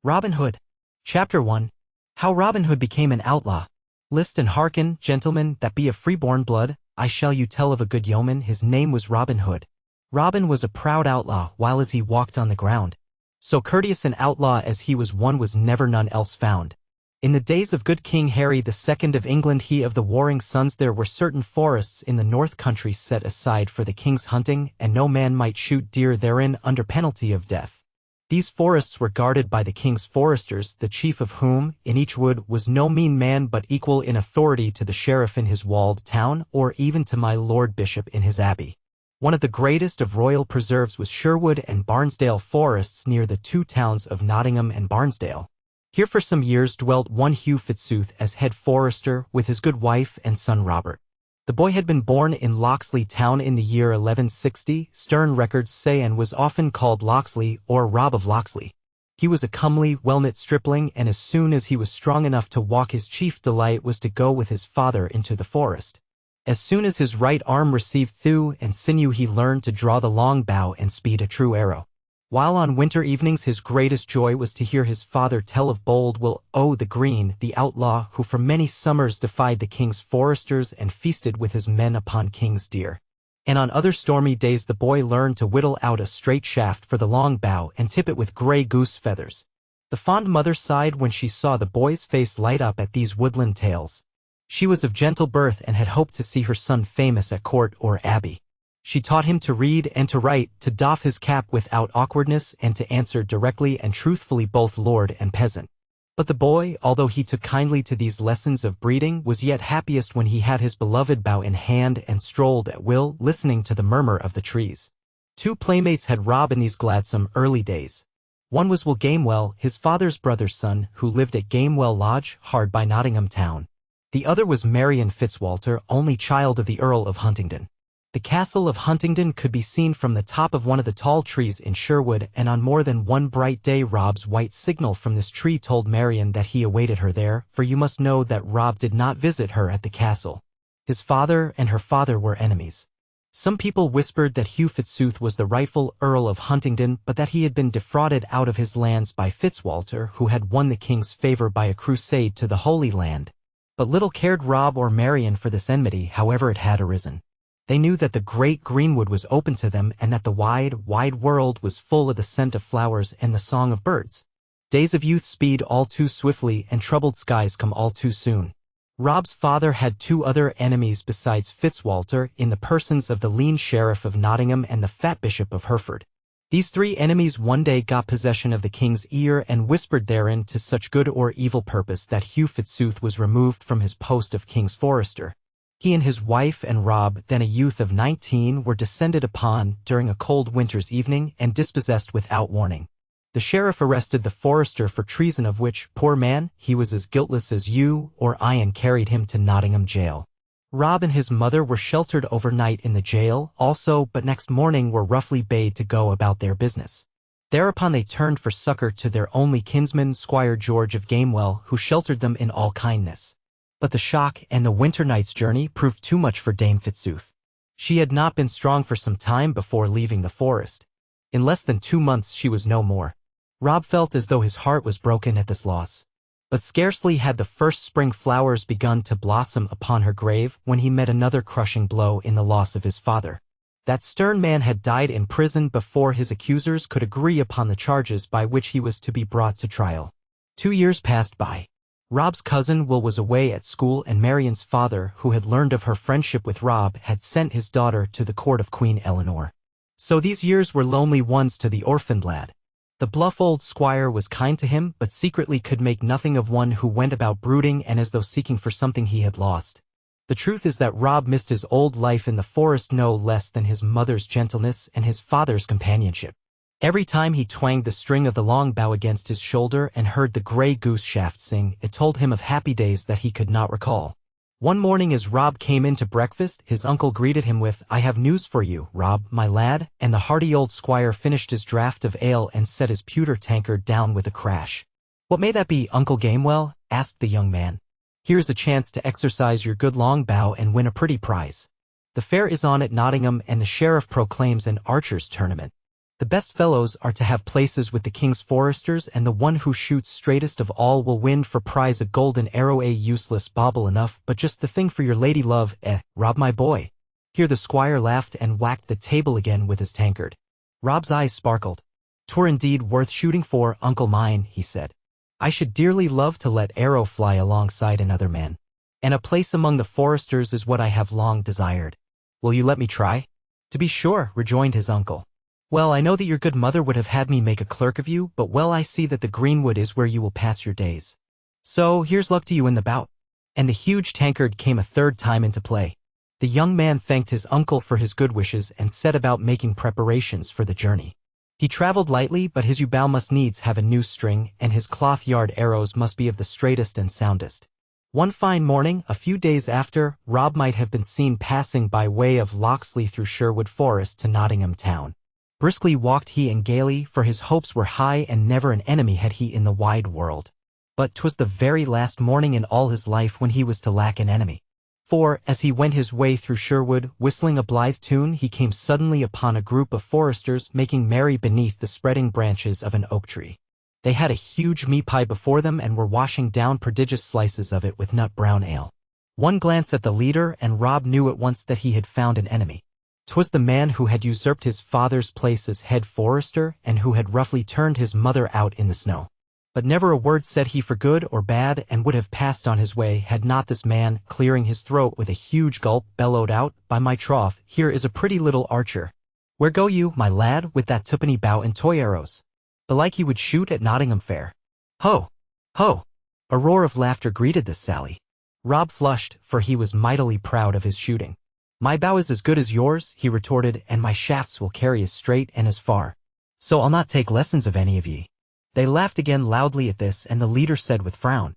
Robin Hood. Chapter 1. How Robin Hood became an outlaw. List and hearken, gentlemen, that be of free-born blood, I shall you tell of a good yeoman, his name was Robin Hood. Robin was a proud outlaw, while as he walked on the ground. So courteous an outlaw as he was one was never none else found. In the days of good King Harry II of England, he of the warring sons, there were certain forests in the north country set aside for the king's hunting, and no man might shoot deer therein under penalty of death. These forests were guarded by the king's foresters, the chief of whom, in each wood, was no mean man but equal in authority to the sheriff in his walled town, or even to my lord bishop in his abbey. One of the greatest of royal preserves was Sherwood and Barnesdale forests near the two towns of Nottingham and Barnesdale. Here for some years dwelt one Hugh Fitzooth as head forester, with his good wife and son Robert. The boy had been born in Locksley town in the year 1160, stern records say, and was often called Locksley or Rob of Locksley. He was a comely, well-knit stripling, and as soon as he was strong enough to walk, his chief delight was to go with his father into the forest. As soon as his right arm received thew and sinew, he learned to draw the long bow and speed a true arrow. While on winter evenings his greatest joy was to hear his father tell of bold Will o' the Green, the outlaw who for many summers defied the king's foresters and feasted with his men upon king's deer. And on other stormy days the boy learned to whittle out a straight shaft for the long bow and tip it with gray goose feathers. The fond mother sighed when she saw the boy's face light up at these woodland tales. She was of gentle birth and had hoped to see her son famous at court or abbey. She taught him to read and to write, to doff his cap without awkwardness, and to answer directly and truthfully both lord and peasant. But the boy, although he took kindly to these lessons of breeding, was yet happiest when he had his beloved bow in hand and strolled at will, listening to the murmur of the trees. Two playmates had Rob in these gladsome early days. One was Will Gamewell, his father's brother's son, who lived at Gamewell Lodge, hard by Nottingham town. The other was Marian Fitzwalter, only child of the Earl of Huntingdon. The castle of Huntingdon could be seen from the top of one of the tall trees in Sherwood, and on more than one bright day Rob's white signal from this tree told Marian that he awaited her there, for you must know that Rob did not visit her at the castle. His father and her father were enemies. Some people whispered that Hugh Fitzooth was the rightful Earl of Huntingdon, but that he had been defrauded out of his lands by Fitzwalter, who had won the king's favor by a crusade to the Holy Land. But little cared Rob or Marian for this enmity, however it had arisen. They knew that the great greenwood was open to them, and that the wide, wide world was full of the scent of flowers and the song of birds. Days of youth speed all too swiftly, and troubled skies come all too soon. Rob's father had two other enemies besides Fitzwalter, in the persons of the lean sheriff of Nottingham and the fat bishop of Hereford. These three enemies one day got possession of the king's ear and whispered therein to such good or evil purpose that Hugh Fitzooth was removed from his post of king's forester. He and his wife and Rob, then a youth of 19, were descended upon during a cold winter's evening and dispossessed without warning. The sheriff arrested the forester for treason, of which, poor man, he was as guiltless as you or I, and carried him to Nottingham jail. Rob and his mother were sheltered overnight in the jail also, but next morning were roughly bade to go about their business. Thereupon they turned for succor to their only kinsman, Squire George of Gamewell, who sheltered them in all kindness. But the shock and the winter night's journey proved too much for Dame Fitzooth. She had not been strong for some time before leaving the forest. In less than 2 months she was no more. Rob felt as though his heart was broken at this loss. But scarcely had the first spring flowers begun to blossom upon her grave when he met another crushing blow in the loss of his father. That stern man had died in prison before his accusers could agree upon the charges by which he was to be brought to trial. 2 years passed by. Rob's cousin Will was away at school, and Marian's father, who had learned of her friendship with Rob, had sent his daughter to the court of Queen Eleanor. So these years were lonely ones to the orphaned lad. The bluff old squire was kind to him, but secretly could make nothing of one who went about brooding and as though seeking for something he had lost. The truth is that Rob missed his old life in the forest no less than his mother's gentleness and his father's companionship. Every time he twanged the string of the long bow against his shoulder and heard the gray goose shaft sing, it told him of happy days that he could not recall. One morning as Rob came in to breakfast, his uncle greeted him with, "I have news for you, Rob, my lad," and the hearty old squire finished his draught of ale and set his pewter tankard down with a crash. "What may that be, Uncle Gamewell?" asked the young man. "Here's a chance to exercise your good long bow and win a pretty prize. The fair is on at Nottingham, and the sheriff proclaims an archer's tournament. The best fellows are to have places with the king's foresters, and the one who shoots straightest of all will win for prize a golden arrow. A useless bauble enough, but just the thing for your lady love, Rob my boy." Here the squire laughed and whacked the table again with his tankard. Rob's eyes sparkled. "'Twere indeed worth shooting for, uncle mine," he said. "I should dearly love to let arrow fly alongside another man. And a place among the foresters is what I have long desired. Will you let me try?" "To be sure," rejoined his uncle. "Well, I know that your good mother would have had me make a clerk of you, but well I see that the greenwood is where you will pass your days. So here's luck to you in the bout." And the huge tankard came a third time into play. The young man thanked his uncle for his good wishes and set about making preparations for the journey. He traveled lightly, but his bow must needs have a new string, and his cloth-yard arrows must be of the straightest and soundest. One fine morning, a few days after, Rob might have been seen passing by way of Locksley through Sherwood Forest to Nottingham town. Briskly walked he and gaily, for his hopes were high and never an enemy had he in the wide world. But 'twas the very last morning in all his life when he was to lack an enemy. For, as he went his way through Sherwood, whistling a blithe tune, he came suddenly upon a group of foresters making merry beneath the spreading branches of an oak tree. They had a huge meat pie before them and were washing down prodigious slices of it with nut-brown ale. One glance at the leader, and Rob knew at once that he had found an enemy. 'Twas the man who had usurped his father's place as head forester and who had roughly turned his mother out in the snow. But never a word said he for good or bad, and would have passed on his way had not this man, clearing his throat with a huge gulp, bellowed out, "By my troth, here is a pretty little archer. Where go you, my lad, with that twopenny bow and toy arrows? Belike you would shoot at Nottingham fair." "Ho! Ho!" A roar of laughter greeted this sally. Rob flushed, for he was mightily proud of his shooting. "My bow is as good as yours," he retorted, "and my shafts will carry as straight and as far. So I'll not take lessons of any of ye." They laughed again loudly at this, and the leader said with frown,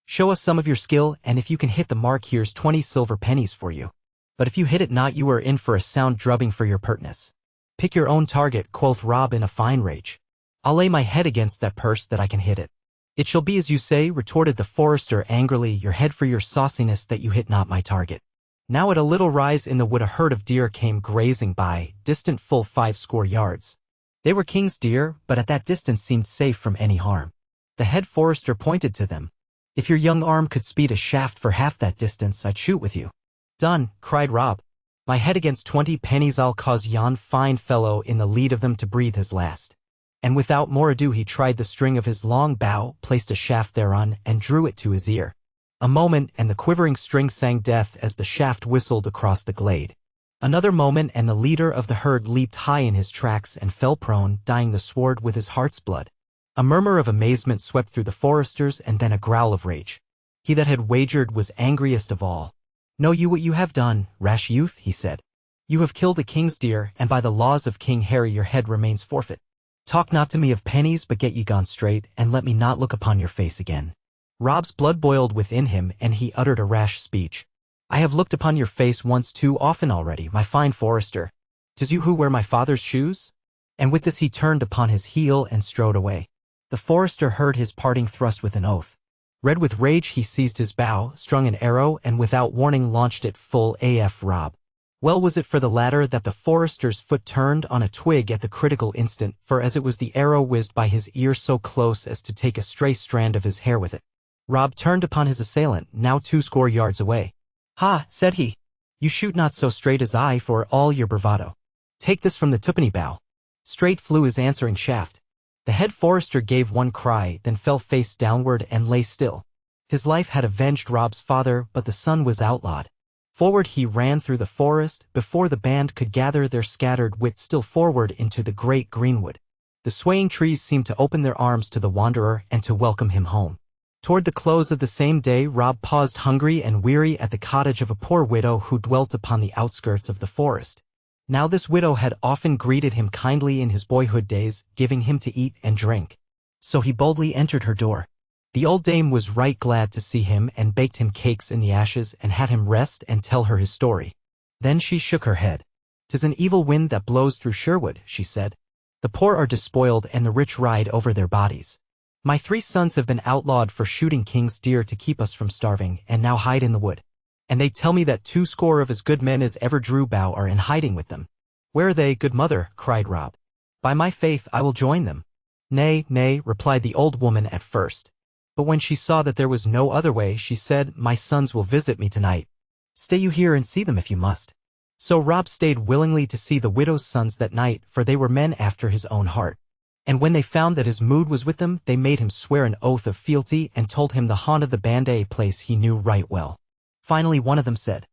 "Show us some of your skill, and if you can hit the mark, here's 20 silver pennies for you. But if you hit it not, you are in for a sound drubbing for your pertness." "Pick your own target," quoth Rob in a fine rage. "I'll lay my head against that purse that I can hit it." "It shall be as you say," retorted the forester angrily, "your head for your sauciness that you hit not my target." Now at a little rise in the wood a herd of deer came grazing by, distant full 50 yards. They were king's deer, but at that distance seemed safe from any harm. The head forester pointed to them. "If your young arm could speed a shaft for half that distance, I'd shoot with you." "Done," cried Rob. "My head against 20 pennies, I'll cause yon fine fellow in the lead of them to breathe his last." And without more ado he tried the string of his long bow, placed a shaft thereon, and drew it to his ear. A moment, and the quivering string sang death as the shaft whistled across the glade. Another moment, and the leader of the herd leaped high in his tracks and fell prone, dyeing the sward with his heart's blood. A murmur of amazement swept through the foresters, and then a growl of rage. He that had wagered was angriest of all. "Know you what you have done, rash youth?" he said. "You have killed a king's deer, and by the laws of King Harry your head remains forfeit. Talk not to me of pennies, but get ye gone straight, and let me not look upon your face again." Rob's blood boiled within him, and he uttered a rash speech. "I have looked upon your face once too often already, my fine forester. 'Tis you who wear my father's shoes?" And with this he turned upon his heel and strode away. The forester heard his parting thrust with an oath. Red with rage he seized his bow, strung an arrow, and without warning launched it full AF Rob. Well was it for the latter that the forester's foot turned on a twig at the critical instant, for as it was the arrow whizzed by his ear so close as to take a stray strand of his hair with it. Rob turned upon his assailant, now 20 yards away. "Ha," said he, "you shoot not so straight as I for all your bravado. Take this from the twopenny bow." Straight flew his answering shaft. The head forester gave one cry, then fell face downward and lay still. His life had avenged Rob's father, but the son was outlawed. Forward he ran through the forest, before the band could gather their scattered wits still forward into the great greenwood. The swaying trees seemed to open their arms to the wanderer and to welcome him home. Toward the close of the same day Rob paused hungry and weary at the cottage of a poor widow who dwelt upon the outskirts of the forest. Now this widow had often greeted him kindly in his boyhood days, giving him to eat and drink. So he boldly entered her door. The old dame was right glad to see him and baked him cakes in the ashes and had him rest and tell her his story. Then she shook her head. "'Tis an evil wind that blows through Sherwood," she said. "The poor are despoiled and the rich ride over their bodies. My 3 sons have been outlawed for shooting king's deer to keep us from starving, and now hide in the wood. And they tell me that 20 of as good men as ever drew bow are in hiding with them." "Where are they, good mother?" cried Rob. By my faith I will join them. Nay, nay, replied the old woman at first. But when she saw that there was no other way, she said, My sons will visit me tonight. Stay you here and see them if you must. So Rob stayed willingly to see the widow's sons that night, for they were men after his own heart. And when they found that his mood was with them, they made him swear an oath of fealty and told him the haunt of the band a place he knew right well. Finally one of them said,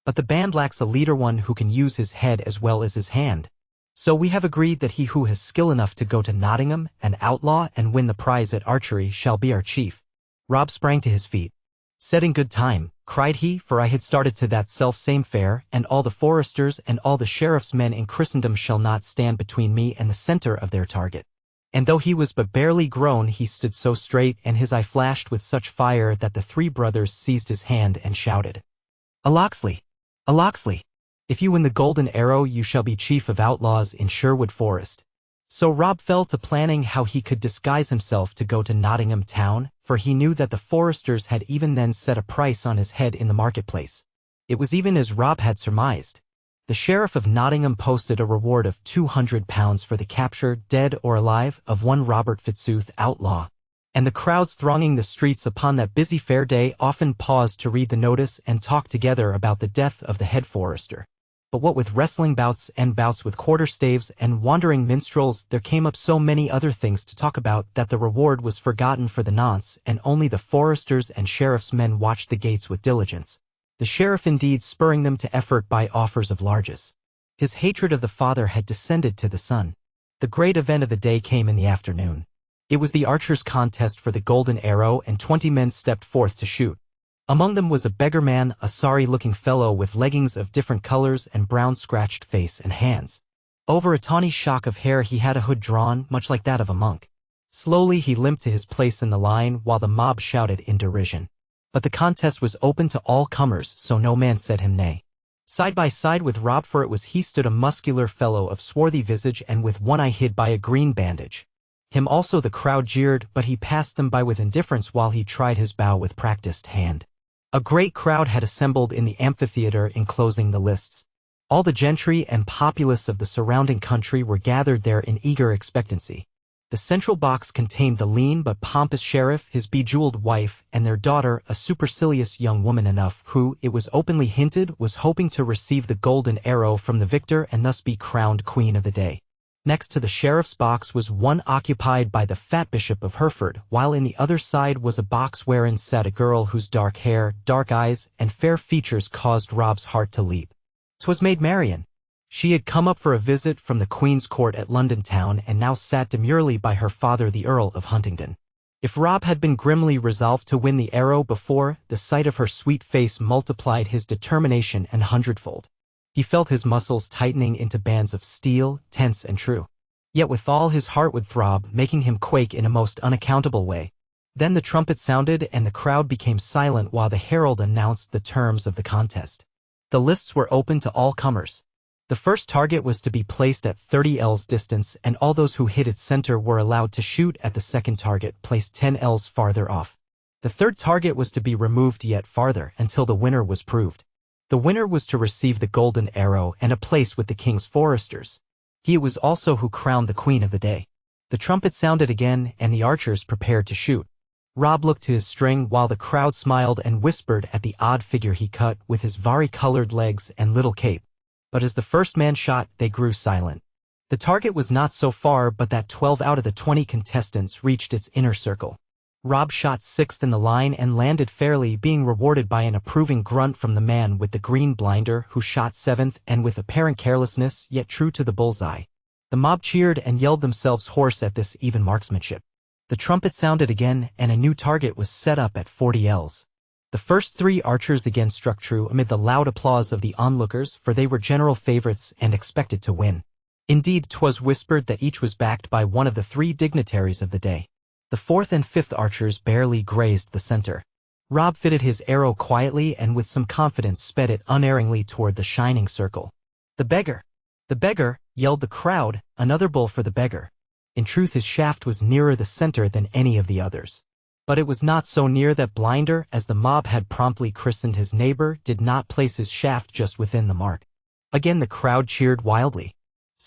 But the band lacks a leader, one who can use his head as well as his hand. So we have agreed that he who has skill enough to go to Nottingham, an outlaw, and win the prize at archery shall be our chief. Rob sprang to his feet. Said in good time, cried he, for I had started to that self-same fair, and all the foresters and all the sheriff's men in Christendom shall not stand between me and the center of their target. And though he was but barely grown, he stood so straight, and his eye flashed with such fire that the three brothers seized his hand and shouted, A Locksley! A Locksley! If you win the golden arrow, you shall be chief of outlaws in Sherwood Forest. So Rob fell to planning how he could disguise himself to go to Nottingham town, for he knew that the foresters had even then set a price on his head in the marketplace. It was even as Rob had surmised. The sheriff of Nottingham posted a reward of £200 for the capture, dead or alive, of one Robert Fitzooth, outlaw. And the crowds thronging the streets upon that busy fair day often paused to read the notice and talk together about the death of the head forester. But what with wrestling bouts and bouts with quarterstaves and wandering minstrels, there came up so many other things to talk about that the reward was forgotten for the nonce, and only the foresters and sheriff's men watched the gates with diligence. The sheriff indeed spurring them to effort by offers of largesse. His hatred of the father had descended to the son. The great event of the day came in the afternoon. It was the archers' contest for the golden arrow, and 20 men stepped forth to shoot. Among them was a beggar man, a sorry-looking fellow with leggings of different colors and brown scratched face and hands. Over a tawny shock of hair he had a hood drawn, much like that of a monk. Slowly he limped to his place in the line while the mob shouted in derision. But the contest was open to all comers, so no man said him nay. Side by side with Rob, for it was he, stood a muscular fellow of swarthy visage and with one eye hid by a green bandage. Him also the crowd jeered, but he passed them by with indifference while he tried his bow with practiced hand. A great crowd had assembled in the amphitheater enclosing the lists. All the gentry and populace of the surrounding country were gathered there in eager expectancy. The central box contained the lean but pompous sheriff, his bejeweled wife, and their daughter, a supercilious young woman enough, who, it was openly hinted, was hoping to receive the golden arrow from the victor and thus be crowned queen of the day. Next to the sheriff's box was one occupied by the fat Bishop of Hereford, while in the other side was a box wherein sat a girl whose dark hair, dark eyes, and fair features caused Rob's heart to leap. 'Twas Maid Marian. She had come up for a visit from the Queen's Court at London town and now sat demurely by her father the Earl of Huntingdon. If Rob had been grimly resolved to win the arrow before, the sight of her sweet face multiplied his determination an hundredfold. He felt his muscles tightening into bands of steel, tense and true. Yet withal his heart would throb, making him quake in a most unaccountable way. Then the trumpet sounded and the crowd became silent while the herald announced the terms of the contest. The lists were open to all comers. The first target was to be placed at 30 ells distance, and all those who hit its center were allowed to shoot at the second target, placed 10 ells farther off. The third target was to be removed yet farther until the winner was proved. The winner was to receive the golden arrow and a place with the king's foresters. He it was also who crowned the queen of the day. The trumpet sounded again, and the archers prepared to shoot. Rob looked to his string while the crowd smiled and whispered at the odd figure he cut with his vari-colored legs and little cape. But as the first man shot, they grew silent. The target was not so far but that 12 out of the 20 contestants reached its inner circle. Rob shot sixth in the line and landed fairly, being rewarded by an approving grunt from the man with the green blinder, who shot seventh and with apparent carelessness yet true to the bullseye. The mob cheered and yelled themselves hoarse at this even marksmanship. The trumpet sounded again, and a new target was set up at 40 ells. The first three archers again struck true amid the loud applause of the onlookers, for they were general favorites and expected to win. Indeed, 'twas whispered that each was backed by one of the three dignitaries of the day. The fourth and fifth archers barely grazed the center. Rob fitted his arrow quietly and with some confidence sped it unerringly toward the shining circle. "The beggar! The beggar!" yelled the crowd, another bull for the beggar. In truth, his shaft was nearer the center than any of the others. But it was not so near that Blinder, as the mob had promptly christened his neighbor, did not place his shaft just within the mark. Again the crowd cheered wildly.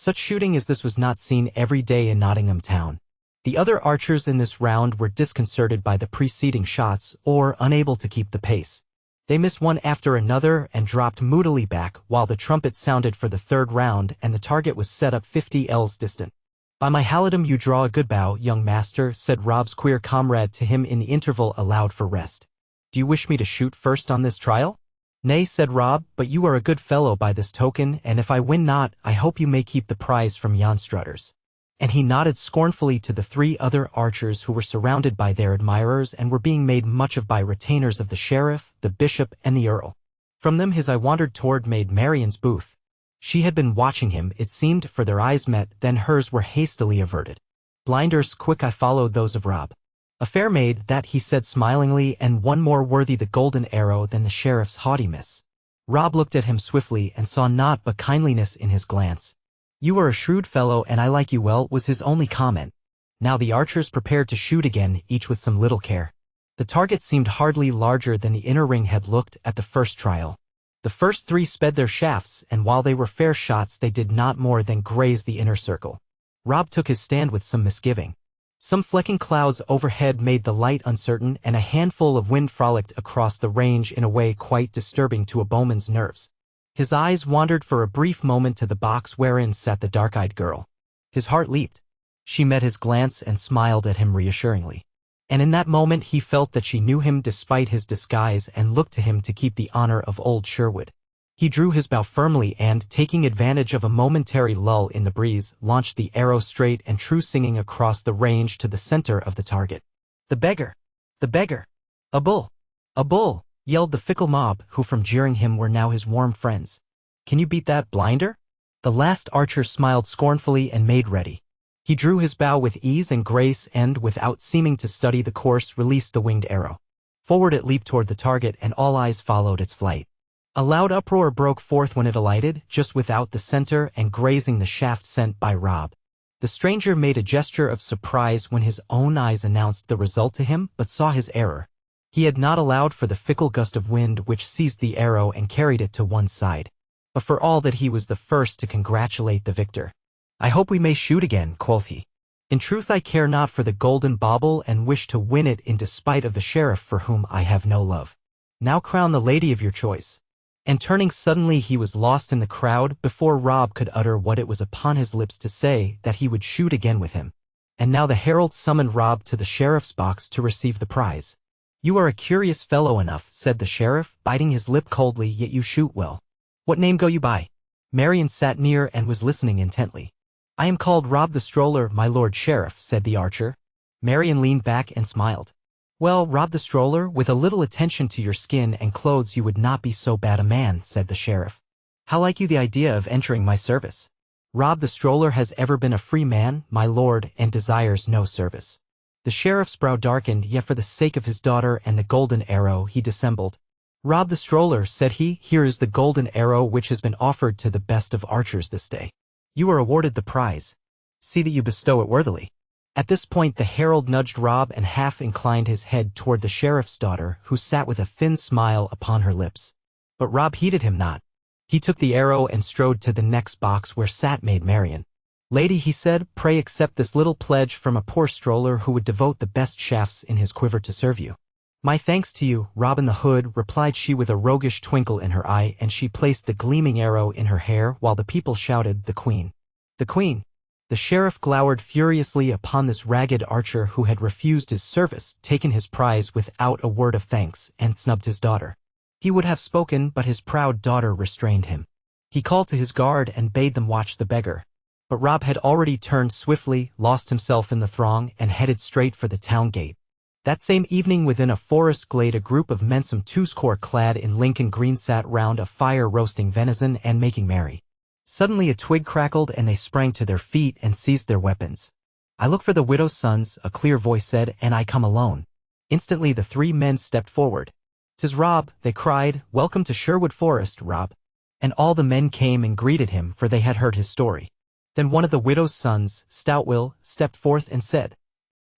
Such shooting as this was not seen every day in Nottingham town. The other archers in this round were disconcerted by the preceding shots or unable to keep the pace. They missed one after another and dropped moodily back while the trumpet sounded for the third round and the target was set up 50 ells distant. "By my halidom you draw a good bow, young master," said Rob's queer comrade to him in the interval allowed for rest. "Do you wish me to shoot first on this trial?" "Nay," said Rob, "but you are a good fellow by this token, and if I win not, I hope you may keep the prize from yon strutters." And he nodded scornfully to the 3 other archers who were surrounded by their admirers and were being made much of by retainers of the sheriff, the bishop, and the earl. From them his eye wandered toward Maid Marian's booth. She had been watching him, it seemed, for their eyes met, then hers were hastily averted. Blinders quick eye followed those of Rob. "A fair maid, that," he said smilingly, "and one more worthy the golden arrow than the sheriff's haughtiness." Rob looked at him swiftly and saw naught but kindliness in his glance. "You are a shrewd fellow and I like you well," was his only comment. Now the archers prepared to shoot again, each with some little care. The target seemed hardly larger than the inner ring had looked at the first trial. The first 3 sped their shafts, and while they were fair shots they did not more than graze the inner circle. Rob took his stand with some misgiving. Some flecking clouds overhead made the light uncertain, and a handful of wind frolicked across the range in a way quite disturbing to a bowman's nerves. His eyes wandered for a brief moment to the box wherein sat the dark-eyed girl. His heart leaped. She met his glance and smiled at him reassuringly. And in that moment he felt that she knew him despite his disguise and looked to him to keep the honor of old Sherwood. He drew his bow firmly and, taking advantage of a momentary lull in the breeze, launched the arrow straight and true singing across the range to the center of the target. "The beggar! The beggar! A bull! A bull!" yelled the fickle mob, who from jeering him were now his warm friends. "Can you beat that, Blinder?" The last archer smiled scornfully and made ready. He drew his bow with ease and grace and, without seeming to study the course, released the winged arrow. Forward it leaped toward the target and all eyes followed its flight. A loud uproar broke forth when it alighted, just without the center and grazing the shaft sent by Rob. The stranger made a gesture of surprise when his own eyes announced the result to him, but saw his error. He had not allowed for the fickle gust of wind which seized the arrow and carried it to one side. But for all that he was the first to congratulate the victor. "I hope we may shoot again," quoth he. "In truth I care not for the golden bauble and wish to win it in despite of the sheriff for whom I have no love. Now crown the lady of your choice." And turning suddenly he was lost in the crowd before Rob could utter what it was upon his lips to say, that he would shoot again with him. And now the herald summoned Rob to the sheriff's box to receive the prize. "You are a curious fellow enough," said the sheriff, biting his lip coldly, "yet you shoot well. What name go you by?" Marian sat near and was listening intently. "I am called Rob the Stroller, my lord sheriff," said the archer. Marian leaned back and smiled. "Well, Rob the Stroller, with a little attention to your skin and clothes you would not be so bad a man," said the sheriff. "How like you the idea of entering my service?" "Rob the Stroller has ever been a free man, my lord, and desires no service." The sheriff's brow darkened, yet for the sake of his daughter and the golden arrow he dissembled. "Rob the Stroller," said he, "here is the golden arrow which has been offered to the best of archers this day. You are awarded the prize. See that you bestow it worthily." At this point the herald nudged Rob and half inclined his head toward the sheriff's daughter, who sat with a thin smile upon her lips. But Rob heeded him not. He took the arrow and strode to the next box where sat Maid Marian. "Lady," he said, "pray accept this little pledge from a poor stroller who would devote the best shafts in his quiver to serve you." "My thanks to you, Robin the Hood," replied she with a roguish twinkle in her eye, and she placed the gleaming arrow in her hair while the people shouted, "The Queen! The Queen!" The sheriff glowered furiously upon this ragged archer who had refused his service, taken his prize without a word of thanks, and snubbed his daughter. He would have spoken, but his proud daughter restrained him. He called to his guard and bade them watch the beggar. But Rob had already turned swiftly, lost himself in the throng, and headed straight for the town gate. That same evening within a forest glade a group of men some 20 clad in Lincoln green sat round a fire roasting venison and making merry. Suddenly a twig crackled and they sprang to their feet and seized their weapons. "I look for the widow's sons," a clear voice said, "and I come alone." Instantly the 3 men stepped forward. "'Tis Rob," they cried. "Welcome to Sherwood Forest, Rob." And all the men came and greeted him, for they had heard his story. Then one of the widow's sons, Stoutwill, stepped forth and said,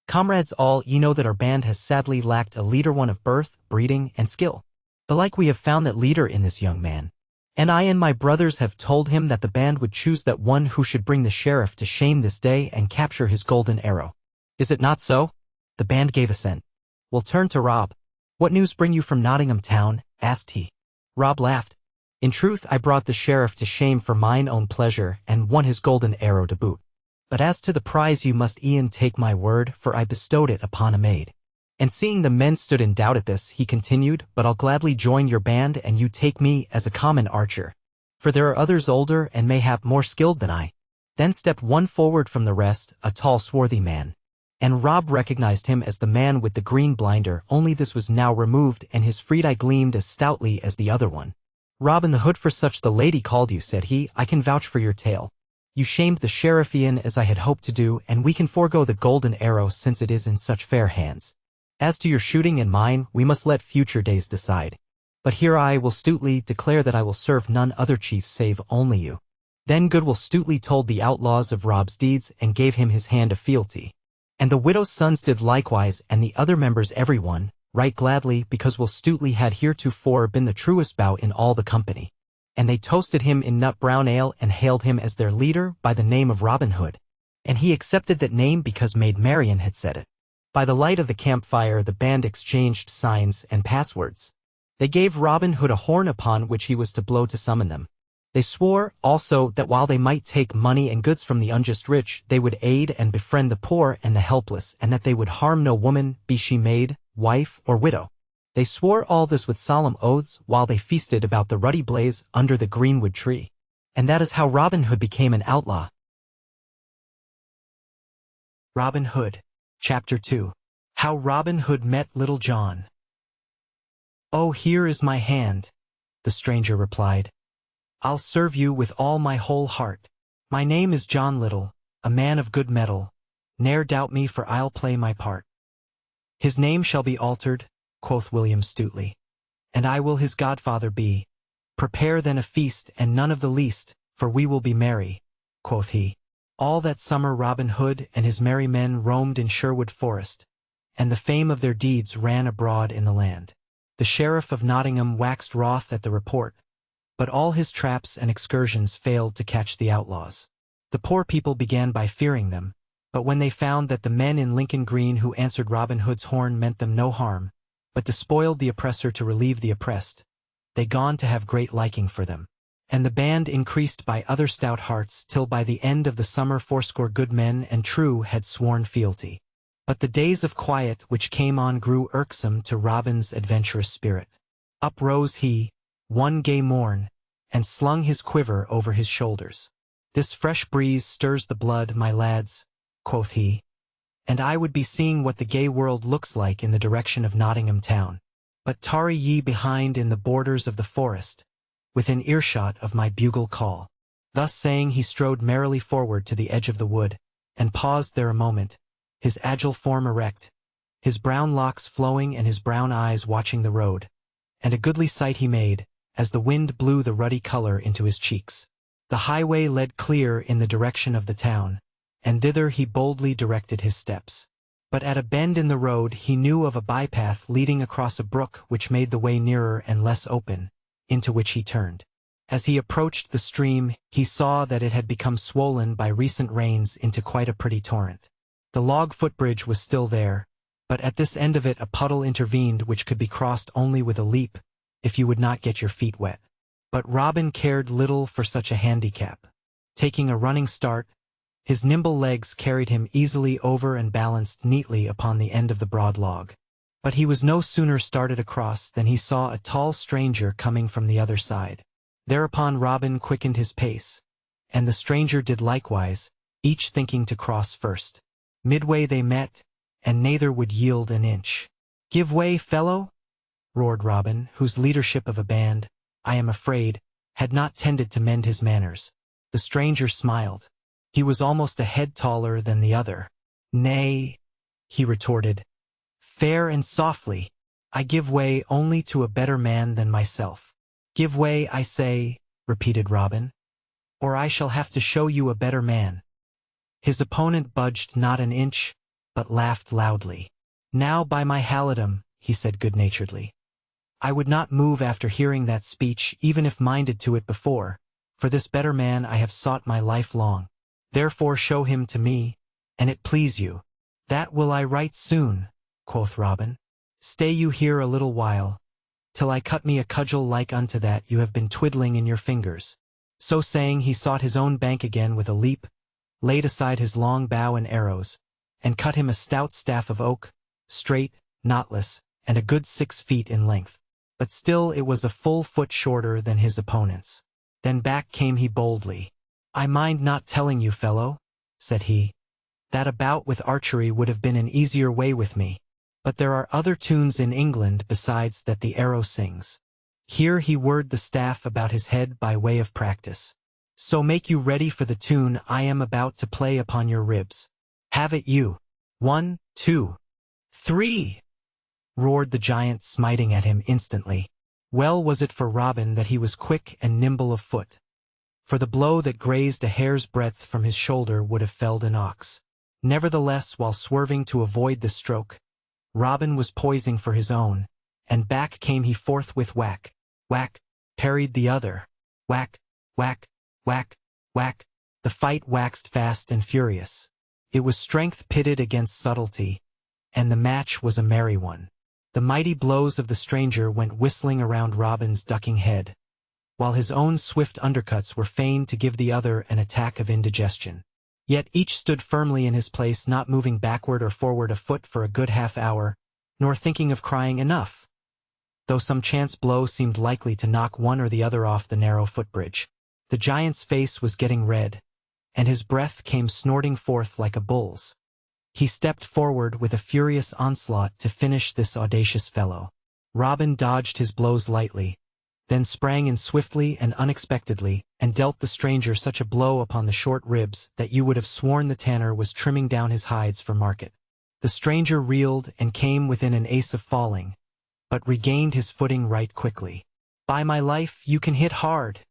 "Comrades all, ye know that our band has sadly lacked a leader, one of birth, breeding, and skill. Belike we have found that leader in this young man. And I and my brothers have told him that the band would choose that one who should bring the sheriff to shame this day and capture his golden arrow. Is it not so?" The band gave assent. "We'll turn to Rob. What news bring you from Nottingham town?" asked he. Rob laughed. "In truth, I brought the sheriff to shame for mine own pleasure, and won his golden arrow to boot. But as to the prize you must e'en take my word, for I bestowed it upon a maid." And seeing the men stood in doubt at this, he continued, "But I'll gladly join your band, and you take me as a common archer. For there are others older and mayhap more skilled than I." Then stepped one forward from the rest, a tall swarthy man. And Rob recognized him as the man with the green blinder, only this was now removed, and his freed eye gleamed as stoutly as the other one. "Robin the Hood, for such the lady called you," said he, "I can vouch for your tale. You shamed the sheriff e'en as I had hoped to do, and we can forego the golden arrow since it is in such fair hands. As to your shooting and mine, we must let future days decide. But here I will stoutly declare that I will serve none other chief save only you." Then Goodwill stoutly told the outlaws of Rob's deeds, and gave him his hand of fealty. And the widow's sons did likewise, and the other members every one, right gladly, because Will stoutly had heretofore been the truest bout in all the company. And they toasted him in nut brown ale, and hailed him as their leader by the name of Robin Hood. And he accepted that name because Maid Marian had said it. By the light of the campfire the band exchanged signs and passwords. They gave Robin Hood a horn upon which he was to blow to summon them. They swore, also, that while they might take money and goods from the unjust rich, they would aid and befriend the poor and the helpless, and that they would harm no woman, be she maid, wife, or widow. They swore all this with solemn oaths while they feasted about the ruddy blaze under the greenwood tree. And that is how Robin Hood became an outlaw. Robin Hood. Chapter 2. How Robin Hood Met Little John. "Oh, here is my hand," the stranger replied. "I'll serve you with all my whole heart. My name is John Little, a man of good mettle. Ne'er doubt me, for I'll play my part." "His name shall be altered," quoth William stoutly, "and I will his godfather be. Prepare then a feast, and none of the least, for we will be merry," quoth he. All that summer Robin Hood and his merry men roamed in Sherwood Forest, and the fame of their deeds ran abroad in the land. The sheriff of Nottingham waxed wroth at the report, but all his traps and excursions failed to catch the outlaws. The poor people began by fearing them, but when they found that the men in Lincoln Green who answered Robin Hood's horn meant them no harm, but despoiled the oppressor to relieve the oppressed, they gone to have great liking for them. And the band increased by other stout hearts, till by the end of the summer fourscore good men and true had sworn fealty. But the days of quiet which came on grew irksome to Robin's adventurous spirit. Up rose he, one gay morn, and slung his quiver over his shoulders. "This fresh breeze stirs the blood, my lads," quoth he, "and I would be seeing what the gay world looks like in the direction of Nottingham town. But tarry ye behind in the borders of the forest, within earshot of my bugle call." Thus saying, he strode merrily forward to the edge of the wood, and paused there a moment, his agile form erect, his brown locks flowing and his brown eyes watching the road. And a goodly sight he made, as the wind blew the ruddy color into his cheeks. The highway led clear in the direction of the town, and thither he boldly directed his steps. But at a bend in the road he knew of a bypath leading across a brook which made the way nearer and less open, into which he turned. As he approached the stream, he saw that it had become swollen by recent rains into quite a pretty torrent. The log footbridge was still there, but at this end of it a puddle intervened which could be crossed only with a leap, if you would not get your feet wet. But Robin cared little for such a handicap. Taking a running start, his nimble legs carried him easily over and balanced neatly upon the end of the broad log. But he was no sooner started across than he saw a tall stranger coming from the other side. Thereupon Robin quickened his pace, and the stranger did likewise, each thinking to cross first. Midway they met, and neither would yield an inch. "Give way, fellow!" roared Robin, whose leadership of a band, I am afraid, had not tended to mend his manners. The stranger smiled. He was almost a head taller than the other. "Nay," he retorted, "fair and softly. I give way only to a better man than myself." "Give way, I say," repeated Robin, "or I shall have to show you a better man." His opponent budged not an inch, but laughed loudly. "Now by my halidom," he said good-naturedly, I would not move after hearing that speech, even if minded to it before. For this better man I have sought my life long. Therefore show him to me, and it please you. That will I right soon, quoth Robin. Stay you here a little while, till I cut me a cudgel like unto that you have been twiddling in your fingers. So saying, he sought his own bank again with a leap, laid aside his long bow and arrows, and cut him a stout staff of oak, straight, knotless, and a good 6 feet in length. But still it was a full foot shorter than his opponent's. Then back came he boldly. I mind not telling you, fellow, said he, that a bout with archery would have been an easier way with me. But there are other tunes in England besides that the arrow sings. Here he whirred the staff about his head by way of practice. So make you ready for the tune I am about to play upon your ribs. Have it you. 1, 2, 3, roared the giant, smiting at him instantly. Well was it for Robin that he was quick and nimble of foot, for the blow that grazed a hair's breadth from his shoulder would have felled an ox. Nevertheless, while swerving to avoid the stroke, Robin was poising for his own, and back came he forthwith. Whack, whack, parried the other. Whack, whack, whack, whack. The fight waxed fast and furious. It was strength pitted against subtlety, and the match was a merry one. The mighty blows of the stranger went whistling around Robin's ducking head, while his own swift undercuts were fain to give the other an attack of indigestion. Yet each stood firmly in his place, not moving backward or forward a foot for a good half-hour, nor thinking of crying enough, though some chance blow seemed likely to knock one or the other off the narrow footbridge. The giant's face was getting red, and his breath came snorting forth like a bull's. He stepped forward with a furious onslaught to finish this audacious fellow. Robin dodged his blows lightly, then sprang in swiftly and unexpectedly, and dealt the stranger such a blow upon the short ribs that you would have sworn the tanner was trimming down his hides for market. The stranger reeled and came within an ace of falling, but regained his footing right quickly. By my life, you can hit hard,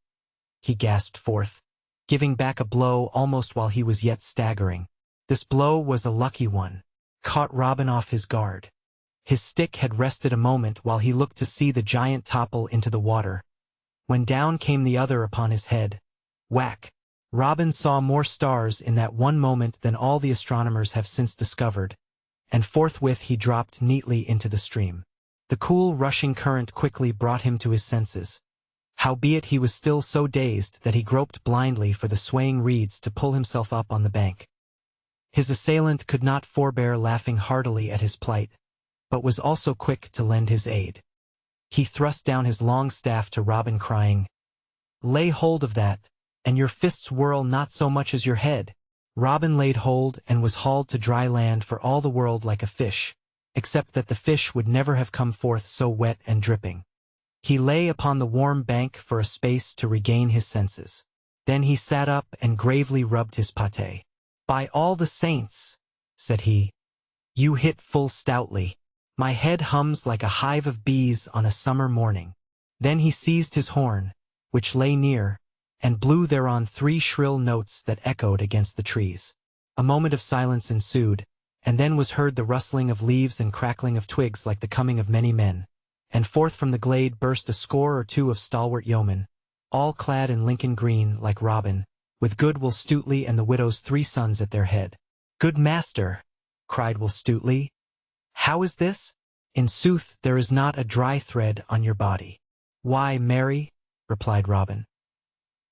he gasped forth, giving back a blow almost while he was yet staggering. This blow was a lucky one, caught Robin off his guard. His stick had rested a moment while he looked to see the giant topple into the water, when down came the other upon his head. Whack! Robin saw more stars in that one moment than all the astronomers have since discovered, and forthwith he dropped neatly into the stream. The cool, rushing current quickly brought him to his senses. Howbeit he was still so dazed that he groped blindly for the swaying reeds to pull himself up on the bank. His assailant could not forbear laughing heartily at his plight, but was also quick to lend his aid. He thrust down his long staff to Robin, crying, Lay hold of that, and your fists whirl not so much as your head. Robin laid hold and was hauled to dry land for all the world like a fish, except that the fish would never have come forth so wet and dripping. He lay upon the warm bank for a space to regain his senses. Then he sat up and gravely rubbed his pate. By all the saints, said he, you hit full stoutly. My head hums like a hive of bees on a summer morning. Then he seized his horn, which lay near, and blew thereon 3 shrill notes that echoed against the trees. A moment of silence ensued, and then was heard the rustling of leaves and crackling of twigs like the coming of many men, and forth from the glade burst a score or two of stalwart yeomen, all clad in Lincoln green like Robin, with good Will Stutely and the widow's 3 sons at their head. Good master, cried Will Stutely, how is this? In sooth, there is not a dry thread on your body. Why, Mary, replied Robin,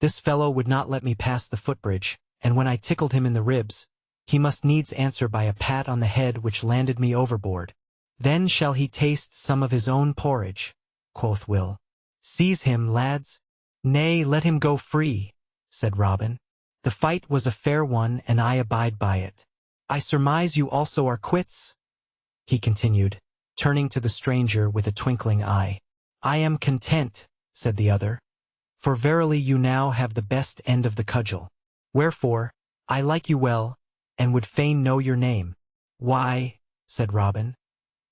this fellow would not let me pass the footbridge, and when I tickled him in the ribs, he must needs answer by a pat on the head which landed me overboard. Then shall he taste some of his own porridge, quoth Will. Seize him, lads. Nay, let him go free, said Robin. The fight was a fair one, and I abide by it. I surmise you also are quits, he continued, turning to the stranger with a twinkling eye. I am content, said the other, for verily you now have the best end of the cudgel. Wherefore, I like you well, and would fain know your name. Why, said Robin,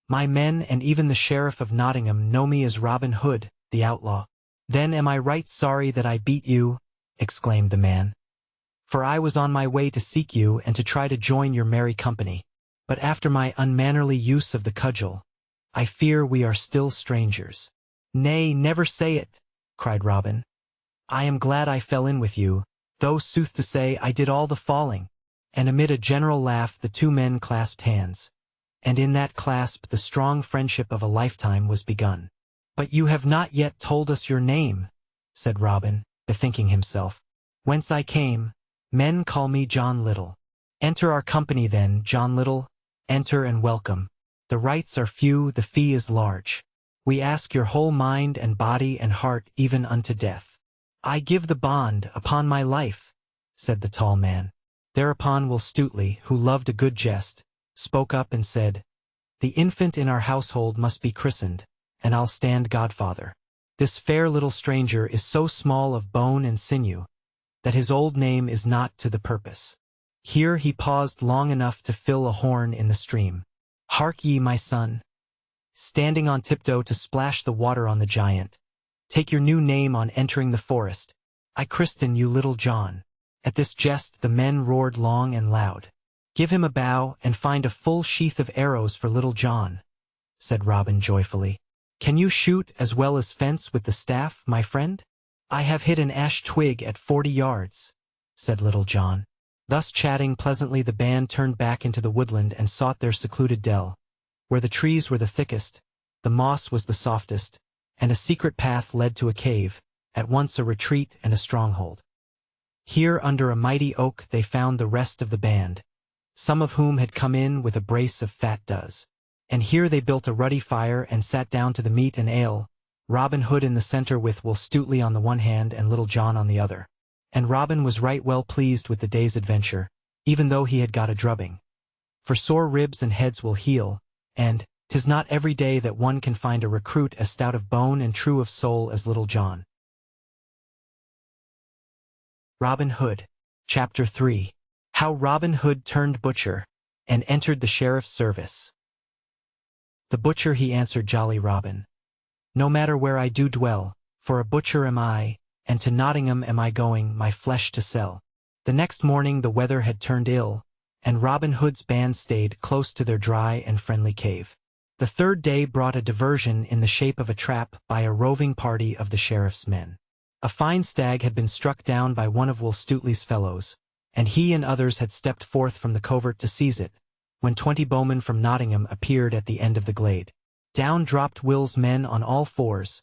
my men and even the sheriff of Nottingham know me as Robin Hood, the outlaw. Then am I right sorry that I beat you, exclaimed the man. For I was on my way to seek you and to try to join your merry company. But after my unmannerly use of the cudgel, I fear we are still strangers. "Nay, never say it," cried Robin. "I am glad I fell in with you, though sooth to say I did all the falling." And amid a general laugh the two men clasped hands. And in that clasp the strong friendship of a lifetime was begun. "But you have not yet told us your name," said Robin, bethinking himself. "Whence I came, men call me John Little." "Enter our company then, John Little, enter and welcome. The rites are few, the fee is large. We ask your whole mind and body and heart even unto death." "I give the bond, upon my life," said the tall man. Thereupon Will Stutely, who loved a good jest, spoke up and said, "The infant in our household must be christened, and I'll stand godfather. This fair little stranger is so small of bone and sinew, that his old name is not to the purpose." Here he paused long enough to fill a horn in the stream. "Hark ye, my son," standing on tiptoe to splash the water on the giant. "Take your new name on entering the forest. I christen you Little John." At this jest the men roared long and loud. "Give him a bow, and find a full sheath of arrows for Little John," said Robin joyfully. "Can you shoot as well as fence with the staff, my friend?" "I have hit an ash twig at 40 yards, said Little John. Thus chatting pleasantly the band turned back into the woodland and sought their secluded dell, where the trees were the thickest, the moss was the softest, and a secret path led to a cave, at once a retreat and a stronghold. Here under a mighty oak they found the rest of the band, some of whom had come in with a brace of fat does. And here they built a ruddy fire and sat down to the meat and ale, Robin Hood in the center with Will Stutely on the one hand and Little John on the other. And Robin was right well pleased with the day's adventure, even though he had got a drubbing. For sore ribs and heads will heal, and 'tis not every day that one can find a recruit as stout of bone and true of soul as Little John. Robin Hood. Chapter 3. How Robin Hood turned butcher, and entered the sheriff's service. The butcher he answered jolly Robin. No matter where I do dwell, for a butcher am I, and to Nottingham am I going, my flesh to sell. The next morning the weather had turned ill, and Robin Hood's band stayed close to their dry and friendly cave. The third day brought a diversion in the shape of a trap by a roving party of the sheriff's men. A fine stag had been struck down by one of Will Stutely's fellows, and he and others had stepped forth from the covert to seize it, when 20 bowmen from Nottingham appeared at the end of the glade. Down dropped Will's men on all fours,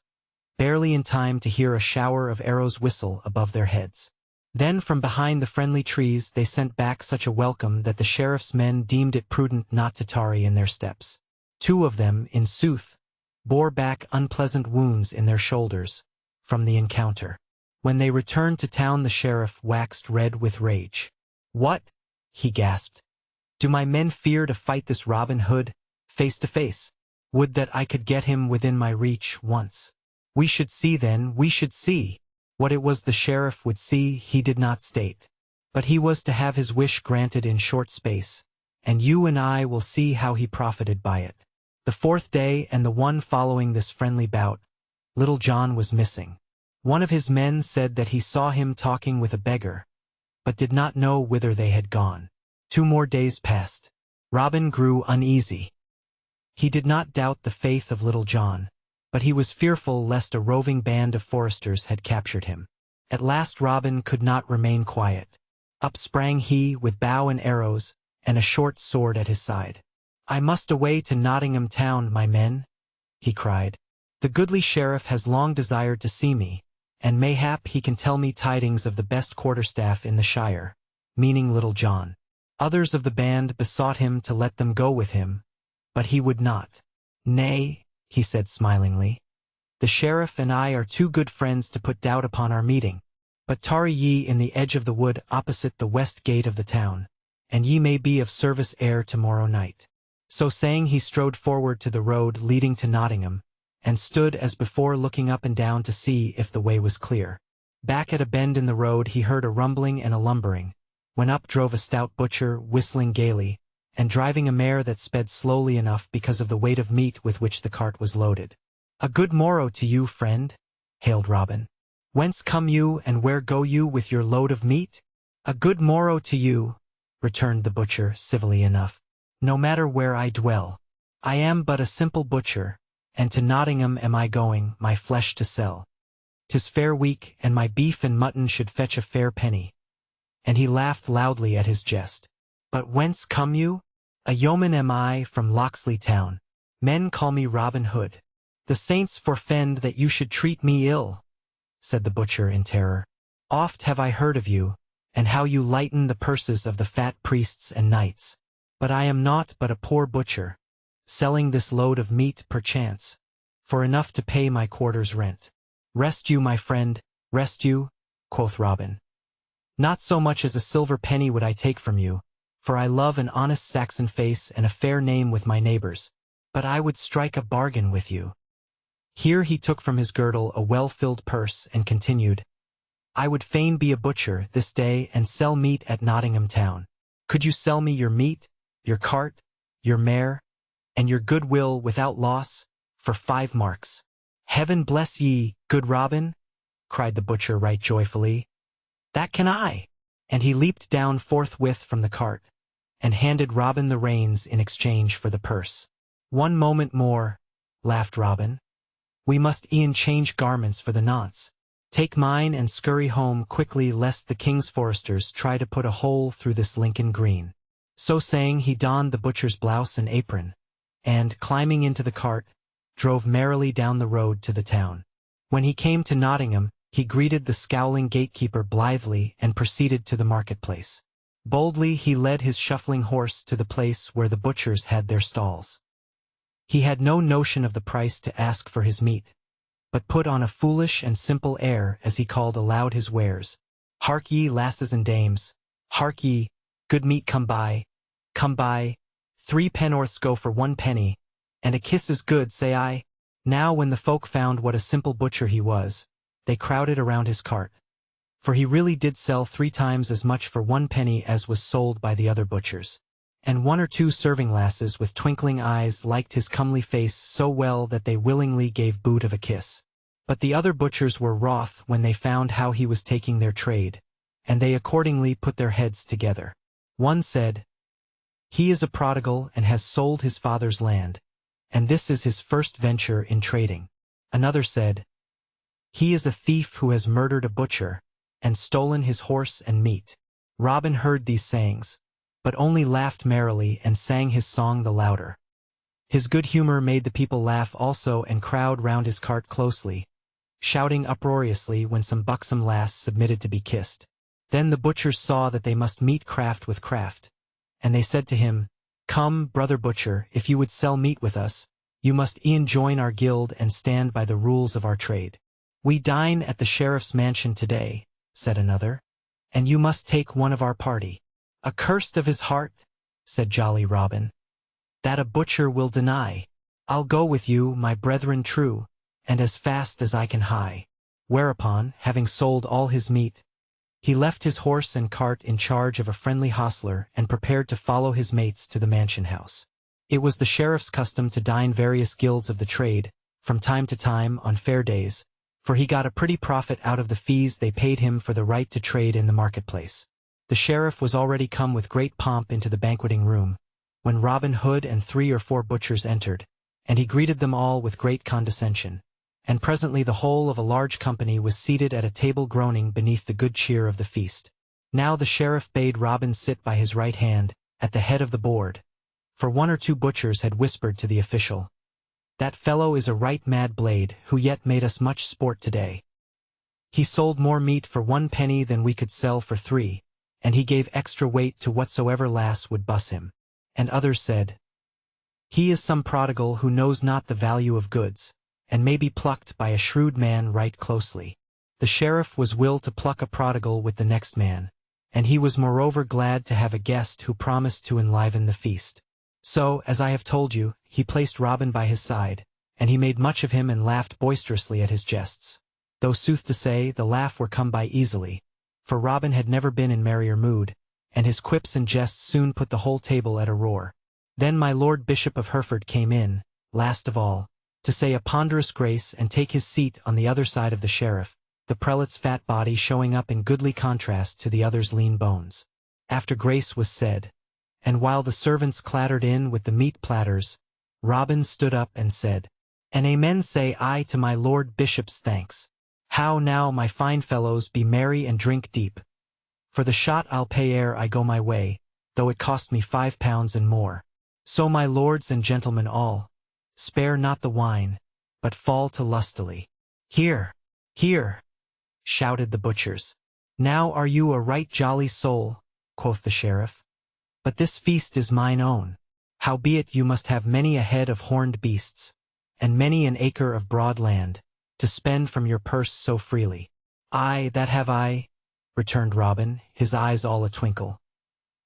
barely in time to hear a shower of arrows whistle above their heads. Then from behind the friendly trees they sent back such a welcome that the sheriff's men deemed it prudent not to tarry in their steps. 2 of them, in sooth, bore back unpleasant wounds in their shoulders from the encounter. When they returned to town the sheriff waxed red with rage. "What?" he gasped. "Do my men fear to fight this Robin Hood, face to face? Would that I could get him within my reach once. We should see then, we should see." What it was the sheriff would see he did not state, but he was to have his wish granted in short space, and you and I will see how he profited by it. The 4th day and the one following this friendly bout, Little John was missing. One of his men said that he saw him talking with a beggar, but did not know whither they had gone. 2 more days passed. Robin grew uneasy. He did not doubt the faith of Little John, but he was fearful lest a roving band of foresters had captured him. At last Robin could not remain quiet. Up sprang he with bow and arrows, and a short sword at his side. "I must away to Nottingham town, my men," he cried. "The goodly sheriff has long desired to see me, and mayhap he can tell me tidings of the best quarterstaff in the shire," meaning Little John. Others of the band besought him to let them go with him, but he would not. "Nay," he said smilingly, "the sheriff and I are too good friends to put doubt upon our meeting, but tarry ye in the edge of the wood opposite the west gate of the town, and ye may be of service ere tomorrow night." So saying he strode forward to the road leading to Nottingham, and stood as before looking up and down to see if the way was clear. Back at a bend in the road he heard a rumbling and a lumbering, when up drove a stout butcher, whistling gaily, and driving a mare that sped slowly enough because of the weight of meat with which the cart was loaded. "A good morrow to you, friend," hailed Robin. "Whence come you, and where go you with your load of meat?" "A good morrow to you," returned the butcher civilly enough. "No matter where I dwell. I am but a simple butcher, and to Nottingham am I going, my flesh to sell. 'Tis fair week, and my beef and mutton should fetch a fair penny. And he laughed loudly at his jest. But whence come you? A yeoman am I from Locksley town. Men call me Robin Hood. The saints forfend that you should treat me ill, said the butcher in terror. Oft have I heard of you, and how you lighten the purses of the fat priests and knights. But I am naught but a poor butcher, selling this load of meat perchance, for enough to pay my quarter's rent. Rest you, my friend, rest you, quoth Robin. Not so much as a silver penny would I take from you, for I love an honest Saxon face and a fair name with my neighbors, but I would strike a bargain with you. Here he took from his girdle a well-filled purse and continued, I would fain be a butcher this day and sell meat at Nottingham town. Could you sell me your meat, your cart, your mare, and your goodwill without loss, for 5 marks? Heaven bless ye, good Robin, cried the butcher right joyfully. That can I. And he leaped down forthwith from the cart, and handed Robin the reins in exchange for the purse. One moment more, laughed Robin. We must e'en change garments for the nonce. Take mine and scurry home quickly lest the king's foresters try to put a hole through this Lincoln green. So saying, he donned the butcher's blouse and apron, and, climbing into the cart, drove merrily down the road to the town. When he came to Nottingham, he greeted the scowling gatekeeper blithely and proceeded to the marketplace. Boldly he led his shuffling horse to the place where the butchers had their stalls. He had no notion of the price to ask for his meat, but put on a foolish and simple air as he called aloud his wares. Hark ye, lasses and dames, hark ye, good meat come by, 3 pennorths go for 1 penny, and a kiss is good, say I. Now when the folk found what a simple butcher he was, they crowded around his cart. For he really did sell 3 times as much for 1 penny as was sold by the other butchers. And 1 or 2 serving lasses with twinkling eyes liked his comely face so well that they willingly gave boot of a kiss. But the other butchers were wroth when they found how he was taking their trade, and they accordingly put their heads together. One said, He is a prodigal and has sold his father's land, and this is his first venture in trading. Another said, He is a thief who has murdered a butcher, and stolen his horse and meat. Robin heard these sayings, but only laughed merrily and sang his song the louder. His good humor made the people laugh also and crowd round his cart closely, shouting uproariously when some buxom lass submitted to be kissed. Then the butchers saw that they must meet craft with craft, and they said to him, Come, brother butcher, if you would sell meat with us, you must e'en join our guild and stand by the rules of our trade. We dine at the sheriff's mansion today, said another, and you must take one of our party. Accursed of his heart, said jolly Robin, that a butcher will deny. I'll go with you, my brethren true, and as fast as I can hie. Whereupon, having sold all his meat, he left his horse and cart in charge of a friendly hostler and prepared to follow his mates to the mansion house. It was the sheriff's custom to dine various guilds of the trade, from time to time on fair days, for he got a pretty profit out of the fees they paid him for the right to trade in the marketplace. The sheriff was already come with great pomp into the banqueting room, when Robin Hood and 3 or 4 butchers entered, and he greeted them all with great condescension. And presently the whole of a large company was seated at a table groaning beneath the good cheer of the feast. Now the sheriff bade Robin sit by his right hand, at the head of the board, for 1 or 2 butchers had whispered to the official, That fellow is a right mad blade, who yet made us much sport today. He sold more meat for 1 penny than we could sell for 3, and he gave extra weight to whatsoever lass would buss him. And others said, He is some prodigal who knows not the value of goods, and may be plucked by a shrewd man right closely. The sheriff was will to pluck a prodigal with the next man, and he was moreover glad to have a guest who promised to enliven the feast. So, as I have told you, he placed Robin by his side, and he made much of him and laughed boisterously at his jests. Though sooth to say, the laugh were come by easily, for Robin had never been in merrier mood, and his quips and jests soon put the whole table at a roar. Then my Lord Bishop of Hereford came in, last of all, to say a ponderous grace and take his seat on the other side of the sheriff, the prelate's fat body showing up in goodly contrast to the other's lean bones. After grace was said, and while the servants clattered in with the meat platters, Robin stood up and said, And amen say I to my Lord Bishop's thanks. How now, my fine fellows, be merry and drink deep. For the shot I'll pay ere I go my way, though it cost me £5 and more. So my lords and gentlemen all, spare not the wine, but fall to lustily. Here, here, shouted the butchers. Now are you a right jolly soul, quoth the sheriff. But this feast is mine own. Howbeit you must have many a head of horned beasts, and many an acre of broad land, to spend from your purse so freely. Aye, that have I, returned Robin, his eyes all a twinkle.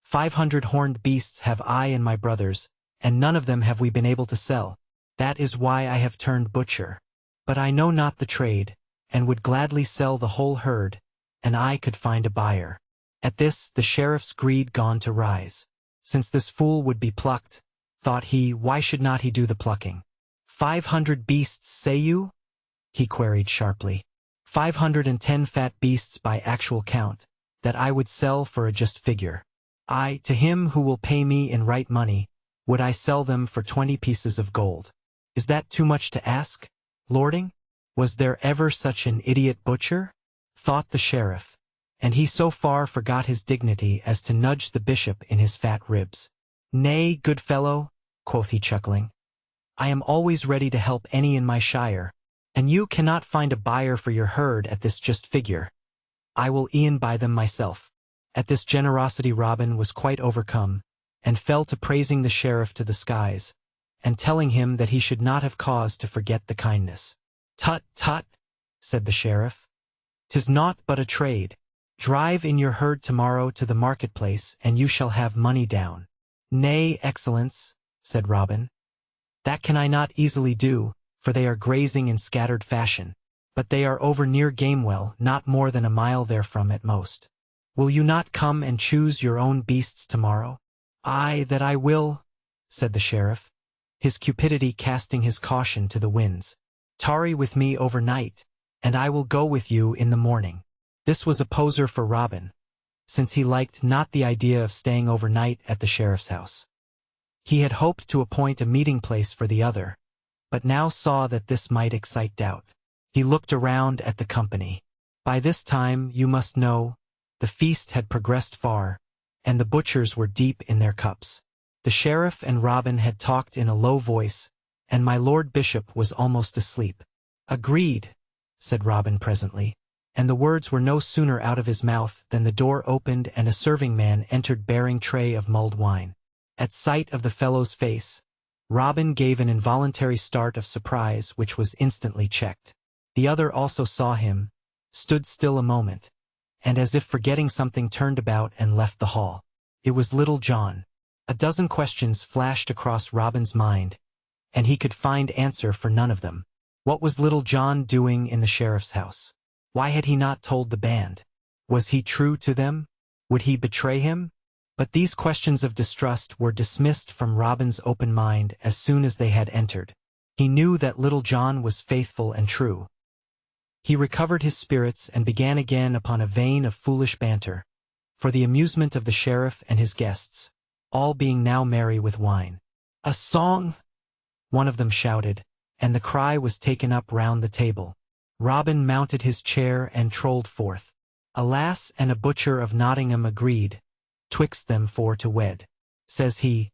500 horned beasts have I and my brothers, and none of them have we been able to sell. That is why I have turned butcher. But I know not the trade, and would gladly sell the whole herd, and I could find a buyer. At this the sheriff's greed gone to rise. Since this fool would be plucked, thought he, why should not he do the plucking? 500 beasts, say you? He queried sharply. 510 fat beasts by actual count, that I would sell for a just figure. I, to him who will pay me in right money, would I sell them for 20 pieces of gold. Is that too much to ask, lording? Was there ever such an idiot butcher? Thought the sheriff, and he so far forgot his dignity as to nudge the bishop in his fat ribs. Nay, good fellow, quoth he chuckling, I am always ready to help any in my shire, and you cannot find a buyer for your herd at this just figure. I will e'en buy them myself. At this generosity Robin was quite overcome, and fell to praising the sheriff to the skies, and telling him that he should not have cause to forget the kindness. Tut, tut, said the sheriff. 'Tis naught but a trade. Drive in your herd tomorrow to the marketplace, and you shall have money down. Nay, excellence, said Robin. That can I not easily do, for they are grazing in scattered fashion. But they are over near Gamewell, not more than a mile therefrom at most. Will you not come and choose your own beasts tomorrow? Aye, that I will, said the sheriff, his cupidity casting his caution to the winds. Tarry with me overnight, and I will go with you in the morning. This was a poser for Robin, since he liked not the idea of staying overnight at the sheriff's house. He had hoped to appoint a meeting place for the other, but now saw that this might excite doubt. He looked around at the company. By this time, you must know, the feast had progressed far, and the butchers were deep in their cups. The sheriff and Robin had talked in a low voice, and my lord bishop was almost asleep. Agreed, said Robin presently, and the words were no sooner out of his mouth than the door opened and a serving man entered bearing tray of mulled wine. At sight of the fellow's face, Robin gave an involuntary start of surprise which was instantly checked. The other also saw him, stood still a moment, and as if forgetting something turned about and left the hall. It was Little John. A dozen questions flashed across Robin's mind, and he could find answer for none of them. What was Little John doing in the sheriff's house? Why had he not told the band? Was he true to them? Would he betray him? But these questions of distrust were dismissed from Robin's open mind as soon as they had entered. He knew that Little John was faithful and true. He recovered his spirits and began again upon a vein of foolish banter, for the amusement of the sheriff and his guests, all being now merry with wine. A song! One of them shouted, and the cry was taken up round the table. Robin mounted his chair and trolled forth. A lass and a butcher of Nottingham agreed, twixt them for to wed. Says he,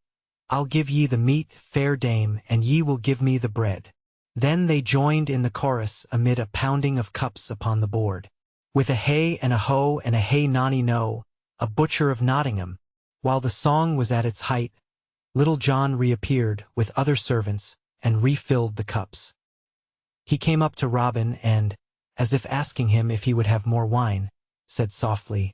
I'll give ye the meat, fair dame, and ye will give me the bread. Then they joined in the chorus amid a pounding of cups upon the board. With a hey and a ho and a hey nonny no, a butcher of Nottingham. While the song was at its height, Little John reappeared with other servants and refilled the cups. He came up to Robin and, as if asking him if he would have more wine, said softly,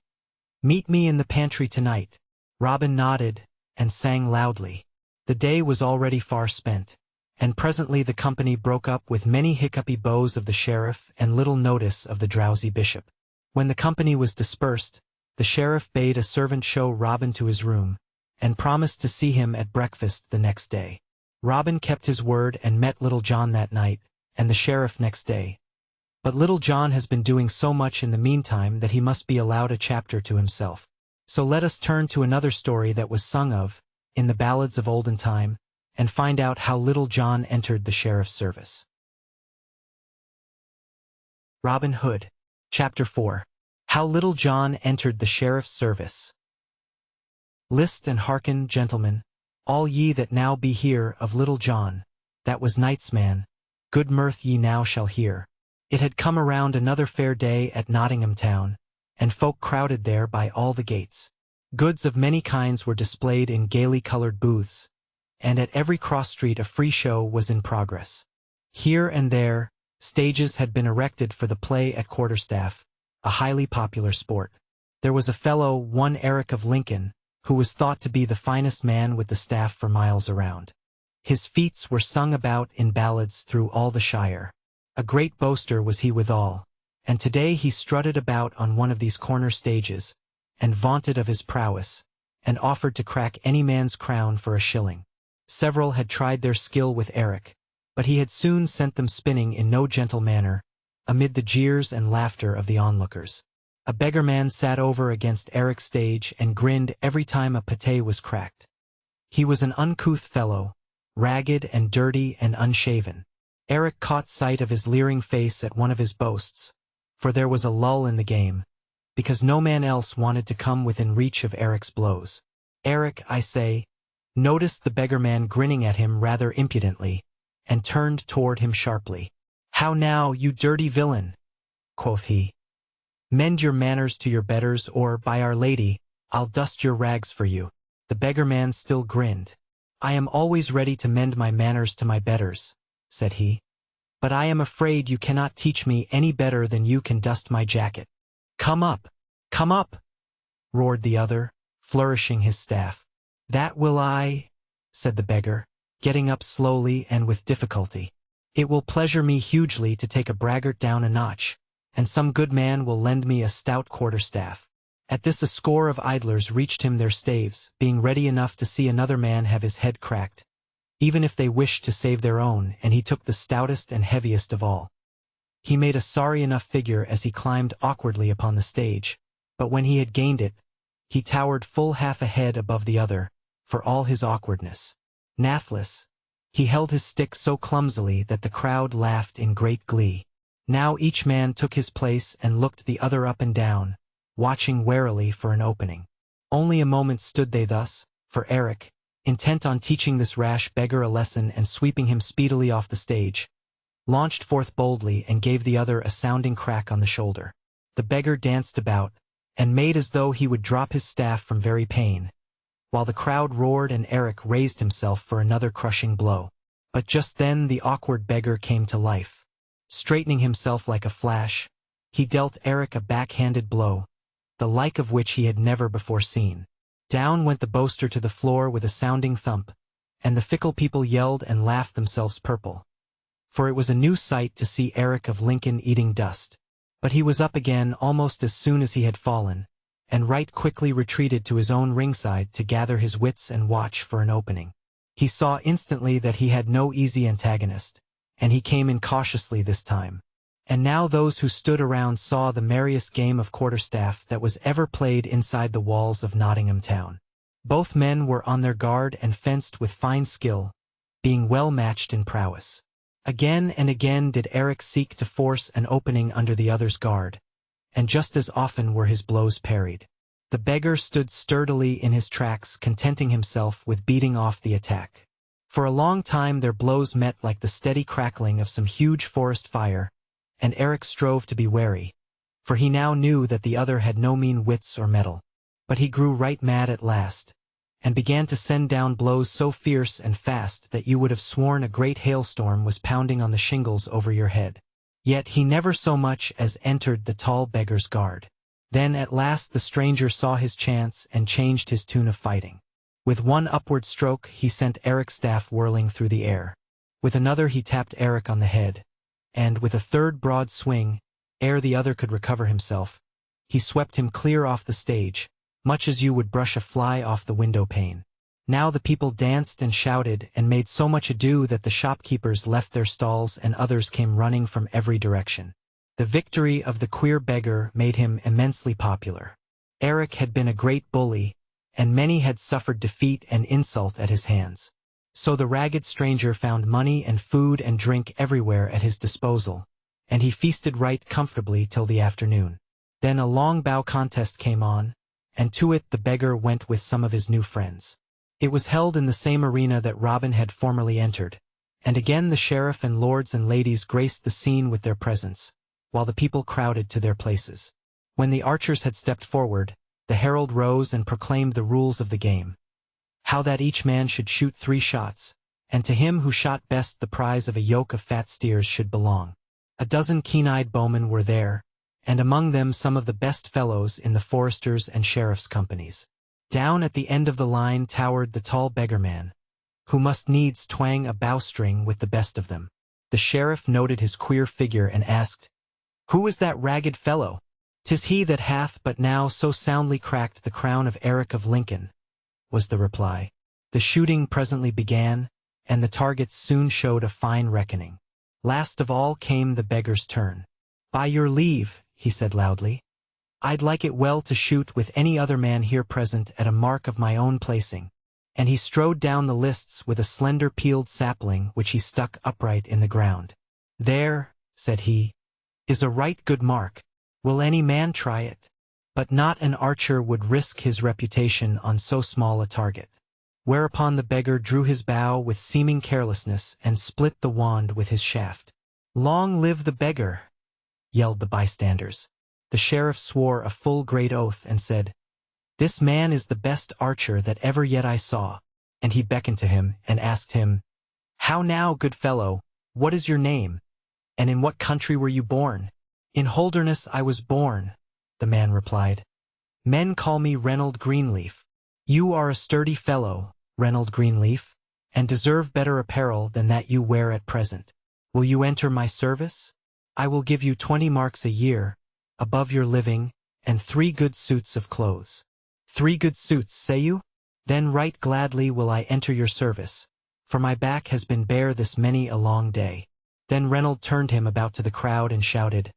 Meet me in the pantry tonight. Robin nodded and sang loudly. The day was already far spent, and presently the company broke up with many hiccupy bows of the sheriff and little notice of the drowsy bishop. When the company was dispersed, the sheriff bade a servant show Robin to his room, and promised to see him at breakfast the next day. Robin kept his word and met Little John that night, and the sheriff next day. But Little John has been doing so much in the meantime that he must be allowed a chapter to himself. So let us turn to another story that was sung of, in the ballads of olden time, and find out how Little John entered the sheriff's service. Robin Hood. Chapter 4. How Little John Entered the Sheriff's Service. List and hearken, gentlemen, all ye that now be here of Little John, that was knight's man, good mirth ye now shall hear. It had come around another fair day at Nottingham town, and folk crowded there by all the gates. Goods of many kinds were displayed in gaily colored booths, and at every cross street a free show was in progress. Here and there, stages had been erected for the play at quarterstaff, a highly popular sport. There was a fellow, one Eric of Lincoln, who was thought to be the finest man with the staff for miles around. His feats were sung about in ballads through all the shire. A great boaster was he withal, and today he strutted about on one of these corner stages, and vaunted of his prowess, and offered to crack any man's crown for a shilling. Several had tried their skill with Eric, but he had soon sent them spinning in no gentle manner, amid the jeers and laughter of the onlookers. A beggarman sat over against Eric's stage and grinned every time a pate was cracked. He was an uncouth fellow, ragged and dirty and unshaven. Eric caught sight of his leering face at one of his boasts, for there was a lull in the game, because no man else wanted to come within reach of Eric's blows. Eric, I say, noticed the beggarman grinning at him rather impudently, and turned toward him sharply. "How now, you dirty villain?" quoth he. "Mend your manners to your betters, or, by Our Lady, I'll dust your rags for you." The beggarman still grinned. "I am always ready to mend my manners to my betters," said he. "But I am afraid you cannot teach me any better than you can dust my jacket." Come up, roared the other, flourishing his staff. "That will I," said the beggar, getting up slowly and with difficulty. "It will pleasure me hugely to take a braggart down a notch, and some good man will lend me a stout quarterstaff." At this a score of idlers reached him their staves, being ready enough to see another man have his head cracked, even if they wished to save their own, and he took the stoutest and heaviest of all. He made a sorry enough figure as he climbed awkwardly upon the stage, but when he had gained it, he towered full half a head above the other, for all his awkwardness. Nathless, he held his stick so clumsily that the crowd laughed in great glee. Now each man took his place and looked the other up and down, watching warily for an opening. Only a moment stood they thus, for Eric, intent on teaching this rash beggar a lesson and sweeping him speedily off the stage, launched forth boldly and gave the other a sounding crack on the shoulder. The beggar danced about, and made as though he would drop his staff from very pain, while the crowd roared and Eric raised himself for another crushing blow. But just then the awkward beggar came to life. Straightening himself like a flash, he dealt Eric a backhanded blow, the like of which he had never before seen. Down went the boaster to the floor with a sounding thump, and the fickle people yelled and laughed themselves purple. For it was a new sight to see Eric of Lincoln eating dust. But he was up again almost as soon as he had fallen, and right quickly retreated to his own ringside to gather his wits and watch for an opening. He saw instantly that he had no easy antagonist, and he came in cautiously this time. And now those who stood around saw the merriest game of quarterstaff that was ever played inside the walls of Nottingham town. Both men were on their guard and fenced with fine skill, being well matched in prowess. Again and again did Eric seek to force an opening under the other's guard, and just as often were his blows parried. The beggar stood sturdily in his tracks, contenting himself with beating off the attack. For a long time their blows met like the steady crackling of some huge forest fire, and Eric strove to be wary, for he now knew that the other had no mean wits or mettle. But he grew right mad at last, and began to send down blows so fierce and fast that you would have sworn a great hailstorm was pounding on the shingles over your head. Yet he never so much as entered the tall beggar's guard. Then at last the stranger saw his chance and changed his tune of fighting. With one upward stroke he sent Eric's staff whirling through the air. With another he tapped Eric on the head, and with a third broad swing, ere the other could recover himself, he swept him clear off the stage, much as you would brush a fly off the window pane. Now the people danced and shouted and made so much ado that the shopkeepers left their stalls and others came running from every direction. The victory of the queer beggar made him immensely popular. Eric had been a great bully, and many had suffered defeat and insult at his hands. So the ragged stranger found money and food and drink everywhere at his disposal, and he feasted right comfortably till the afternoon. Then a long bow contest came on, and to it the beggar went with some of his new friends. It was held in the same arena that Robin had formerly entered, and again the sheriff and lords and ladies graced the scene with their presence, while the people crowded to their places. When the archers had stepped forward, the herald rose and proclaimed the rules of the game. How that each man should shoot 3 shots, and to him who shot best the prize of a yoke of fat steers should belong. A dozen keen-eyed bowmen were there, and among them some of the best fellows in the foresters' and sheriff's companies. Down at the end of the line towered the tall beggarman, who must needs twang a bowstring with the best of them. The sheriff noted his queer figure and asked, "Who is that ragged fellow?" "'Tis he that hath but now so soundly cracked the crown of Eric of Lincoln," was the reply. The shooting presently began, and the targets soon showed a fine reckoning. Last of all came the beggar's turn. "By your leave," he said loudly, "I'd like it well to shoot with any other man here present at a mark of my own placing." And he strode down the lists with a slender peeled sapling which he stuck upright in the ground. "There," said he, "is a right good mark. Will any man try it?" But not an archer would risk his reputation on so small a target. Whereupon the beggar drew his bow with seeming carelessness and split the wand with his shaft. "Long live the beggar!" yelled the bystanders. The sheriff swore a full great oath and said, "This man is the best archer that ever yet I saw." And he beckoned to him and asked him, "How now, good fellow, what is your name, and in what country were you born?" "In Holderness I was born," the man replied. "Men call me Reynold Greenleaf." "You are a sturdy fellow, Reynold Greenleaf, and deserve better apparel than that you wear at present. Will you enter my service? I will give you 20 marks a year, above your living, and 3 good suits of clothes." "3 good suits, say you? Then right gladly will I enter your service, for my back has been bare this many a long day." Then Reynold turned him about to the crowd and shouted,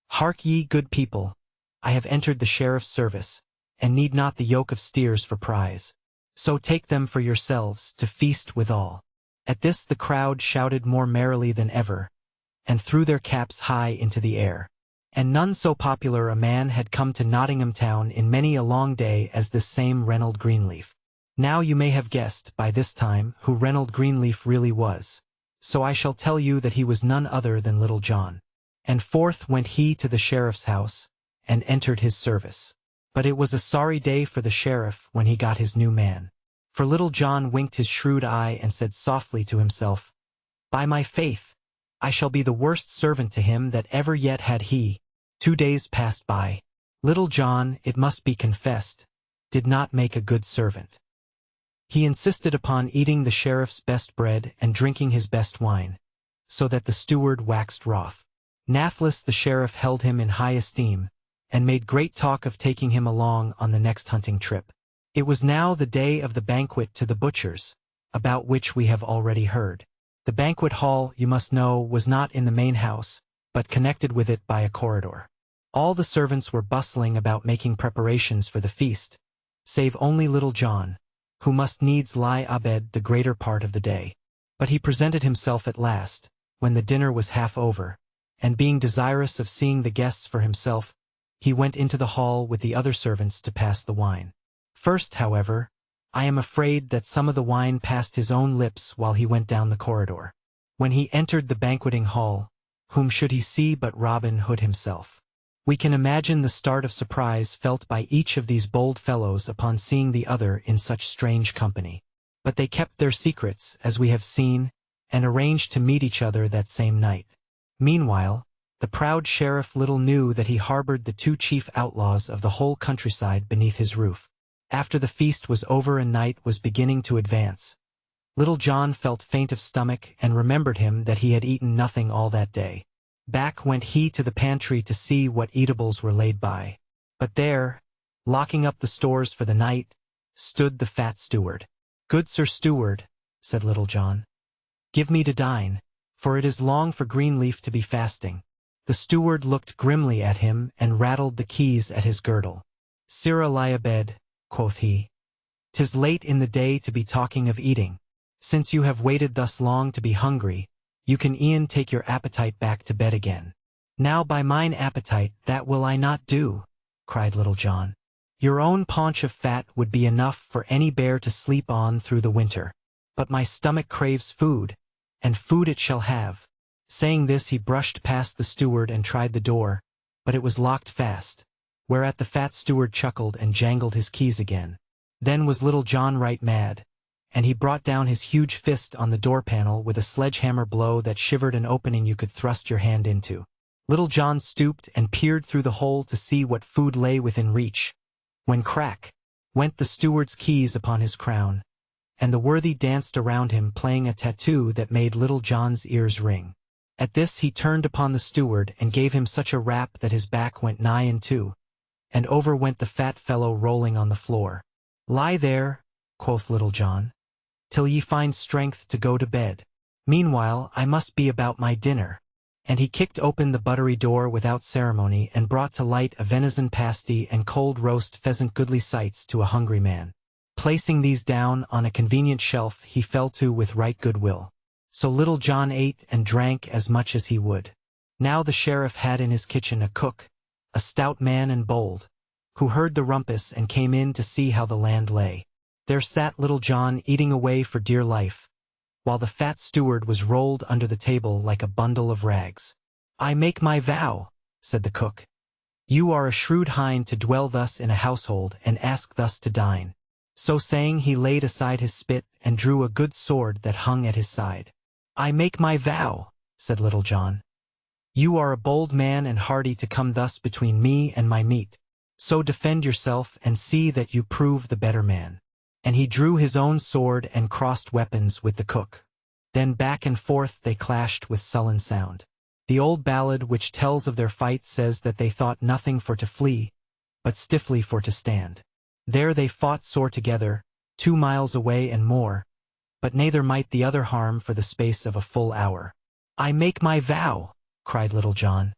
"Hark ye, good people, I have entered the sheriff's service, and need not the yoke of steers for prize. So take them for yourselves, to feast withal." At this the crowd shouted more merrily than ever, and threw their caps high into the air. And none so popular a man had come to Nottingham town in many a long day as this same Reynold Greenleaf. Now you may have guessed, by this time, who Reynold Greenleaf really was, so I shall tell you that he was none other than Little John. And forth went he to the sheriff's house, and entered his service. But it was a sorry day for the sheriff when he got his new man. For Little John winked his shrewd eye and said softly to himself, "By my faith, I shall be the worst servant to him that ever yet had he." 2 days passed by. Little John, it must be confessed, did not make a good servant. He insisted upon eating the sheriff's best bread and drinking his best wine, so that the steward waxed wroth. Nathless the sheriff held him in high esteem, and made great talk of taking him along on the next hunting trip. It was now the day of the banquet to the butchers, about which we have already heard. The banquet hall, you must know, was not in the main house, but connected with it by a corridor. All the servants were bustling about making preparations for the feast, save only Little John, who must needs lie abed the greater part of the day. But he presented himself at last, when the dinner was half over, and being desirous of seeing the guests for himself, he went into the hall with the other servants to pass the wine. First, however, I am afraid that some of the wine passed his own lips while he went down the corridor. When he entered the banqueting hall, whom should he see but Robin Hood himself? We can imagine the start of surprise felt by each of these bold fellows upon seeing the other in such strange company. But they kept their secrets, as we have seen, and arranged to meet each other that same night. Meanwhile, the proud sheriff little knew that he harbored the 2 chief outlaws of the whole countryside beneath his roof. After the feast was over and night was beginning to advance, Little John felt faint of stomach and remembered him that he had eaten nothing all that day. Back went he to the pantry to see what eatables were laid by. But there, locking up the stores for the night, stood the fat steward. "Good Sir Steward," said Little John, "give me to dine, for it is long for Greenleaf to be fasting." The steward looked grimly at him and rattled the keys at his girdle. "Sirrah, lie abed," quoth he. "'Tis late in the day to be talking of eating. Since you have waited thus long to be hungry, you can e'en take your appetite back to bed again." "Now by mine appetite that will I not do," cried Little John. "Your own paunch of fat would be enough for any bear to sleep on through the winter. But my stomach craves food, and food it shall have." Saying this he brushed past the steward and tried the door, but it was locked fast, whereat the fat steward chuckled and jangled his keys again. Then was Little John right mad, and he brought down his huge fist on the door panel with a sledgehammer blow that shivered an opening you could thrust your hand into. Little John stooped and peered through the hole to see what food lay within reach, when crack went the steward's keys upon his crown, and the worthy danced around him playing a tattoo that made Little John's ears ring. At this he turned upon the steward and gave him such a rap that his back went nigh in two, and over went the fat fellow rolling on the floor. "Lie there," quoth Little John, "till ye find strength to go to bed. Meanwhile I must be about my dinner." And he kicked open the buttery door without ceremony and brought to light a venison pasty and cold roast pheasant goodly sights to a hungry man. Placing these down on a convenient shelf he fell to with right good will. So Little John ate and drank as much as he would. Now the sheriff had in his kitchen a cook, a stout man and bold, who heard the rumpus and came in to see how the land lay. There sat Little John eating away for dear life, while the fat steward was rolled under the table like a bundle of rags. "I make my vow," said the cook. "You are a shrewd hind to dwell thus in a household and ask thus to dine." So saying he laid aside his spit and drew a good sword that hung at his side. "I make my vow," said Little John. "You are a bold man and hardy to come thus between me and my meat. So defend yourself and see that you prove the better man." And he drew his own sword and crossed weapons with the cook. Then back and forth they clashed with sullen sound. The old ballad which tells of their fight says that they thought nothing for to flee, but stiffly for to stand. There they fought sore together, 2 miles away and more, but neither might the other harm for the space of a full hour. "I make my vow," cried Little John.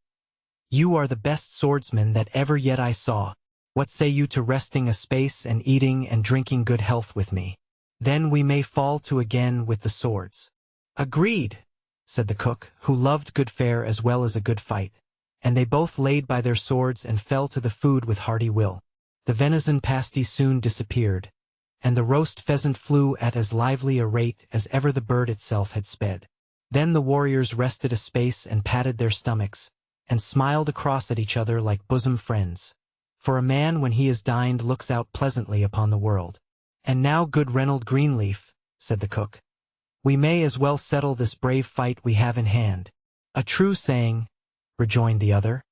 "You are the best swordsman that ever yet I saw. What say you to resting a space and eating and drinking good health with me? Then we may fall to again with the swords." "Agreed," said the cook, who loved good fare as well as a good fight, and they both laid by their swords and fell to the food with hearty will. The venison pasty soon disappeared, and the roast pheasant flew at as lively a rate as ever the bird itself had sped. Then the warriors rested a space and patted their stomachs, and smiled across at each other like bosom friends. For a man when he is dined looks out pleasantly upon the world. "And now, good Reynold Greenleaf," said the cook, "we may as well settle this brave fight we have in hand." "A true saying," rejoined the other.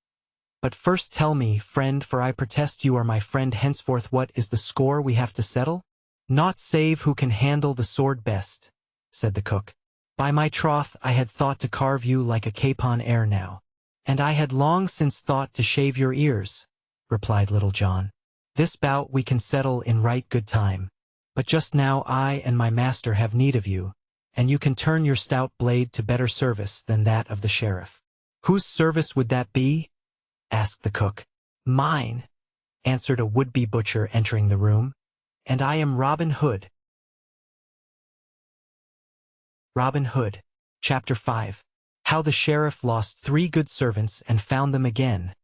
"But first tell me, friend, for I protest you are my friend henceforth, what is the score we have to settle?" "Naught save who can handle the sword best," said the cook. "By my troth I had thought to carve you like a capon ere now." "And I had long since thought to shave your ears," replied Little John. "This bout we can settle in right good time. But just now I and my master have need of you, and you can turn your stout blade to better service than that of the sheriff." "Whose service would that be?" asked the cook. "Mine," answered a would-be butcher entering the room, "and I am Robin Hood." Robin Hood. Chapter 5. How the Sheriff Lost 3 Good Servants and Found Them Again.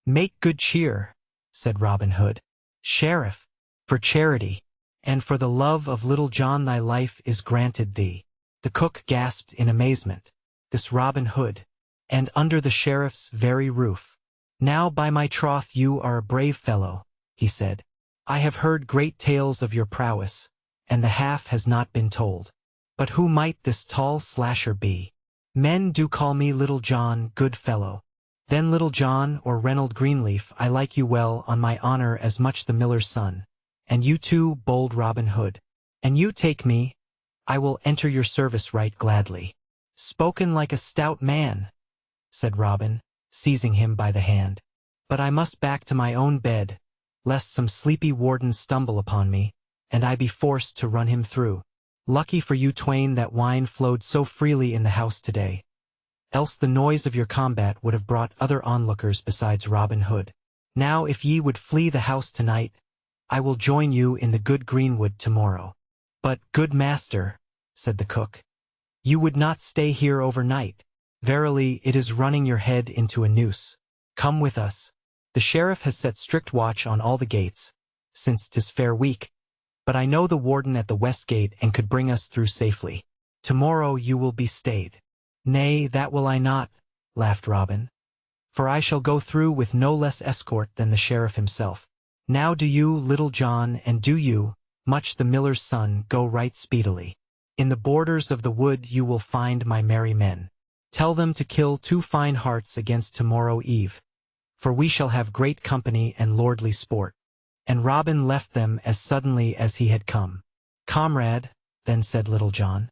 "Make good cheer," said Robin Hood. "Sheriff, for charity, and for the love of Little John thy life is granted thee." The cook gasped in amazement. This Robin Hood, and under the sheriff's very roof. "Now by my troth you are a brave fellow," he said. "I have heard great tales of your prowess, and the half has not been told. But who might this tall slasher be?" "Men do call me Little John, good fellow." "Then Little John or Reynold Greenleaf, I like you well on my honor as much the miller's son. And you too, bold Robin Hood. And you take me, I will enter your service right gladly." "Spoken like a stout man," said Robin, seizing him by the hand. "But I must back to my own bed, lest some sleepy warden stumble upon me, and I be forced to run him through. Lucky for you twain that wine flowed so freely in the house today. Else the noise of your combat would have brought other onlookers besides Robin Hood. Now if ye would flee the house tonight, I will join you in the good greenwood tomorrow." "But, good master," said the cook, "you would not stay here overnight." Verily, it is running your head into a noose. Come with us. The sheriff has set strict watch on all the gates, since 'tis fair week, but I know the warden at the west gate and could bring us through safely. Tomorrow you will be stayed. Nay, that will I not, laughed Robin, for I shall go through with no less escort than the sheriff himself. Now do you, Little John, and do you, Much the miller's son, go right speedily. In the borders of the wood you will find my merry men. Tell them to kill 2 fine harts against tomorrow eve, for we shall have great company and lordly sport. And Robin left them as suddenly as he had come. Comrade, then said Little John,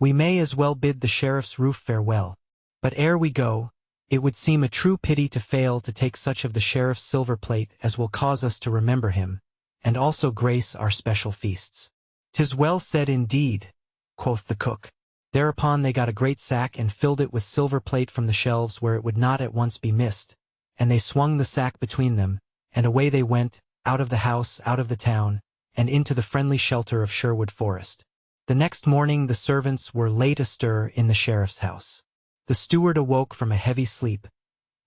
we may as well bid the sheriff's roof farewell. But ere we go, it would seem a true pity to fail to take such of the sheriff's silver plate as will cause us to remember him, and also grace our special feasts. 'Tis well said indeed, quoth the cook. Thereupon they got a great sack and filled it with silver plate from the shelves where it would not at once be missed, and they swung the sack between them, and away they went, out of the house, out of the town, and into the friendly shelter of Sherwood Forest. The next morning the servants were late astir in the sheriff's house. The steward awoke from a heavy sleep,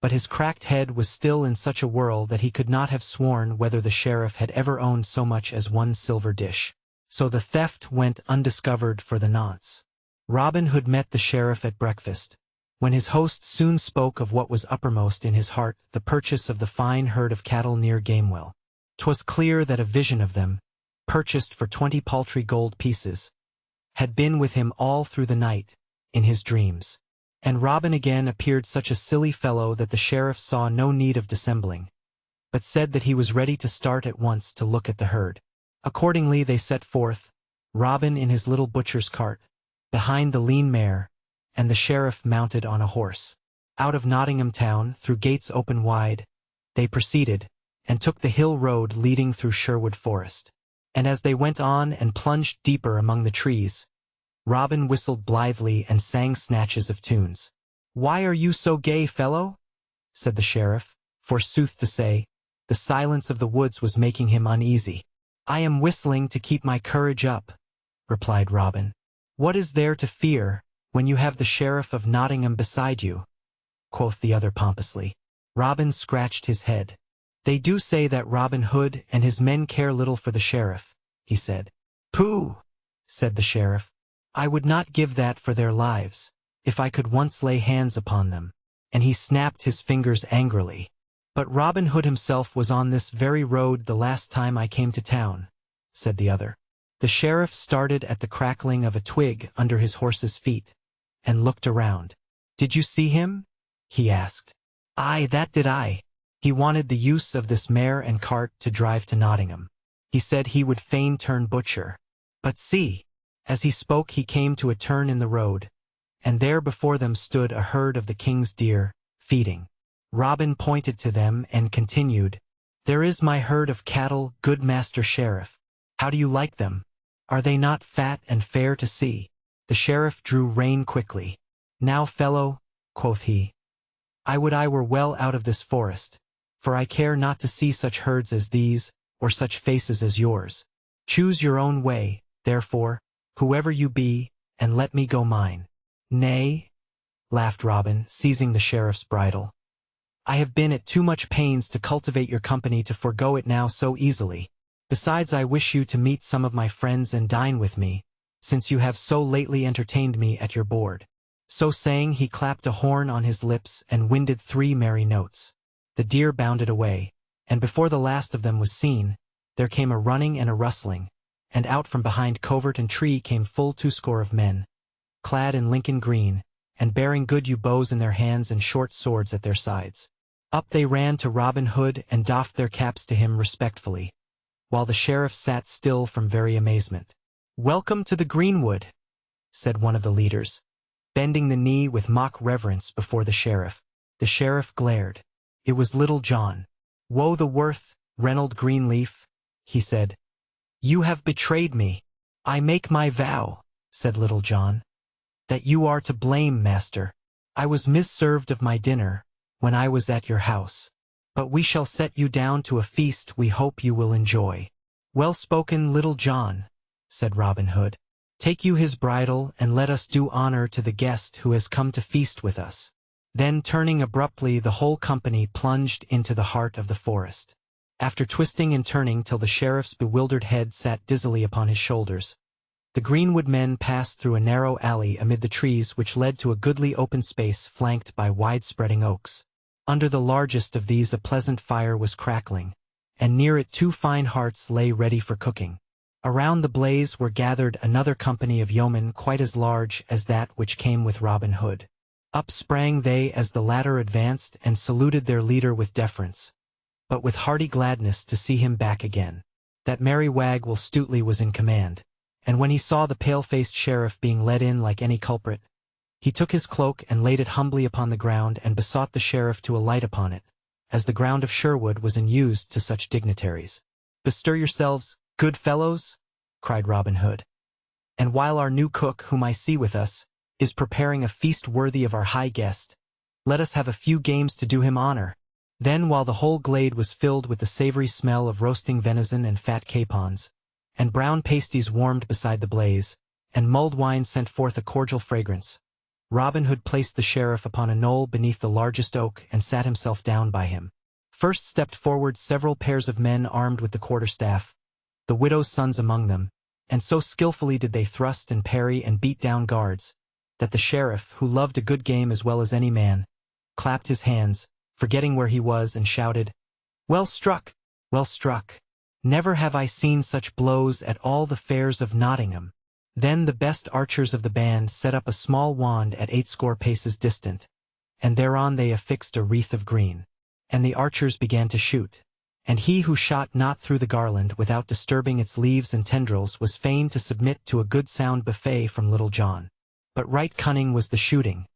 but his cracked head was still in such a whirl that he could not have sworn whether the sheriff had ever owned so much as 1 silver dish. So the theft went undiscovered for the nonce. Robin Hood met the sheriff at breakfast, when his host soon spoke of what was uppermost in his heart, the purchase of the fine herd of cattle near Gamewell. 'Twas clear that a vision of them, purchased for 20 paltry gold pieces, had been with him all through the night, in his dreams. And Robin again appeared such a silly fellow that the sheriff saw no need of dissembling, but said that he was ready to start at once to look at the herd. Accordingly they set forth, Robin in his little butcher's cart, behind the lean mare, and the sheriff mounted on a horse. Out of Nottingham town, through gates open wide, they proceeded, and took the hill road leading through Sherwood Forest. And as they went on and plunged deeper among the trees, Robin whistled blithely and sang snatches of tunes. "Why are you so gay, fellow?" said the sheriff, for sooth to say, the silence of the woods was making him uneasy. "I am whistling to keep my courage up," replied Robin. "What is there to fear, when you have the sheriff of Nottingham beside you?" quoth the other pompously. Robin scratched his head. "They do say that Robin Hood and his men care little for the sheriff," he said. "Pooh," said the sheriff, "I would not give that for their lives, if I could once lay hands upon them," and he snapped his fingers angrily. "But Robin Hood himself was on this very road the last time I came to town," said the other. The sheriff started at the crackling of a twig under his horse's feet, and looked around. "Did you see him?" he asked. "Aye, that did I. He wanted the use of this mare and cart to drive to Nottingham. He said he would fain turn butcher. But see!" As he spoke he came to a turn in the road, and there before them stood a herd of the king's deer, feeding. Robin pointed to them and continued, "There is my herd of cattle, good master sheriff. How do you like them? Are they not fat and fair to see?" The sheriff drew rein quickly. "Now, fellow," quoth he, I would I were well out of this forest, for I care not to see such herds as these, or such faces as yours. Choose your own way, therefore, whoever you be, and let me go mine." "Nay," laughed Robin, seizing the sheriff's bridle. "I have been at too much pains to cultivate your company to forego it now so easily. Besides, I wish you to meet some of my friends and dine with me, since you have so lately entertained me at your board." So saying, he clapped a horn on his lips and winded 3 merry notes. The deer bounded away, and before the last of them was seen, there came a running and a rustling, and out from behind covert and tree came full 20 of men, clad in Lincoln green, and bearing good yew bows in their hands and short swords at their sides. Up they ran to Robin Hood and doffed their caps to him respectfully, while the sheriff sat still from very amazement. "Welcome to the greenwood," said one of the leaders, bending the knee with mock reverence before the sheriff. The sheriff glared. It was Little John. "Woe the worth, Reynold Greenleaf," he said. "You have betrayed me." "I make my vow," said Little John, "that you are to blame, master. I was misserved of my dinner, when I was at your house. But we shall set you down to a feast we hope you will enjoy." "Well spoken, Little John," said Robin Hood. Take you his bridle, and let us do honor to the guest who has come to feast with us." Then turning abruptly, the whole company plunged into the heart of the forest. After twisting and turning till the sheriff's bewildered head sat dizzily upon his shoulders, the greenwood men passed through a narrow alley amid the trees which led to a goodly open space flanked by wide-spreading oaks. Under the largest of these a pleasant fire was crackling, and near it 2 fine hearts lay ready for cooking. Around the blaze were gathered another company of yeomen quite as large as that which came with Robin Hood. Up sprang they as the latter advanced and saluted their leader with deference, but with hearty gladness to see him back again. That merry wag Will Stutely was in command, and when he saw the pale-faced sheriff being led in like any culprit, he took his cloak and laid it humbly upon the ground and besought the sheriff to alight upon it, as the ground of Sherwood was unused to such dignitaries. "Bestir yourselves, good fellows," cried Robin Hood, "and while our new cook, whom I see with us, is preparing a feast worthy of our high guest, let us have a few games to do him honor." Then, while the whole glade was filled with the savory smell of roasting venison and fat capons, and brown pasties warmed beside the blaze, and mulled wine sent forth a cordial fragrance, Robin Hood placed the sheriff upon a knoll beneath the largest oak and sat himself down by him. First stepped forward several pairs of men armed with the quarterstaff, the widow's sons among them, and so skillfully did they thrust and parry and beat down guards, that the sheriff, who loved a good game as well as any man, clapped his hands, forgetting where he was, and shouted, "Well struck! Well struck! Never have I seen such blows at all the fairs of Nottingham." Then the best archers of the band set up a small wand at 80 paces distant, and thereon they affixed a wreath of green. And the archers began to shoot, and he who shot not through the garland without disturbing its leaves and tendrils was fain to submit to a good sound buffet from Little John. But right cunning was the shooting,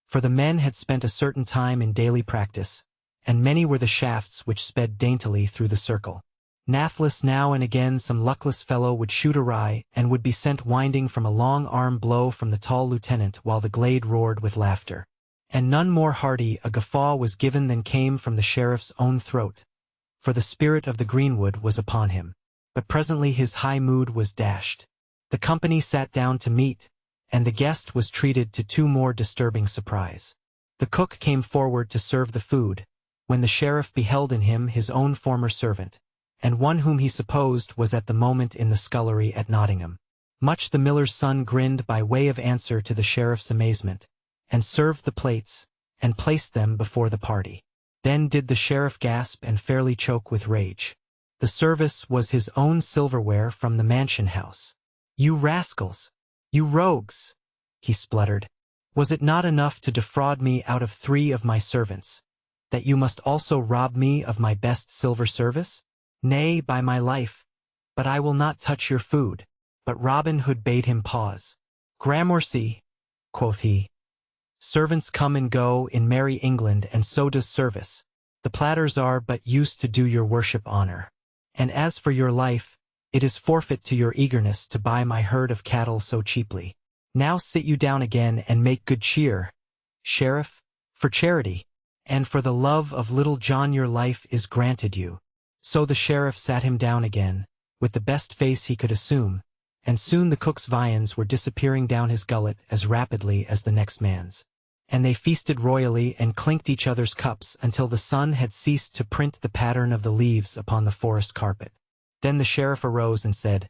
for the men had spent a certain time in daily practice, and many were the shafts which sped daintily through the circle. Nathless now and again some luckless fellow would shoot awry and would be sent winding from a long-arm blow from the tall lieutenant while the glade roared with laughter. And none more hearty a guffaw was given than came from the sheriff's own throat, for the spirit of the greenwood was upon him. But presently his high mood was dashed. The company sat down to meat, and the guest was treated to 2 more disturbing surprise. The cook came forward to serve the food, when the sheriff beheld in him his own former servant, and one whom he supposed was at the moment in the scullery at Nottingham. Much the miller's son grinned by way of answer to the sheriff's amazement, and served the plates, and placed them before the party. Then did the sheriff gasp and fairly choke with rage. The service was his own silverware from the mansion house. "You rascals! You rogues!" he spluttered. "Was it not enough to defraud me out of 3 of my servants, that you must also rob me of my best silver service? Nay, by my life, but I will not touch your food." But Robin Hood bade him pause. "Gramercy," quoth he. "Servants come and go in merry England, and so does service. The platters are but used to do your worship honor. And as for your life, it is forfeit to your eagerness to buy my herd of cattle so cheaply. Now sit you down again and make good cheer, Sheriff, for charity, and for the love of Little John your life is granted you." So the sheriff sat him down again, with the best face he could assume, and soon the cook's viands were disappearing down his gullet as rapidly as the next man's. And they feasted royally and clinked each other's cups until the sun had ceased to print the pattern of the leaves upon the forest carpet. Then the sheriff arose and said,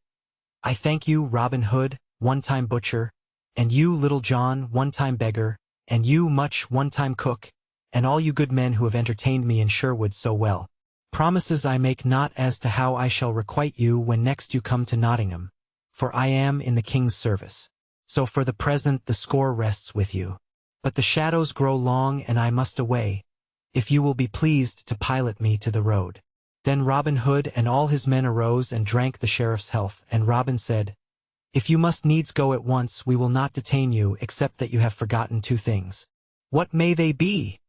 "I thank you, Robin Hood, one-time butcher, and you, Little John, one-time beggar, and you, Much, one-time cook, and all you good men who have entertained me in Sherwood so well. Promises I make not as to how I shall requite you when next you come to Nottingham, for I am in the king's service. So for the present the score rests with you. But the shadows grow long and I must away, if you will be pleased to pilot me to the road." Then Robin Hood and all his men arose and drank the sheriff's health, and Robin said, "If you must needs go at once, we will not detain you except that you have forgotten 2 things." "What may they be?"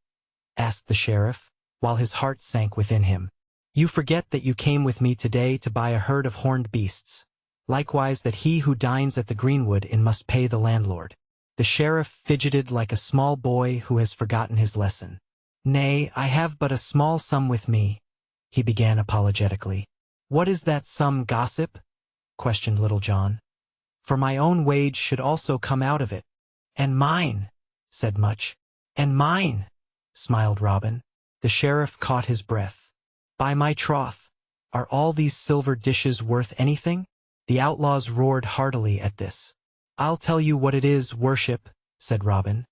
asked the sheriff, while his heart sank within him. "You forget that you came with me today to buy a herd of horned beasts, likewise that he who dines at the Greenwood Inn must pay the landlord." The sheriff fidgeted like a small boy who has forgotten his lesson. "Nay, I have but a small sum with me," he began apologetically. "What is that sum, gossip?" questioned Little John. for my own wage should also come out of it. And mine, said Much. And mine, smiled Robin. The sheriff caught his breath. By my troth, are all these silver dishes worth anything? The outlaws roared heartily at this. I'll tell you what it is, worship, said Robin.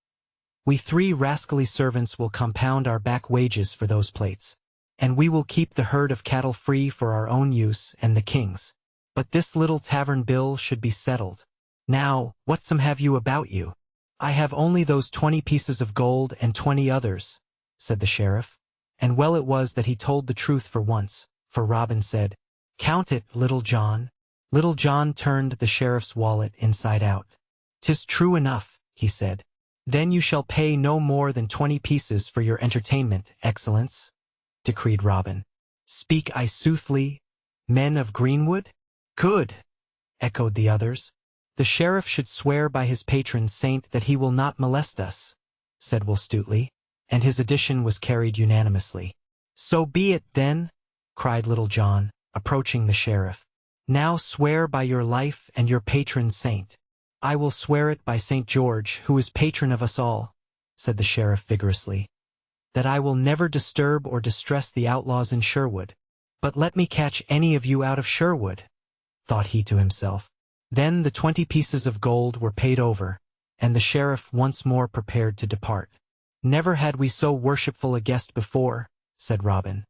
We 3 rascally servants will compound our back wages for those plates, and we will keep the herd of cattle free for our own use and the king's. But this little tavern bill should be settled. Now, whatsome have you about you? I have only those 20 pieces of gold and 20 others, said the sheriff. And well it was that he told the truth for once, for Robin said, Count it, Little John. Little John turned the sheriff's wallet inside out. 'Tis true enough, he said. Then you shall pay no more than 20 pieces for your entertainment, Excellence, decreed Robin. Speak I soothly, men of Greenwood? Good, echoed the others. The sheriff should swear by his patron saint that he will not molest us, said Will Stutely, and his addition was carried unanimously. So be it, then, cried Little John, approaching the sheriff. Now swear by your life and your patron saint. I will swear it by St. George, who is patron of us all, said the sheriff vigorously, that I will never disturb or distress the outlaws in Sherwood. But let me catch any of you out of Sherwood, thought he to himself. Then the 20 pieces of gold were paid over, and the sheriff once more prepared to depart. Never had we so worshipful a guest before, said Robin.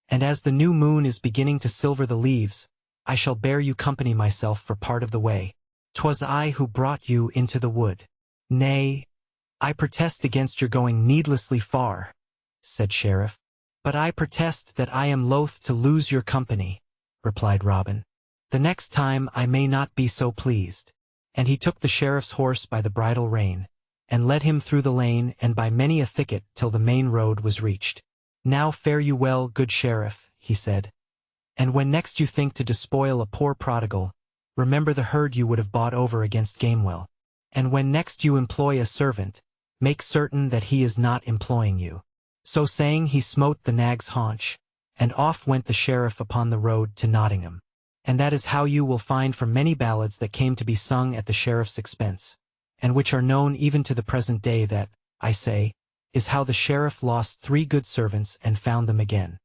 And as the new moon is beginning to silver the leaves, I shall bear you company myself for part of the way. 'Twas I who brought you into the wood. Nay, I protest against your going needlessly far, said Sheriff. But I protest that I am loath to lose your company, replied Robin. The next time I may not be so pleased. And he took the sheriff's horse by the bridle rein, and led him through the lane and by many a thicket till the main road was reached. Now fare you well, good sheriff, he said. And when next you think to despoil a poor prodigal, remember the herd you would have bought over against Gamewell. And when next you employ a servant, make certain that he is not employing you. So saying, he smote the nag's haunch, and off went the sheriff upon the road to Nottingham. And that is how you will find from many ballads that came to be sung at the sheriff's expense, and which are known even to the present day that, I say, is how the sheriff lost 3 good servants and found them again.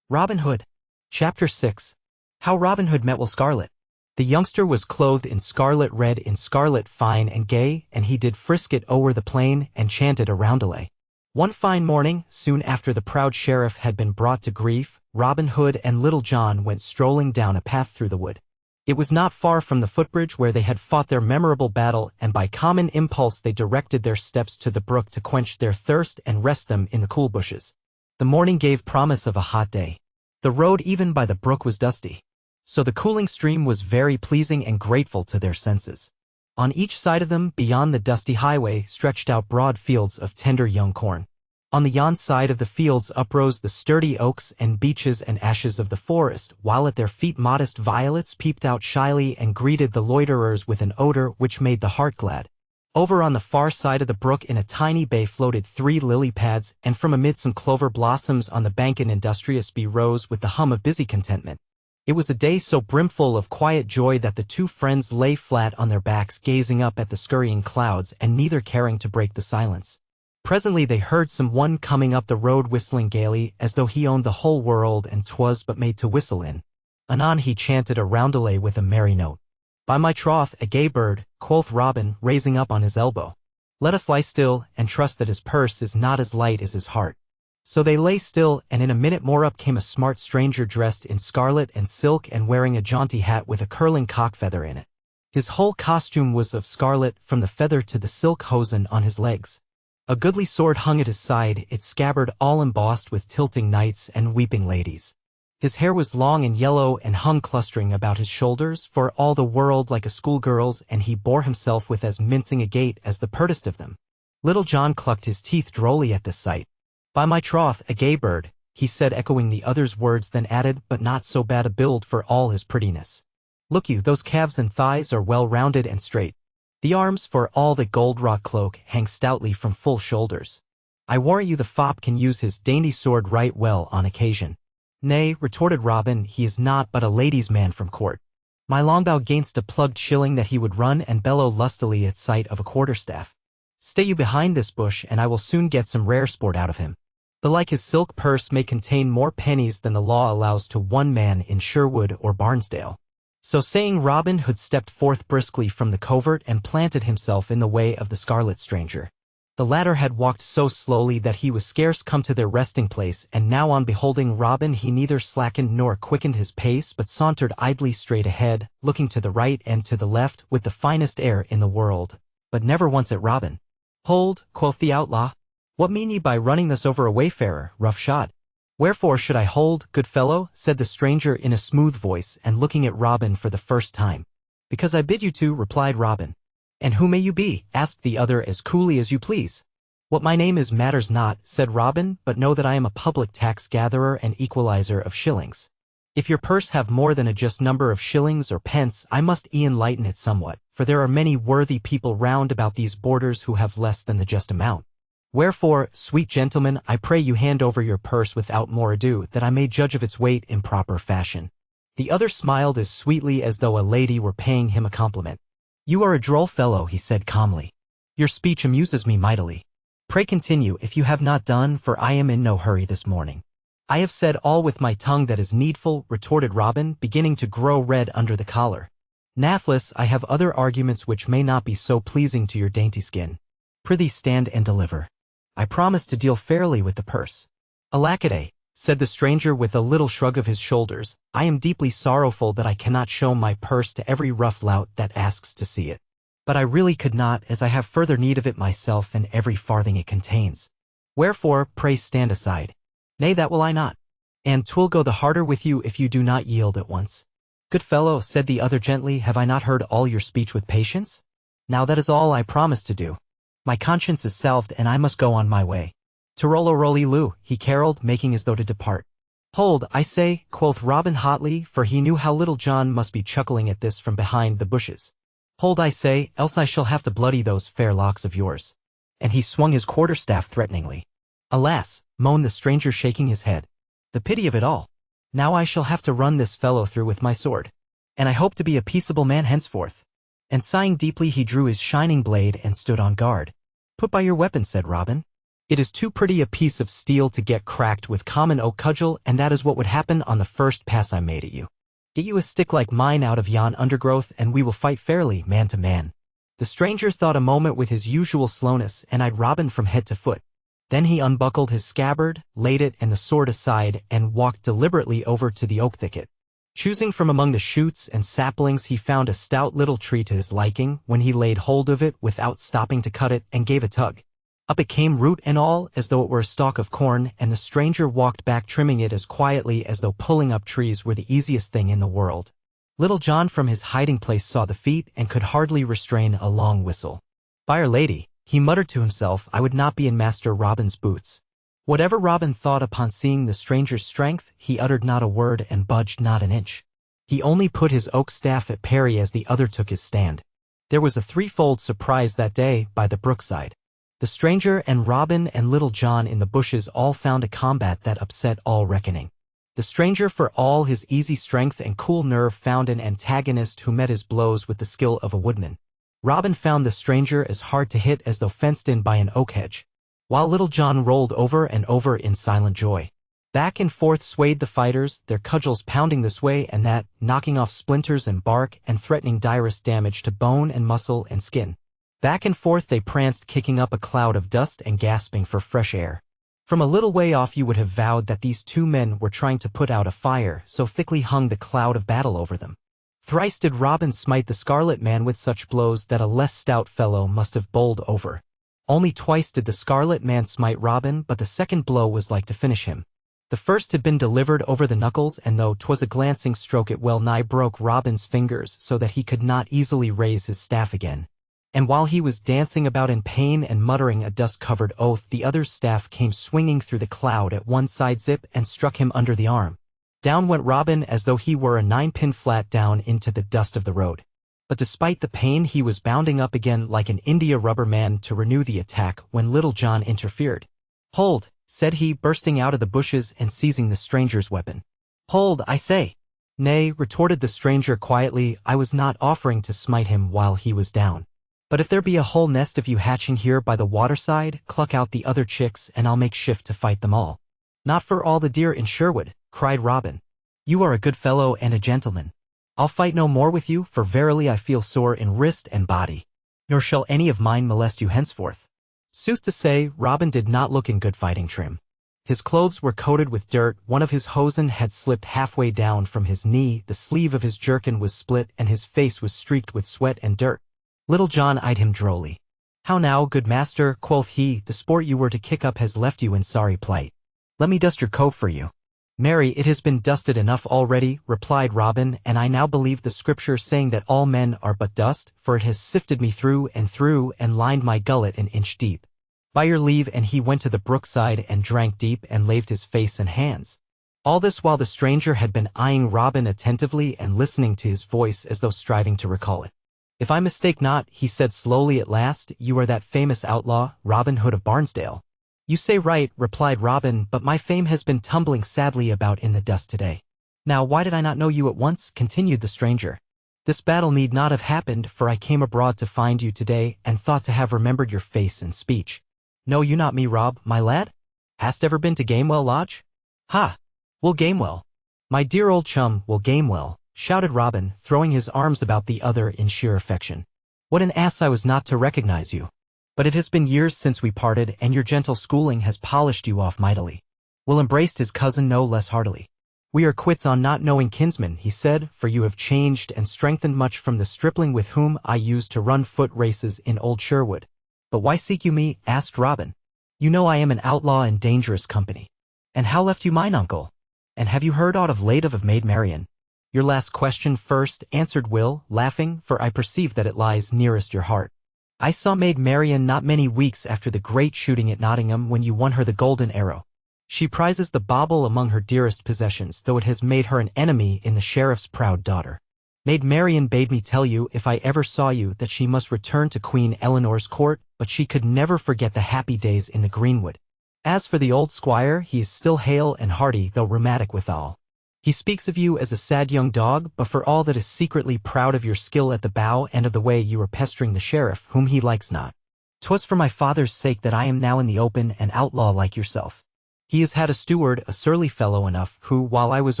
Robin Hood. Chapter 6. How Robin Hood met Will Scarlet. The youngster was clothed in scarlet red in scarlet fine and gay, and he did frisk it o'er the plain and chanted a roundelay. One fine morning, soon after the proud sheriff had been brought to grief, Robin Hood and Little John went strolling down a path through the wood. It was not far from the footbridge where they had fought their memorable battle, and by common impulse they directed their steps to the brook to quench their thirst and rest them in the cool bushes. The morning gave promise of a hot day. The road even by the brook was dusty, so the cooling stream was very pleasing and grateful to their senses. On each side of them, beyond the dusty highway, stretched out broad fields of tender young corn. On the yon side of the fields uprose the sturdy oaks and beeches and ashes of the forest, while at their feet modest violets peeped out shyly and greeted the loiterers with an odor which made the heart glad. Over on the far side of the brook in a tiny bay floated 3 lily pads, and from amid some clover blossoms on the bank an industrious bee rose with the hum of busy contentment. It was a day so brimful of quiet joy that the 2 friends lay flat on their backs gazing up at the scurrying clouds and neither caring to break the silence. Presently they heard some one coming up the road whistling gaily as though he owned the whole world and 'twas but made to whistle in. Anon he chanted a roundelay with a merry note. By my troth, a gay bird, quoth Robin, raising up on his elbow. Let us lie still and trust that his purse is not as light as his heart. So they lay still, and in a minute more up came a smart stranger dressed in scarlet and silk and wearing a jaunty hat with a curling cock feather in it. His whole costume was of scarlet, from the feather to the silk hosen on his legs. A goodly sword hung at his side, its scabbard all embossed with tilting knights and weeping ladies. His hair was long and yellow and hung clustering about his shoulders, for all the world like a schoolgirl's, and he bore himself with as mincing a gait as the pertest of them. Little John clucked his teeth drolly at this sight. By my troth, a gay bird, he said, echoing the other's words, then added, but not so bad a build for all his prettiness. Look you, those calves and thighs are well rounded and straight. The arms, for all the gold-wrought cloak, hang stoutly from full shoulders. I warrant you the fop can use his dainty sword right well on occasion. Nay, retorted Robin, he is not but a lady's man from court. My longbow gainst a plugged shilling that he would run and bellow lustily at sight of a quarterstaff. Stay you behind this bush and I will soon get some rare sport out of him. Belike his silk purse may contain more pennies than the law allows to one man in Sherwood or Barnesdale. So saying, Robin Hood stepped forth briskly from the covert and planted himself in the way of the scarlet stranger. The latter had walked so slowly that he was scarce come to their resting place, and now on beholding Robin he neither slackened nor quickened his pace, but sauntered idly straight ahead, looking to the right and to the left with the finest air in the world, but never once at Robin. Hold, quoth the outlaw. What mean ye by running thus over a wayfarer, rough-shod? Wherefore should I hold, good fellow? Said the stranger in a smooth voice, and looking at Robin for the first time. Because I bid you to, replied Robin. And who may you be? Asked the other as coolly as you please. What my name is matters not, said Robin, but know that I am a public tax gatherer and equalizer of shillings. If your purse have more than a just number of shillings or pence, I must e'en lighten it somewhat, for there are many worthy people round about these borders who have less than the just amount. Wherefore, sweet gentlemen, I pray you hand over your purse without more ado, that I may judge of its weight in proper fashion. The other smiled as sweetly as though a lady were paying him a compliment. You are a droll fellow, he said calmly. Your speech amuses me mightily. Pray continue if you have not done, for I am in no hurry this morning. I have said all with my tongue that is needful, retorted Robin, beginning to grow red under the collar. Nathless, I have other arguments which may not be so pleasing to your dainty skin. Prithee stand and deliver. I promise to deal fairly with the purse. Alackaday, said the stranger with a little shrug of his shoulders, I am deeply sorrowful that I cannot show my purse to every rough lout that asks to see it. But I really could not, as I have further need of it myself and every farthing it contains. Wherefore, pray stand aside. Nay, that will I not. And 'twill go the harder with you if you do not yield at once. Good fellow, said the other gently, have I not heard all your speech with patience? Now that is all I promise to do. My conscience is salved and I must go on my way. Tirolo-roly-loo, he caroled, making as though to depart. Hold, I say, quoth Robin hotly, for he knew how Little John must be chuckling at this from behind the bushes. Hold, I say, else I shall have to bloody those fair locks of yours. And he swung his quarterstaff threateningly. Alas, moaned the stranger shaking his head. The pity of it all. Now I shall have to run this fellow through with my sword. And I hope to be a peaceable man henceforth. And sighing deeply he drew his shining blade and stood on guard. Put by your weapon, said Robin. It is too pretty a piece of steel to get cracked with common oak cudgel, and that is what would happen on the first pass I made at you. Get you a stick like mine out of yon undergrowth, and we will fight fairly, man to man. The stranger thought a moment with his usual slowness, and eyed Robin from head to foot. Then he unbuckled his scabbard, laid it and the sword aside, and walked deliberately over to the oak thicket. Choosing from among the shoots and saplings, he found a stout little tree to his liking, when he laid hold of it without stopping to cut it, and gave a tug. Up it came, root and all, as though it were a stalk of corn, and the stranger walked back trimming it as quietly as though pulling up trees were the easiest thing in the world. Little John from his hiding place saw the feat and could hardly restrain a long whistle. By Our Lady, he muttered to himself, I would not be in Master Robin's boots. Whatever Robin thought upon seeing the stranger's strength, he uttered not a word and budged not an inch. He only put his oak staff at parry as the other took his stand. There was a threefold surprise that day by the brookside. The stranger and Robin and Little John in the bushes all found a combat that upset all reckoning. The stranger, for all his easy strength and cool nerve, found an antagonist who met his blows with the skill of a woodman. Robin found the stranger as hard to hit as though fenced in by an oak hedge, while Little John rolled over and over in silent joy. Back and forth swayed the fighters, their cudgels pounding this way and that, knocking off splinters and bark and threatening direst damage to bone and muscle and skin. Back and forth they pranced, kicking up a cloud of dust and gasping for fresh air. From a little way off you would have vowed that these two men were trying to put out a fire, so thickly hung the cloud of battle over them. Thrice did Robin smite the scarlet man with such blows that a less stout fellow must have bowled over. Only twice did the scarlet man smite Robin, but the second blow was like to finish him. The first had been delivered over the knuckles, and though 'twas a glancing stroke it well nigh broke Robin's fingers so that he could not easily raise his staff again. And while he was dancing about in pain and muttering a dust-covered oath, the other's staff came swinging through the cloud at one side zip and struck him under the arm. Down went Robin as though he were a 9-pin flat down into the dust of the road. But despite the pain he was bounding up again like an India-rubber man to renew the attack when Little John interfered. Hold, said he, bursting out of the bushes and seizing the stranger's weapon. Hold, I say. "Nay," retorted the stranger quietly, "I was not offering to smite him while he was down. But if there be a whole nest of you hatching here by the waterside, cluck out the other chicks, and I'll make shift to fight them all." "Not for all the deer in Sherwood," cried Robin. "You are a good fellow and a gentleman. I'll fight no more with you, for verily I feel sore in wrist and body. Nor shall any of mine molest you henceforth." Sooth to say, Robin did not look in good fighting trim. His clothes were coated with dirt, one of his hosen had slipped halfway down from his knee, the sleeve of his jerkin was split, and his face was streaked with sweat and dirt. Little John eyed him drolly. "How now, good master," quoth he, "the sport you were to kick up has left you in sorry plight. Let me dust your coat for you." "Marry, it has been dusted enough already," replied Robin, "and I now believe the scripture saying that all men are but dust, for it has sifted me through and lined my gullet an inch deep. By your leave," and he went to the brookside and drank deep and laved his face and hands. All this while the stranger had been eyeing Robin attentively and listening to his voice as though striving to recall it. "If I mistake not," he said slowly at last, "you are that famous outlaw, Robin Hood of Barnesdale." "You say right," replied Robin, "but my fame has been tumbling sadly about in the dust today." "Now why did I not know you at once?" continued the stranger. "This battle need not have happened, for I came abroad to find you today, and thought to have remembered your face and speech. Know you not me, Rob, my lad? Hast ever been to Gamewell Lodge?" "Ha! Will Gamewell. My dear old chum, Will Gamewell," shouted Robin, throwing his arms about the other in sheer affection. "What an ass I was not to recognize you. But it has been years since we parted, and your gentle schooling has polished you off mightily." Will embraced his cousin no less heartily. "We are quits on not knowing kinsmen," he said, "for you have changed and strengthened much from the stripling with whom I used to run foot races in old Sherwood." "But why seek you me?" asked Robin. "You know I am an outlaw in dangerous company." "And how left you mine uncle? And have you heard aught of late of Maid Marian?" "Your last question first," answered Will, laughing, "for I perceive that it lies nearest your heart. I saw Maid Marian not many weeks after the great shooting at Nottingham when you won her the golden arrow. She prizes the bauble among her dearest possessions, though it has made her an enemy in the sheriff's proud daughter. Maid Marian bade me tell you, if I ever saw you, that she must return to Queen Eleanor's court, but she could never forget the happy days in the greenwood. As for the old squire, he is still hale and hearty, though rheumatic withal. He speaks of you as a sad young dog, but for all that is secretly proud of your skill at the bow and of the way you are pestering the sheriff, whom he likes not. 'Twas for my father's sake that I am now in the open, an outlaw like yourself. He has had a steward, a surly fellow enough, who, while I was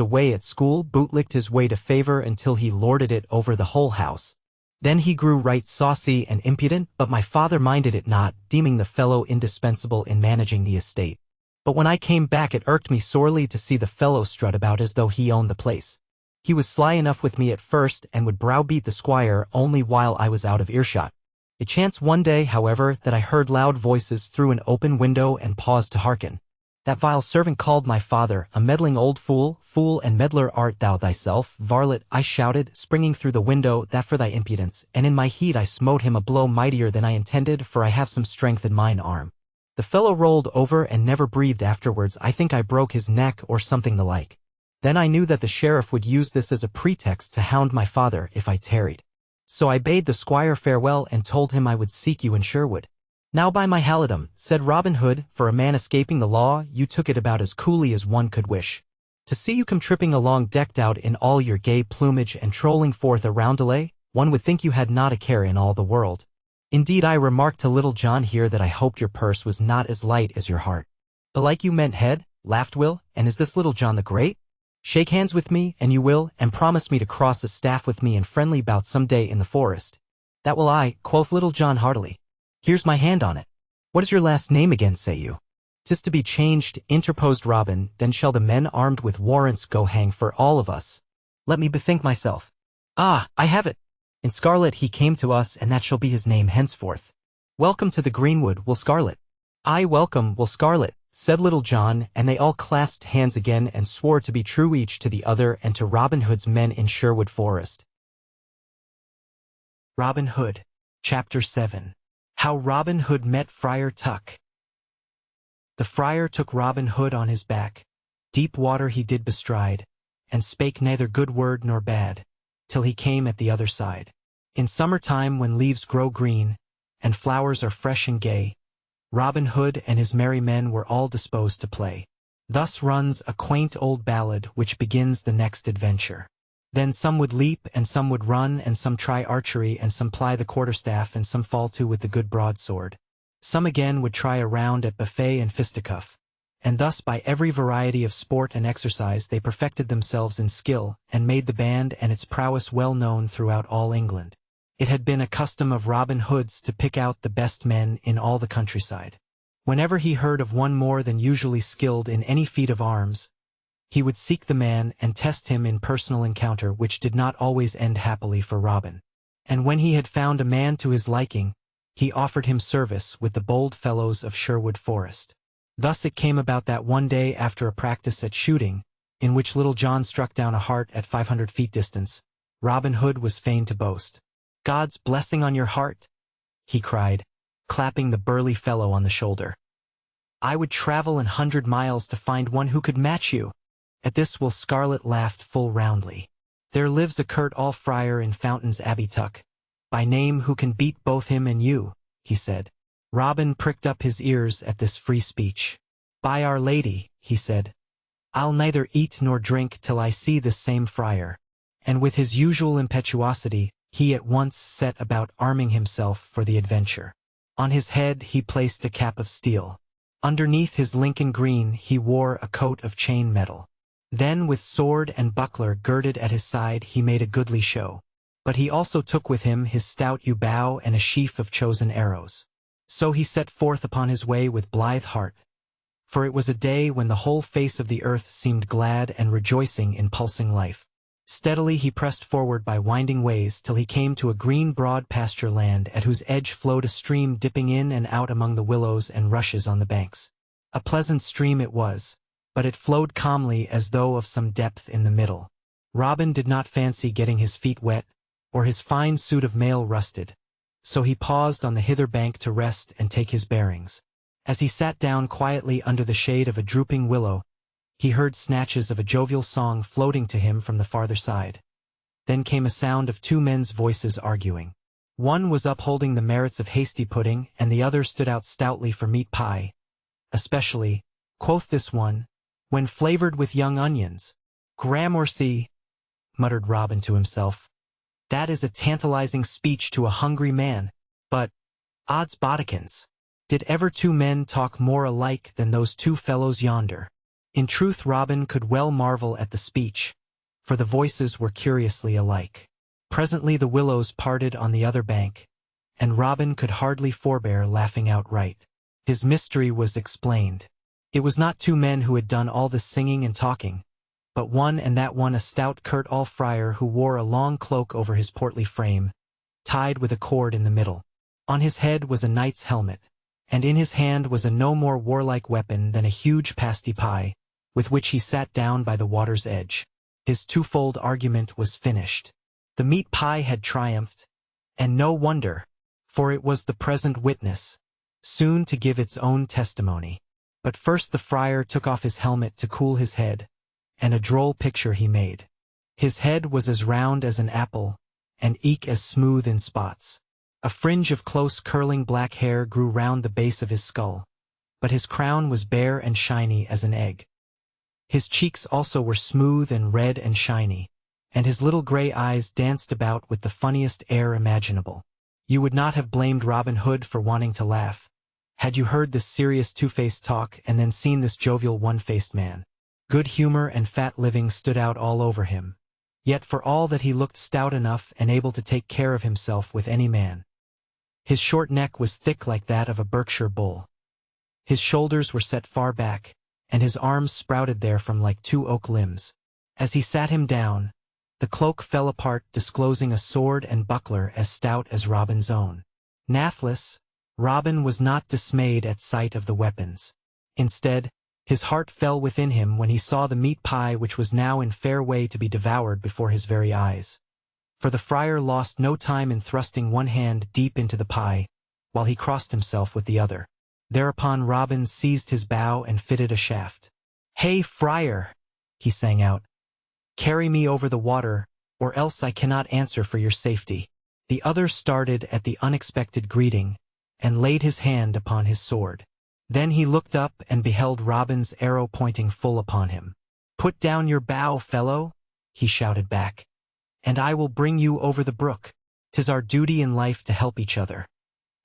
away at school, bootlicked his way to favor until he lorded it over the whole house. Then he grew right saucy and impudent, but my father minded it not, deeming the fellow indispensable in managing the estate. But when I came back it irked me sorely to see the fellow strut about as though he owned the place. He was sly enough with me at first, and would browbeat the squire only while I was out of earshot. It chanced one day, however, that I heard loud voices through an open window and paused to hearken. That vile servant called my father, a meddling old fool, fool and meddler art thou thyself, varlet, I shouted, springing through the window, that for thy impudence, and in my heat I smote him a blow mightier than I intended, for I have some strength in mine arm. The fellow rolled over and never breathed afterwards. I think I broke his neck or something the like. Then I knew that the sheriff would use this as a pretext to hound my father if I tarried. So I bade the squire farewell and told him I would seek you in Sherwood. Now by my halidom, said Robin Hood, for a man escaping the law, you took it about as coolly as one could wish. To see you come tripping along decked out in all your gay plumage and trolling forth a roundelay, one would think you had not a care in all the world. Indeed I remarked to Little John here that I hoped your purse was not as light as your heart. Belike you meant head, laughed Will, and is this Little John the Great? Shake hands with me, and you will, and promise me to cross a staff with me in friendly bout some day in the forest. That will I, quoth Little John heartily. Here's my hand on it. What is your last name again, say you? 'Tis to be changed, interposed Robin, then shall the men armed with warrants go hang for all of us. Let me bethink myself. Ah, I have it. In Scarlet he came to us, and that shall be his name henceforth. Welcome to the greenwood, Will Scarlet. I welcome, Will Scarlet, said Little John, and they all clasped hands again and swore to be true each to the other and to Robin Hood's men in Sherwood Forest. Robin Hood, Chapter 7. How Robin Hood Met Friar Tuck. The friar took Robin Hood on his back. Deep water he did bestride, and spake neither good word nor bad, till he came at the other side. In summer time, when leaves grow green, and flowers are fresh and gay, Robin Hood and his merry men were all disposed to play. Thus runs a quaint old ballad which begins the next adventure. Then some would leap, and some would run, and some try archery, and some ply the quarterstaff, and some fall to with the good broadsword. Some again would try a round at buffet and fisticuff. And thus by every variety of sport and exercise they perfected themselves in skill, and made the band and its prowess well known throughout all England. It had been a custom of Robin Hood's to pick out the best men in all the countryside. Whenever he heard of one more than usually skilled in any feat of arms, he would seek the man and test him in personal encounter, which did not always end happily for Robin. And when he had found a man to his liking, he offered him service with the bold fellows of Sherwood Forest. Thus it came about that one day after a practice at shooting, in which Little John struck down a hart at 500 feet distance, Robin Hood was fain to boast. "God's blessing on your heart," he cried, clapping the burly fellow on the shoulder. "I would travel 100 miles to find one who could match you." At this Will Scarlet laughed full roundly. "There lives a Curt All friar in Fountain's Abbey Tuck, by name, who can beat both him and you," he said. Robin pricked up his ears at this free speech. "By Our Lady," he said, "I'll neither eat nor drink till I see this same friar." And with his usual impetuosity, he at once set about arming himself for the adventure. On his head he placed a cap of steel. Underneath his Lincoln green he wore a coat of chain metal. Then with sword and buckler girded at his side he made a goodly show. But he also took with him his stout yew bow and a sheaf of chosen arrows. So he set forth upon his way with blithe heart, for it was a day when the whole face of the earth seemed glad and rejoicing in pulsing life. Steadily he pressed forward by winding ways till he came to a green broad pasture land at whose edge flowed a stream dipping in and out among the willows and rushes on the banks. A pleasant stream it was, but it flowed calmly as though of some depth in the middle. Robin did not fancy getting his feet wet, or his fine suit of mail rusted, so he paused on the hither bank to rest and take his bearings. As he sat down quietly under the shade of a drooping willow, he heard snatches of a jovial song floating to him from the farther side. Then came a sound of two men's voices arguing. One was upholding the merits of hasty pudding, and the other stood out stoutly for meat pie. "Especially," quoth this one, "when flavored with young onions." "Gramercy," muttered Robin to himself. "That is a tantalizing speech to a hungry man, but, odds bodikins, did ever two men talk more alike than those two fellows yonder?" In truth Robin could well marvel at the speech, for the voices were curiously alike. Presently the willows parted on the other bank, and Robin could hardly forbear laughing outright. His mystery was explained. It was not two men who had done all this singing and talking, but one, and that one a stout Curt All friar who wore a long cloak over his portly frame, tied with a cord in the middle. On his head was a knight's helmet, and in his hand was a no more warlike weapon than a huge pasty pie, with which he sat down by the water's edge. His twofold argument was finished. The meat pie had triumphed, and no wonder, for it was the present witness, soon to give its own testimony. But first the friar took off his helmet to cool his head, and a droll picture he made. His head was as round as an apple, and eke as smooth in spots. A fringe of close curling black hair grew round the base of his skull, but his crown was bare and shiny as an egg. His cheeks also were smooth and red and shiny, and his little gray eyes danced about with the funniest air imaginable. You would not have blamed Robin Hood for wanting to laugh, had you heard this serious two-faced talk and then seen this jovial one-faced man. Good humor and fat living stood out all over him, yet for all that he looked stout enough and able to take care of himself with any man. His short neck was thick like that of a Berkshire bull. His shoulders were set far back, and his arms sprouted therefrom like two oak limbs. As he sat him down, the cloak fell apart, disclosing a sword and buckler as stout as Robin's own. Nathless, Robin was not dismayed at sight of the weapons. Instead, his heart fell within him when he saw the meat pie which was now in fair way to be devoured before his very eyes. For the friar lost no time in thrusting one hand deep into the pie, while he crossed himself with the other. Thereupon Robin seized his bow and fitted a shaft. "Hey, friar," he sang out, "carry me over the water, or else I cannot answer for your safety." The other started at the unexpected greeting, and laid his hand upon his sword. Then he looked up and beheld Robin's arrow pointing full upon him. "Put down your bow, fellow," he shouted back. and I will bring you over the brook. 'Tis our duty in life to help each other.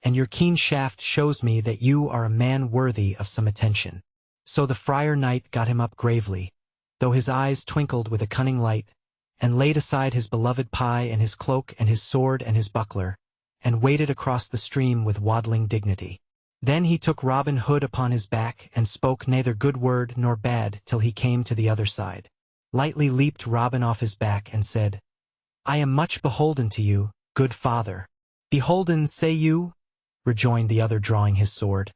And your keen shaft shows me that you are a man worthy of some attention." So the friar knight got him up gravely, though his eyes twinkled with a cunning light, and laid aside his beloved pie and his cloak and his sword and his buckler, and waded across the stream with waddling dignity. Then he took Robin Hood upon his back and spoke neither good word nor bad till he came to the other side. Lightly leaped Robin off his back and said, "I am much beholden to you, good father." "Beholden, say you?" rejoined the other, drawing his sword.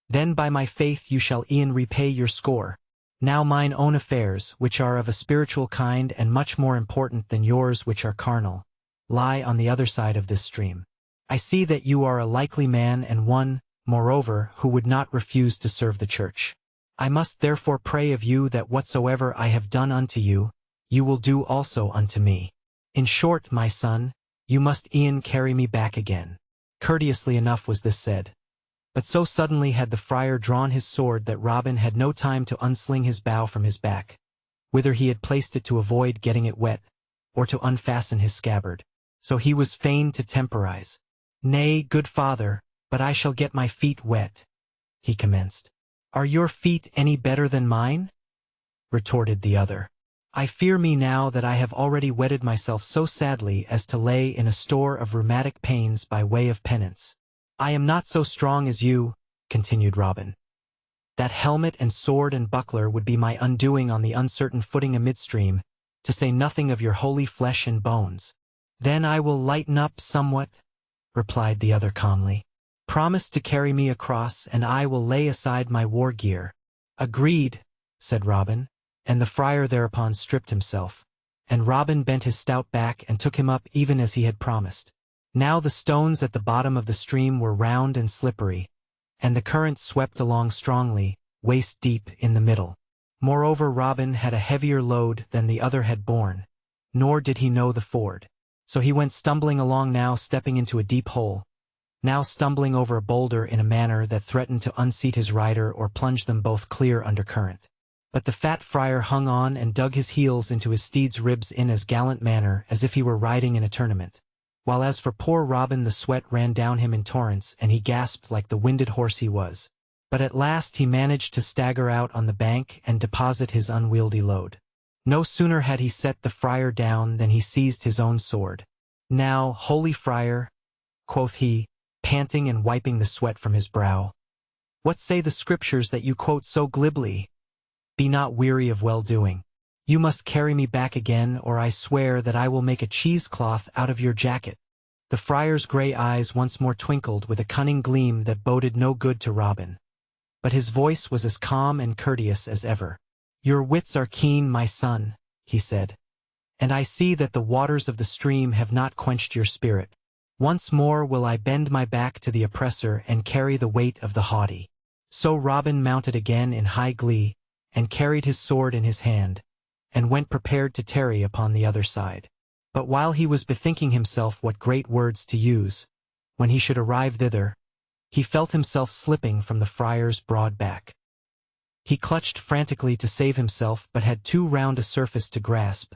"Then by my faith you shall e'en repay your score. Now mine own affairs, which are of a spiritual kind and much more important than yours which are carnal, lie on the other side of this stream. I see that you are a likely man and one, moreover, who would not refuse to serve the church. I must therefore pray of you that whatsoever I have done unto you, you will do also unto me. In short, my son, you must e'en carry me back again." Courteously enough was this said, but so suddenly had the friar drawn his sword that Robin had no time to unsling his bow from his back, whither he had placed it to avoid getting it wet, or to unfasten his scabbard. So he was fain to temporize. "Nay, good father, but I shall get my feet wet," he commenced. "Are your feet any better than mine?" retorted the other. "I fear me now that I have already wetted myself so sadly as to lay in a store of rheumatic pains by way of penance." "I am not so strong as you," continued Robin. "That helmet and sword and buckler would be my undoing on the uncertain footing amidstream, to say nothing of your holy flesh and bones." "Then I will lighten up somewhat," replied the other calmly. "Promise to carry me across, and I will lay aside my war gear." "Agreed," said Robin, and the friar thereupon stripped himself, and Robin bent his stout back and took him up even as he had promised. Now the stones at the bottom of the stream were round and slippery, and the current swept along strongly, waist deep in the middle. Moreover, Robin had a heavier load than the other had borne, nor did he know the ford. So he went stumbling along, now stepping into a deep hole, now stumbling over a boulder in a manner that threatened to unseat his rider or plunge them both clear under current. But the fat friar hung on and dug his heels into his steed's ribs in as gallant manner as if he were riding in a tournament, while as for poor Robin, the sweat ran down him in torrents and he gasped like the winded horse he was. But at last he managed to stagger out on the bank and deposit his unwieldy load. No sooner had he set the friar down than he seized his own sword. "Now, holy friar," quoth he, panting and wiping the sweat from his brow, "what say the scriptures that you quote so glibly? Be not weary of well-doing. You must carry me back again, or I swear that I will make a cheesecloth out of your jacket." The friar's gray eyes once more twinkled with a cunning gleam that boded no good to Robin, but his voice was as calm and courteous as ever. "Your wits are keen, my son," he said, "and I see that the waters of the stream have not quenched your spirit. Once more will I bend my back to the oppressor and carry the weight of the haughty." So Robin mounted again in high glee, and carried his sword in his hand, and went prepared to tarry upon the other side. But while he was bethinking himself what great words to use, when he should arrive thither, he felt himself slipping from the friar's broad back. He clutched frantically to save himself, but had too round a surface to grasp,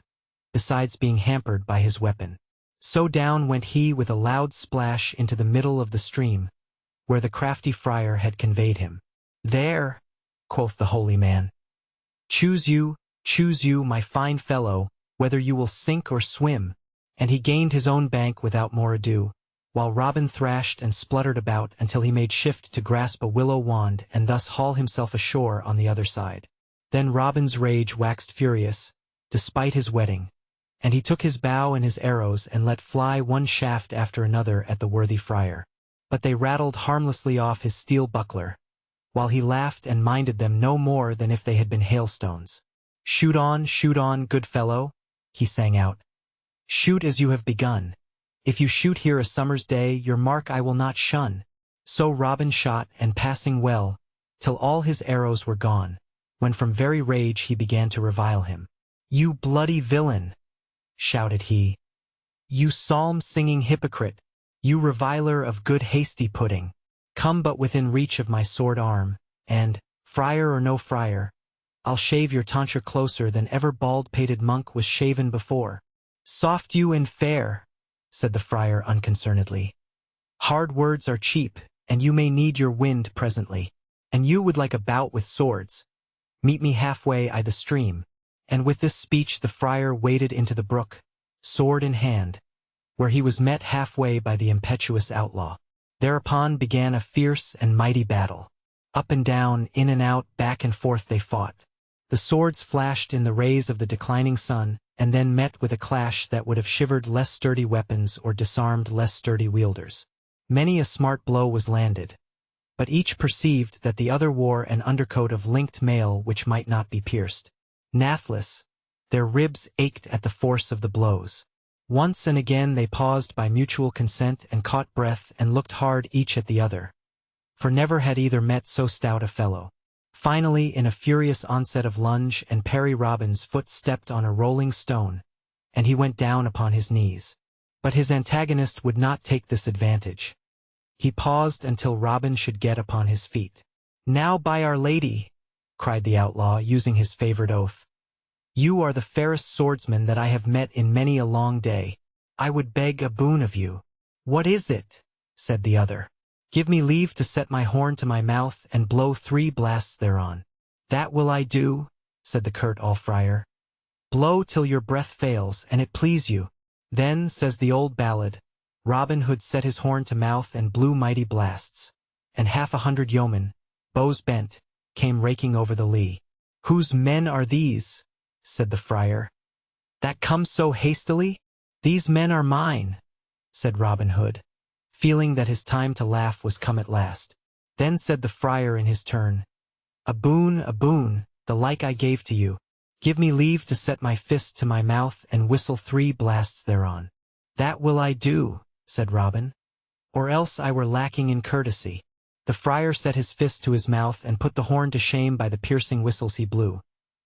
besides being hampered by his weapon. So down went he with a loud splash into the middle of the stream, where the crafty friar had conveyed him. "There," quoth the holy man. Choose you, my fine fellow, whether you will sink or swim." And he gained his own bank without more ado, while Robin thrashed and spluttered about until he made shift to grasp a willow wand and thus haul himself ashore on the other side. Then Robin's rage waxed furious, despite his wetting, and he took his bow and his arrows and let fly one shaft after another at the worthy friar. But they rattled harmlessly off his steel buckler, while he laughed and minded them no more than if they had been hailstones. Shoot on, good fellow," he sang out. "Shoot as you have begun. If you shoot here a summer's day, your mark I will not shun." So Robin shot, and passing well, till all his arrows were gone, when from very rage he began to revile him. "You bloody villain," shouted he. "You psalm-singing hypocrite, you reviler of good hasty pudding. Come but within reach of my sword arm, and, friar or no friar, I'll shave your tonsure closer than ever bald-pated monk was shaven before." Soft you and fair, said the friar unconcernedly. Hard words are cheap, and you may need your wind presently. And you would like a bout with swords. Meet me halfway I the stream. And with this speech the friar waded into the brook, sword in hand, where he was met halfway by the impetuous outlaw. Thereupon began a fierce and mighty battle. Up and down, in and out, back and forth they fought. The swords flashed in the rays of the declining sun, and then met with a clash that would have shivered less sturdy weapons or disarmed less sturdy wielders. Many a smart blow was landed, but each perceived that the other wore an undercoat of linked mail which might not be pierced. Nathless, their ribs ached at the force of the blows. Once and again they paused by mutual consent and caught breath and looked hard each at the other, for never had either met so stout a fellow. Finally, in a furious onset of lunge and parry, Robin's foot stepped on a rolling stone, and he went down upon his knees. But his antagonist would not take this advantage. He paused until Robin should get upon his feet. "Now by Our Lady," cried the outlaw, using his favorite oath, "you are the fairest swordsman that I have met in many a long day. I would beg a boon of you." "What is it?" said the other. "Give me leave to set my horn to my mouth and blow 3 blasts thereon." "That will I do," said the curt all-friar. "Blow till your breath fails, and it please you." Then, says the old ballad, Robin Hood set his horn to mouth and blew mighty blasts, and 100 yeomen, bows bent, came raking over the lea. "Whose men are these?" said the friar. "That come so hastily?" "These men are mine," said Robin Hood, feeling that his time to laugh was come at last. Then said the friar in his turn, a boon, the like I gave to you. Give me leave to set my fist to my mouth and whistle 3 blasts thereon." "That will I do," said Robin, "or else I were lacking in courtesy." The friar set his fist to his mouth and put the horn to shame by the piercing whistles he blew,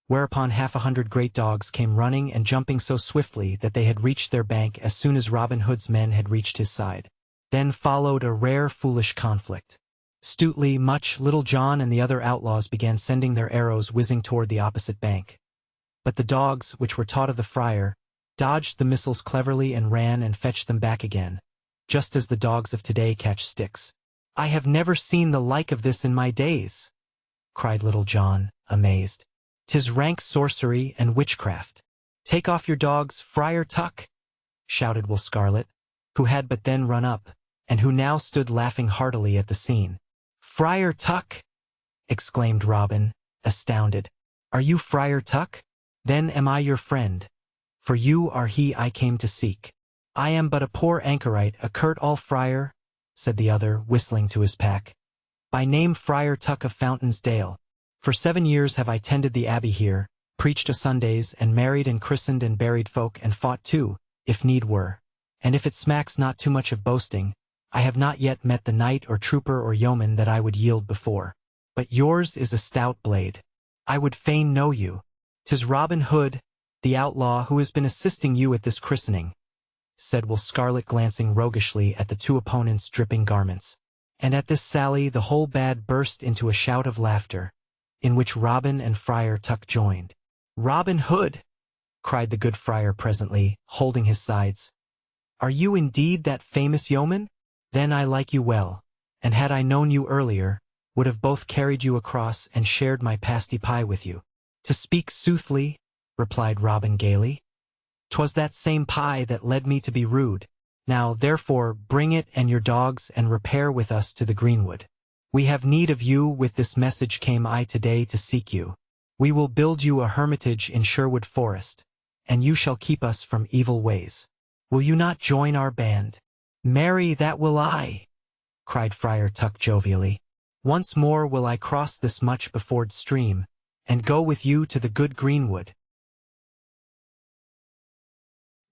whereupon 100 great dogs came running and jumping so swiftly that they had reached their bank as soon as Robin Hood's men had reached his side. Then followed a rare foolish conflict. Stutely, Much, Little John, and the other outlaws began sending their arrows whizzing toward the opposite bank. But the dogs, which were taught of the friar, dodged the missiles cleverly and ran and fetched them back again, just as the dogs of today catch sticks. "I have never seen the like of this in my days," cried Little John, amazed. "'Tis rank sorcery and witchcraft." "Take off your dogs, Friar Tuck," shouted Will Scarlet, who had but then run up, and who now stood laughing heartily at the scene. "Friar Tuck!" exclaimed Robin, astounded. "Are you Friar Tuck? Then am I your friend, for you are he I came to seek." "I am but a poor anchorite, a curt all-friar," said the other, whistling to his pack. "By name Friar Tuck of Fountain's Dale. For 7 years have I tended the abbey here, preached o' Sundays, and married and christened and buried folk, and fought too, if need were. And if it smacks not too much of boasting, I have not yet met the knight or trooper or yeoman that I would yield before. But yours is a stout blade. I would fain know you. 'Tis Robin Hood, the outlaw, who has been assisting you at this christening," said Will Scarlet, glancing roguishly at the 2 opponents' dripping garments. And at this sally the whole band burst into a shout of laughter, in which Robin and Friar Tuck joined. "Robin Hood!" cried the good friar presently, holding his sides. "Are you indeed that famous yeoman? Then I like you well, and had I known you earlier, would have both carried you across and shared my pasty pie with you." "To speak soothly," replied Robin gaily, "'twas that same pie that led me to be rude. Now, therefore, bring it and your dogs and repair with us to the greenwood. We have need of you. With this message came I today to seek you. We will build you a hermitage in Sherwood Forest, and you shall keep us from evil ways. Will you not join our band?" "Marry, that will I," cried Friar Tuck jovially. "Once more will I cross this much beford stream, and go with you to the good greenwood."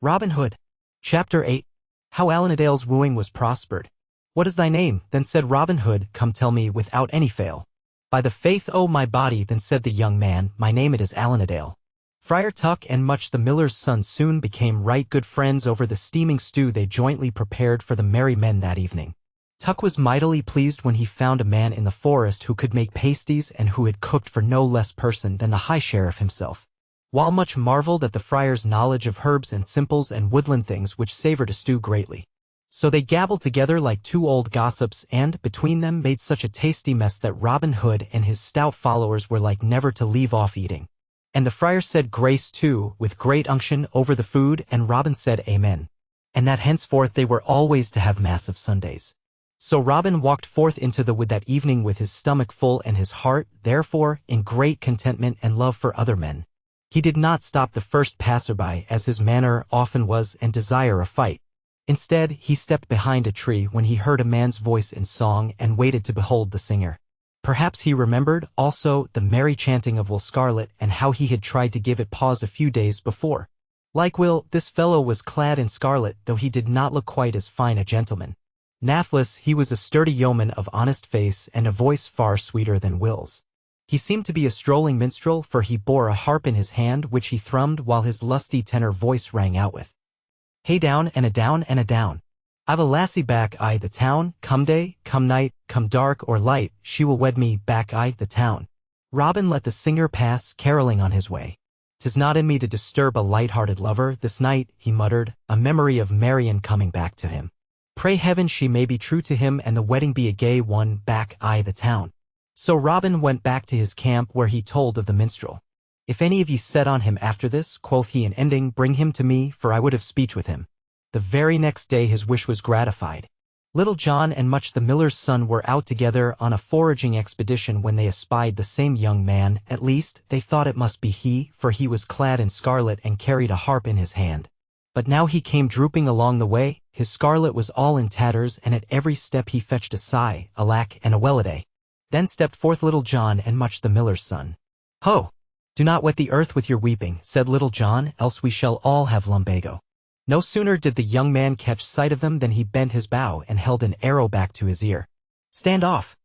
Robin Hood. Chapter 8. How Alanadale's wooing was prospered. "What is thy name?" Then said Robin Hood, "Come tell me without any fail." "By the faith o' my body," then said the young man, "my name it is Alanadale." Friar Tuck and Much the miller's son soon became right good friends over the steaming stew they jointly prepared for the merry men that evening. Tuck was mightily pleased when he found a man in the forest who could make pasties and who had cooked for no less person than the high sheriff himself. while much marveled at the friar's knowledge of herbs and simples and woodland things which savored a stew greatly. So they gabbled together like two old gossips and, between them, made such a tasty mess that Robin Hood and his stout followers were like never to leave off eating. And the friar said grace too, with great unction, over the food, and Robin said amen. And that henceforth they were always to have mass of Sundays. So Robin walked forth into the wood that evening with his stomach full and his heart, therefore, in great contentment and love for other men. He did not stop the first passerby, as his manner often was, and desire a fight. Instead, he stepped behind a tree when he heard a man's voice in song and waited to behold the singer. Perhaps he remembered, also, the merry chanting of Will Scarlet and how he had tried to give it pause a few days before. Like Will, this fellow was clad in scarlet, though he did not look quite as fine a gentleman. Nathless, he was a sturdy yeoman of honest face and a voice far sweeter than Will's. He seemed to be a strolling minstrel, for he bore a harp in his hand which he thrummed while his lusty tenor voice rang out with, "Hey down and a down and a down. I've a lassie back I the town, come day, come night, come dark or light, she will wed me back I the town." Robin let the singer pass, caroling on his way. "'Tis not in me to disturb a light-hearted lover this night," he muttered, a memory of Marian coming back to him. "Pray heaven she may be true to him and the wedding be a gay one back I the town." So Robin went back to his camp where he told of the minstrel. "If any of ye set on him after this," quoth he in ending, "bring him to me, for I would have speech with him." The very next day his wish was gratified. Little John and Much the miller's son were out together on a foraging expedition when they espied the same young man. At least, they thought it must be he, for he was clad in scarlet and carried a harp in his hand. But now he came drooping along the way, his scarlet was all in tatters, and at every step he fetched a sigh, alack, and a well-a-day. Then stepped forth Little John and Much the miller's son. "Ho! Do not wet the earth with your weeping," said Little John, "else we shall all have lumbago." No sooner did the young man catch sight of them than he bent his bow and held an arrow back to his ear. Stand off,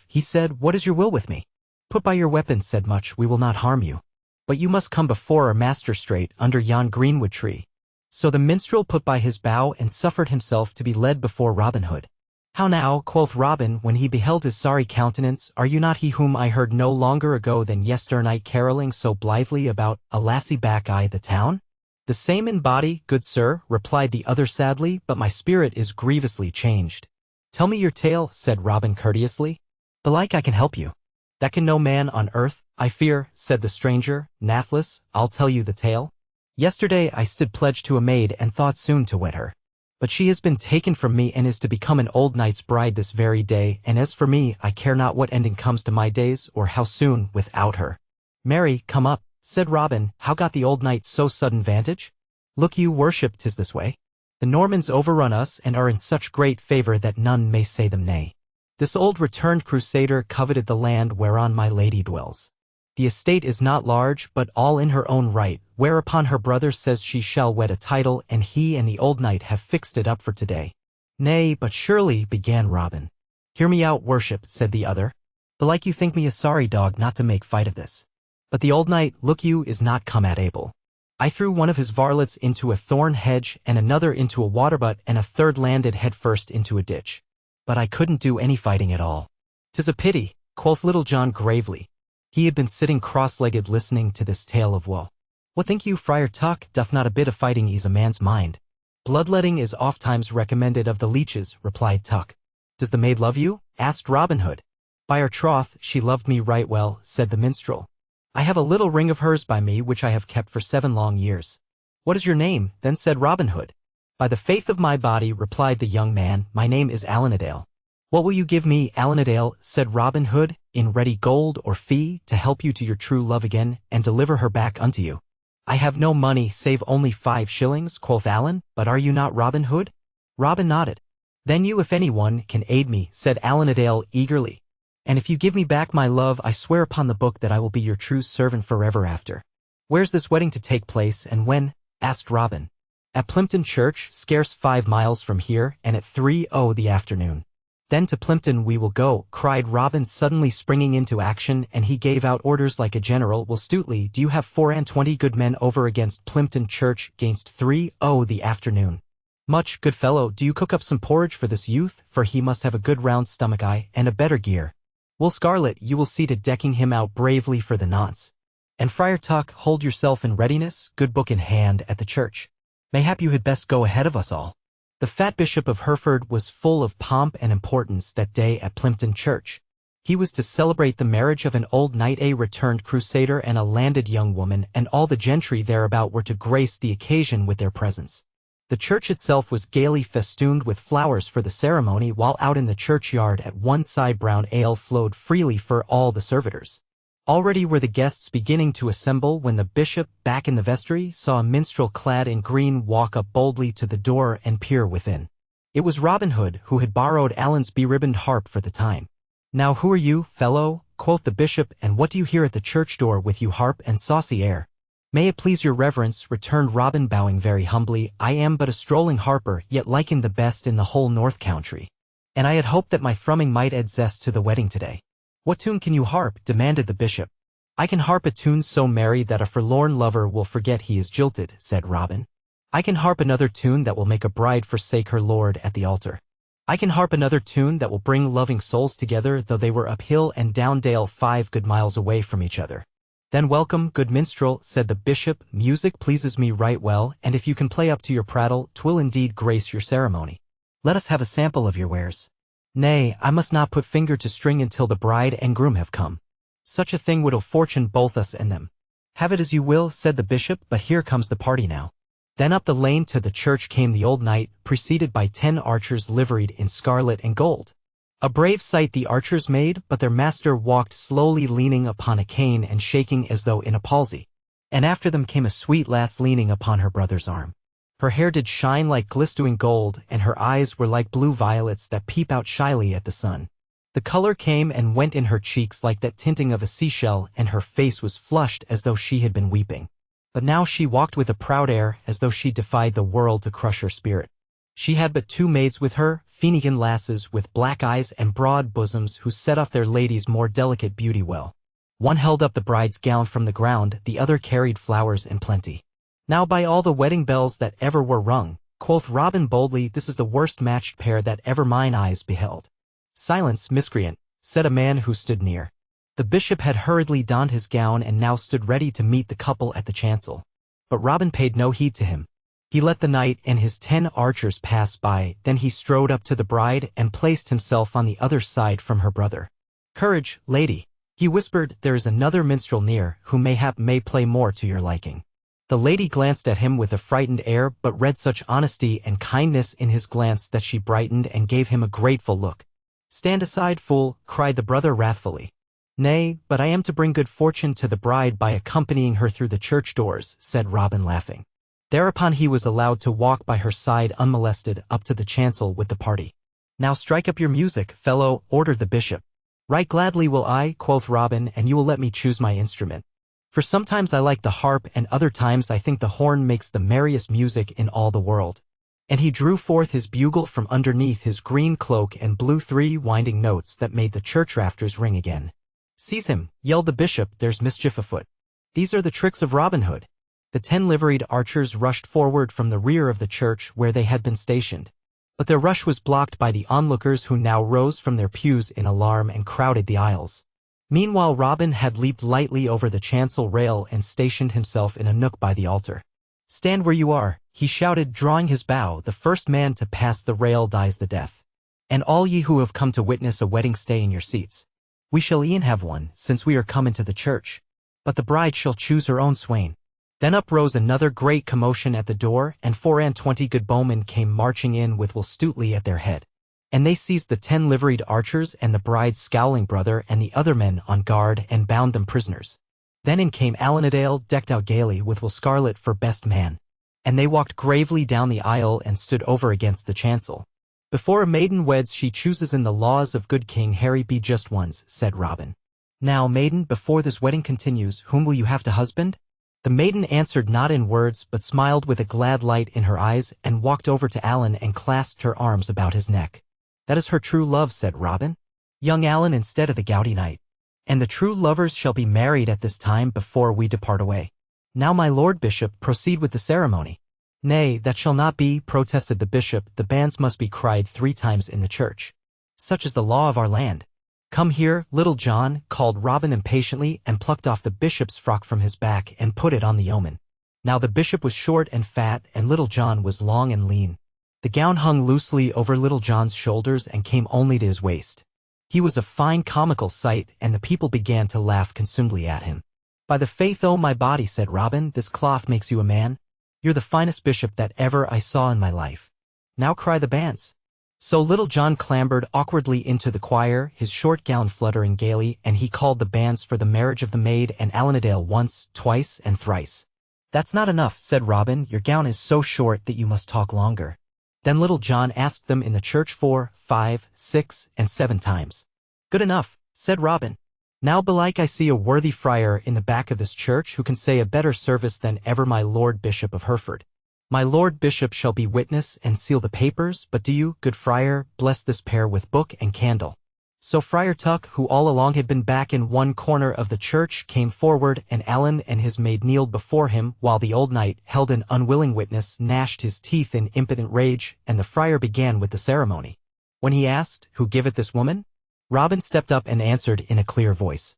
he said, "what is your will with me?" "Put by your weapons," said Much, "we will not harm you. But you must come before our master straight, under yon greenwood tree." So the minstrel put by his bow and suffered himself to be led before Robin Hood. "How now," quoth Robin, when he beheld his sorry countenance, "are you not he whom I heard no longer ago than yesternight caroling so blithely about a lassie back I the town?" "The same in body, good sir," replied the other sadly, "but my spirit is grievously changed." "Tell me your tale," said Robin courteously. "Belike I can help you." "That can no man on earth, I fear," said the stranger, nathless. "I'll tell you the tale. Yesterday I stood pledged to a maid and thought soon to wed her. But she has been taken from me and is to become an old knight's bride this very day, and as for me, I care not what ending comes to my days, or how soon, without her." "Marry, come up," said Robin, "how got the old knight so sudden vantage? Look you, worship, 'tis this way. The Normans overrun us and are in such great favor that none may say them nay. This old returned crusader coveted the land whereon my lady dwells. The estate is not large, but all in her own right, whereupon her brother says she shall wed a title, and he and the old knight have fixed it up for today." "Nay, but surely," began Robin. "Hear me out, worship," said the other. "Belike you think me a sorry dog not to make fight of this. But the old knight, look you, is not come at able. I threw one of his varlets into a thorn hedge, and another into a water-butt, and a third landed head first into a ditch. But I couldn't do any fighting at all." "'Tis a pity," quoth Little John gravely. He had been sitting cross-legged listening to this tale of woe. "What think you, Friar Tuck, doth not a bit of fighting ease a man's mind?" "Bloodletting is ofttimes recommended of the leeches," replied Tuck. "Does the maid love you?" asked Robin Hood. "By her troth, she loved me right well," said the minstrel. "I have a little ring of hers by me which I have kept for 7 long years." "What is your name?" then said Robin Hood. "By the faith of my body," replied the young man, "my name is Alan-a-dale." "What will you give me, Alan-a-dale," said Robin Hood, "in ready gold or fee, to help you to your true love again, and deliver her back unto you?" "I have no money, save only 5 shillings, quoth Alan, "but are you not Robin Hood?" Robin nodded. "Then you, if any one, can aid me," said Alan-a-dale eagerly. "And if you give me back my love, I swear upon the book that I will be your true servant forever after." "Where's this wedding to take place, and when?" asked Robin. "At Plympton Church, scarce 5 miles from here, and at 3:00 the afternoon." "Then to Plympton we will go," cried Robin, suddenly springing into action, and he gave out orders like a general. "Well, Stutely, do you have 24 good men over against Plympton Church, gainst 3:00 the afternoon? Much, good fellow, do you cook up some porridge for this youth, for he must have a good round stomach and a better gear. Will Scarlet, you will see to decking him out bravely for the nonce." And Friar Tuck, hold yourself in readiness, good book in hand, at the church. Mayhap you had best go ahead of us all. The fat Bishop of Hereford was full of pomp and importance that day at Plympton Church. He was to celebrate the marriage of an old knight, a returned crusader, and a landed young woman, and all the gentry thereabout were to grace the occasion with their presence. The church itself was gaily festooned with flowers for the ceremony, while out in the churchyard at one side brown ale flowed freely for all the servitors. Already were the guests beginning to assemble when the bishop, back in the vestry, saw a minstrel clad in green walk up boldly to the door and peer within. It was Robin Hood, who had borrowed Alan's beribboned harp for the time. "Now who are you, fellow?" quoth the bishop, "and what do you here at the church door with you harp and saucy air?" "May it please your reverence," returned Robin, bowing very humbly, "I am but a strolling harper, yet liking the best in the whole north country. And I had hoped that my thrumming might add zest to the wedding today." "What tune can you harp?" demanded the bishop. "I can harp a tune so merry that a forlorn lover will forget he is jilted," said Robin. "I can harp another tune that will make a bride forsake her lord at the altar. I can harp another tune that will bring loving souls together, though they were up hill and down dale 5 good miles away from each other." "Then welcome, good minstrel," said the bishop. "Music pleases me right well, and if you can play up to your prattle, 'twill indeed grace your ceremony. Let us have a sample of your wares." "Nay, I must not put finger to string until the bride and groom have come. Such a thing would ill fortune both us and them." "Have it as you will," said the bishop, "but here comes the party now." Then up the lane to the church came the old knight, preceded by 10 archers liveried in scarlet and gold. A brave sight the archers made, but their master walked slowly, leaning upon a cane and shaking as though in a palsy. And after them came a sweet lass leaning upon her brother's arm. Her hair did shine like glistening gold, and her eyes were like blue violets that peep out shyly at the sun. The color came and went in her cheeks like that tinting of a seashell, and her face was flushed as though she had been weeping. But now she walked with a proud air, as though she defied the world to crush her spirit. She had but 2 maids with her, Fenian lasses with black eyes and broad bosoms, who set off their lady's more delicate beauty well. One held up the bride's gown from the ground, the other carried flowers in plenty. "Now by all the wedding bells that ever were rung," quoth Robin boldly, "this is the worst matched pair that ever mine eyes beheld." "Silence, miscreant," said a man who stood near. The bishop had hurriedly donned his gown and now stood ready to meet the couple at the chancel. But Robin paid no heed to him. He let the knight and his 10 archers pass by, then he strode up to the bride and placed himself on the other side from her brother. "Courage, lady," he whispered, "there is another minstrel near, who mayhap may play more to your liking." The lady glanced at him with a frightened air, but read such honesty and kindness in his glance that she brightened and gave him a grateful look. "Stand aside, fool," cried the brother wrathfully. "Nay, but I am to bring good fortune to the bride by accompanying her through the church doors," said Robin, laughing. Thereupon he was allowed to walk by her side unmolested up to the chancel with the party. "Now strike up your music, fellow," ordered the bishop. "Right gladly will I," quoth Robin, "and you will let me choose my instrument. For sometimes I like the harp, and other times I think the horn makes the merriest music in all the world." And he drew forth his bugle from underneath his green cloak and blew 3 winding notes that made the church rafters ring again. "Seize him," yelled the bishop, "there's mischief afoot." These are the tricks of Robin Hood. The 10 liveried archers rushed forward from the rear of the church where they had been stationed. But their rush was blocked by the onlookers, who now rose from their pews in alarm and crowded the aisles. Meanwhile Robin had leaped lightly over the chancel rail and stationed himself in a nook by the altar. "Stand where you are," he shouted, drawing his bow, "the first man to pass the rail dies the death. And all ye who have come to witness a wedding, stay in your seats. We shall e'en have one, since we are come into the church. But the bride shall choose her own swain." Then up rose another great commotion at the door, and 24 good bowmen came marching in with Will Stutely at their head. And they seized the 10 liveried archers and the bride's scowling brother and the other men on guard and bound them prisoners. Then in came Alan Adale, decked out gaily with Will Scarlet for best man. And they walked gravely down the aisle and stood over against the chancel. "Before a maiden weds she chooses in the laws of good King Harry be just ones," said Robin. "Now, maiden, before this wedding continues, whom will you have to husband?" The maiden answered not in words, but smiled with a glad light in her eyes and walked over to Alan and clasped her arms about his neck. "That is her true love," said Robin. "Young Alan instead of the gouty knight. And the true lovers shall be married at this time before we depart away. Now, my lord bishop, proceed with the ceremony." "Nay, that shall not be," protested the bishop. "The banns must be cried 3 times in the church. Such is the law of our land." "Come here, Little John," called Robin impatiently and plucked off the bishop's frock from his back and put it on the yeoman. Now the bishop was short and fat and Little John was long and lean. The gown hung loosely over Little John's shoulders and came only to his waist. He was a fine comical sight, and the people began to laugh consumedly at him. "By the faith o' my body," said Robin, "this cloth makes you a man. You're the finest bishop that ever I saw in my life. Now cry the banns." So Little John clambered awkwardly into the choir, his short gown fluttering gaily, and he called the banns for the marriage of the maid and Alanadale once, twice, and thrice. "That's not enough," said Robin, "your gown is so short that you must talk longer." Then Little John asked them in the church 4, 5, 6, and 7 times. "Good enough," said Robin. "Now belike I see a worthy friar in the back of this church who can say a better service than ever my Lord Bishop of Hereford. My Lord Bishop shall be witness and seal the papers, but do you, good friar, bless this pair with book and candle." So Friar Tuck, who all along had been back in one corner of the church, came forward, and Alan and his maid kneeled before him, while the old knight, held an unwilling witness, gnashed his teeth in impotent rage, and the friar began with the ceremony. When he asked, "Who giveth this woman?" Robin stepped up and answered in a clear voice,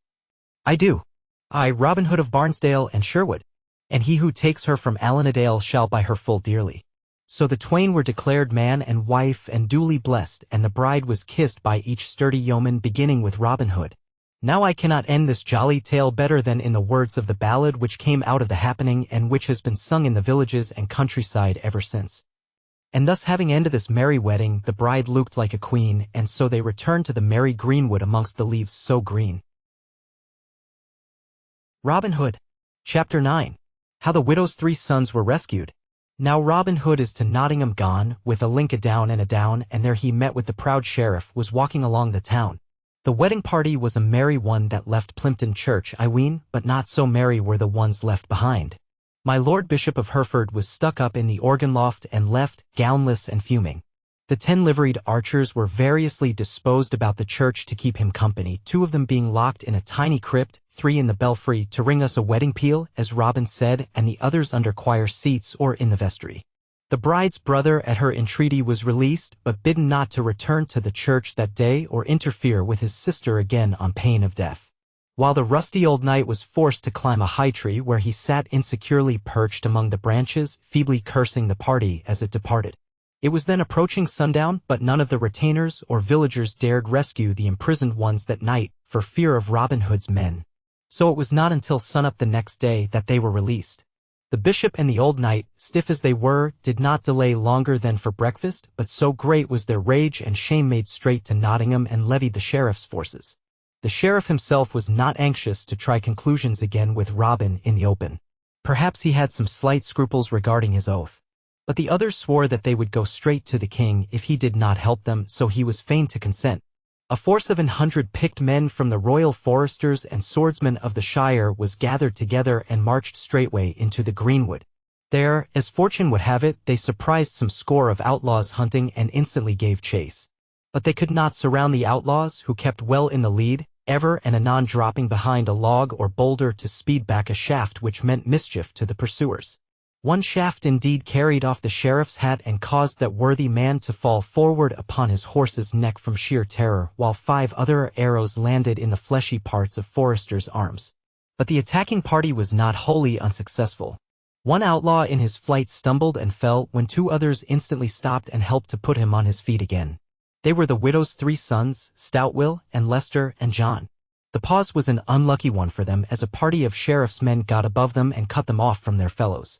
"I do. I, Robin Hood of Barnesdale and Sherwood. And he who takes her from Alanadale shall buy her full dearly." So the twain were declared man and wife and duly blessed, and the bride was kissed by each sturdy yeoman, beginning with Robin Hood. Now I cannot end this jolly tale better than in the words of the ballad which came out of the happening and which has been sung in the villages and countryside ever since. And thus having ended this merry wedding, the bride looked like a queen, and so they returned to the merry greenwood amongst the leaves so green. Robin Hood. Chapter 9. How the widow's 3 sons were rescued. Now Robin Hood is to Nottingham gone, with a link adown and adown, and there he met with the proud sheriff, was walking along the town. The wedding party was a merry one that left Plympton Church, I ween, but not so merry were the ones left behind. My Lord Bishop of Hereford was stuck up in the organ loft and left, gownless and fuming. The 10 liveried archers were variously disposed about the church to keep him company, 2 of them being locked in a tiny crypt, 3 in the belfry to ring us a wedding peal, as Robin said, and the others under choir seats or in the vestry. The bride's brother at her entreaty was released, but bidden not to return to the church that day or interfere with his sister again on pain of death. While the rusty old knight was forced to climb a high tree where he sat insecurely perched among the branches, feebly cursing the party as it departed. It was then approaching sundown, but none of the retainers or villagers dared rescue the imprisoned ones that night, for fear of Robin Hood's men. So it was not until sunup the next day that they were released. The bishop and the old knight, stiff as they were, did not delay longer than for breakfast, but so great was their rage and shame made straight to Nottingham and levied the sheriff's forces. The sheriff himself was not anxious to try conclusions again with Robin in the open. Perhaps he had some slight scruples regarding his oath. But the others swore that they would go straight to the king if he did not help them, so he was fain to consent. A force of 100 picked men from the royal foresters and swordsmen of the shire was gathered together and marched straightway into the greenwood. There, as fortune would have it, they surprised some score of outlaws hunting and instantly gave chase. But they could not surround the outlaws, who kept well in the lead, ever and anon dropping behind a log or boulder to speed back a shaft which meant mischief to the pursuers. One shaft indeed carried off the sheriff's hat and caused that worthy man to fall forward upon his horse's neck from sheer terror, while 5 other arrows landed in the fleshy parts of Forrester's arms. But the attacking party was not wholly unsuccessful. One outlaw in his flight stumbled and fell, when 2 others instantly stopped and helped to put him on his feet again. They were the widow's 3 sons, Stoutwill and Lester and John. The pause was an unlucky one for them, as a party of sheriff's men got above them and cut them off from their fellows.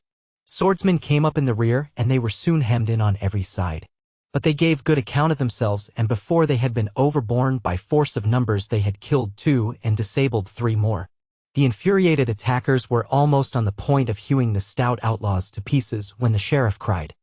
Swordsmen came up in the rear, and they were soon hemmed in on every side. But they gave good account of themselves, and before they had been overborne by force of numbers they had killed 2 and disabled 3 more. The infuriated attackers were almost on the point of hewing the stout outlaws to pieces when the sheriff cried,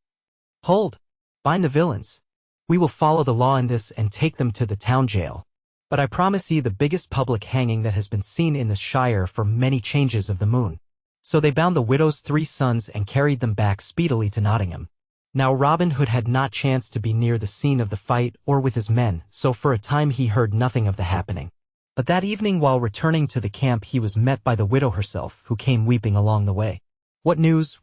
"Hold! Bind the villains! We will follow the law in this and take them to the town jail. But I promise ye the biggest public hanging that has been seen in this shire for many changes of the moon." So they bound the widow's 3 sons and carried them back speedily to Nottingham. Now Robin Hood had not chanced to be near the scene of the fight or with his men, so for a time he heard nothing of the happening. But that evening while returning to the camp he was met by the widow herself, who came weeping along the way. What news,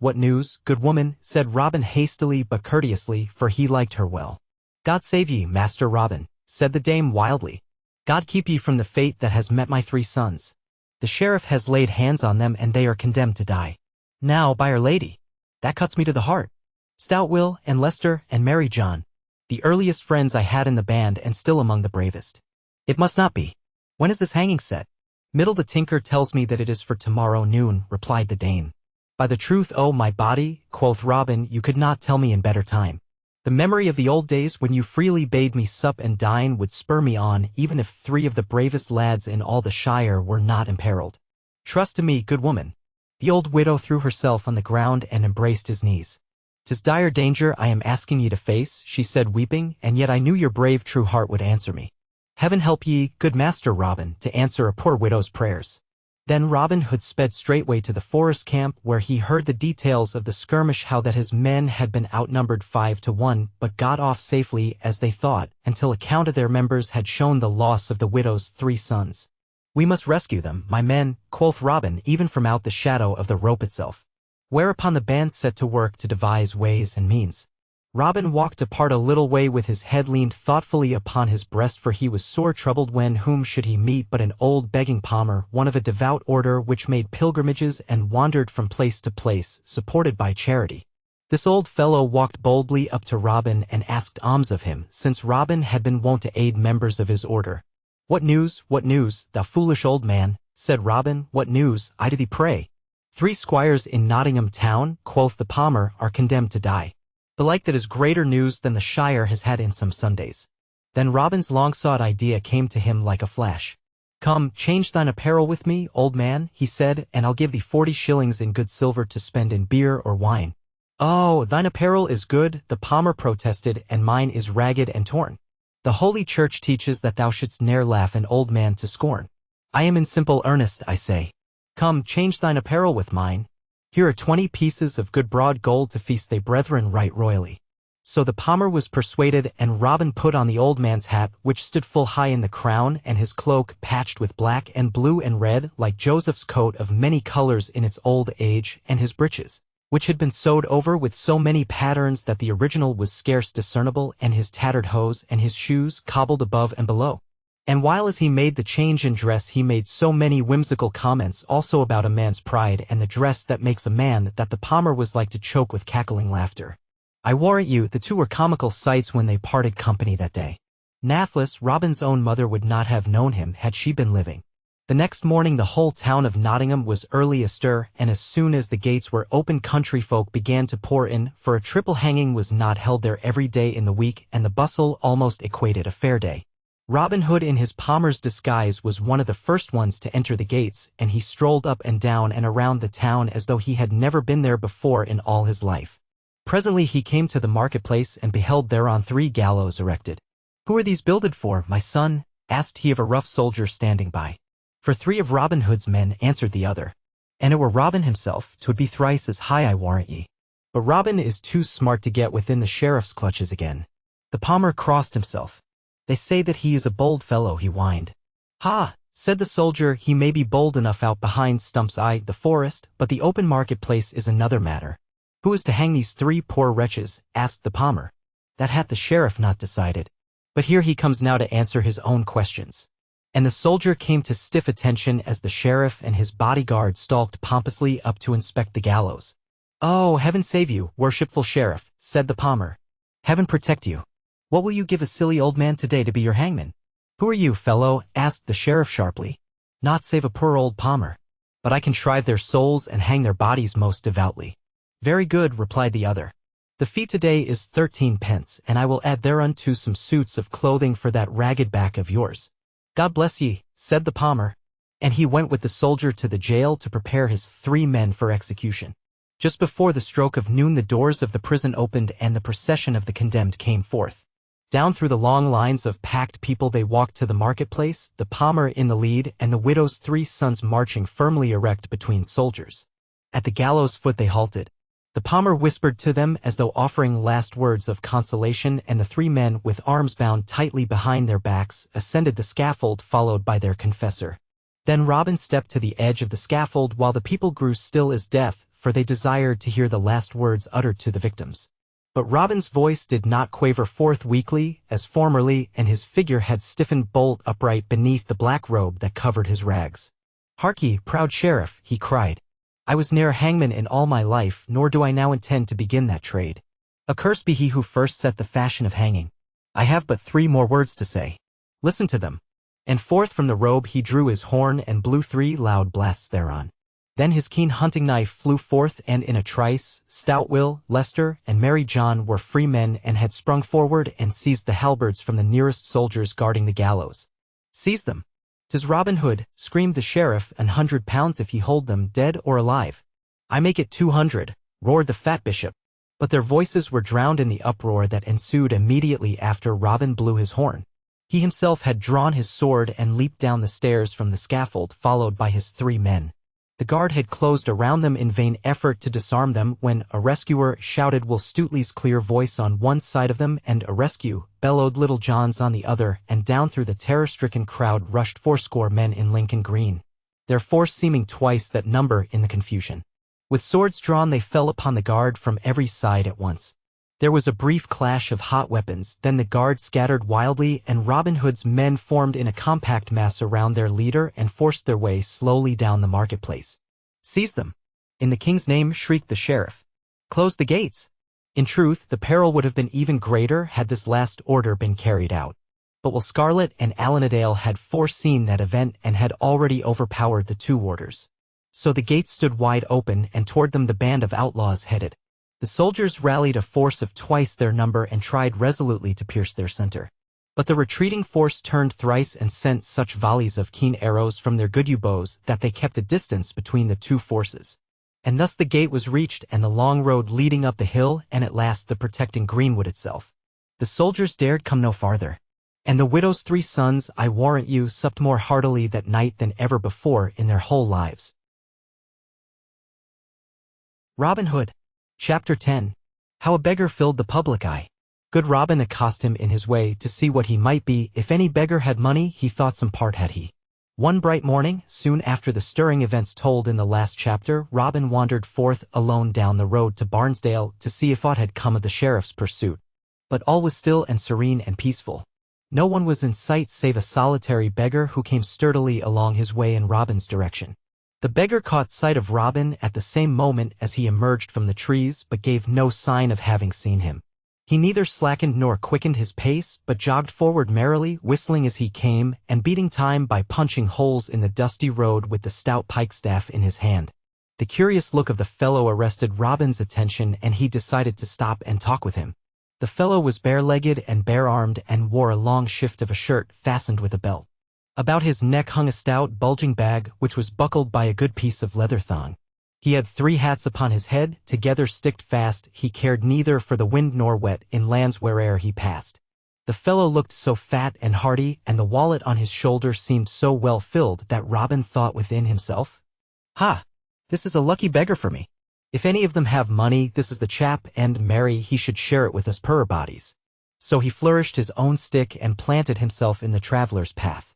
good woman?" said Robin hastily but courteously, for he liked her well. "God save ye, Master Robin," said the dame wildly. God keep ye from the fate that has met my 3 sons. The sheriff has laid hands on them and they are condemned to die. Now, by Our Lady, that cuts me to the heart. Stout Will and Lester and Mary John, the earliest friends I had in the band and still among the bravest. It must not be. When is this hanging set? Middle the tinker tells me that it is for tomorrow noon, replied the dame. By the truth, O my body, quoth Robin, you could not tell me in better time. The memory of the old days when you freely bade me sup and dine would spur me on, even if 3 of the bravest lads in all the shire were not imperiled. Trust to me, good woman. The old widow threw herself on the ground and embraced his knees. 'Tis dire danger I am asking ye to face, she said weeping, and yet I knew your brave true heart would answer me. Heaven help ye, good Master Robin, to answer a poor widow's prayers. Then Robin Hood sped straightway to the forest camp where he heard the details of the skirmish, how that his men had been outnumbered 5 to 1, but got off safely, as they thought, until account of their members had shown the loss of the widow's 3 sons. We must rescue them, my men, quoth Robin, even from out the shadow of the rope itself. Whereupon the band set to work to devise ways and means. Robin walked apart a little way with his head leaned thoughtfully upon his breast, for he was sore troubled when whom should he meet but an old begging palmer, one of a devout order which made pilgrimages and wandered from place to place, supported by charity. This old fellow walked boldly up to Robin and asked alms of him, since Robin had been wont to aid members of his order. What news, thou foolish old man? Said Robin, what news, I do thee pray? 3 squires in Nottingham town, quoth the palmer, are condemned to die. Belike that is greater news than the shire has had in some Sundays. Then Robin's long-sought idea came to him like a flash. Come, change thine apparel with me, old man, he said, and I'll give thee 40 shillings in good silver to spend in beer or wine. Oh, thine apparel is good, the palmer protested, and mine is ragged and torn. The Holy Church teaches that thou shouldst ne'er laugh an old man to scorn. I am in simple earnest, I say. Come, change thine apparel with mine. Here are 20 pieces of good broad gold to feast they brethren right royally. So the palmer was persuaded, and Robin put on the old man's hat, which stood full high in the crown, and his cloak, patched with black and blue and red, like Joseph's coat of many colors in its old age, and his breeches, which had been sewed over with so many patterns that the original was scarce discernible, and his tattered hose, and his shoes, cobbled above and below. And while as he made the change in dress he made so many whimsical comments also about a man's pride and the dress that makes a man that the palmer was like to choke with cackling laughter. I warrant you the 2 were comical sights when they parted company that day. Nathless, Robin's own mother would not have known him had she been living. The next morning the whole town of Nottingham was early astir, and as soon as the gates were open country folk began to pour in, for a triple hanging was not held there every day in the week, and the bustle almost equated a fair day. Robin Hood in his palmer's disguise was one of the first ones to enter the gates, and he strolled up and down and around the town as though he had never been there before in all his life. Presently he came to the marketplace and beheld thereon 3 gallows erected. Who are these builded for, my son? Asked he of a rough soldier standing by. For 3 of Robin Hood's men, answered the other. An it were Robin himself, 'twould be thrice as high, I warrant ye. But Robin is too smart to get within the sheriff's clutches again. The palmer crossed himself. They say that he is a bold fellow, he whined. Ha, said the soldier, he may be bold enough out behind Stump's Eye, the forest, but the open marketplace is another matter. Who is to hang these 3 poor wretches? Asked the palmer. That hath the sheriff not decided. But here he comes now to answer his own questions. And the soldier came to stiff attention as the sheriff and his bodyguard stalked pompously up to inspect the gallows. Oh, heaven save you, worshipful sheriff, said the palmer. Heaven protect you. What will you give a silly old man today to be your hangman? Who are you, fellow? Asked the sheriff sharply. Naught save a poor old palmer. But I can shrive their souls and hang their bodies most devoutly. Very good, replied the other. The fee today is 13 pence, and I will add thereunto some suits of clothing for that ragged back of yours. God bless ye, said the palmer. And he went with the soldier to the jail to prepare his 3 men for execution. Just before the stroke of noon the doors of the prison opened and the procession of the condemned came forth. Down through the long lines of packed people they walked to the marketplace, the palmer in the lead and the widow's 3 sons marching firmly erect between soldiers. At the gallows foot they halted. The palmer whispered to them as though offering last words of consolation, and the 3 men, with arms bound tightly behind their backs, ascended the scaffold followed by their confessor. Then Robin stepped to the edge of the scaffold while the people grew still as death, for they desired to hear the last words uttered to the victims. But Robin's voice did not quaver forth weakly, as formerly, and his figure had stiffened bolt upright beneath the black robe that covered his rags. "Hark ye, proud sheriff," he cried. "I was ne'er hangman in all my life, nor do I now intend to begin that trade. Accursed be he who first set the fashion of hanging. I have but 3 more words to say. Listen to them." And forth from the robe he drew his horn and blew 3 loud blasts thereon. Then his keen hunting knife flew forth, and in a trice, stout Will, Lester, and Merry John were free men and had sprung forward and seized the halberds from the nearest soldiers guarding the gallows. "Seize them! 'Tis Robin Hood," screamed the sheriff, £100 if ye hold them, dead or alive." "I make it 200, roared the fat bishop. But their voices were drowned in the uproar that ensued immediately after Robin blew his horn. He himself had drawn his sword and leaped down the stairs from the scaffold, followed by his 3 men. The guard had closed around them in vain effort to disarm them when a rescuer shouted Will Stuteley's clear voice on one side of them, and a rescue bellowed Little John's on the other, and down through the terror-stricken crowd rushed 80 men in Lincoln Green, their force seeming twice that number in the confusion. With swords drawn they fell upon the guard from every side at once. There was a brief clash of hot weapons, then the guard scattered wildly, and Robin Hood's men formed in a compact mass around their leader and forced their way slowly down the marketplace. "Seize them! In the king's name," shrieked the sheriff. "Close the gates!" In truth, the peril would have been even greater had this last order been carried out. But Will Scarlet and Alanadale had foreseen that event and had already overpowered the 2 warders. So the gates stood wide open, and toward them the band of outlaws headed. The soldiers rallied a force of twice their number and tried resolutely to pierce their center. But the retreating force turned thrice and sent such volleys of keen arrows from their good yew bows that they kept a distance between the 2 forces. And thus the gate was reached and the long road leading up the hill, and at last the protecting greenwood itself. The soldiers dared come no farther. And the widow's 3 sons, I warrant you, supped more heartily that night than ever before in their whole lives. Robin Hood. Chapter 10. How a Beggar Filled the Public Eye. Good Robin accosted him in his way to see what he might be. If any beggar had money, he thought some part had he. One bright morning, soon after the stirring events told in the last chapter, Robin wandered forth alone down the road to Barnesdale to see if aught had come of the sheriff's pursuit. But all was still and serene and peaceful. No one was in sight save a solitary beggar who came sturdily along his way in Robin's direction. The beggar caught sight of Robin at the same moment as he emerged from the trees, but gave no sign of having seen him. He neither slackened nor quickened his pace, but jogged forward merrily, whistling as he came, and beating time by punching holes in the dusty road with the stout pike-staff in his hand. The curious look of the fellow arrested Robin's attention, and he decided to stop and talk with him. The fellow was bare-legged and bare-armed, and wore a long shift of a shirt fastened with a belt. About his neck hung a stout, bulging bag, which was buckled by a good piece of leather thong. He had 3 hats upon his head, together sticked fast. He cared neither for the wind nor wet in lands where'er he passed. The fellow looked so fat and hearty, and the wallet on his shoulder seemed so well filled that Robin thought within himself, "Ha! This is a lucky beggar for me. If any of them have money, this is the chap, and marry, he should share it with us poor bodies." So he flourished his own stick and planted himself in the traveller's path.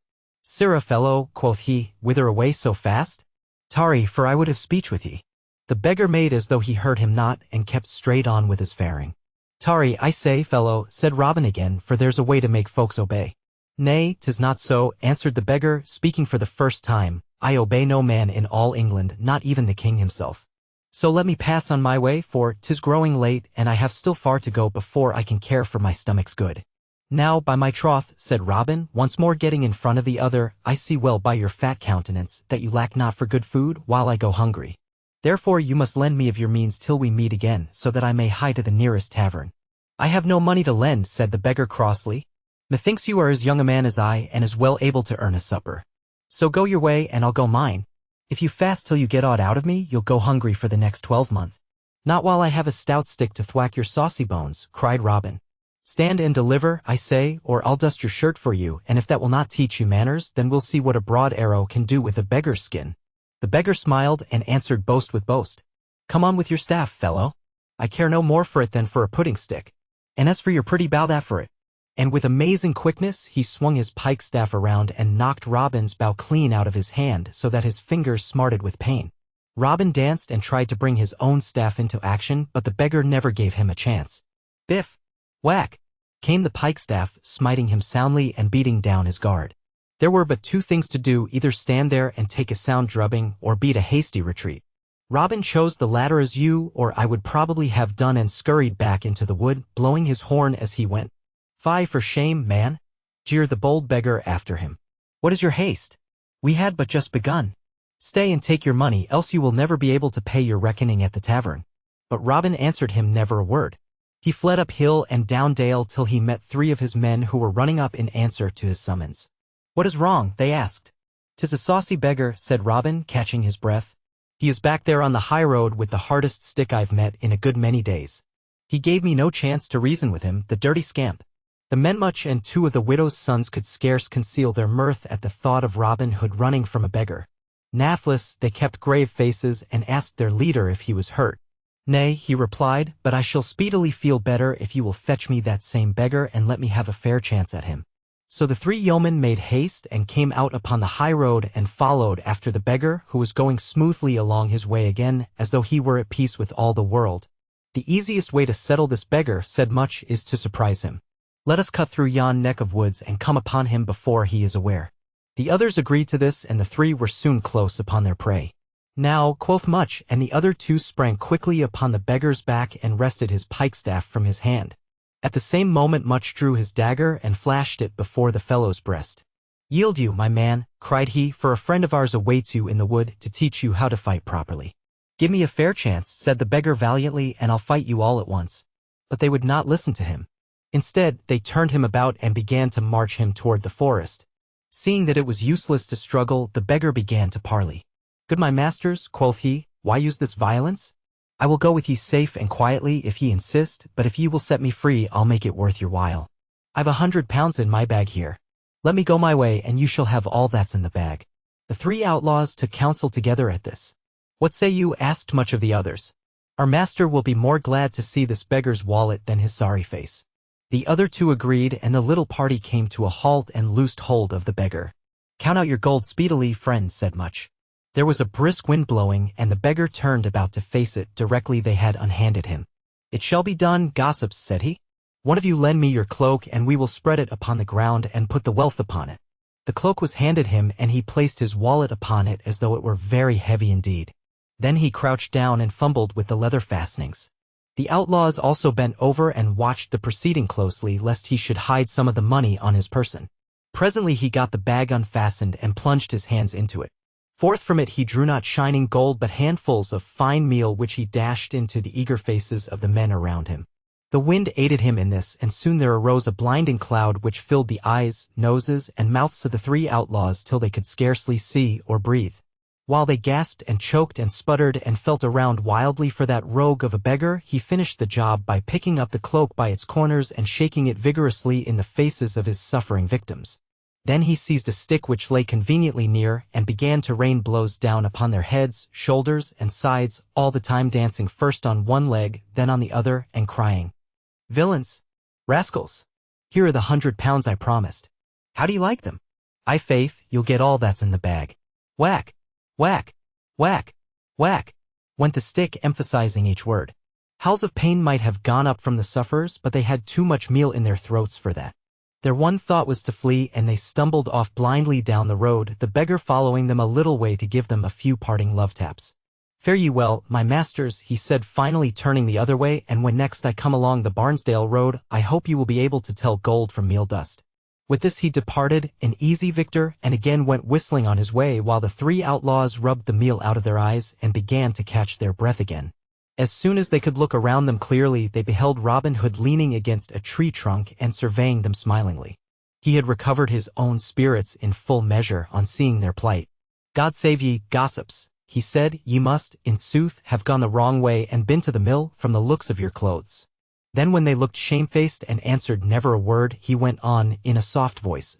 "Sirrah, fellow," quoth he, "whither away so fast? Tarry, for I would have speech with ye." The beggar made as though he heard him not, and kept straight on with his faring. "Tarry, I say, fellow," said Robin again, "for there's a way to make folks obey." "Nay, 'tis not so," answered the beggar, speaking for the first time. "I obey no man in all England, not even the king himself. So let me pass on my way, for 'tis growing late, and I have still far to go before I can care for my stomach's good." "Now, by my troth," said Robin, once more getting in front of the other, "I see well by your fat countenance that you lack not for good food, while I go hungry. Therefore you must lend me of your means till we meet again, so that I may hie to the nearest tavern." "I have no money to lend," said the beggar crossly. "Methinks you are as young a man as I, and as well able to earn a supper. So go your way, and I'll go mine. If you fast till you get aught out of me, you'll go hungry for the next 12-month. "Not while I have a stout stick to thwack your saucy bones," cried Robin. "Stand and deliver, I say, or I'll dust your shirt for you, and if that will not teach you manners, then we'll see what a broad arrow can do with a beggar's skin." The beggar smiled and answered boast with boast. "Come on with your staff, fellow. I care no more for it than for a pudding stick. And as for your pretty bow, that for it." And with amazing quickness he swung his pike-staff around and knocked Robin's bow clean out of his hand so that his fingers smarted with pain. Robin danced and tried to bring his own staff into action, but the beggar never gave him a chance. Biff! Whack! Came the pikestaff, smiting him soundly and beating down his guard. There were but two things to do, either stand there and take a sound drubbing or beat a hasty retreat. Robin chose the latter as you or I would probably have done and scurried back into the wood, blowing his horn as he went. Fie for shame, man! Jeered the bold beggar after him. What is your haste? We had but just begun. Stay and take your money, else you will never be able to pay your reckoning at the tavern. But Robin answered him never a word. He fled up hill and down dale till he met three of his men who were running up in answer to his summons. What is wrong? They asked. "'Tis a saucy beggar," said Robin, catching his breath. "He is back there on the high road with the hardest stick I've met in a good many days. He gave me no chance to reason with him, the dirty scamp." The men much and two of the widow's sons could scarce conceal their mirth at the thought of Robin Hood running from a beggar. Nathless, they kept grave faces and asked their leader if he was hurt. "Nay," he replied, "but I shall speedily feel better if you will fetch me that same beggar and let me have a fair chance at him." So the three yeomen made haste and came out upon the high road and followed after the beggar, who was going smoothly along his way again, as though he were at peace with all the world. "The easiest way to settle this beggar," said Much, "is to surprise him. Let us cut through yon neck of woods and come upon him before he is aware." The others agreed to this, and the three were soon close upon their prey. "Now," quoth Much, and the other two sprang quickly upon the beggar's back and wrested his pikestaff from his hand. At the same moment Much drew his dagger and flashed it before the fellow's breast. "Yield you, my man," cried he, "for a friend of ours awaits you in the wood to teach you how to fight properly." "Give me a fair chance," said the beggar valiantly, "and I'll fight you all at once." But they would not listen to him. Instead, they turned him about and began to march him toward the forest. Seeing that it was useless to struggle, the beggar began to parley. "Good my masters," quoth he, "why use this violence? I will go with ye safe and quietly if ye insist, but if ye will set me free, I'll make it worth your while. I've £100 in my bag here. Let me go my way, and you shall have all that's in the bag." The three outlaws took counsel together at this. "What say you?" asked Much of the others. "Our master will be more glad to see this beggar's wallet than his sorry face." The other two agreed, and the little party came to a halt and loosed hold of the beggar. "Count out your gold speedily, friends," said Much. There was a brisk wind blowing, and the beggar turned about to face it directly they had unhanded him. "It shall be done, gossips," said he. "One of you lend me your cloak, and we will spread it upon the ground and put the wealth upon it." The cloak was handed him, and he placed his wallet upon it as though it were very heavy indeed. Then he crouched down and fumbled with the leather fastenings. The outlaws also bent over and watched the proceeding closely, lest he should hide some of the money on his person. Presently he got the bag unfastened and plunged his hands into it. Forth from it he drew not shining gold but handfuls of fine meal, which he dashed into the eager faces of the men around him. The wind aided him in this, and soon there arose a blinding cloud which filled the eyes, noses, and mouths of the three outlaws till they could scarcely see or breathe. While they gasped and choked and sputtered and felt around wildly for that rogue of a beggar, he finished the job by picking up the cloak by its corners and shaking it vigorously in the faces of his suffering victims. Then he seized a stick which lay conveniently near and began to rain blows down upon their heads, shoulders, and sides, all the time dancing first on one leg, then on the other, and crying, "Villains! Rascals! Here are the £100 I promised. How do you like them? I faith, you'll get all that's in the bag." Whack! Whack! Whack! Whack! Went the stick, emphasizing each word. Howls of pain might have gone up from the sufferers, but they had too much meal in their throats for that. Their one thought was to flee, and they stumbled off blindly down the road, the beggar following them a little way to give them a few parting love taps. "Fare ye well, my masters," he said, finally turning the other way, "and when next I come along the Barnesdale road, I hope you will be able to tell gold from meal dust." With this he departed, an easy victor, and again went whistling on his way, while the three outlaws rubbed the meal out of their eyes and began to catch their breath again. As soon as they could look around them clearly, they beheld Robin Hood leaning against a tree trunk and surveying them smilingly. He had recovered his own spirits in full measure on seeing their plight. "God save ye, gossips," he said, "ye must, in sooth, have gone the wrong way and been to the mill, from the looks of your clothes." Then when they looked shamefaced and answered never a word, he went on in a soft voice,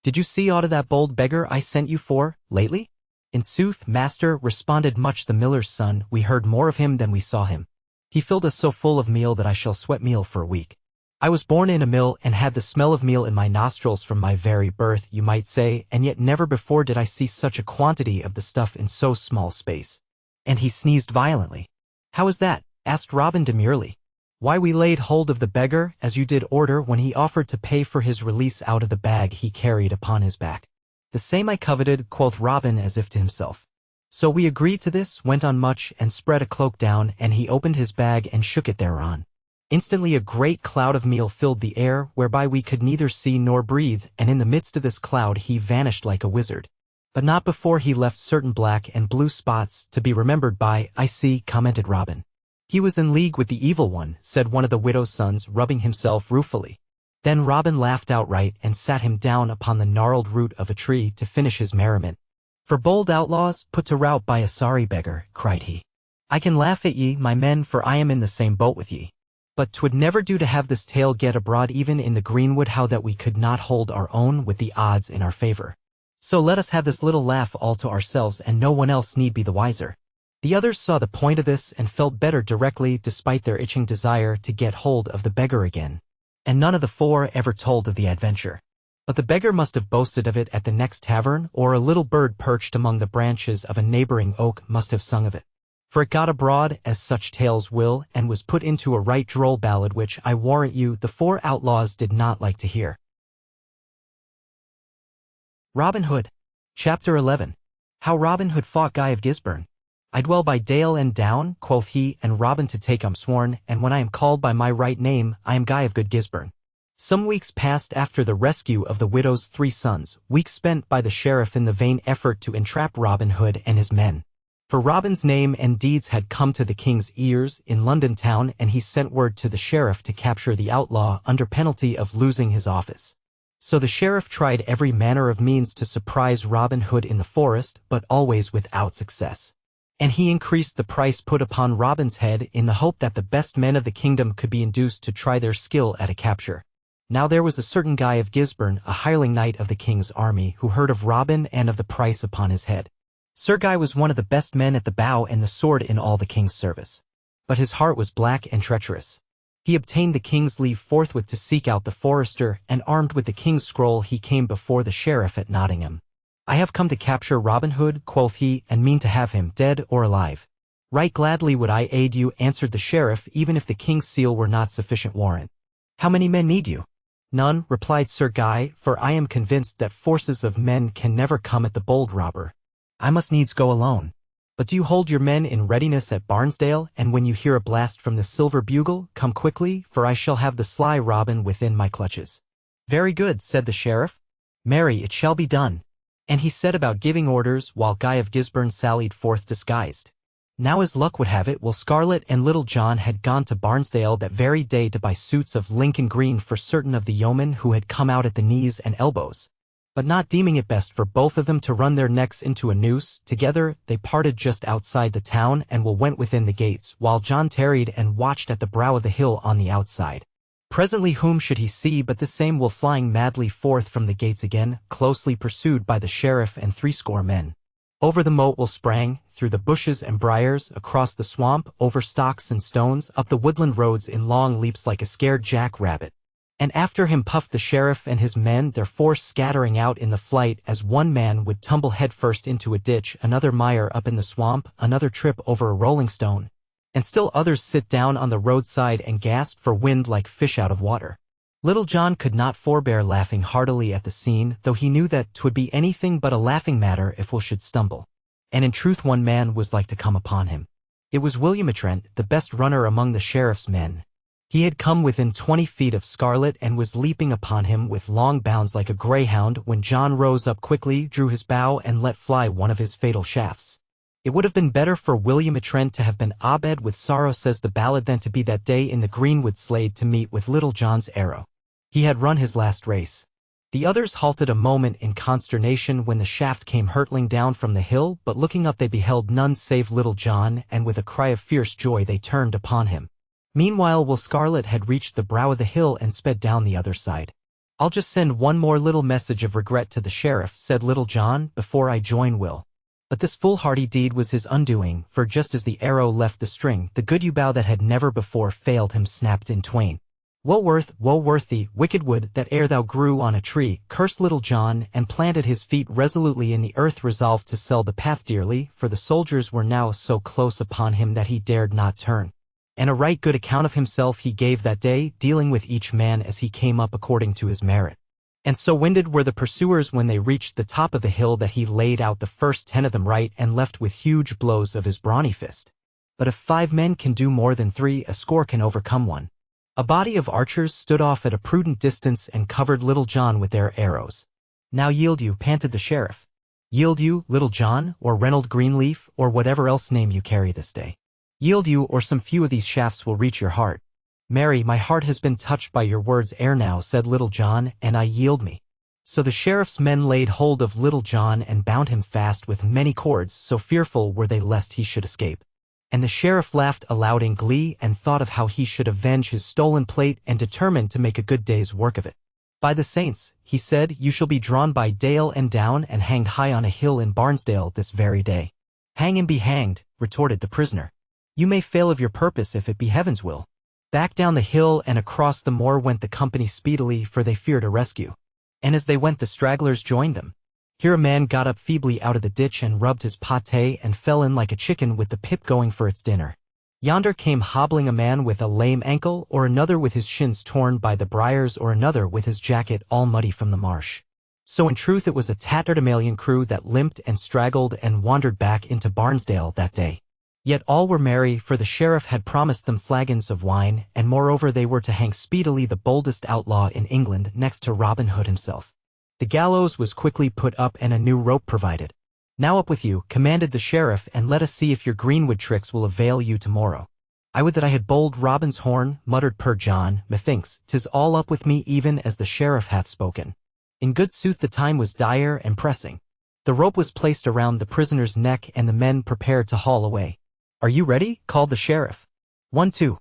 "Did you see aught of that bold beggar I sent you for, lately?" "In sooth, master," responded Much the miller's son, "we heard more of him than we saw him. He filled us so full of meal that I shall sweat meal for a week. I was born in a mill and had the smell of meal in my nostrils from my very birth, you might say, and yet never before did I see such a quantity of the stuff in so small space." And he sneezed violently. "How is that?" asked Robin demurely. Why, we laid hold of the beggar, as you did order, when he offered to pay for his release out of the bag he carried upon his back. The same I coveted, quoth Robin as if to himself. So we agreed to this, went on much, and spread a cloak down, and he opened his bag and shook it thereon. Instantly a great cloud of meal filled the air, whereby we could neither see nor breathe, and in the midst of this cloud he vanished like a wizard. But not before he left certain black and blue spots to be remembered by. I see, commented Robin. He was in league with the evil one, said one of the widow's sons, rubbing himself ruefully. Then Robin laughed outright and sat him down upon the gnarled root of a tree to finish his merriment. For bold outlaws, put to rout by a sorry beggar, cried he. I can laugh at ye, my men, for I am in the same boat with ye. But 'twould never do to have this tale get abroad even in the greenwood how that we could not hold our own with the odds in our favor. So let us have this little laugh all to ourselves, and no one else need be the wiser. The others saw the point of this and felt better directly, despite their itching desire to get hold of the beggar again. And none of the four ever told of the adventure. But the beggar must have boasted of it at the next tavern, or a little bird perched among the branches of a neighboring oak must have sung of it. For it got abroad, as such tales will, and was put into a right droll ballad which, I warrant you, the four outlaws did not like to hear. Robin Hood. Chapter 11. How Robin Hood fought Guy of Gisborne. I dwell by dale and down, quoth he, and Robin to take I'm sworn, and when I am called by my right name, I am Guy of good Gisborne. Some weeks passed after the rescue of the widow's 3 sons, weeks spent by the sheriff in the vain effort to entrap Robin Hood and his men. For Robin's name and deeds had come to the king's ears in London town, and he sent word to the sheriff to capture the outlaw under penalty of losing his office. So the sheriff tried every manner of means to surprise Robin Hood in the forest, but always without success. And he increased the price put upon Robin's head in the hope that the best men of the kingdom could be induced to try their skill at a capture. Now there was a certain Guy of Gisborne, a hireling knight of the king's army, who heard of Robin and of the price upon his head. Sir Guy was one of the best men at the bow and the sword in all the king's service. But his heart was black and treacherous. He obtained the king's leave forthwith to seek out the forester, and armed with the king's scroll he came before the sheriff at Nottingham. I have come to capture Robin Hood, quoth he, and mean to have him, dead or alive. Right gladly would I aid you, answered the sheriff, even if the king's seal were not sufficient warrant. How many men need you? None, replied Sir Guy, for I am convinced that forces of men can never come at the bold robber. I must needs go alone. But do you hold your men in readiness at Barnesdale, and when you hear a blast from the silver bugle, come quickly, for I shall have the sly Robin within my clutches. Very good, said the sheriff. Marry, it shall be done. And he set about giving orders, while Guy of Gisborne sallied forth disguised. Now as luck would have it, Will Scarlet and Little John had gone to Barnesdale that very day to buy suits of Lincoln green for certain of the yeomen who had come out at the knees and elbows. But not deeming it best for both of them to run their necks into a noose, together they parted just outside the town, and Will went within the gates, while John tarried and watched at the brow of the hill on the outside. Presently whom should he see but the same Will flying madly forth from the gates again, closely pursued by the sheriff and 60 men. Over the moat Will sprang, through the bushes and briars, across the swamp, over stocks and stones, up the woodland roads in long leaps like a scared jack-rabbit. And after him puffed the sheriff and his men, their force scattering out in the flight as one man would tumble headfirst into a ditch, another mire up in the swamp, another trip over a rolling stone, and still others sit down on the roadside and gasp for wind like fish out of water. Little John could not forbear laughing heartily at the scene, though he knew that 'twould be anything but a laughing matter if Will should stumble. And in truth one man was like to come upon him. It was William Trent, the best runner among the sheriff's men. He had come within 20 feet of Scarlet and was leaping upon him with long bounds like a greyhound when John rose up quickly, drew his bow, and let fly one of his fatal shafts. It would have been better for William Trent to have been Abed with sorrow, says the ballad, than to be that day in the greenwood slade to meet with Little John's arrow. He had run his last race. The others halted a moment in consternation when the shaft came hurtling down from the hill, but looking up they beheld none save Little John, and with a cry of fierce joy they turned upon him. Meanwhile Will Scarlet had reached the brow of the hill and sped down the other side. I'll just send one more little message of regret to the sheriff, said Little John, before I join Will. But this foolhardy deed was his undoing, for just as the arrow left the string, the good yew bough that had never before failed him snapped in twain. Woe worth thee, wicked wood, that ere thou grew on a tree, cursed Little John, and planted his feet resolutely in the earth, resolved to sell the path dearly, for the soldiers were now so close upon him that he dared not turn. and a right good account of himself he gave that day, dealing with each man as he came up according to his merit. And so winded were the pursuers when they reached the top of the hill that he laid out the first 10 of them right and left with huge blows of his brawny fist. But if 5 men can do more than 3, a score can overcome one. A body of archers stood off at a prudent distance and covered Little John with their arrows. Now yield you, panted the sheriff. Yield you, Little John, or Reynold Greenleaf, or whatever else name you carry this day. Yield you, or some few of these shafts will reach your heart. Mary, my heart has been touched by your words ere now, said Little John, and I yield me. So the sheriff's men laid hold of Little John and bound him fast with many cords, so fearful were they lest he should escape. And the sheriff laughed aloud in glee and thought of how he should avenge his stolen plate and determined to make a good day's work of it. By the saints, he said, you shall be drawn by dale and down and hanged high on a hill in Barnesdale this very day. Hang and be hanged, retorted the prisoner. You may fail of your purpose if it be heaven's will. Back down the hill and across the moor went the company speedily, for they feared a rescue. And as they went the stragglers joined them. Here a man got up feebly out of the ditch and rubbed his pate and fell in like a chicken with the pip going for its dinner. Yonder came hobbling a man with a lame ankle, or another with his shins torn by the briars, or another with his jacket all muddy from the marsh. So in truth it was a tatterdemalion crew that limped and straggled and wandered back into Barnesdale that day. Yet all were merry, for the sheriff had promised them flagons of wine, and moreover they were to hang speedily the boldest outlaw in England next to Robin Hood himself. The gallows was quickly put up and a new rope provided. Now up with you, commanded the sheriff, and let us see if your greenwood tricks will avail you tomorrow. I would that I had bowled Robin's horn, muttered Per John, methinks 'tis all up with me even as the sheriff hath spoken. In good sooth the time was dire and pressing. The rope was placed around the prisoner's neck and the men prepared to haul away. Are you ready? Called the sheriff. 1, 2.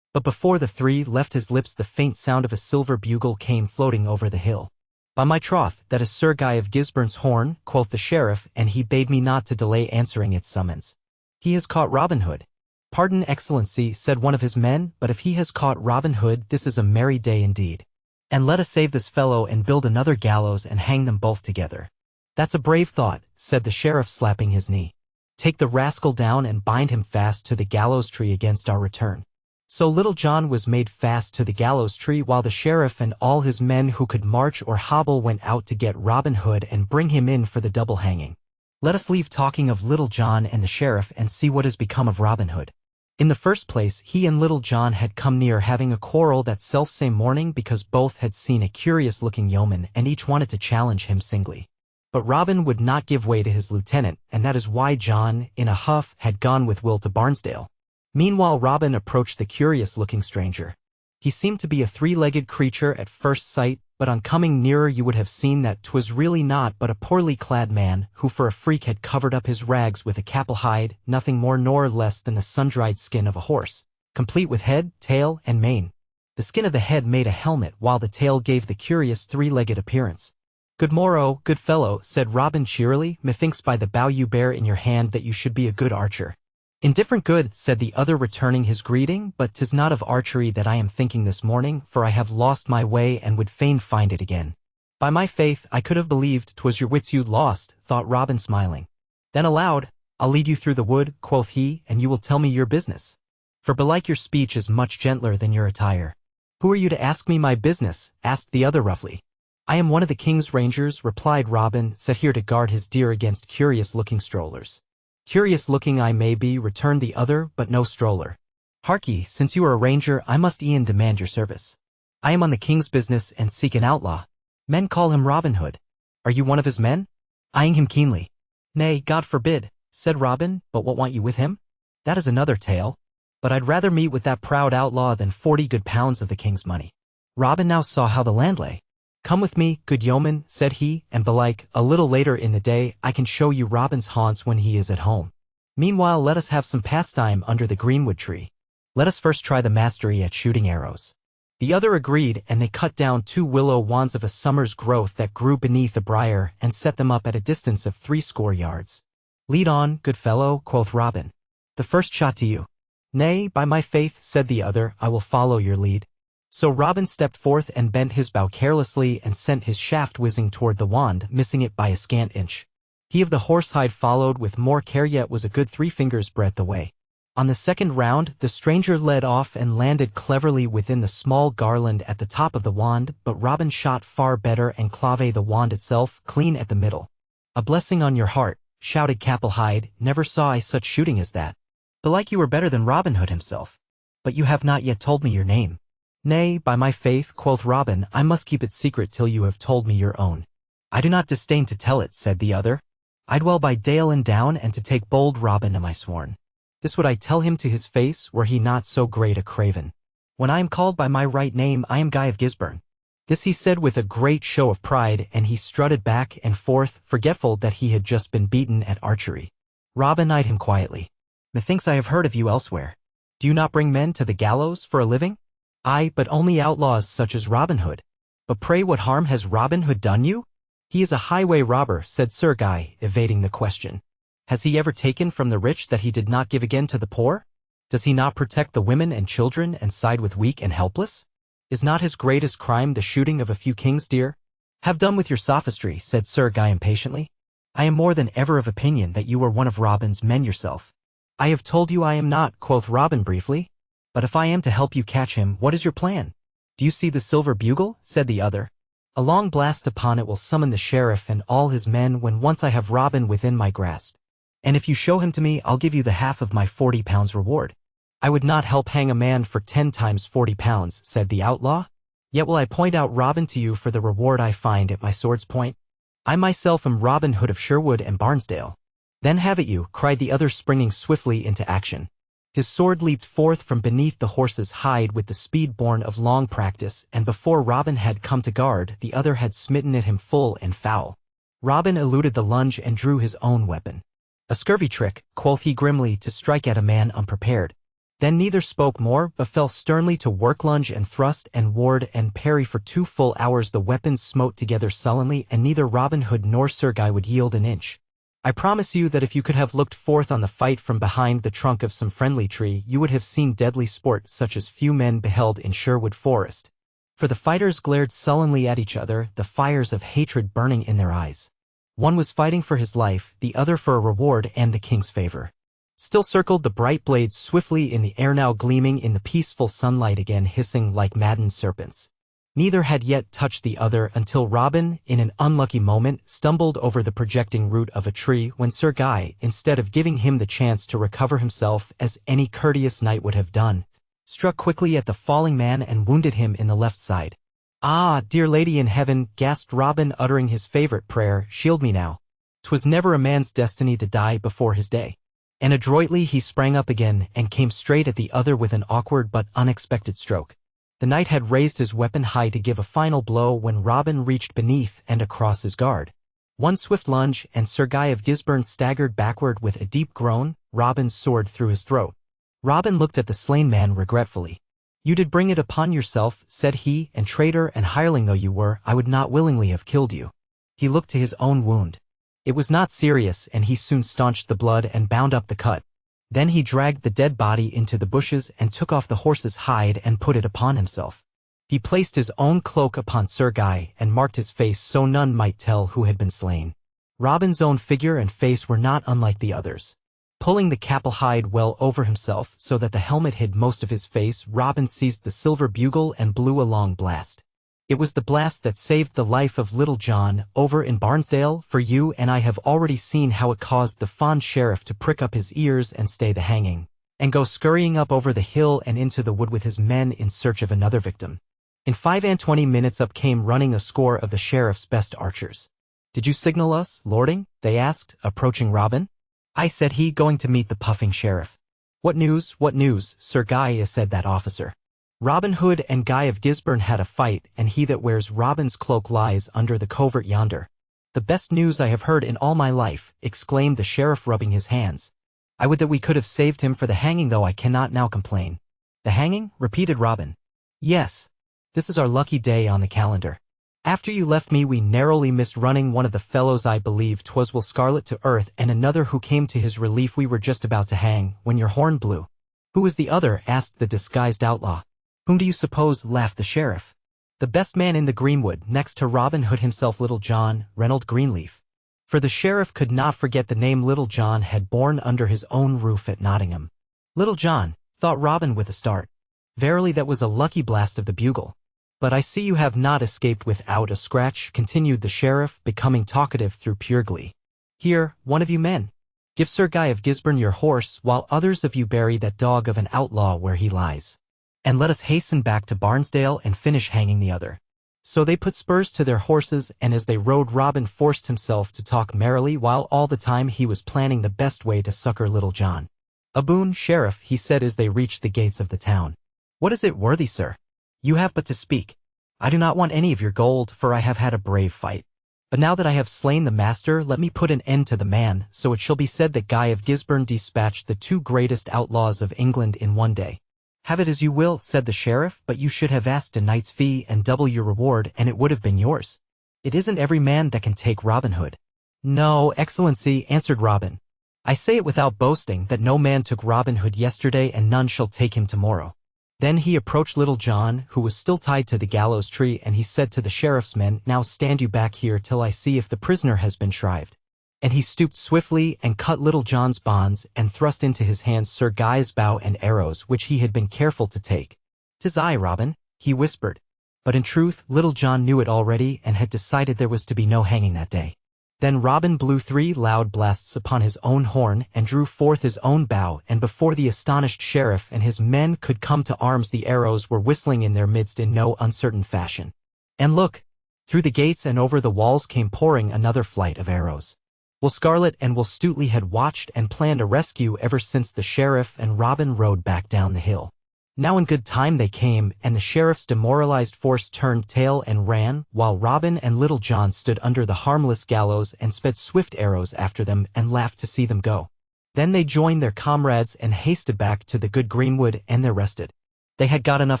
But before the 3 left his lips the faint sound of a silver bugle came floating over the hill. By my troth, that is Sir Guy of Gisborne's horn, quoth the sheriff, and he bade me not to delay answering its summons. He has caught Robin Hood. Pardon, Excellency, said one of his men, but if he has caught Robin Hood, this is a merry day indeed. And let us save this fellow and build another gallows and hang them both together. That's a brave thought, said the sheriff, slapping his knee. Take the rascal down and bind him fast to the gallows tree against our return. So Little John was made fast to the gallows tree while the sheriff and all his men who could march or hobble went out to get Robin Hood and bring him in for the double hanging. Let us leave talking of Little John and the sheriff and see what has become of Robin Hood. In the first place, he and Little John had come near having a quarrel that self-same morning because both had seen a curious-looking yeoman and each wanted to challenge him singly. But Robin would not give way to his lieutenant, and that is why John, in a huff, had gone with Will to Barnesdale. Meanwhile Robin approached the curious-looking stranger. He seemed to be a 3-legged creature at first sight, but on coming nearer you would have seen that 'twas really not but a poorly clad man, who for a freak had covered up his rags with a capel hide, nothing more nor less than the sun-dried skin of a horse, complete with head, tail, and mane. The skin of the head made a helmet, while the tail gave the curious 3-legged appearance. Good morrow, good fellow, said Robin cheerily, methinks by the bow you bear in your hand that you should be a good archer. Indifferent good, said the other returning his greeting, but 'tis not of archery that I am thinking this morning, for I have lost my way and would fain find it again. By my faith, I could have believed 'twas your wits you'd lost, thought Robin smiling. Then aloud, I'll lead you through the wood, quoth he, and you will tell me your business. For belike your speech is much gentler than your attire. Who are you to ask me my business? Asked the other roughly. I am one of the king's rangers, replied Robin, set here to guard his deer against curious-looking strollers. Curious-looking I may be, returned the other, but no stroller. Harkye, since you are a ranger, I must e'en demand your service. I am on the king's business and seek an outlaw. Men call him Robin Hood. Are you one of his men? Eyeing him keenly. Nay, God forbid, said Robin, but what want you with him? That is another tale. But I'd rather meet with that proud outlaw than 40 good pounds of the king's money. Robin now saw how the land lay. Come with me, good yeoman, said he, and belike, a little later in the day, I can show you Robin's haunts when he is at home. Meanwhile let us have some pastime under the greenwood tree. Let us first try the mastery at shooting arrows. The other agreed, and they cut down 2 willow wands of a summer's growth that grew beneath a briar, and set them up at a distance of 60 yards. Lead on, good fellow, quoth Robin. The first shot to you. Nay, by my faith, said the other, I will follow your lead. So Robin stepped forth and bent his bow carelessly and sent his shaft whizzing toward the wand, missing it by a scant inch. He of the horsehide followed with more care, yet was a good 3 fingers' breadth away. On the second round, the stranger led off and landed cleverly within the small garland at the top of the wand, but Robin shot far better and clave the wand itself clean at the middle. "A blessing on your heart," shouted Capelhide, "never saw I such shooting as that. Belike you were better than Robin Hood himself. But you have not yet told me your name." "Nay, by my faith," quoth Robin, "I must keep it secret till you have told me your own." "I do not disdain to tell it," said the other. "I dwell by dale and down, and to take bold Robin am I sworn. This would I tell him to his face, were he not so great a craven. When I am called by my right name, I am Guy of Gisborne." This he said with a great show of pride, and he strutted back and forth, forgetful that he had just been beaten at archery. Robin eyed him quietly. "Methinks I have heard of you elsewhere. Do you not bring men to the gallows for a living?" "Aye, but only outlaws such as Robin Hood." "But pray what harm has Robin Hood done you?" "He is a highway robber," said Sir Guy, evading the question. "Has he ever taken from the rich that he did not give again to the poor? Does he not protect the women and children and side with weak and helpless? Is not his greatest crime the shooting of a few kings, dear?" "Have done with your sophistry," said Sir Guy impatiently. "I am more than ever of opinion that you were one of Robin's men yourself." "I have told you I am not," quoth Robin briefly. "But if I am to help you catch him, what is your plan?" "Do you see the silver bugle?" said the other. "A long blast upon it will summon the sheriff and all his men when once I have Robin within my grasp. And if you show him to me, I'll give you the half of my 40 pounds reward." "I would not help hang a man for 10 times 40 pounds, said the outlaw. "Yet will I point out Robin to you for the reward I find at my sword's point. I myself am Robin Hood of Sherwood and Barnesdale." "Then have it you," cried the other, springing swiftly into action. His sword leaped forth from beneath the horse's hide with the speed born of long practice, and before Robin had come to guard, the other had smitten at him full and foul. Robin eluded the lunge and drew his own weapon. "A scurvy trick," quoth he grimly, "to strike at a man unprepared." Then neither spoke more, but fell sternly to work. Lunge and thrust and ward and parry for 2 full hours the weapons smote together sullenly, and neither Robin Hood nor Sir Guy would yield an inch. I promise you that if you could have looked forth on the fight from behind the trunk of some friendly tree, you would have seen deadly sport such as few men beheld in Sherwood Forest. For the fighters glared sullenly at each other, the fires of hatred burning in their eyes. One was fighting for his life, the other for a reward and the king's favor. Still circled the bright blades swiftly in the air, now gleaming in the peaceful sunlight, again hissing like maddened serpents. Neither had yet touched the other until Robin, in an unlucky moment, stumbled over the projecting root of a tree, when Sir Guy, instead of giving him the chance to recover himself as any courteous knight would have done, struck quickly at the falling man and wounded him in the left side. "Ah, dear lady in heaven," gasped Robin, uttering his favorite prayer, "shield me now. 'Twas never a man's destiny to die before his day." And adroitly he sprang up again and came straight at the other with an awkward but unexpected stroke. The knight had raised his weapon high to give a final blow when Robin reached beneath and across his guard. One swift lunge, and Sir Guy of Gisborne staggered backward with a deep groan, Robin's sword through his throat. Robin looked at the slain man regretfully. "You did bring it upon yourself," said he, "and traitor and hireling though you were, I would not willingly have killed you." He looked to his own wound. It was not serious, and he soon staunched the blood and bound up the cut. Then he dragged the dead body into the bushes and took off the horse's hide and put it upon himself. He placed his own cloak upon Sir Guy and marked his face so none might tell who had been slain. Robin's own figure and face were not unlike the others. Pulling the capel hide well over himself so that the helmet hid most of his face, Robin seized the silver bugle and blew a long blast. It was the blast that saved the life of Little John, over in Barnesdale, for you and I have already seen how it caused the fond sheriff to prick up his ears and stay the hanging, and go scurrying up over the hill and into the wood with his men in search of another victim. In 25 minutes up came running a score of the sheriff's best archers. "Did you signal us, lording?" they asked, approaching Robin. "I," said he, going to meet the puffing sheriff. What news, Sir Guy?" said that officer. "Robin Hood and Guy of Gisborne had a fight, and he that wears Robin's cloak lies under the covert yonder." "The best news I have heard in all my life," exclaimed the sheriff, rubbing his hands. "I would that we could have saved him for the hanging, though I cannot now complain." "The hanging?" repeated Robin. "Yes. This is our lucky day on the calendar. After you left me we narrowly missed running one of the fellows, I believe 'twas Will Scarlet, to earth, and another who came to his relief we were just about to hang, when your horn blew." "Who was the other?" asked the disguised outlaw. "Whom do you suppose?" laughed the sheriff. "The best man in the greenwood, next to Robin Hood himself, Little John, Reynold Greenleaf." For the sheriff could not forget the name Little John had borne under his own roof at Nottingham. Little John, thought Robin with a start. Verily that was a lucky blast of the bugle. But I see you have not escaped without a scratch, continued the sheriff, becoming talkative through pure glee. Here, one of you men, give Sir Guy of Gisborne your horse, while others of you bury that dog of an outlaw where he lies. And let us hasten back to Barnesdale and finish hanging the other. So they put spurs to their horses, and as they rode Robin forced himself to talk merrily while all the time he was planning the best way to succor Little John. A boon, sheriff, he said as they reached the gates of the town. What is it, worthy sir? You have but to speak. I do not want any of your gold, for I have had a brave fight. But now that I have slain the master, let me put an end to the man, so it shall be said that Guy of Gisborne dispatched the 2 greatest outlaws of England in one day. Have it as you will, said the sheriff, but you should have asked a knight's fee and double your reward, and it would have been yours. It isn't every man that can take Robin Hood. No, Excellency, answered Robin. I say it without boasting that no man took Robin Hood yesterday and none shall take him tomorrow. Then he approached Little John, who was still tied to the gallows tree, and he said to the sheriff's men, Now stand you back here till I see if the prisoner has been shrived. And he stooped swiftly and cut Little John's bonds and thrust into his hands Sir Guy's bow and arrows which he had been careful to take. "'Tis I, Robin," he whispered. But in truth, Little John knew it already and had decided there was to be no hanging that day. Then Robin blew 3 loud blasts upon his own horn and drew forth his own bow, and before the astonished sheriff and his men could come to arms the arrows were whistling in their midst in no uncertain fashion. And look! Through the gates and over the walls came pouring another flight of arrows. Will Scarlet and Will Stutely had watched and planned a rescue ever since the sheriff and Robin rode back down the hill. Now in good time they came, and the sheriff's demoralized force turned tail and ran, while Robin and Little John stood under the harmless gallows and sped swift arrows after them and laughed to see them go. Then they joined their comrades and hasted back to the good greenwood, and there rested. They had got enough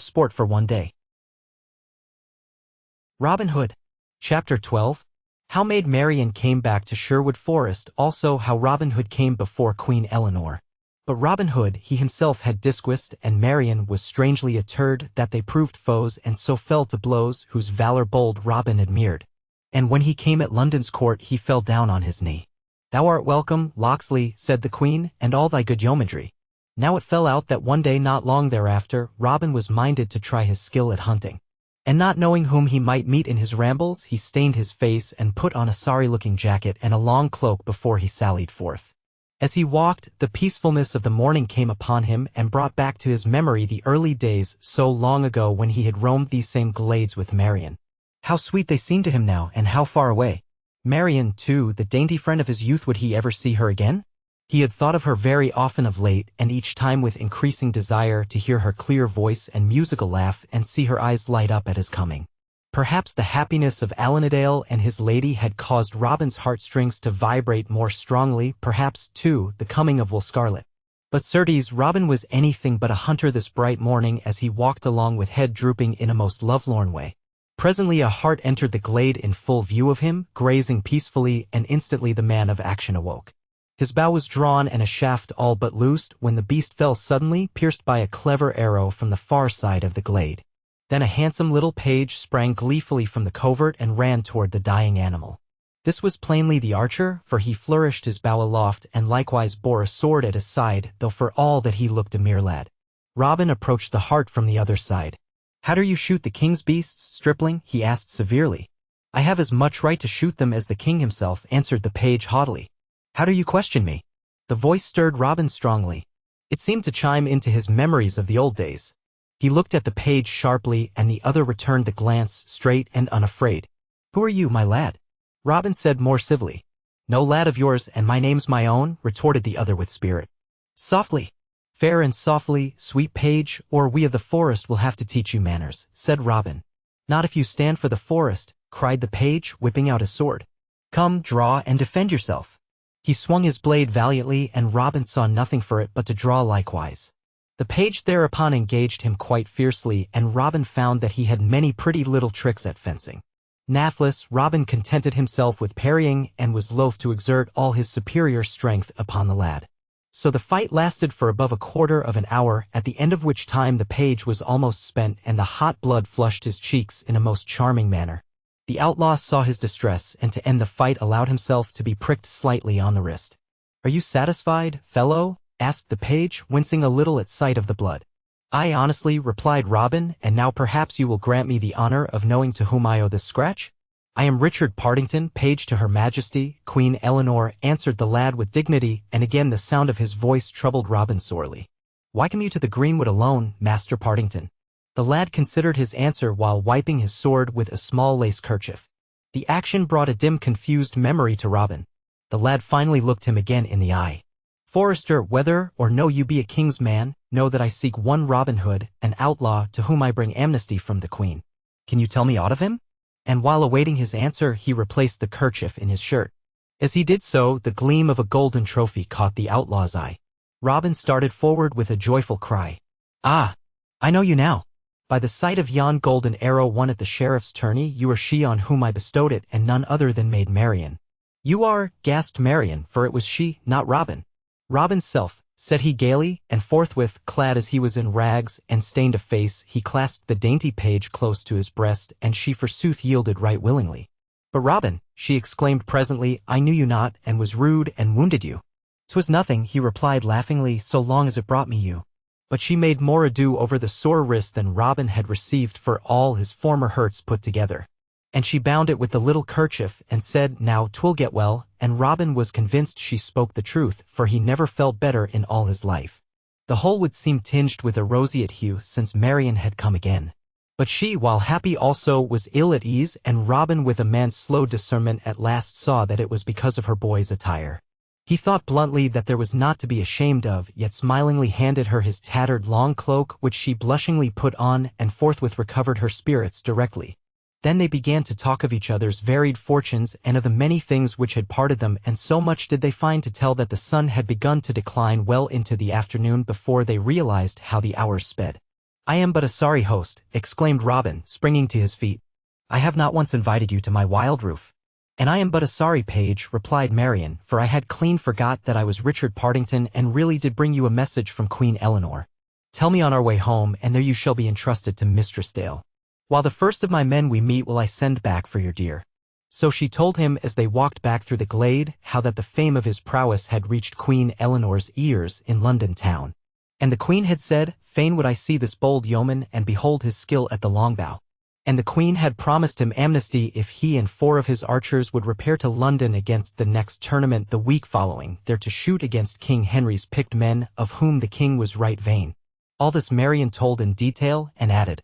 sport for one day. Robin Hood. Chapter 12. How Maid Marian came back to Sherwood Forest, also how Robin Hood came before Queen Eleanor. But Robin Hood he himself had disquised, and Marian was strangely atterred that they proved foes, and so fell to blows, whose valour bold Robin admired. And when he came at London's court he fell down on his knee. Thou art welcome, Locksley, said the Queen, and all thy good yeomanry. Now it fell out that one day not long thereafter, Robin was minded to try his skill at hunting. And not knowing whom he might meet in his rambles, he stained his face and put on a sorry-looking jacket and a long cloak before he sallied forth. As he walked, the peacefulness of the morning came upon him and brought back to his memory the early days so long ago when he had roamed these same glades with Marian. How sweet they seemed to him now, and how far away. Marian, too, the dainty friend of his youth, would he ever see her again? He had thought of her very often of late, and each time with increasing desire to hear her clear voice and musical laugh and see her eyes light up at his coming. Perhaps the happiness of Allanadale and his lady had caused Robin's heartstrings to vibrate more strongly, perhaps, too, the coming of Will Scarlet. But certes, Robin was anything but a hunter this bright morning as he walked along with head drooping in a most lovelorn way. Presently a hart entered the glade in full view of him, grazing peacefully, and instantly the man of action awoke. His bow was drawn and a shaft all but loosed when the beast fell suddenly, pierced by a clever arrow from the far side of the glade. Then a handsome little page sprang gleefully from the covert and ran toward the dying animal. This was plainly the archer, for he flourished his bow aloft and likewise bore a sword at his side, though for all that he looked a mere lad. Robin approached the hart from the other side. "How do you shoot the king's beasts, stripling?" he asked severely. "I have as much right to shoot them as the king himself," answered the page haughtily. "How do you question me?" The voice stirred Robin strongly. It seemed to chime into his memories of the old days. He looked at the page sharply, and the other returned the glance, straight and unafraid. "Who are you, my lad?" Robin said more civilly. "No lad of yours, and my name's my own," retorted the other with spirit. "Softly, fair and softly, sweet page, or we of the forest will have to teach you manners," said Robin. "Not if you stand for the forest," cried the page, whipping out his sword. "Come, draw, and defend yourself." He swung his blade valiantly, and Robin saw nothing for it but to draw likewise. The page thereupon engaged him quite fiercely, and Robin found that he had many pretty little tricks at fencing. Nathless, Robin contented himself with parrying and was loath to exert all his superior strength upon the lad. So the fight lasted for above a quarter of an hour, at the end of which time the page was almost spent and the hot blood flushed his cheeks in a most charming manner. The outlaw saw his distress, and to end the fight allowed himself to be pricked slightly on the wrist. "Are you satisfied, fellow?" asked the page, wincing a little at sight of the blood. "I honestly," replied Robin, "and now perhaps you will grant me the honor of knowing to whom I owe this scratch?" "I am Richard Partington, page to Her Majesty, Queen Eleanor," answered the lad with dignity, and again the sound of his voice troubled Robin sorely. "Why come you to the greenwood alone, Master Partington?" The lad considered his answer while wiping his sword with a small lace kerchief. The action brought a dim, confused memory to Robin. The lad finally looked him again in the eye. "Forester, whether or no you be a king's man, know that I seek one Robin Hood, an outlaw to whom I bring amnesty from the Queen. Can you tell me aught of him?" And while awaiting his answer, he replaced the kerchief in his shirt. As he did so, the gleam of a golden trophy caught the outlaw's eye. Robin started forward with a joyful cry. "Ah! I know you now. By the sight of yon golden arrow won at the sheriff's tourney, you are she on whom I bestowed it, and none other than Maid Marian." "You are," gasped Marian, for it was she, not Robin. "Robin's self," said he gaily, and forthwith, clad as he was in rags and stained of face, he clasped the dainty page close to his breast, and she forsooth yielded right willingly. "But Robin," she exclaimed presently, "I knew you not, and was rude and wounded you." "'Twas nothing," he replied laughingly, "so long as it brought me you." But she made more ado over the sore wrist than Robin had received for all his former hurts put together. And she bound it with the little kerchief, and said, "Now 'twill get well," and Robin was convinced she spoke the truth, for he never felt better in all his life. The whole would seem tinged with a roseate hue since Marian had come again. But she, while happy also, was ill at ease, and Robin, with a man's slow discernment, at last saw that it was because of her boy's attire. He thought bluntly that there was naught to be ashamed of, yet smilingly handed her his tattered long cloak, which she blushingly put on, and forthwith recovered her spirits directly. Then they began to talk of each other's varied fortunes and of the many things which had parted them, and so much did they find to tell that the sun had begun to decline well into the afternoon before they realized how the hours sped. "I am but a sorry host," exclaimed Robin, springing to his feet. "I have not once invited you to my wild roof." "And I am but a sorry page," replied Marian, "for I had clean forgot that I was Richard Partington, and really did bring you a message from Queen Eleanor. Tell me on our way home, and there you shall be entrusted to Mistress Dale. While the first of my men we meet will I send back for your dear." So she told him as they walked back through the glade, how that the fame of his prowess had reached Queen Eleanor's ears in London town. And the Queen had said, "Fain would I see this bold yeoman, and behold his skill at the longbow." And the Queen had promised him amnesty if he and 4 of his archers would repair to London against the next tournament the week following, there to shoot against King Henry's picked men, of whom the king was right vain. All this Marian told in detail, and added,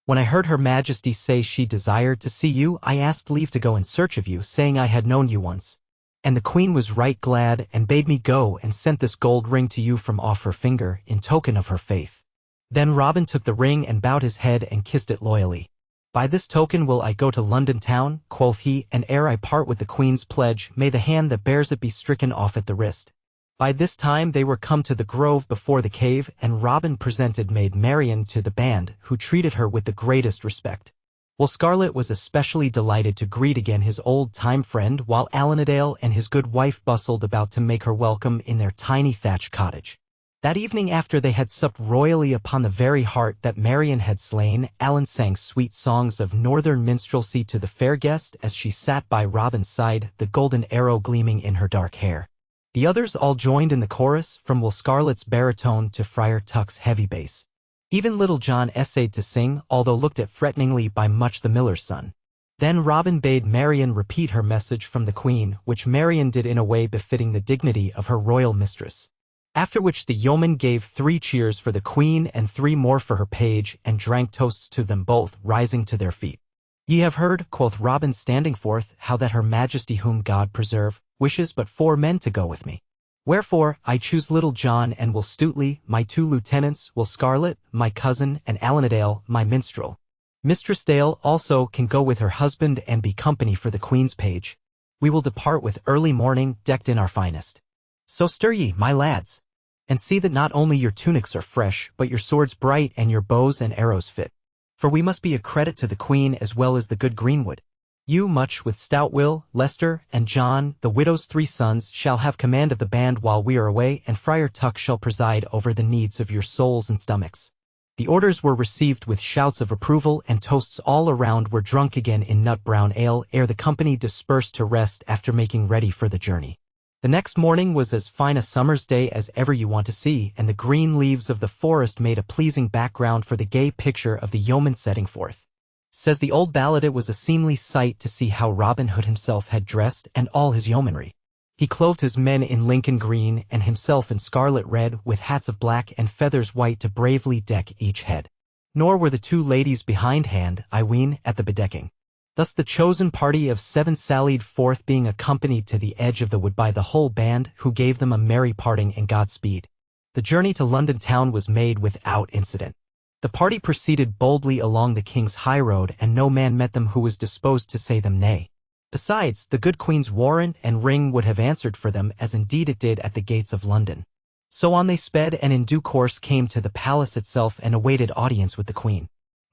"When I heard Her Majesty say she desired to see you, I asked leave to go in search of you, saying I had known you once. And the Queen was right glad, and bade me go, and sent this gold ring to you from off her finger, in token of her faith." Then Robin took the ring and bowed his head and kissed it loyally. "By this token will I go to London town," quoth he, "and ere I part with the Queen's pledge, may the hand that bears it be stricken off at the wrist." By this time they were come to the grove before the cave, and Robin presented Maid Marian to the band, who treated her with the greatest respect. Will Scarlet was especially delighted to greet again his old-time friend, while Alanadale and his good wife bustled about to make her welcome in their tiny thatched cottage. That evening, after they had supped royally upon the very heart that Marian had slain, Alan sang sweet songs of northern minstrelsy to the fair guest as she sat by Robin's side, the golden arrow gleaming in her dark hair. The others all joined in the chorus, from Will Scarlet's baritone to Friar Tuck's heavy bass. Even Little John essayed to sing, although looked at threateningly by Much the miller's son. Then Robin bade Marian repeat her message from the Queen, which Marian did in a way befitting the dignity of her royal mistress. After which the yeomen gave 3 cheers for the Queen and 3 more for her page, and drank toasts to them both, rising to their feet. "Ye have heard," quoth Robin, standing forth, "how that Her Majesty, whom God preserve, wishes but 4 men to go with me. Wherefore, I choose Little John and Will Stutely, my 2 lieutenants, Will Scarlet, my cousin, and Alanadale, my minstrel. Mistress Dale also can go with her husband and be company for the Queen's page. We will depart with early morning, decked in our finest. So stir ye, my lads, and see that not only your tunics are fresh, but your swords bright and your bows and arrows fit. For we must be a credit to the Queen as well as the good greenwood. You, Much, with stout Will, Lester, and John, the widow's 3 sons, shall have command of the band while we are away, and Friar Tuck shall preside over the needs of your souls and stomachs." The orders were received with shouts of approval, and toasts all around were drunk again in nut-brown ale ere the company dispersed to rest after making ready for the journey. The next morning was as fine a summer's day as ever you want to see, and the green leaves of the forest made a pleasing background for the gay picture of the yeoman setting forth. Says the old ballad, it was a seemly sight to see how Robin Hood himself had dressed and all his yeomanry. He clothed his men in Lincoln green and himself in scarlet red, with hats of black and feathers white to bravely deck each head. Nor were the two ladies behindhand, I ween, at the bedecking. Thus the chosen party of 7 sallied forth, being accompanied to the edge of the wood by the whole band, who gave them a merry parting and Godspeed. The journey to London town was made without incident. The party proceeded boldly along the king's highroad, and no man met them who was disposed to say them nay. Besides, the good queen's warrant and ring would have answered for them, as indeed it did at the gates of London. So on they sped, and in due course came to the palace itself and awaited audience with the queen.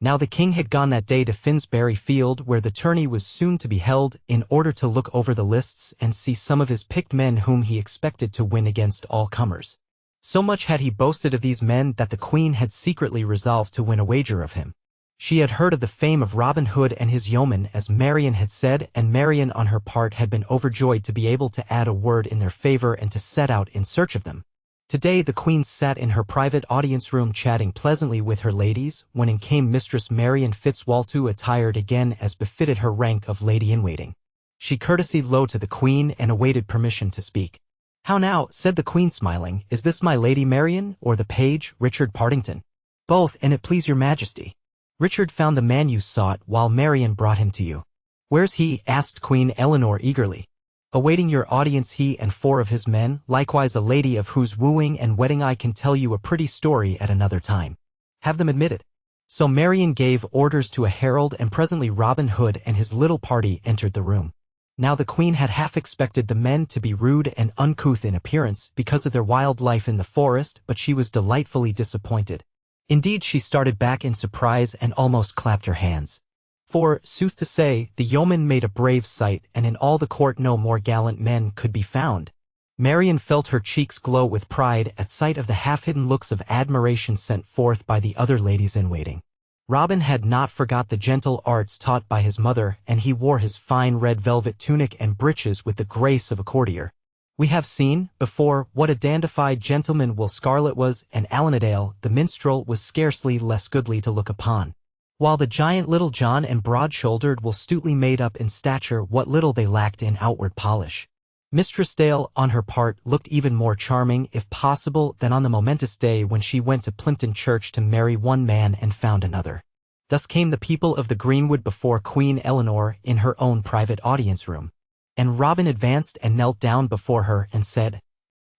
Now the king had gone that day to Finsbury Field, where the tourney was soon to be held, in order to look over the lists and see some of his picked men whom he expected to win against all comers. So much had he boasted of these men that the queen had secretly resolved to win a wager of him. She had heard of the fame of Robin Hood and his yeomen, as Marian had said, and Marian on her part had been overjoyed to be able to add a word in their favor and to set out in search of them. Today the queen sat in her private audience room chatting pleasantly with her ladies, when in came Mistress Marian Fitzwalter, attired again as befitted her rank of lady-in-waiting. She courtesied low to the queen and awaited permission to speak. "How now," said the queen smiling, "is this my Lady Marian, or the page, Richard Partington?" "Both, and it please your majesty." "Richard found the man you sought, while Marian brought him to you." "Where's he?" asked Queen Eleanor eagerly. "Awaiting your audience, he and 4 of his men, likewise a lady of whose wooing and wedding I can tell you a pretty story at another time. Have them admitted." So Marian gave orders to a herald, and presently Robin Hood and his little party entered the room. Now the queen had half expected the men to be rude and uncouth in appearance, because of their wild life in the forest, but she was delightfully disappointed. Indeed, she started back in surprise and almost clapped her hands. For, sooth to say, the yeomen made a brave sight, and in all the court no more gallant men could be found. Marian felt her cheeks glow with pride at sight of the half-hidden looks of admiration sent forth by the other ladies-in-waiting. Robin had not forgot the gentle arts taught by his mother, and he wore his fine red velvet tunic and breeches with the grace of a courtier. We have seen, before, what a dandified gentleman Will Scarlet was, and Alanadale, the minstrel, was scarcely less goodly to look upon. While the giant Little John and broad-shouldered Will Stutely made up in stature what little they lacked in outward polish. Mistress Dale, on her part, looked even more charming, if possible, than on the momentous day when she went to Plympton Church to marry one man and found another. Thus came the people of the greenwood before Queen Eleanor in her own private audience room. And Robin advanced and knelt down before her and said,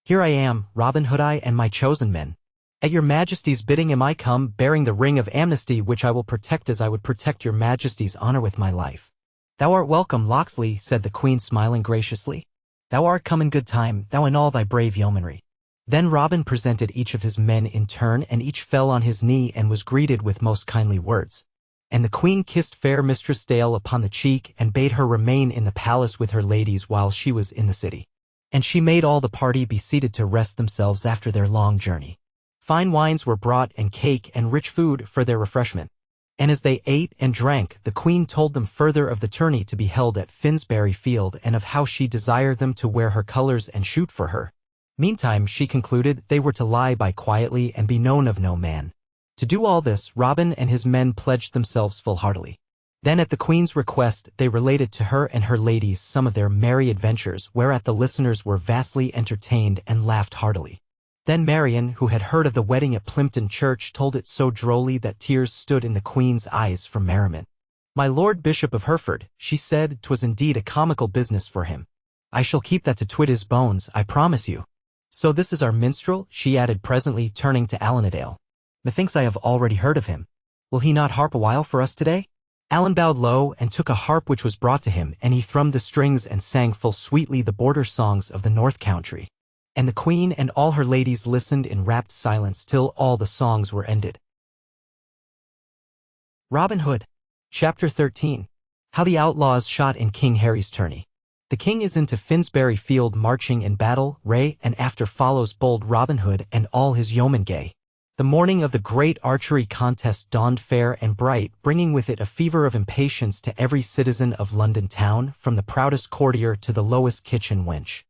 "Here I am, Robin Hood, I and my chosen men. At your majesty's bidding am I come, bearing the ring of amnesty, which I will protect as I would protect your majesty's honor with my life." "Thou art welcome, Locksley," said the queen, smiling graciously. "Thou art come in good time, thou and all thy brave yeomanry." Then Robin presented each of his men in turn, and each fell on his knee and was greeted with most kindly words. And the queen kissed fair Mistress Dale upon the cheek, and bade her remain in the palace with her ladies while she was in the city. And she made all the party be seated to rest themselves after their long journey. Fine wines were brought, and cake and rich food for their refreshment. And as they ate and drank, the queen told them further of the tourney to be held at Finsbury Field, and of how she desired them to wear her colors and shoot for her. Meantime, she concluded, they were to lie by quietly and be known of no man. To do all this, Robin and his men pledged themselves full-heartedly. Then at the queen's request, they related to her and her ladies some of their merry adventures, whereat the listeners were vastly entertained and laughed heartily. Then Marian, who had heard of the wedding at Plympton Church, told it so drolly that tears stood in the queen's eyes from merriment. "My Lord Bishop of Hereford," she said, "'twas indeed a comical business for him. I shall keep that to twit his bones, I promise you. So this is our minstrel," she added presently, turning to Alanadale. "Methinks I have already heard of him. Will he not harp a while for us today?" Alan bowed low and took a harp which was brought to him, and he thrummed the strings and sang full sweetly the border songs of the North Country. And the queen and all her ladies listened in rapt silence till all the songs were ended. Robin Hood. Chapter 13. How the Outlaws Shot in King Harry's Tourney. The king is into Finsbury Field marching in battle array, and after follows bold Robin Hood and all his yeomen gay. The morning of the great archery contest dawned fair and bright, bringing with it a fever of impatience to every citizen of London town, from the proudest courtier to the lowest kitchen wench.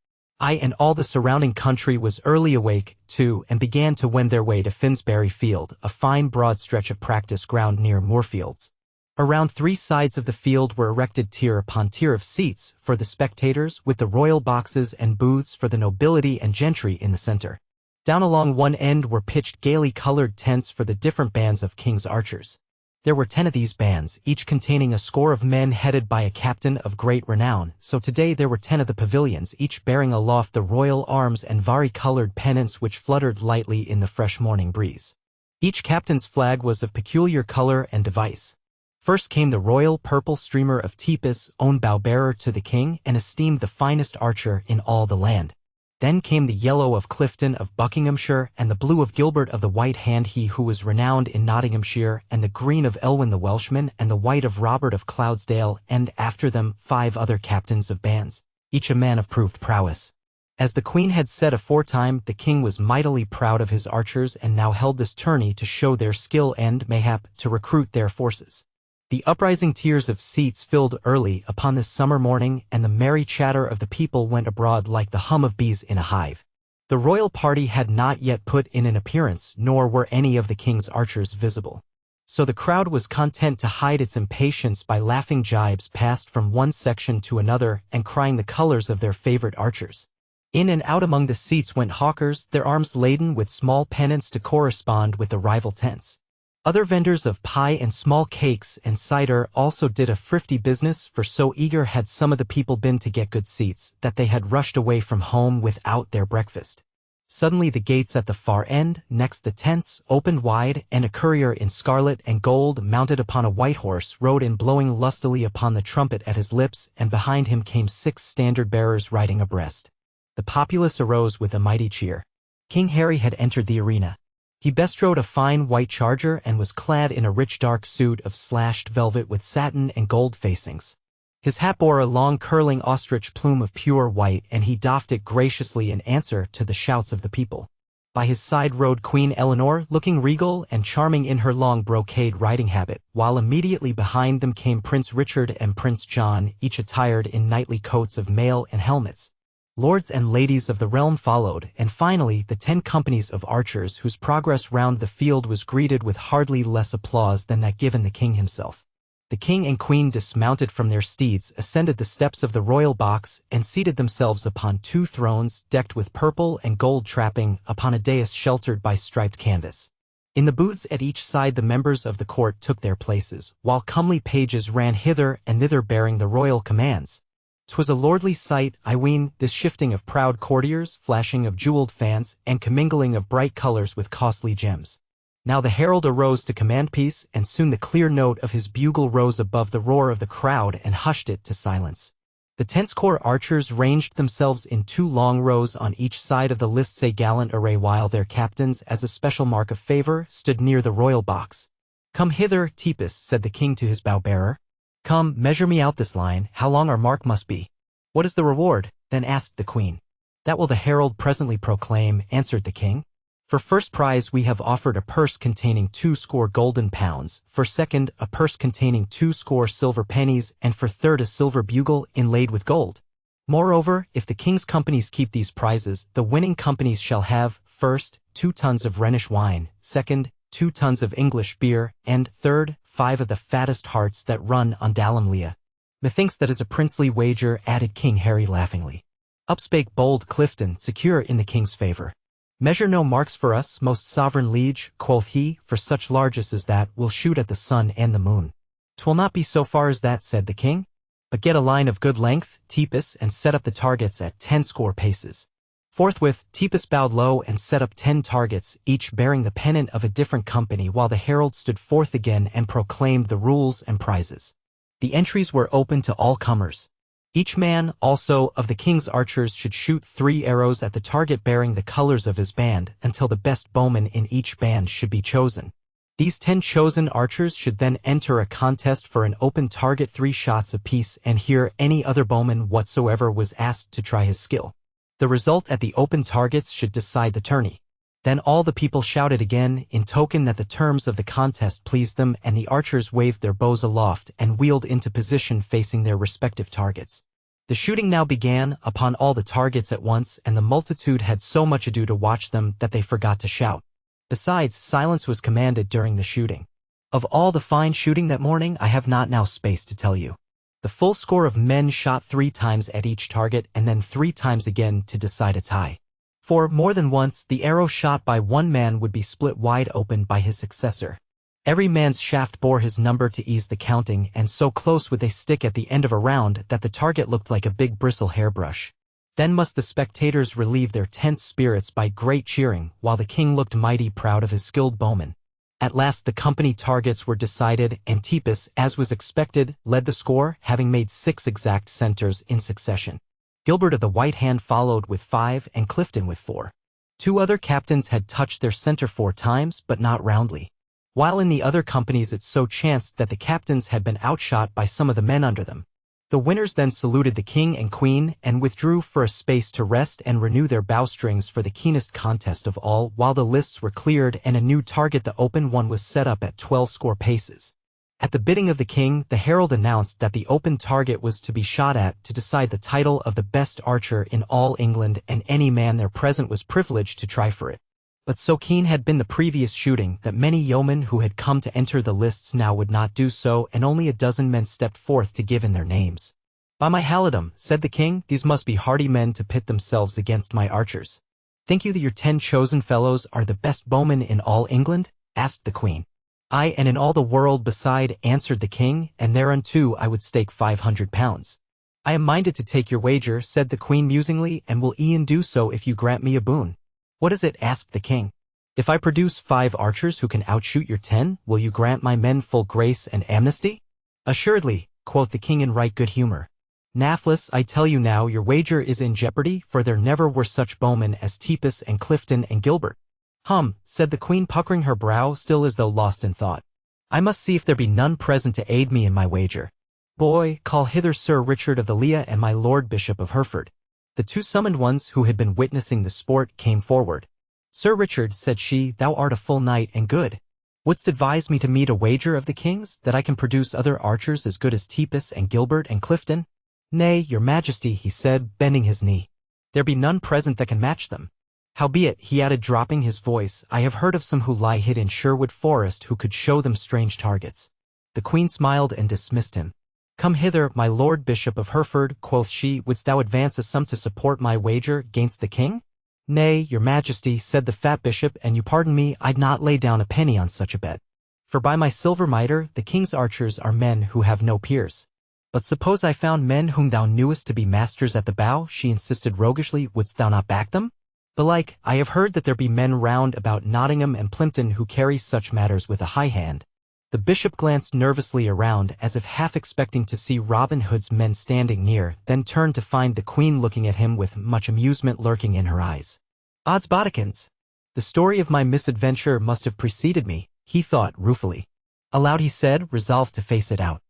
I and all the surrounding country was early awake, too, and began to wend their way to Finsbury Field, a fine broad stretch of practice ground near Moorfields. Around 3 sides of the field were erected tier upon tier of seats for the spectators, with the royal boxes and booths for the nobility and gentry in the center. Down along one end were pitched gaily colored tents for the different bands of king's archers. There were 10 of these bands, each containing a score of men headed by a captain of great renown, so today there were 10 of the pavilions, each bearing aloft the royal arms and vari-colored pennants which fluttered lightly in the fresh morning breeze. Each captain's flag was of peculiar color and device. First came the royal purple streamer of Tipis, own bow-bearer to the king and esteemed the finest archer in all the land. Then came the yellow of Clifton of Buckinghamshire, and the blue of Gilbert of the White Hand, he who was renowned in Nottinghamshire, and the green of Elwyn the Welshman, and the white of Robert of Cloudsdale, and after them 5 other captains of bands, each a man of proved prowess. As the queen had said aforetime, the king was mightily proud of his archers, and now held this tourney to show their skill and, mayhap, to recruit their forces. The uprising tiers of seats filled early upon this summer morning, and the merry chatter of the people went abroad like the hum of bees in a hive. The royal party had not yet put in an appearance, nor were any of the king's archers visible. So the crowd was content to hide its impatience by laughing jibes passed from one section to another and crying the colors of their favorite archers. In and out among the seats went hawkers, their arms laden with small pennants to correspond with the rival tents. Other vendors of pie and small cakes and cider also did a thrifty business, for so eager had some of the people been to get good seats that they had rushed away from home without their breakfast. Suddenly the gates at the far end, next the tents, opened wide, and a courier in scarlet and gold, mounted upon a white horse, rode in blowing lustily upon the trumpet at his lips, and behind him came 6 standard-bearers riding abreast. The populace arose with a mighty cheer. King Harry had entered the arena. He bestrode a fine white charger and was clad in a rich dark suit of slashed velvet with satin and gold facings. His hat bore a long curling ostrich plume of pure white, and he doffed it graciously in answer to the shouts of the people. By his side rode Queen Eleanor, looking regal and charming in her long brocade riding habit, while immediately behind them came Prince Richard and Prince John, each attired in knightly coats of mail and helmets. Lords and ladies of the realm followed, and finally the 10 companies of archers whose progress round the field was greeted with hardly less applause than that given the king himself. The king and queen dismounted from their steeds, ascended the steps of the royal box, and seated themselves upon 2 thrones decked with purple and gold trapping, upon a dais sheltered by striped canvas. In the booths at each side the members of the court took their places, while comely pages ran hither and thither bearing the royal commands. 'Twas a lordly sight, I ween, this shifting of proud courtiers, flashing of jeweled fans, and commingling of bright colors with costly gems. Now the herald arose to command peace, and soon the clear note of his bugle rose above the roar of the crowd and hushed it to silence. The 10-score archers ranged themselves in 2 long rows on each side of the lists, a gallant array, while their captains, as a special mark of favor, stood near the royal box. "Come hither, Tipis," said the king to his bow-bearer. "Come, measure me out this line, how long our mark must be." "What is the reward?" then asked the queen. "That will the herald presently proclaim," answered the king. "For first prize we have offered a purse containing 2 score golden pounds, for second a purse containing 2 score silver pennies, and for third a silver bugle inlaid with gold. Moreover, if the king's companies keep these prizes, the winning companies shall have, first, 2 tons of Rhenish wine, second, 2 tons of English beer, and third, 5 of the fattest hearts that run on Dalimlia." "Methinks that is a princely wager," added King Harry laughingly. Up spake bold Clifton, secure in the king's favor. "Measure no marks for us, most sovereign liege," quoth he, "for such largess as that we'll shoot at the sun and the moon." "'Twill not be so far as that," said the king. "But get a line of good length, Tipis, and set up the targets at 10 score paces." Forthwith, Tipis bowed low and set up 10 targets, each bearing the pennant of a different company, while the herald stood forth again and proclaimed the rules and prizes. The entries were open to all comers. Each man, also, of the king's archers should shoot 3 arrows at the target bearing the colors of his band, until the best bowman in each band should be chosen. These 10 chosen archers should then enter a contest for an open target, 3 shots apiece, and here any other bowman whatsoever was asked to try his skill. The result at the open targets should decide the tourney. Then all the people shouted again, in token that the terms of the contest pleased them, and the archers waved their bows aloft and wheeled into position facing their respective targets. The shooting now began upon all the targets at once, and the multitude had so much ado to watch them that they forgot to shout. Besides, silence was commanded during the shooting. Of all the fine shooting that morning, I have not now space to tell you. The full score of men shot 3 times at each target and then 3 times again to decide a tie. For, more than once, the arrow shot by one man would be split wide open by his successor. Every man's shaft bore his number to ease the counting, and so close would they stick at the end of a round that the target looked like a big bristle hairbrush. Then must the spectators relieve their tense spirits by great cheering, while the king looked mighty proud of his skilled bowmen. At last the company targets were decided, and Tippus, as was expected, led the score, having made 6 exact centers in succession. Gilbert of the White Hand followed with 5 and Clifton with 4. 2 other captains had touched their center 4 times, but not roundly. While in the other companies it so chanced that the captains had been outshot by some of the men under them. The winners then saluted the king and queen and withdrew for a space to rest and renew their bowstrings for the keenest contest of all, while the lists were cleared and a new target, the open one, was set up at 12 score paces. At the bidding of the king, the herald announced that the open target was to be shot at to decide the title of the best archer in all England, and any man there present was privileged to try for it. But so keen had been the previous shooting that many yeomen who had come to enter the lists now would not do so, and only a dozen men stepped forth to give in their names. "By my halidom," said the king, "these must be hardy men to pit themselves against my archers." "Think you that your 10 chosen fellows are the best bowmen in all England?" asked the queen. "Aye, and in all the world beside," answered the king, "and thereunto I would stake 500 pounds. "I am minded to take your wager," said the queen musingly, "and will e'en do so if you grant me a boon." "What is it?" asked the king. "If I produce 5 archers who can outshoot your 10, will you grant my men full grace and amnesty?" "Assuredly," quoth the king in right good humor. "Nathless, I tell you now, your wager is in jeopardy, for there never were such bowmen as Tippus and Clifton and Gilbert." "Hum," said the queen, puckering her brow, still as though lost in thought. "I must see if there be none present to aid me in my wager. Boy, call hither Sir Richard of the Leah and my Lord Bishop of Hereford." The 2 summoned ones who had been witnessing the sport came forward. "Sir Richard," said she, "thou art a full knight and good. Wouldst advise me to meet a wager of the king's, that I can produce other archers as good as Tippus and Gilbert and Clifton?" "Nay, your majesty," he said, bending his knee. "There be none present that can match them. Howbeit," he added, dropping his voice, "I have heard of some who lie hid in Sherwood Forest who could show them strange targets." The queen smiled and dismissed him. "Come hither, my Lord Bishop of Hereford," quoth she, "wouldst thou advance a sum to support my wager gainst the king?" "Nay, your majesty," said the fat bishop, "and you pardon me, I'd not lay down a penny on such a bet. For by my silver mitre, the king's archers are men who have no peers." "But suppose I found men whom thou knewest to be masters at the bow," she insisted roguishly, "wouldst thou not back them? Belike, I have heard that there be men round about Nottingham and Plympton who carry such matters with a high hand." The bishop glanced nervously around as if half expecting to see Robin Hood's men standing near, then turned to find the queen looking at him with much amusement lurking in her eyes. "Odds bodikins! The story of my misadventure must have preceded me," he thought ruefully. Aloud he said, resolved to face it out.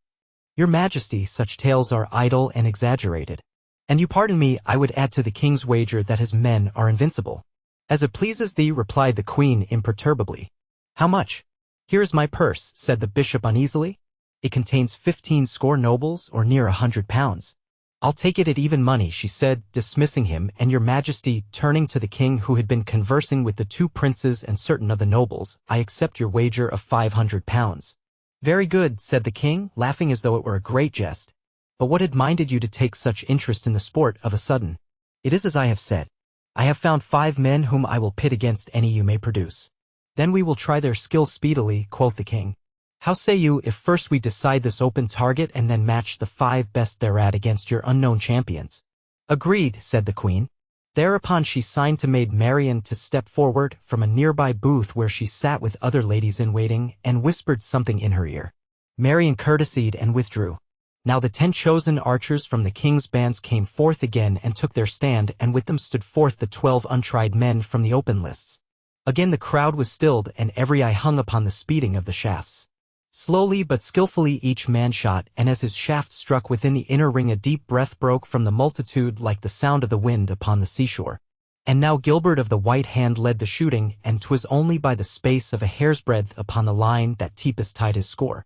"Your majesty, such tales are idle and exaggerated. And you pardon me, I would add to the king's wager that his men are invincible." "As it pleases thee," replied the queen imperturbably. "How much?" "Here is my purse," said the bishop uneasily. "It contains 15 score nobles, or near 100 pounds. "I'll take it at even money," she said, dismissing him, "and your majesty," turning to the king who had been conversing with the 2 princes and certain of the nobles, "I accept your wager of 500 pounds. "Very good," said the king, laughing as though it were a great jest. "But what had minded you to take such interest in the sport of a sudden?" "It is as I have said. I have found 5 men whom I will pit against any you may produce." "Then we will try their skill speedily," quoth the king. "How say you if first we decide this open target and then match the 5 best thereat against your unknown champions?" "Agreed," said the queen. Thereupon she signed to Maid Marian to step forward from a nearby booth where she sat with other ladies in waiting, and whispered something in her ear. Marian courtesied and withdrew. Now the 10 chosen archers from the king's bands came forth again and took their stand, and with them stood forth the 12 untried men from the open lists. Again the crowd was stilled, and every eye hung upon the speeding of the shafts. Slowly but skillfully each man shot, and as his shaft struck within the inner ring a deep breath broke from the multitude like the sound of the wind upon the seashore. And now Gilbert of the White Hand led the shooting, and 'twas only by the space of a hair's breadth upon the line that Tippus tied his score.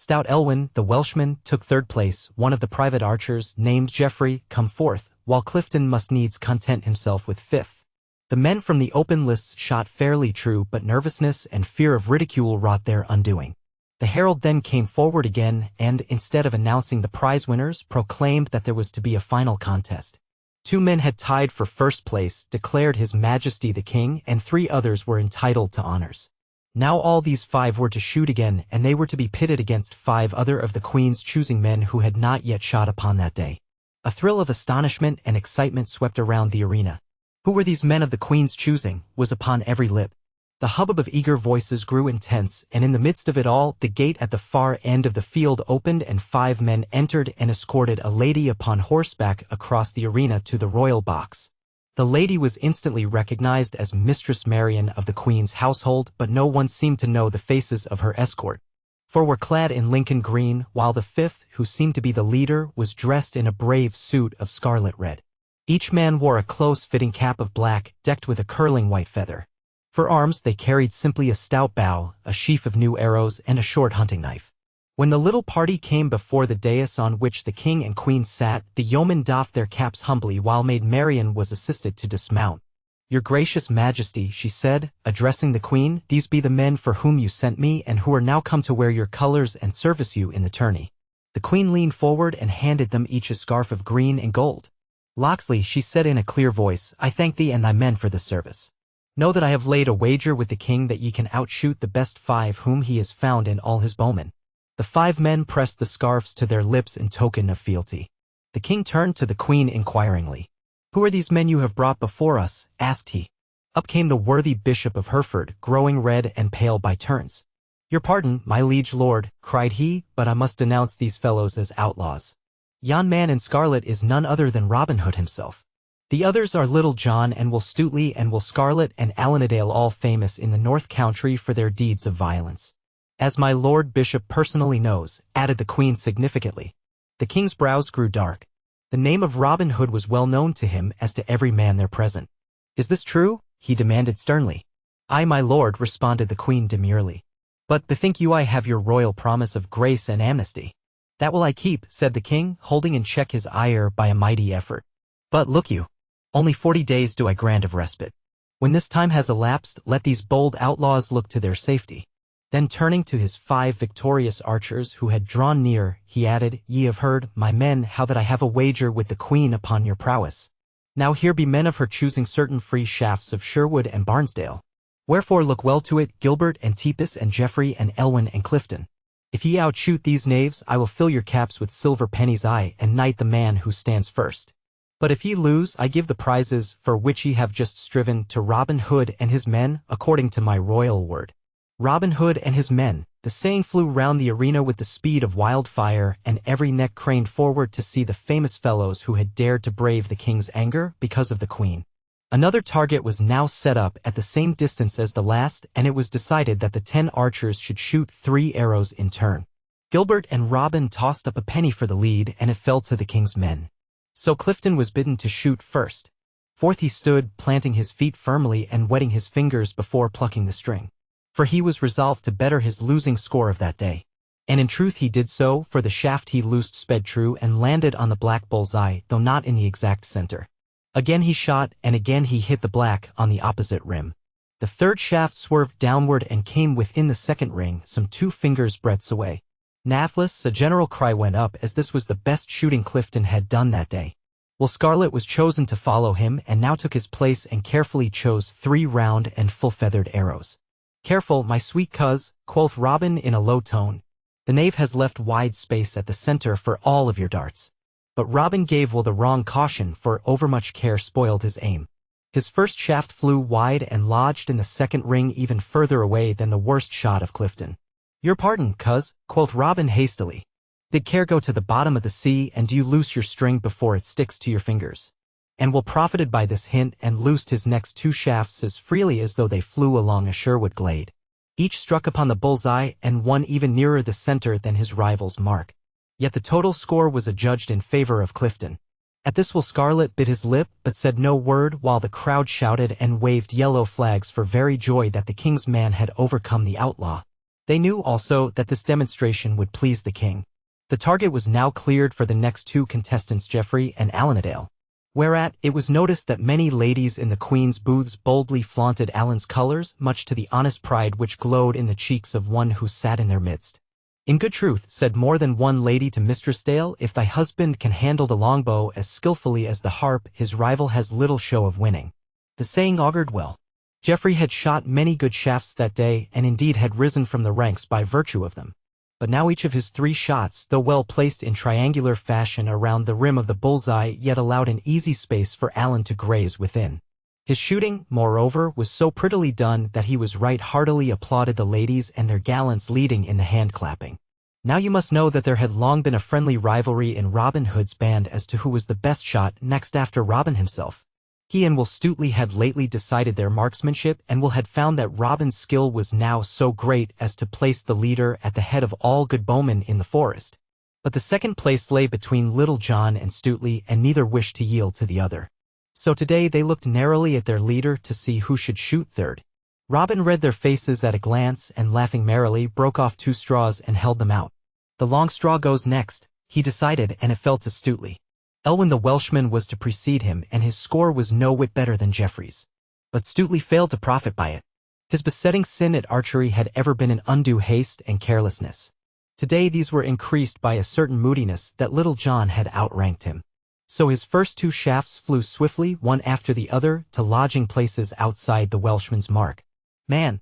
Stout Elwyn, the Welshman, took third place, one of the private archers, named Geoffrey, come fourth, while Clifton must needs content himself with fifth. The men from the open lists shot fairly true, but nervousness and fear of ridicule wrought their undoing. The herald then came forward again and, instead of announcing the prize winners, proclaimed that there was to be a final contest. 2 men had tied for first place, declared His Majesty the King, and 3 others were entitled to honors. Now all these 5 were to shoot again, and they were to be pitted against 5 other of the Queen's choosing men who had not yet shot upon that day. A thrill of astonishment and excitement swept around the arena. Who were these men of the Queen's choosing was upon every lip. The hubbub of eager voices grew intense, and in the midst of it all, the gate at the far end of the field opened and 5 men entered and escorted a lady upon horseback across the arena to the royal box. The lady was instantly recognized as Mistress Marian of the Queen's household, but no one seemed to know the faces of her escort. 4 were clad in Lincoln green, while the 5th, who seemed to be the leader, was dressed in a brave suit of scarlet red. Each man wore a close-fitting cap of black, decked with a curling white feather. For arms they carried simply a stout bow, a sheaf of new arrows, and a short hunting knife. When the little party came before the dais on which the King and Queen sat, the yeomen doffed their caps humbly while Maid Marian was assisted to dismount. "Your gracious Majesty," she said, addressing the Queen, "these be the men for whom you sent me and who are now come to wear your colors and service you in the tourney." The Queen leaned forward and handed them each a scarf of green and gold. "Locksley," she said in a clear voice, "I thank thee and thy men for the service. Know that I have laid a wager with the King that ye can outshoot the best 5 whom he has found in all his bowmen." The 5 men pressed the scarfs to their lips in token of fealty. The King turned to the Queen inquiringly. "Who are these men you have brought before us?" asked he. Up came the worthy Bishop of Hereford, growing red and pale by turns. "Your pardon, my liege lord," cried he, "but I must denounce these fellows as outlaws. Yon man in scarlet is none other than Robin Hood himself. The others are Little John and Will Stutely and Will Scarlet and Alanadale, all famous in the North Country for their deeds of violence. As my Lord Bishop personally knows," added the Queen significantly. The King's brows grew dark. The name of Robin Hood was well known to him as to every man there present. "Is this true?" he demanded sternly. "Aye, my lord," responded the Queen demurely. "But bethink you I have your royal promise of grace and amnesty." "That will I keep," said the King, holding in check his ire by a mighty effort. "But look you, only 40 days do I grant of respite. When this time has elapsed, let these bold outlaws look to their safety." Then turning to his 5 victorious archers who had drawn near, he added, "Ye have heard, my men, how that I have a wager with the Queen upon your prowess. Now here be men of her choosing certain free shafts of Sherwood and Barnesdale. Wherefore look well to it, Gilbert and Tepus and Geoffrey and Elwyn and Clifton. If ye outshoot these knaves, I will fill your caps with silver pennies, aye, and knight the man who stands first. But if ye lose, I give the prizes, for which ye have just striven, to Robin Hood and his men, according to my royal word." Robin Hood and his men. The saying flew round the arena with the speed of wildfire, and every neck craned forward to see the famous fellows who had dared to brave the King's anger because of the Queen. Another target was now set up at the same distance as the last, and it was decided that the 10 archers should shoot 3 arrows in turn. Gilbert and Robin tossed up a penny for the lead, and it fell to the King's men. So Clifton was bidden to shoot first. Forth he stood, planting his feet firmly and wetting his fingers before plucking the string. For he was resolved to better his losing score of that day. And in truth he did so, for the shaft he loosed sped true and landed on the black bull's eye, though not in the exact center. Again he shot, and again he hit the black on the opposite rim. The 3rd shaft swerved downward and came within the 2nd ring, some 2 fingers' breadths away. Nathless, a general cry went up, as this was the best shooting Clifton had done that day. Will Scarlet was chosen to follow him, and now took his place and carefully chose 3 round and full-feathered arrows. "Careful, my sweet coz," quoth Robin in a low tone. "The knave has left wide space at the center for all of your darts." But Robin gave Will the wrong caution, for overmuch care spoiled his aim. His first shaft flew wide and lodged in the 2nd ring even further away than the worst shot of Clifton. "Your pardon, coz," quoth Robin hastily. "Did care go to the bottom of the sea, and do you loose your string before it sticks to your fingers?" And Will profited by this hint and loosed his next 2 shafts as freely as though they flew along a Sherwood glade. Each struck upon the bull's eye, and one even nearer the center than his rival's mark. Yet the total score was adjudged in favor of Clifton. At this Will Scarlet bit his lip, but said no word, while the crowd shouted and waved yellow flags for very joy that the King's man had overcome the outlaw. They knew also that this demonstration would please the king. The target was now cleared for the next two contestants, Geoffrey and Alanadale. Whereat it was noticed that many ladies in the queen's booths boldly flaunted Alan's colors, much to the honest pride which glowed in the cheeks of one who sat in their midst. In good truth, said more than one lady to Mistress Dale, if thy husband can handle the longbow as skillfully as the harp, his rival has little show of winning. The saying augured well. Geoffrey had shot many good shafts that day, and indeed had risen from the ranks by virtue of them. But now each of his 3 shots, though well placed in triangular fashion around the rim of the bullseye, yet allowed an easy space for Alan to graze within. His shooting, moreover, was so prettily done that he was right heartily applauded, the ladies and their gallants leading in the hand-clapping. Now you must know that there had long been a friendly rivalry in Robin Hood's band as to who was the best shot next after Robin himself. He and Will Stutely had lately decided their marksmanship, and Will had found that Robin's skill was now so great as to place the leader at the head of all good bowmen in the forest. But the second place lay between Little John and Stutely, and neither wished to yield to the other. So today they looked narrowly at their leader to see who should shoot third. Robin read their faces at a glance, and laughing merrily, broke off 2 straws and held them out. The long straw goes next, he decided, and it fell to Stutely. Elwyn the Welshman was to precede him, and his score was no whit better than Geoffrey's. But Stutely failed to profit by it. His besetting sin at archery had ever been an undue haste and carelessness. Today these were increased by a certain moodiness that Little John had outranked him. So his first 2 shafts flew swiftly, one after the other, to lodging places outside the Welshman's mark. Man,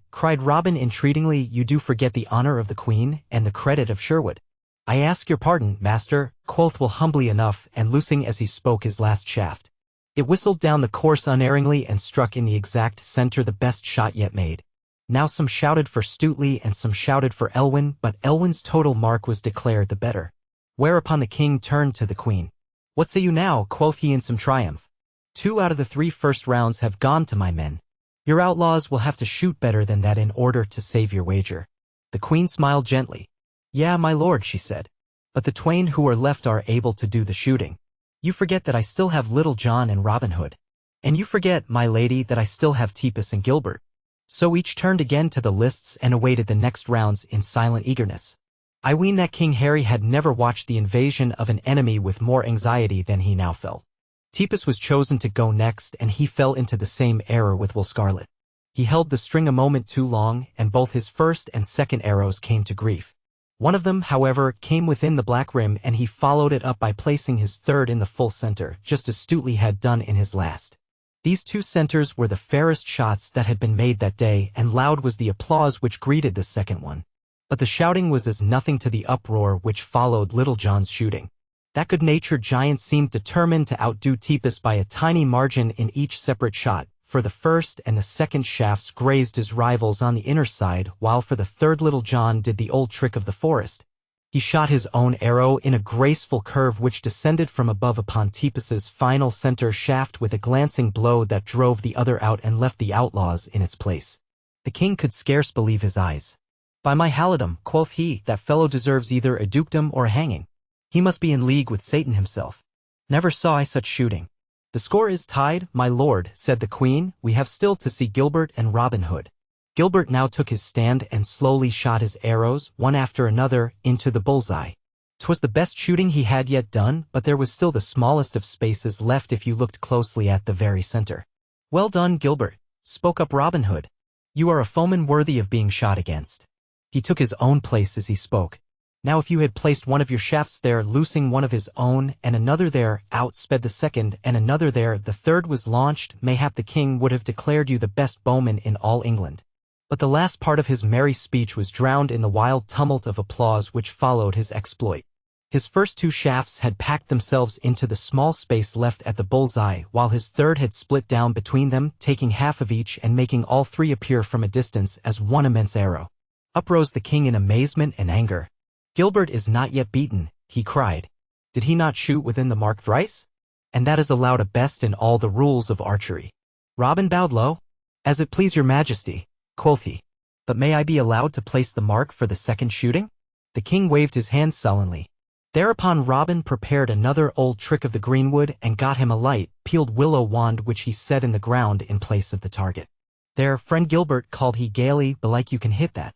cried Robin entreatingly, you do forget the honor of the Queen and the credit of Sherwood. I ask your pardon, master, quoth Will humbly enough, and loosing as he spoke his last shaft. It whistled down the course unerringly and struck in the exact center, the best shot yet made. Now some shouted for Stutely and some shouted for Elwyn, but Elwyn's total mark was declared the better. Whereupon the king turned to the Queen. What say you now, quoth he in some triumph. 2 out of the 3 first rounds have gone to my men. Your outlaws will have to shoot better than that in order to save your wager. The Queen smiled gently. Yeah, my lord, she said. But the twain who are left are able to do the shooting. You forget that I still have Little John and Robin Hood. And you forget, my lady, that I still have Tippus and Gilbert. So each turned again to the lists and awaited the next rounds in silent eagerness. I ween that King Harry had never watched the invasion of an enemy with more anxiety than he now felt. Tippus was chosen to go next, and he fell into the same error with Will Scarlet. He held the string a moment too long, and both his first and second arrows came to grief. One of them, however, came within the black rim, and he followed it up by placing his third in the full center, just as Stutely had done in his last. These 2 centers were the fairest shots that had been made that day, and loud was the applause which greeted the second one. But the shouting was as nothing to the uproar which followed Little John's shooting. That good-natured giant seemed determined to outdo Tippus by a tiny margin in each separate shot, for the first and the second shafts grazed his rivals on the inner side, while for the third Little John did the old trick of the forest. He shot his own arrow in a graceful curve which descended from above upon Tippus's final center shaft with a glancing blow that drove the other out and left the outlaws in its place. The king could scarce believe his eyes. By my halidom, quoth he, that fellow deserves either a dukedom or a hanging. He must be in league with Satan himself. Never saw I such shooting. The score is tied, my lord, said the Queen. We have still to see Gilbert and Robin Hood. Gilbert now took his stand and slowly shot his arrows, one after another, into the bullseye. 'Twas the best shooting he had yet done, but there was still the smallest of spaces left if you looked closely at the very center. Well done, Gilbert, spoke up Robin Hood. You are a foeman worthy of being shot against. He took his own place as he spoke. Now if you had placed one of your shafts there, loosing one of his own, and another there, out sped the second, and another there, the third was launched, mayhap the king would have declared you the best bowman in all England. But the last part of his merry speech was drowned in the wild tumult of applause which followed his exploit. His first 2 shafts had packed themselves into the small space left at the bullseye, while his third had split down between them, taking half of each and making all 3 appear from a distance as one immense arrow. Up rose the king in amazement and anger. Gilbert is not yet beaten, he cried. Did he not shoot within the mark thrice? And that is allowed a best in all the rules of archery. Robin bowed low. As it please your majesty, quoth he. But may I be allowed to place the mark for the second shooting? The king waved his hand sullenly. Thereupon Robin prepared another old trick of the greenwood and got him a light, peeled willow wand which he set in the ground in place of the target. There, friend Gilbert, called he gaily, belike you can hit that.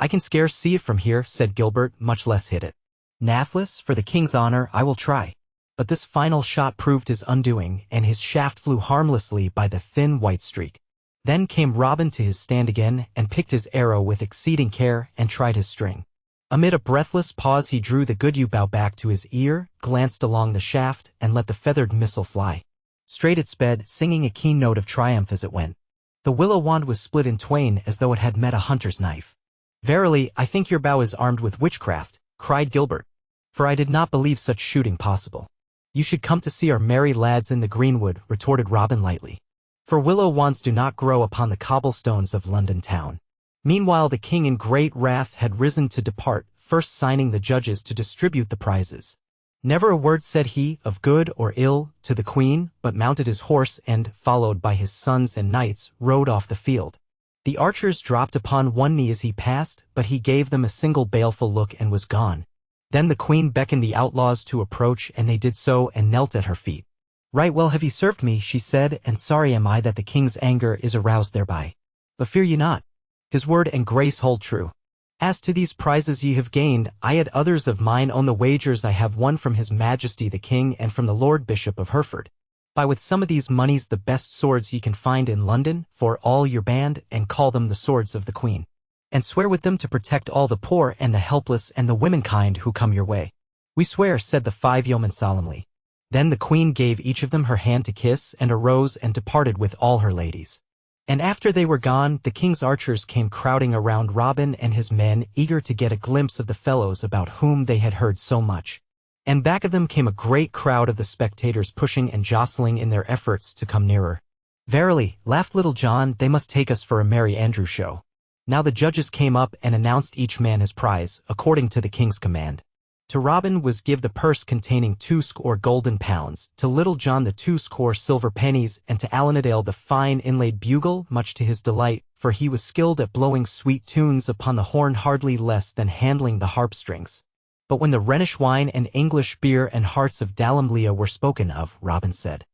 I can scarce see it from here, said Gilbert, much less hit it. Nathless, for the king's honor, I will try. But this final shot proved his undoing, and his shaft flew harmlessly by the thin white streak. Then came Robin to his stand again, and picked his arrow with exceeding care, and tried his string. Amid a breathless pause he drew the good yew bow back to his ear, glanced along the shaft, and let the feathered missile fly. Straight it sped, singing a keen note of triumph as it went. The willow wand was split in twain as though it had met a hunter's knife. Verily, I think your bow is armed with witchcraft, cried Gilbert. For I did not believe such shooting possible. You should come to see our merry lads in the greenwood, retorted Robin lightly. For willow wands do not grow upon the cobblestones of London town. Meanwhile the king in great wrath had risen to depart, first signing the judges to distribute the prizes. Never a word said he, of good or ill, to the queen, but mounted his horse and, followed by his sons and knights, rode off the field. The archers dropped upon one knee as he passed, but he gave them a single baleful look and was gone. Then the queen beckoned the outlaws to approach, and they did so and knelt at her feet. Right well have ye served me, she said, and sorry am I that the king's anger is aroused thereby. But fear ye not. His word and grace hold true. As to these prizes ye have gained, I had others of mine own the wagers I have won from his majesty the king and from the lord bishop of Hereford. Buy with some of these moneys the best swords ye can find in London for all your band, and call them the swords of the queen. And swear with them to protect all the poor and the helpless and the womenkind who come your way. We swear, said the 5 yeomen solemnly. Then the queen gave each of them her hand to kiss, and arose and departed with all her ladies. And after they were gone, the king's archers came crowding around Robin and his men, eager to get a glimpse of the fellows about whom they had heard so much. And back of them came a great crowd of the spectators pushing and jostling in their efforts to come nearer. Verily, laughed Little John, they must take us for a Merry Andrew show. Now the judges came up and announced each man his prize, according to the king's command. To Robin was give the purse containing 20 golden pounds, to Little John the 20 silver pennies, and to Alanadale the fine inlaid bugle, much to his delight, for he was skilled at blowing sweet tunes upon the horn hardly less than handling the harp strings. But when the Rhenish wine and English beer and hearts of Dalumblia were spoken of, Robin said,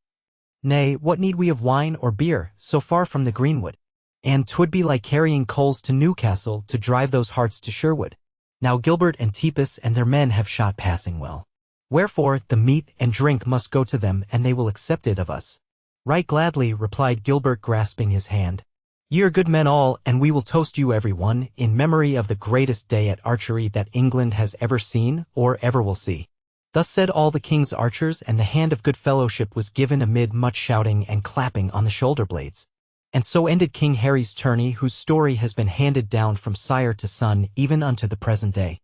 Nay, what need we of wine or beer, so far from the greenwood? And 'twould be like carrying coals to Newcastle to drive those hearts to Sherwood. Now Gilbert and Tepus and their men have shot passing well. Wherefore the meat and drink must go to them, and they will accept it of us. Right gladly, replied Gilbert, grasping his hand. Ye are good men all, and we will toast you every one, in memory of the greatest day at archery that England has ever seen, or ever will see. Thus said all the king's archers, and the hand of good fellowship was given amid much shouting and clapping on the shoulder blades. And so ended King Harry's tourney, whose story has been handed down from sire to son even unto the present day.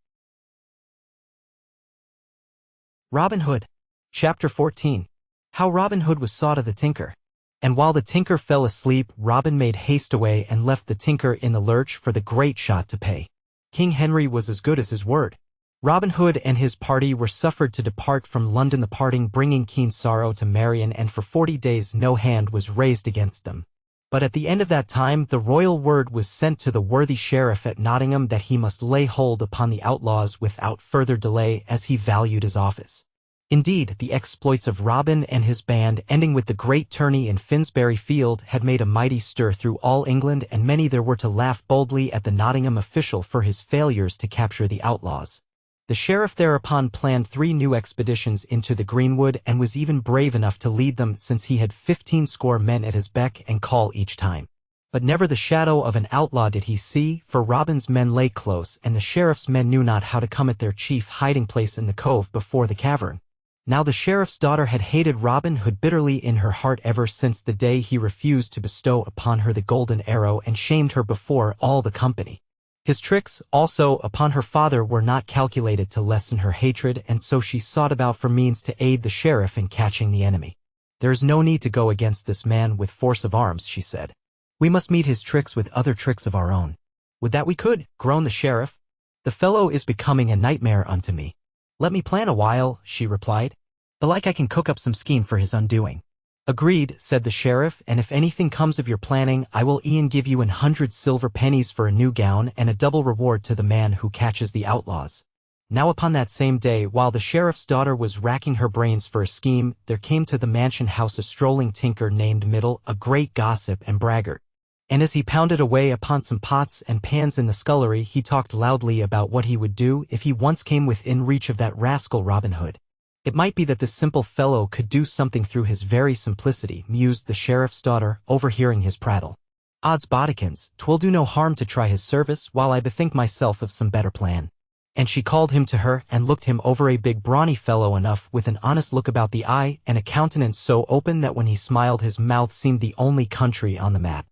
Robin Hood. Chapter 14. How Robin Hood was sought of the tinker. And while the tinker fell asleep, Robin made haste away and left the tinker in the lurch for the great shot to pay. King Henry was as good as his word. Robin Hood and his party were suffered to depart from London, the parting bringing keen sorrow to Marion, and for 40 days no hand was raised against them. But at the end of that time the royal word was sent to the worthy sheriff at Nottingham that he must lay hold upon the outlaws without further delay, as he valued his office. Indeed, the exploits of Robin and his band, ending with the great tourney in Finsbury Field, had made a mighty stir through all England, and many there were to laugh boldly at the Nottingham official for his failures to capture the outlaws. The sheriff thereupon planned 3 new expeditions into the greenwood, and was even brave enough to lead them, since he had 15 men at his beck and call each time. But never the shadow of an outlaw did he see, for Robin's men lay close, and the sheriff's men knew not how to come at their chief hiding place in the cove before the cavern. Now the sheriff's daughter had hated Robin Hood bitterly in her heart ever since the day he refused to bestow upon her the golden arrow and shamed her before all the company. His tricks, also, upon her father were not calculated to lessen her hatred, and so she sought about for means to aid the sheriff in catching the enemy. There is no need to go against this man with force of arms, she said. We must meet his tricks with other tricks of our own. Would that we could, groaned the sheriff. The fellow is becoming a nightmare unto me. Let me plan a while, she replied. Belike I can cook up some scheme for his undoing. Agreed, said the sheriff, and if anything comes of your planning, I will e'en give you 100 silver pennies for a new gown, and a double reward to the man who catches the outlaws. Now upon that same day, while the sheriff's daughter was racking her brains for a scheme, there came to the mansion house a strolling tinker named Middle, a great gossip and braggart. And as he pounded away upon some pots and pans in the scullery, he talked loudly about what he would do if he once came within reach of that rascal Robin Hood. It might be that this simple fellow could do something through his very simplicity, mused the sheriff's daughter, overhearing his prattle. Odds bodikins, 'twill do no harm to try his service while I bethink myself of some better plan. And she called him to her and looked him over, a big brawny fellow enough, with an honest look about the eye and a countenance so open that when he smiled his mouth seemed the only country on the map.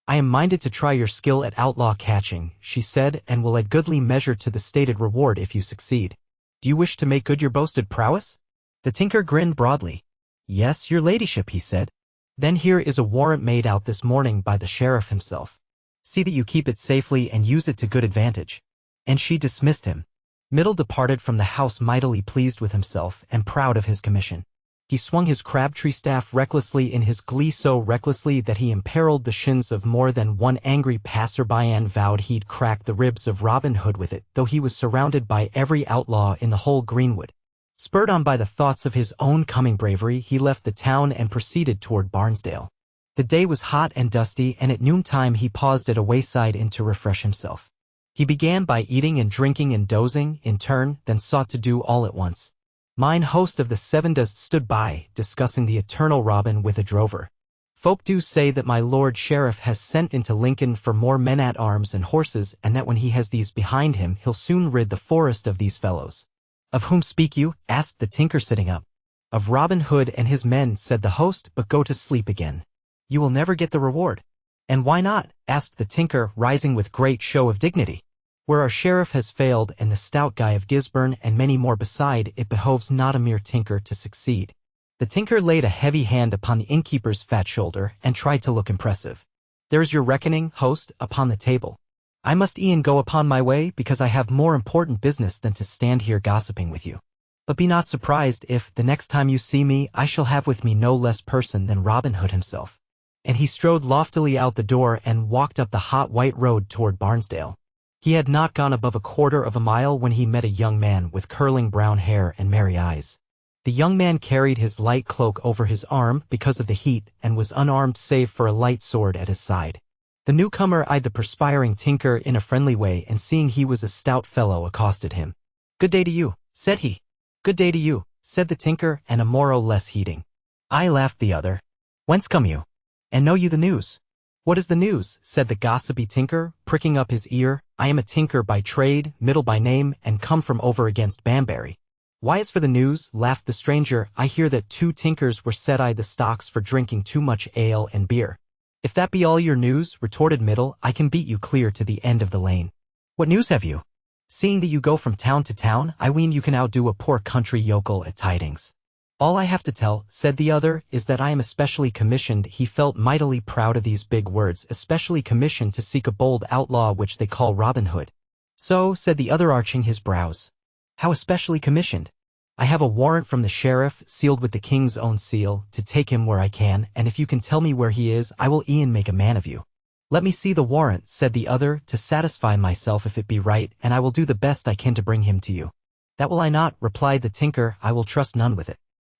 I am minded to try your skill at outlaw catching, she said, and will add goodly measure to the stated reward if you succeed. Do you wish to make good your boasted prowess? The tinker grinned broadly. Yes, your ladyship, he said. Then here is a warrant made out this morning by the sheriff himself. See that you keep it safely and use it to good advantage. And she dismissed him. Middle departed from the house mightily pleased with himself and proud of his commission. He swung his crabtree staff recklessly in his glee, so recklessly that he imperiled the shins of more than one angry passer-by, and vowed he'd crack the ribs of Robin Hood with it, though he was surrounded by every outlaw in the whole greenwood. Spurred on by the thoughts of his own coming bravery, he left the town and proceeded toward Barnesdale. The day was hot and dusty, and at noontime he paused at a wayside inn to refresh himself. He began by eating and drinking and dozing in turn, then sought to do all at once. Mine host of the Seven Does stood by, discussing the eternal Robin with a drover. Folk do say that my Lord Sheriff has sent into Lincoln for more men-at-arms and horses, and that when he has these behind him he'll soon rid the forest of these fellows. Of whom speak you? Asked the tinker, sitting up. Of Robin Hood and his men, said the host, but go to sleep again. You will never get the reward. And why not? Asked the tinker, rising with great show of dignity. Where our sheriff has failed, and the stout Guy of Gisborne, and many more beside, it behoves not a mere tinker to succeed. The tinker laid a heavy hand upon the innkeeper's fat shoulder, and tried to look impressive. There is your reckoning, host, upon the table. I must e'en go upon my way, because I have more important business than to stand here gossiping with you. But be not surprised if, the next time you see me, I shall have with me no less person than Robin Hood himself. And he strode loftily out the door and walked up the hot white road toward Barnesdale. He had not gone above a quarter of a mile when he met a young man with curling brown hair and merry eyes. The young man carried his light cloak over his arm because of the heat, and was unarmed save for a light sword at his side. The newcomer eyed the perspiring tinker in a friendly way, and seeing he was a stout fellow, accosted him. Good day to you, said he. Good day to you, said the tinker, and a morrow less heeding. I, laughed the other. Whence come you? And know you the news? What is the news? Said the gossipy tinker, pricking up his ear. I am a tinker by trade, Middle by name, and come from over against Banbury. Why, as for the news, laughed the stranger, I hear that 2 tinkers were set I the stocks for drinking too much ale and beer. If that be all your news, retorted Middle, I can beat you clear to the end of the lane. What news have you? Seeing that you go from town to town, I ween you can outdo a poor country yokel at tidings. All I have to tell, said the other, is that I am especially commissioned. He felt mightily proud of these big words, especially commissioned to seek a bold outlaw which they call Robin Hood. So, said the other, arching his brows. How especially commissioned? I have a warrant from the sheriff, sealed with the king's own seal, to take him where I can, and if you can tell me where he is, I will e'en make a man of you. Let me see the warrant, said the other, to satisfy myself if it be right, and I will do the best I can to bring him to you. That will I not, replied the tinker, I will trust none with it.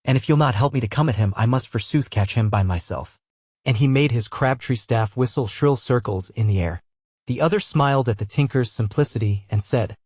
And if you'll not help me to come at him, I must forsooth catch him by myself. And he made his crabtree staff whistle shrill circles in the air. The other smiled at the tinker's simplicity, and said,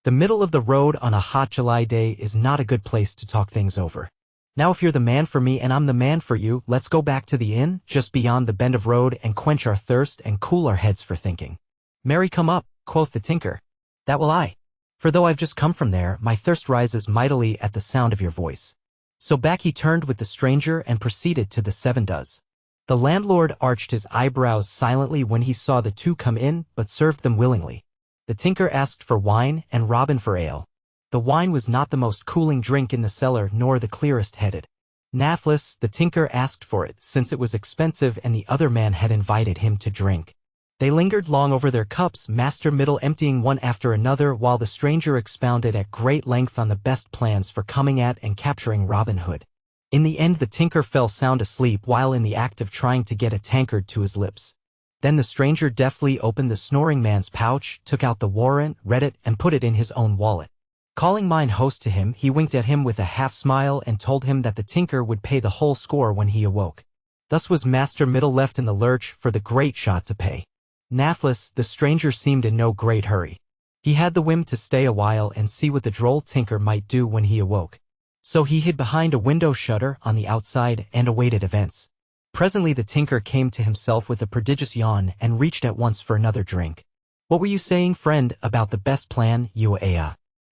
The middle of the road on a hot July day is not a good place to talk things over. Now if you're the man for me and I'm the man for you, let's go back to the inn, just beyond the bend of road, and quench our thirst and cool our heads for thinking. Marry, come up, quoth the tinker. That will I. For though I've just come from there, my thirst rises mightily at the sound of your voice. So back he turned with the stranger and proceeded to the Seven Does. The landlord arched his eyebrows silently when he saw the 2 come in, but served them willingly. The tinker asked for wine, and Robin for ale. The wine was not the most cooling drink in the cellar, nor the clearest headed. Nathless, the tinker asked for it, since it was expensive and the other man had invited him to drink. They lingered long over their cups, Master Middle emptying one after another, while the stranger expounded at great length on the best plans for coming at and capturing Robin Hood. In the end the tinker fell sound asleep while in the act of trying to get a tankard to his lips. Then the stranger deftly opened the snoring man's pouch, took out the warrant, read it, and put it in his own wallet. Calling mine host to him, he winked at him with a half-smile and told him that the tinker would pay the whole score when he awoke. Thus was Master Middle left in the lurch for the great shot to pay. Nathless, the stranger seemed in no great hurry. He had the whim to stay a while and see what the droll tinker might do when he awoke. So he hid behind a window shutter on the outside and awaited events. Presently the tinker came to himself with a prodigious yawn and reached at once for another drink. "What were you saying, friend, about the best plan,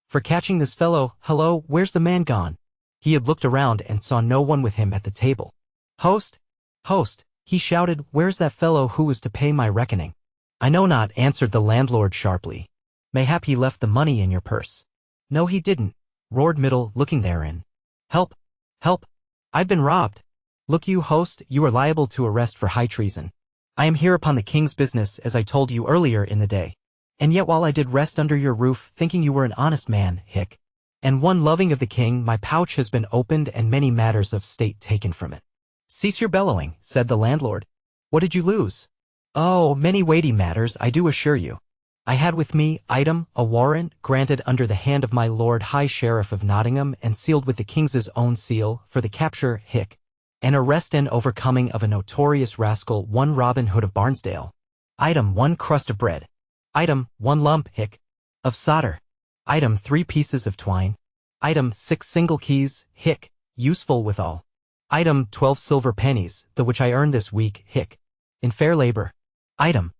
for catching this fellow? Hello, where's the man gone?" He had looked around and saw no one with him at the table. "Host! Host!" he shouted, "where's that fellow who was to pay my reckoning?" "I know not," answered the landlord sharply. "Mayhap he left the money in your purse." "No, he didn't," roared Middle, looking therein. "Help! Help! I've been robbed. Look you, host, you are liable to arrest for high treason. I am here upon the king's business, as I told you earlier in the day. And yet while I did rest under your roof, thinking you were an honest man, and one loving of the king, my pouch has been opened and many matters of state taken from it." "Cease your bellowing," said the landlord. "What did you lose?" "Oh, many weighty matters, I do assure you. I had with me, item, a warrant, granted under the hand of my Lord High Sheriff of Nottingham and sealed with the king's own seal, for the capture, and arrest and overcoming of a notorious rascal, one Robin Hood of Barnesdale. Item, 1 crust of bread. Item, 1 lump, of solder. Item, 3 pieces of twine. Item, 6 single keys, useful withal. Item, 12 silver pennies, the which I earned this week, in fair labor. Item.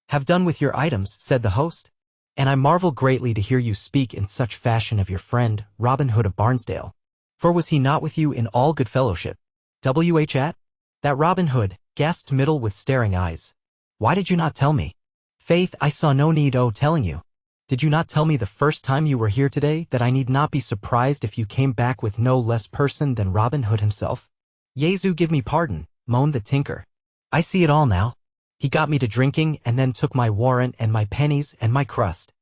"Have done with your items," said the host. "And I marvel greatly to hear you speak in such fashion of your friend, Robin Hood of Barnesdale. For was he not with you in all good fellowship?" "At? That Robin Hood," gasped Middle with staring eyes. "Why did you not tell me?" "Faith, I saw no need o' telling you. Did you not tell me the first time you were here today that I need not be surprised if you came back with no less person than Robin Hood himself?" "Jesu give me pardon," moaned the tinker. "I see it all now. He got me to drinking and then took my warrant and my pennies and my crust."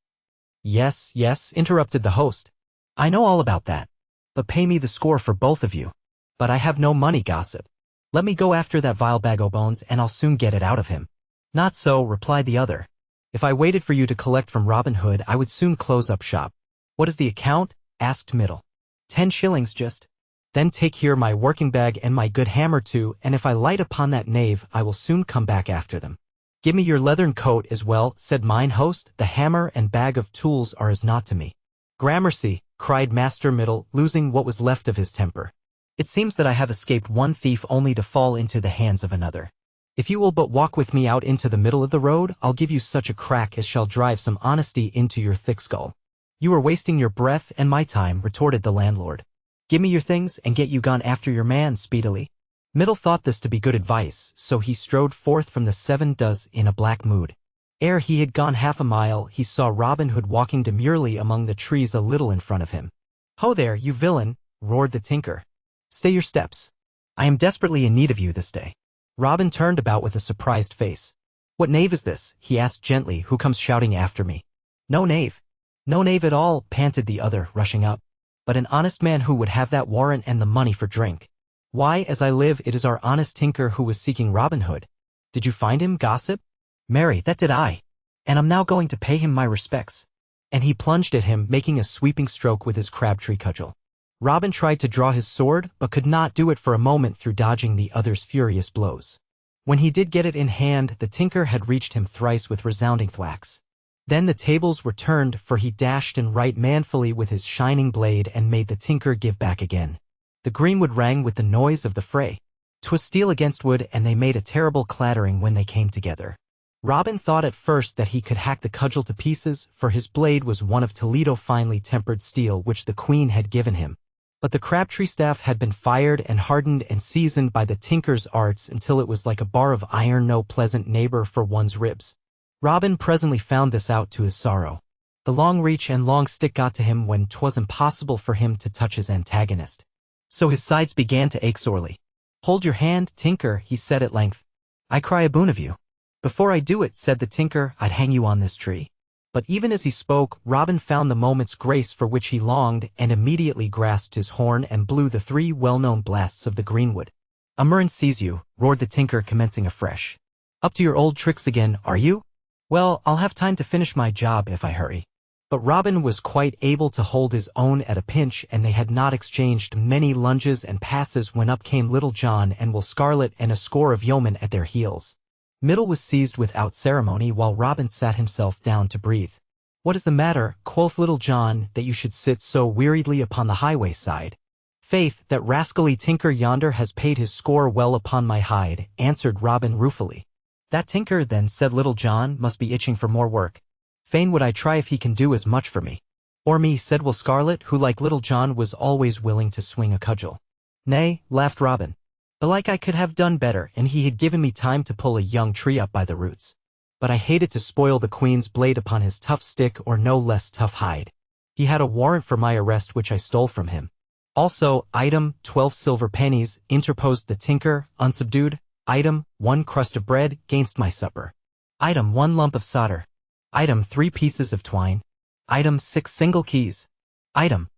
Yes, yes," interrupted the host. "I know all about that. But pay me the score for both of you." "But I have no money, gossip. Let me go after that vile bag o' bones and I'll soon get it out of him." "Not so," replied the other. "If I waited for you to collect from Robin Hood, I would soon close up shop." "What is the account?" asked Middle. 10 shillings just." "Then take here my working bag and my good hammer too, and if I light upon that knave, I will soon come back after them." "Give me your leathern coat as well," said mine host. "The hammer and bag of tools are as naught to me." "Gramercy," cried Master Middle, losing what was left of his temper. "It seems that I have escaped one thief only to fall into the hands of another. If you will but walk with me out into the middle of the road, I'll give you such a crack as shall drive some honesty into your thick skull." "You are wasting your breath and my time," retorted the landlord. "Give me your things and get you gone after your man speedily." Middle thought this to be good advice, so he strode forth from the 7 Does in a black mood. Ere he had gone half a mile, he saw Robin Hood walking demurely among the trees a little in front of him. "Ho there, you villain!" roared the tinker. "Stay your steps. I am desperately in need of you this day." Robin turned about with a surprised face. "What knave is this," he asked gently, "who comes shouting after me?" "No knave. No knave at all," panted the other, rushing up. "But an honest man who would have that warrant and the money for drink. Why, as I live, it is our honest tinker who was seeking Robin Hood. Did you find him, gossip?" "Marry, that did I. And I'm now going to pay him my respects." And he plunged at him, making a sweeping stroke with his crabtree cudgel. Robin tried to draw his sword, but could not do it for a moment through dodging the other's furious blows. When he did get it in hand, the tinker had reached him thrice with resounding thwacks. Then the tables were turned, for he dashed and right manfully with his shining blade and made the tinker give back again. The greenwood rang with the noise of the fray. 'Twas steel against wood, and they made a terrible clattering when they came together. Robin thought at first that he could hack the cudgel to pieces, for his blade was one of Toledo finely tempered steel which the queen had given him. But the crabtree staff had been fired and hardened and seasoned by the tinker's arts until it was like a bar of iron, no pleasant neighbor for one's ribs. Robin presently found this out to his sorrow. The long reach and long stick got to him when 'twas impossible for him to touch his antagonist. So his sides began to ache sorely. "Hold your hand, tinker," he said at length. "I cry a boon of you." "Before I do it," said the tinker, "I'd hang you on this tree." But even as he spoke, Robin found the moment's grace for which he longed and immediately grasped his horn and blew the 3 well-known blasts of the greenwood. "A murrain seize you," roared the tinker, commencing afresh. "Up to your old tricks again, are you? Well, I'll have time to finish my job if I hurry." But Robin was quite able to hold his own at a pinch, and they had not exchanged many lunges and passes when up came Little John and Will Scarlet and a score of yeomen at their heels. Middle was seized without ceremony, while Robin sat himself down to breathe. "What is the matter," quoth Little John, "that you should sit so weariedly upon the highway side?" "Faith, that rascally tinker yonder has paid his score well upon my hide," answered Robin ruefully. "That tinker, then," said Little John, "must be itching for more work. Fain would I try if he can do as much for me." "Or me," said Will Scarlet, who like Little John was always willing to swing a cudgel. "Nay," laughed Robin. "Belike I could have done better, and he had given me time to pull a young tree up by the roots. But I hated to spoil the Queen's blade upon his tough stick or no less tough hide. He had a warrant for my arrest which I stole from him." "Also, item, 12 silver pennies," interposed the tinker, unsubdued. "Item, 1 crust of bread, gainst my supper. Item, 1 lump of solder. Item, 3 pieces of twine. Item, 6 single keys. Item."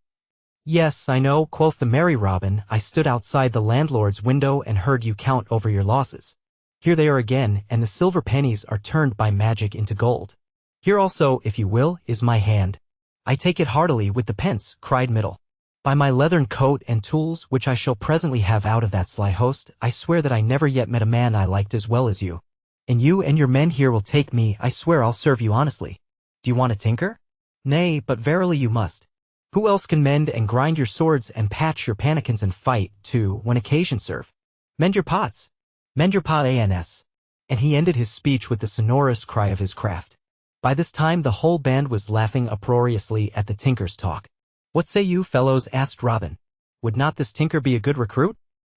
"Yes, I know," quoth the merry Robin. "I stood outside the landlord's window and heard you count over your losses. Here they are again, and the silver pennies are turned by magic into gold. Here also, if you will, is my hand. I take it heartily with the pence," cried Middle. "By my leathern coat and tools, which I shall presently have out of that sly host, I swear that I never yet met a man I liked as well as you. And you and your men here will take me. I swear I'll serve you honestly. Do you want a tinker? Nay, but verily you must. Who else can mend and grind your swords and patch your pannikins and fight, too, when occasion serve? Mend your pots. Mend your ans." And he ended his speech with the sonorous cry of his craft. By this time the whole band was laughing uproariously at the tinker's talk. "What say you, fellows?" asked Robin. "Would not this tinker be a good recruit?"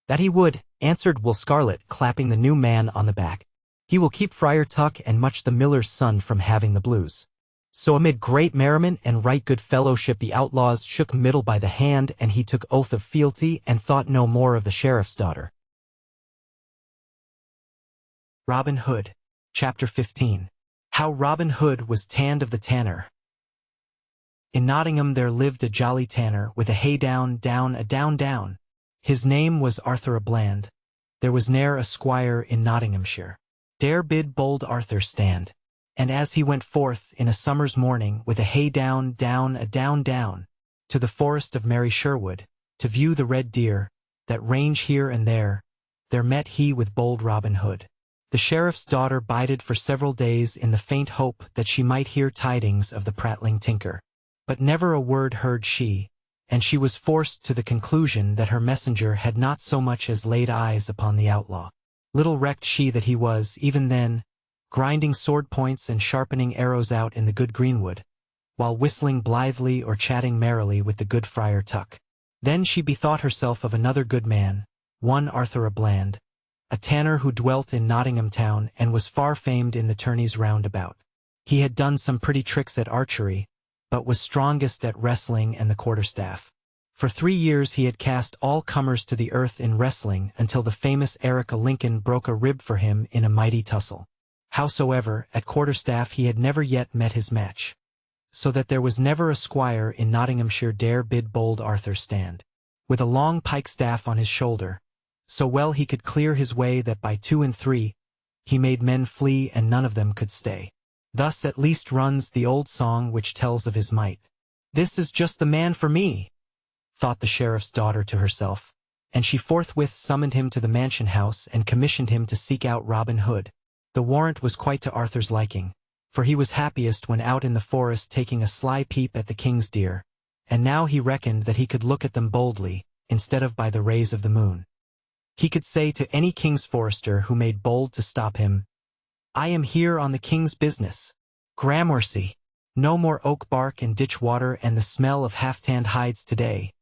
"That he would," answered Will Scarlet, clapping the new man on the back. "He will keep Friar Tuck and Much the miller's son from having the blues." So amid great merriment and right good fellowship the outlaws shook Middle by the hand, and he took oath of fealty and thought no more of the sheriff's daughter. Robin Hood. Chapter 15. How Robin Hood was tanned of the tanner. In Nottingham there lived a jolly tanner, with a hay down, a down. His name was Arthur a Bland. There was ne'er a squire in Nottinghamshire dare bid bold Arthur stand. And as he went forth in a summer's morning, with a hay down, a down, to the forest of merry Sherwood, to view the red deer that range here and there met he with bold Robin Hood. The sheriff's daughter bided for several days in the faint hope that she might hear tidings of the prattling tinker. But never a word heard she, and she was forced to the conclusion that her messenger had not so much as laid eyes upon the outlaw. Little recked she that he was, even then, grinding sword points and sharpening arrows out in the good greenwood, while whistling blithely or chatting merrily with the good Friar Tuck. Then she bethought herself of another good man, one Arthur a Bland, a tanner who dwelt in Nottingham town and was far famed in the tourneys round about. He had done some pretty tricks at archery, but was strongest at wrestling and the quarterstaff. For 3 years he had cast all comers to the earth in wrestling, until the famous Eric a Lincoln broke a rib for him in a mighty tussle. Howsoever, at quarterstaff he had never yet met his match, so that there was never a squire in Nottinghamshire dare bid bold Arthur stand. With a long pike-staff on his shoulder, so well he could clear his way that by 2 and 3 he made men flee and none of them could stay. Thus at least runs the old song which tells of his might. "This is just the man for me," thought the sheriff's daughter to herself, and she forthwith summoned him to the mansion house and commissioned him to seek out Robin Hood. The warrant was quite to Arthur's liking, for he was happiest when out in the forest taking a sly peep at the king's deer, and now he reckoned that he could look at them boldly, instead of by the rays of the moon. He could say to any king's forester who made bold to stop him, "I am here on the king's business. Gramercy, no more oak bark and ditch water and the smell of half-tanned hides today,"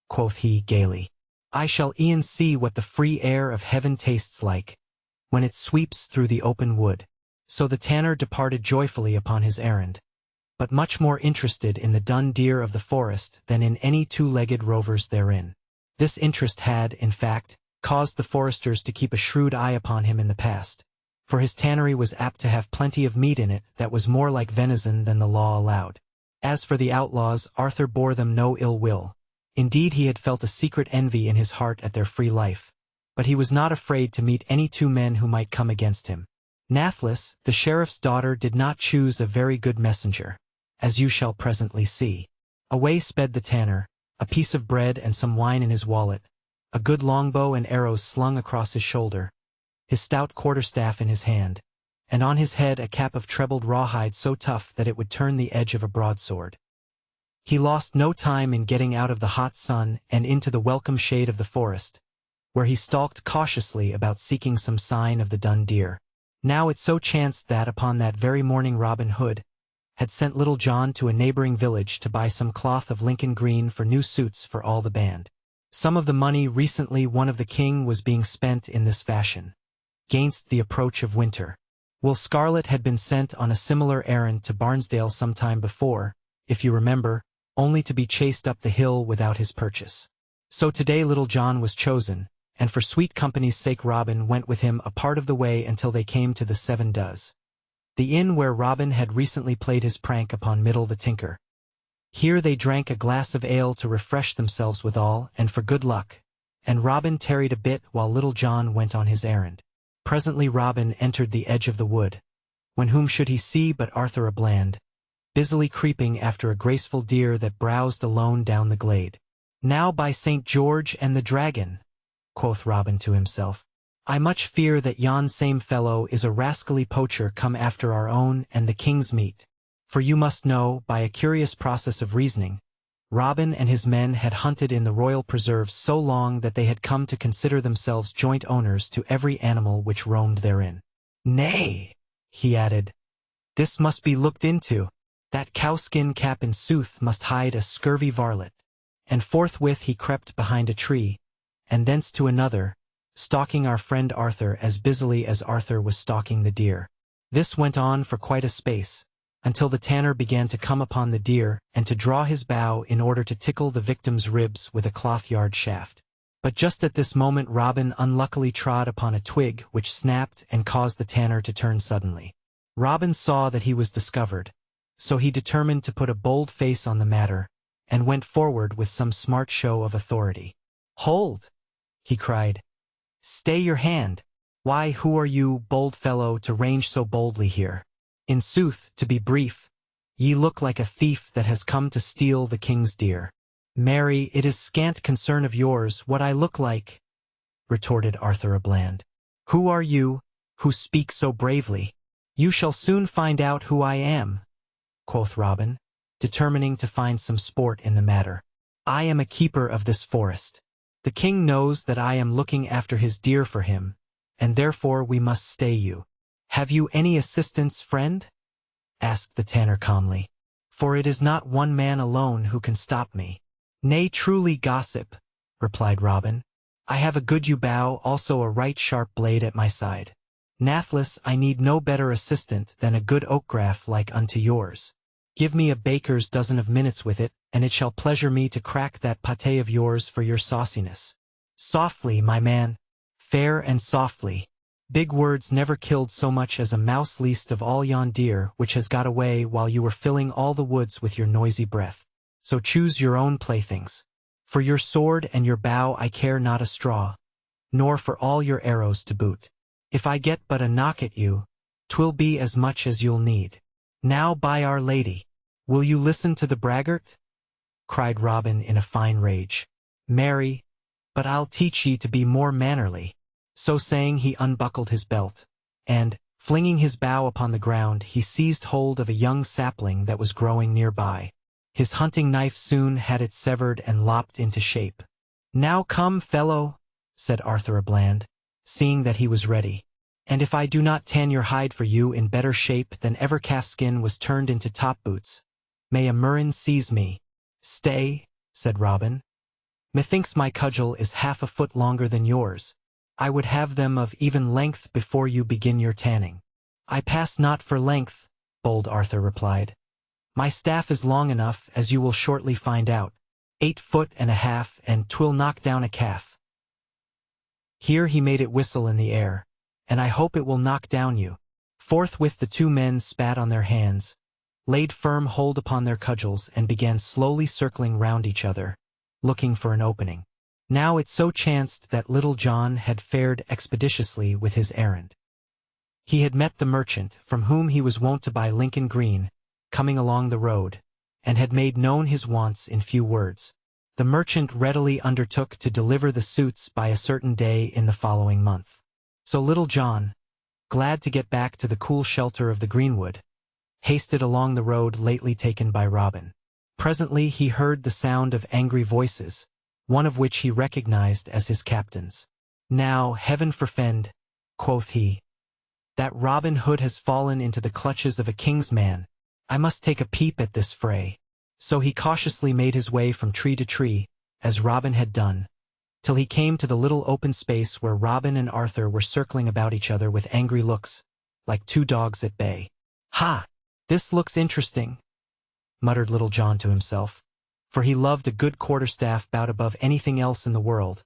quoth he gaily. "I shall e'en see what the free air of heaven tastes like, when it sweeps through the open wood." So the tanner departed joyfully upon his errand, but much more interested in the dun deer of the forest than in any two-legged rovers therein. This interest had, in fact, caused the foresters to keep a shrewd eye upon him in the past, for his tannery was apt to have plenty of meat in it that was more like venison than the law allowed. As for the outlaws, Arthur bore them no ill will. Indeed, he had felt a secret envy in his heart at their free life, but he was not afraid to meet any 2 men who might come against him. Nathless, the sheriff's daughter, did not choose a very good messenger, as you shall presently see. Away sped the tanner, a piece of bread and some wine in his wallet, a good longbow and arrows slung across his shoulder, his stout quarterstaff in his hand, and on his head a cap of trebled rawhide so tough that it would turn the edge of a broadsword. He lost no time in getting out of the hot sun and into the welcome shade of the forest, where he stalked cautiously about seeking some sign of the dun deer. Now it so chanced that upon that very morning Robin Hood had sent Little John to a neighboring village to buy some cloth of Lincoln green for new suits for all the band. Some of the money recently won of the king was being spent in this fashion, gainst the approach of winter. Will Scarlet had been sent on a similar errand to Barnesdale some time before, if you remember, only to be chased up the hill without his purchase. So today Little John was chosen, and for sweet company's sake Robin went with him a part of the way until they came to the Seven Does, the inn where Robin had recently played his prank upon Middle the tinker. Here they drank a glass of ale to refresh themselves withal, and for good luck, and Robin tarried a bit while Little John went on his errand. Presently Robin entered the edge of the wood, when whom should he see but Arthur a Bland, busily creeping after a graceful deer that browsed alone down the glade. Now by St. George and the Dragon, quoth Robin to himself, I much fear that yon same fellow is a rascally poacher come after our own and the king's meat. For you must know, by a curious process of reasoning, Robin and his men had hunted in the royal preserves so long that they had come to consider themselves joint owners to every animal which roamed therein. Nay, he added, this must be looked into. That cowskin cap in sooth must hide a scurvy varlet. And forthwith he crept behind a tree, and thence to another, stalking our friend Arthur as busily as Arthur was stalking the deer. This went on for quite a space, until the tanner began to come upon the deer and to draw his bow in order to tickle the victim's ribs with a cloth-yard shaft. But just at this moment Robin unluckily trod upon a twig which snapped and caused the tanner to turn suddenly. Robin saw that he was discovered, so he determined to put a bold face on the matter, and went forward with some smart show of authority. Hold! He cried. Stay your hand! Why, who are you, bold fellow, to range so boldly here? In sooth, to be brief, ye look like a thief that has come to steal the king's deer. Marry, it is scant concern of yours what I look like, retorted Arthur a Bland. Who are you, who speak so bravely? You shall soon find out who I am, quoth Robin, determining to find some sport in the matter. I am a keeper of this forest. The king knows that I am looking after his deer for him, and therefore we must stay you. Have you any assistance, friend? Asked the tanner calmly. For it is not one man alone who can stop me. Nay, truly, gossip, replied Robin. I have a good yew bow, also a right sharp blade at my side. Nathless, I need no better assistant than a good oak graff like unto yours. Give me a baker's dozen of minutes with it, and it shall pleasure me to crack that pâté of yours for your sauciness. Softly, my man, fair and softly. Big words never killed so much as a mouse, least of all yon deer which has got away while you were filling all the woods with your noisy breath. So choose your own playthings. For your sword and your bow I care not a straw, nor for all your arrows to boot. If I get but a knock at you, 'twill be as much as you'll need. Now by Our Lady, will you listen to the braggart? Cried Robin in a fine rage. Marry, but I'll teach ye to be more mannerly. So saying he unbuckled his belt, and, flinging his bow upon the ground, he seized hold of a young sapling that was growing nearby. His hunting knife soon had it severed and lopped into shape. Now come, fellow, said Arthur a Bland, seeing that he was ready, and if I do not tan your hide for you in better shape than ever calfskin was turned into top boots, may a murrain seize me. Stay, said Robin. Methinks my cudgel is half a foot longer than yours. I would have them of even length before you begin your tanning. I pass not for length, bold Arthur replied. My staff is long enough, as you will shortly find out, 8 foot and a half, and 'twill knock down a calf. Here he made it whistle in the air, and I hope it will knock down you. Forthwith the two men spat on their hands, laid firm hold upon their cudgels, and began slowly circling round each other, looking for an opening. Now it so chanced that Little John had fared expeditiously with his errand. He had met the merchant, from whom he was wont to buy Lincoln green, coming along the road, and had made known his wants in few words. The merchant readily undertook to deliver the suits by a certain day in the following month. So Little John, glad to get back to the cool shelter of the greenwood, hasted along the road lately taken by Robin. Presently he heard the sound of angry voices, one of which he recognized as his captain's. "Now, heaven forfend," quoth he, "that Robin Hood has fallen into the clutches of a king's man. I must take a peep at this fray." So he cautiously made his way from tree to tree, as Robin had done, till he came to the little open space where Robin and Arthur were circling about each other with angry looks, like two dogs at bay. "Ha! This looks interesting," muttered Little John to himself, for he loved a good quarterstaff bout above anything else in the world,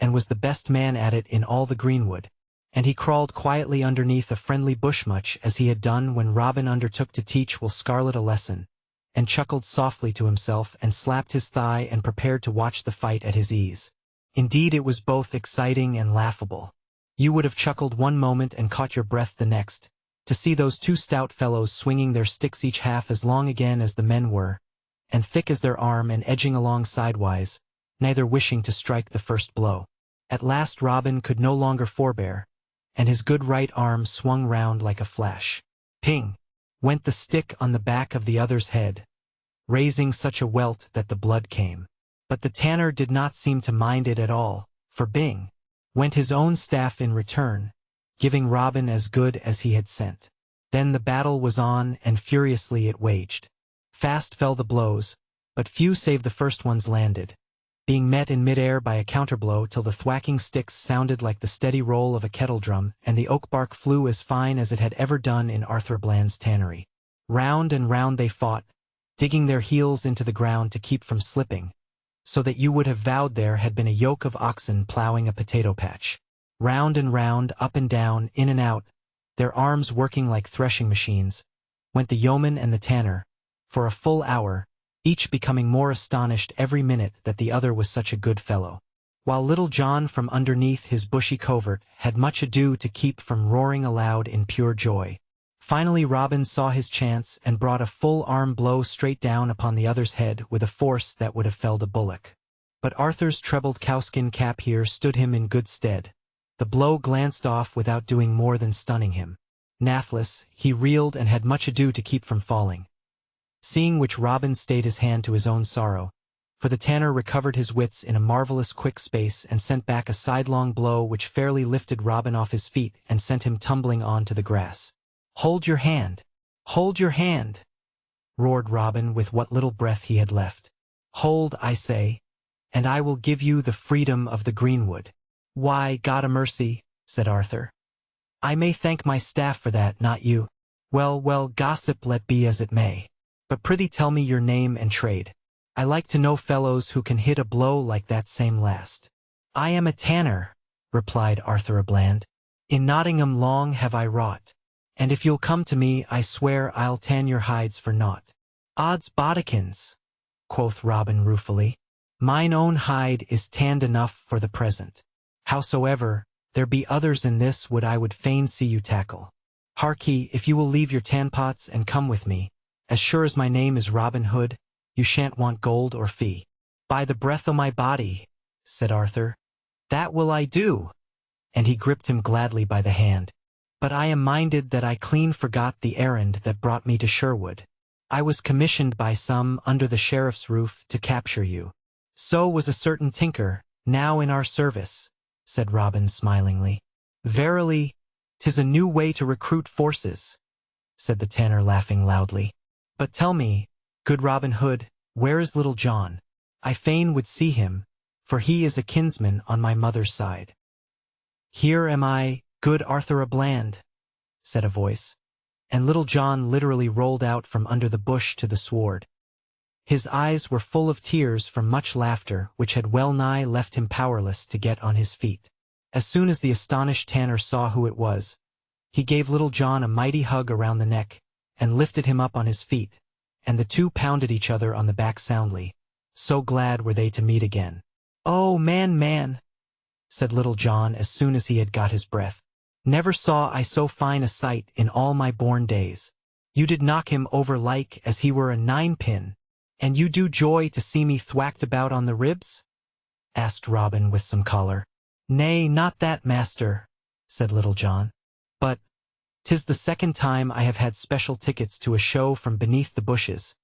and was the best man at it in all the greenwood, and he crawled quietly underneath a friendly bush-much as he had done when Robin undertook to teach Will Scarlet a lesson, and chuckled softly to himself and slapped his thigh and prepared to watch the fight at his ease. Indeed, it was both exciting and laughable. You would have chuckled one moment and caught your breath the next, to see those two stout fellows swinging their sticks each half as long again as the men were, and thick as their arm and edging along sidewise, neither wishing to strike the first blow. At last Robin could no longer forbear, and his good right arm swung round like a flash. Ping! Went the stick on the back of the other's head, raising such a welt that the blood came. But the tanner did not seem to mind it at all, for bing! Went his own staff in return, giving Robin as good as he had sent. Then the battle was on, and furiously it waged. Fast fell the blows, but few save the first ones landed, being met in mid-air by a counterblow till the thwacking sticks sounded like the steady roll of a kettle-drum, and the oak bark flew as fine as it had ever done in Arthur Bland's tannery. Round and round they fought, digging their heels into the ground to keep from slipping, so that you would have vowed there had been a yoke of oxen ploughing a potato patch. Round and round, up and down, in and out, their arms working like threshing machines, went the yeoman and the tanner, for a full hour, each becoming more astonished every minute that the other was such a good fellow, while Little John from underneath his bushy covert had much ado to keep from roaring aloud in pure joy. Finally Robin saw his chance and brought a full arm blow straight down upon the other's head with a force that would have felled a bullock. But Arthur's trebled cowskin cap here stood him in good stead. The blow glanced off without doing more than stunning him. Nathless, he reeled and had much ado to keep from falling. Seeing which Robin stayed his hand to his own sorrow, for the tanner recovered his wits in a marvelous quick space and sent back a sidelong blow which fairly lifted Robin off his feet and sent him tumbling on to the grass. "Hold your hand! Hold your hand!" roared Robin with what little breath he had left. "Hold, I say, and I will give you the freedom of the greenwood." "Why, God a mercy," said Arthur. "I may thank my staff for that, not you." "Well, well, gossip let be as it may. But prithee tell me your name and trade. I like to know fellows who can hit a blow like that same last." "I am a tanner," replied Arthur a Bland. "In Nottingham long have I wrought, and if you'll come to me I swear I'll tan your hides for naught." "Odds bodikins," quoth Robin ruefully, "mine own hide is tanned enough for the present. Howsoever, there be others in this wood I would fain see you tackle. Hark ye, if you will leave your tanpots and come with me, as sure as my name is Robin Hood, you shan't want gold or fee." "By the breath o' my body," said Arthur, "that will I do," and he gripped him gladly by the hand. "But I am minded that I clean forgot the errand that brought me to Sherwood. I was commissioned by some under the sheriff's roof to capture you." "So was a certain tinker, now in our service," said Robin smilingly. "Verily, 'tis a new way to recruit forces," said the tanner laughing loudly. "But tell me, good Robin Hood, where is Little John? I fain would see him, for he is a kinsman on my mother's side." "Here am I, good Arthur a Bland," said a voice, and Little John literally rolled out from under the bush to the sward. His eyes were full of tears from much laughter which had well nigh left him powerless to get on his feet. As soon as the astonished tanner saw who it was, he gave Little John a mighty hug around the neck, and lifted him up on his feet, and the two pounded each other on the back soundly, so glad were they to meet again. "Oh, man," said Little John as soon as he had got his breath. "Never saw I so fine a sight in all my born days. You did knock him over like as he were a ninepin, and you do joy to see me thwacked about on the ribs? Asked Robin with some choler. Nay, not that, master, said Little John. But 'tis the second time I have had special tickets to a show from beneath the bushes,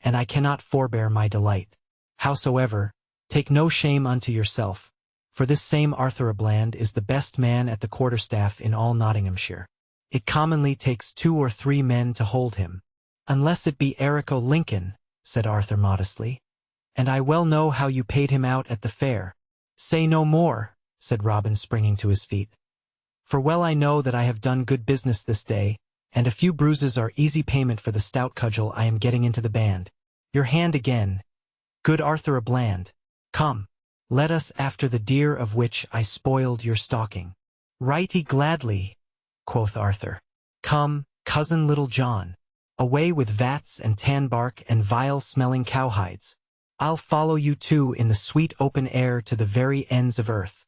and I cannot forbear my delight. Howsoever, take no shame unto yourself, for this same Arthur à Bland is the best man at the quarterstaff in all Nottinghamshire. It commonly takes 2 or 3 men to hold him. Unless it be Eric o' Lincoln, said Arthur modestly. And I well know how you paid him out at the fair. Say no more, said Robin, springing to his feet. For well I know that I have done good business this day, and a few bruises are easy payment for the stout cudgel I am getting into the band. Your hand again, good Arthur à Bland. Come, let us after the deer of which I spoiled your stalking. Righty gladly, quoth Arthur. Come, cousin Little John, away with vats and tanbark and vile-smelling cowhides. I'll follow you too in the sweet open air to the very ends of earth.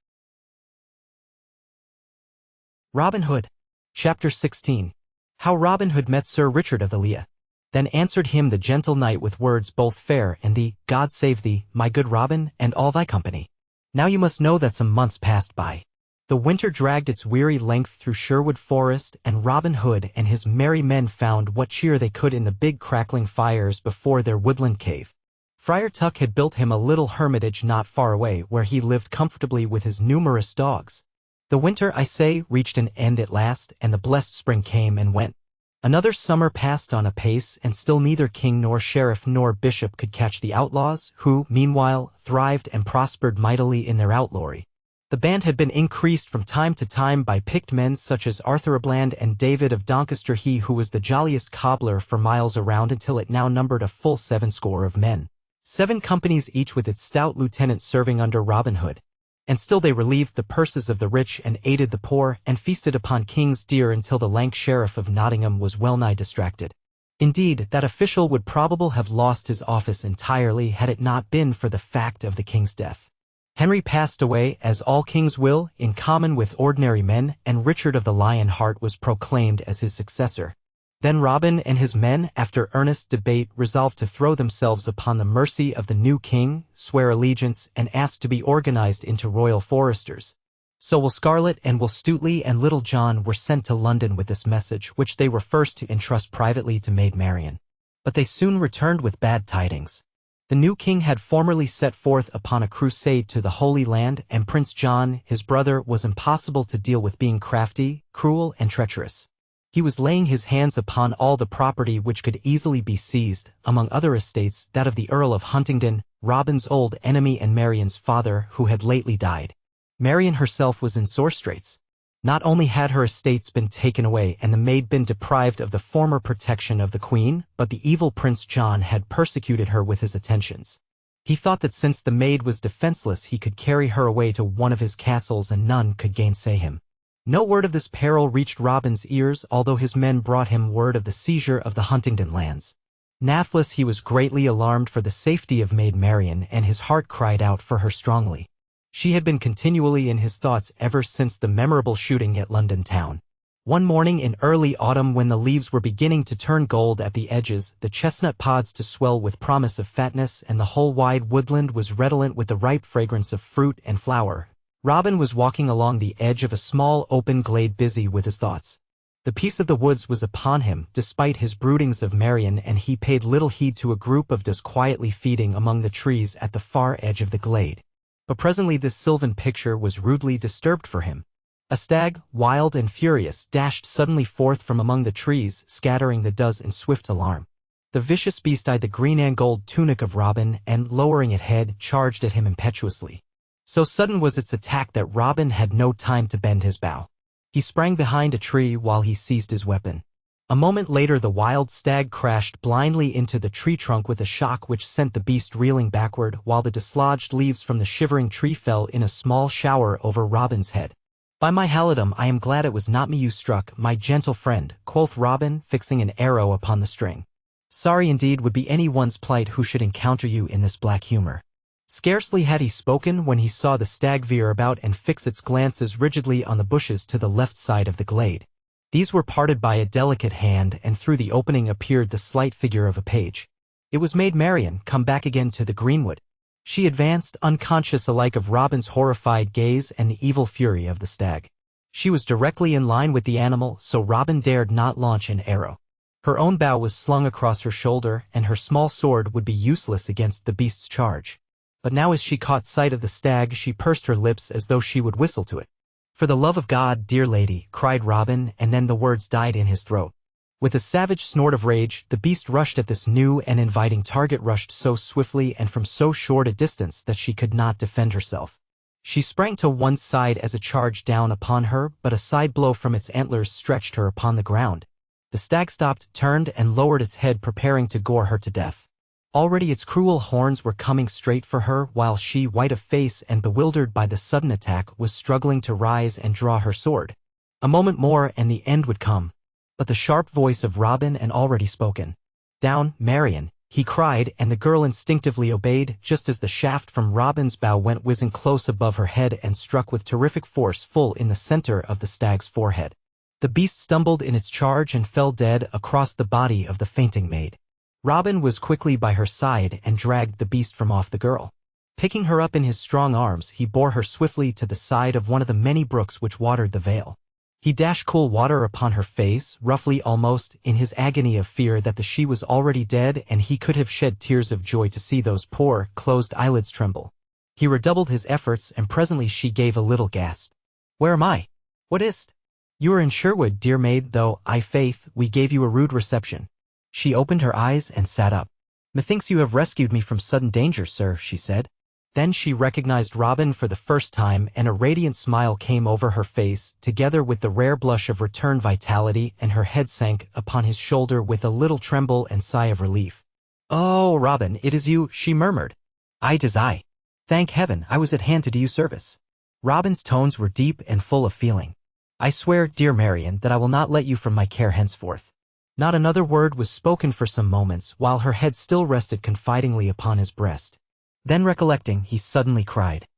Robin Hood. Chapter 16. How Robin Hood met Sir Richard of the Lea. Then answered him the gentle knight with words both fair and thee, God save thee, my good Robin, and all thy company. Now you must know that some months passed by. The winter dragged its weary length through Sherwood Forest, and Robin Hood and his merry men found what cheer they could in the big crackling fires before their woodland cave. Friar Tuck had built him a little hermitage not far away where he lived comfortably with his numerous dogs. The winter, I say, reached an end at last, and the blessed spring came and went. Another summer passed on apace, and still neither king nor sheriff nor bishop could catch the outlaws, who, meanwhile, thrived and prospered mightily in their outlawry. The band had been increased from time to time by picked men such as Arthur à Bland and David of Doncaster, he who was the jolliest cobbler for miles around, until it now numbered a full 70 of men. 7 companies each, with its stout lieutenant serving under Robin Hood. And still they relieved the purses of the rich and aided the poor, and feasted upon king's deer until the lank sheriff of Nottingham was well-nigh distracted. Indeed, that official would probably have lost his office entirely had it not been for the fact of the king's death. Henry passed away, as all kings will, in common with ordinary men, and Richard of the Lion Heart was proclaimed as his successor. Then Robin and his men, after earnest debate, resolved to throw themselves upon the mercy of the new king, swear allegiance, and ask to be organized into royal foresters. So Will Scarlet and Will Stutely and Little John were sent to London with this message, which they were first to entrust privately to Maid Marian. But they soon returned with bad tidings. The new king had formerly set forth upon a crusade to the Holy Land, and Prince John, his brother, was impossible to deal with, being crafty, cruel, and treacherous. He was laying his hands upon all the property which could easily be seized, among other estates that of the Earl of Huntingdon, Robin's old enemy and Marian's father, who had lately died. Marian herself was in sore straits. Not only had her estates been taken away and the maid been deprived of the former protection of the queen, but the evil Prince John had persecuted her with his attentions. He thought that since the maid was defenseless he could carry her away to one of his castles and none could gainsay him. No word of this peril reached Robin's ears, although his men brought him word of the seizure of the Huntingdon lands. Nathless, he was greatly alarmed for the safety of Maid Marian, and his heart cried out for her strongly. She had been continually in his thoughts ever since the memorable shooting at London town. One morning in early autumn, when the leaves were beginning to turn gold at the edges, the chestnut pods to swell with promise of fatness, and the whole wide woodland was redolent with the ripe fragrance of fruit and flower, Robin was walking along the edge of a small open glade, busy with his thoughts. The peace of the woods was upon him, despite his broodings of Marian, and he paid little heed to a group of does quietly feeding among the trees at the far edge of the glade. But presently this sylvan picture was rudely disturbed for him. A stag, wild and furious, dashed suddenly forth from among the trees, scattering the does in swift alarm. The vicious beast eyed the green and gold tunic of Robin, and, lowering its head, charged at him impetuously. So sudden was its attack that Robin had no time to bend his bow. He sprang behind a tree while he seized his weapon. A moment later the wild stag crashed blindly into the tree trunk with a shock which sent the beast reeling backward, while the dislodged leaves from the shivering tree fell in a small shower over Robin's head. "By my halidom, I am glad it was not me you struck, my gentle friend," quoth Robin, fixing an arrow upon the string. "Sorry indeed would be any one's plight who should encounter you in this black humor." Scarcely had he spoken when he saw the stag veer about and fix its glances rigidly on the bushes to the left side of the glade. These were parted by a delicate hand, and through the opening appeared the slight figure of a page. It was Maid Marian, come back again to the greenwood. She advanced, unconscious alike of Robin's horrified gaze and the evil fury of the stag. She was directly in line with the animal, so Robin dared not launch an arrow. Her own bow was slung across her shoulder, and her small sword would be useless against the beast's charge. But now as she caught sight of the stag, she pursed her lips as though she would whistle to it. "For the love of God, dear lady," cried Robin, and then the words died in his throat. With a savage snort of rage, the beast rushed at this new and inviting target, rushed so swiftly and from so short a distance that she could not defend herself. She sprang to one side as it charged down upon her, but a side blow from its antlers stretched her upon the ground. The stag stopped, turned, and lowered its head, preparing to gore her to death. Already its cruel horns were coming straight for her, while she, white of face and bewildered by the sudden attack, was struggling to rise and draw her sword. A moment more and the end would come. But the sharp voice of Robin had already spoken. "Down, Marian," he cried, and the girl instinctively obeyed, just as the shaft from Robin's bow went whizzing close above her head and struck with terrific force full in the center of the stag's forehead. The beast stumbled in its charge and fell dead across the body of the fainting maid. Robin was quickly by her side and dragged the beast from off the girl. Picking her up in his strong arms, he bore her swiftly to the side of one of the many brooks which watered the vale. He dashed cool water upon her face, roughly almost, in his agony of fear that she was already dead, and he could have shed tears of joy to see those poor, closed eyelids tremble. He redoubled his efforts, and presently she gave a little gasp. "Where am I? What is't? You are in Sherwood, dear maid, though, I faith, we gave you a rude reception." She opened her eyes and sat up. "Methinks you have rescued me from sudden danger, sir," she said. Then she recognized Robin for the first time, and a radiant smile came over her face, together with the rare blush of returned vitality, and her head sank upon his shoulder with a little tremble and sigh of relief. "Oh, Robin, it is you," she murmured. "It is I. Thank heaven, I was at hand to do you service." Robin's tones were deep and full of feeling. "I swear, dear Marian, that I will not let you from my care henceforth." Not another word was spoken for some moments, while her head still rested confidingly upon his breast. Then recollecting, he suddenly cried,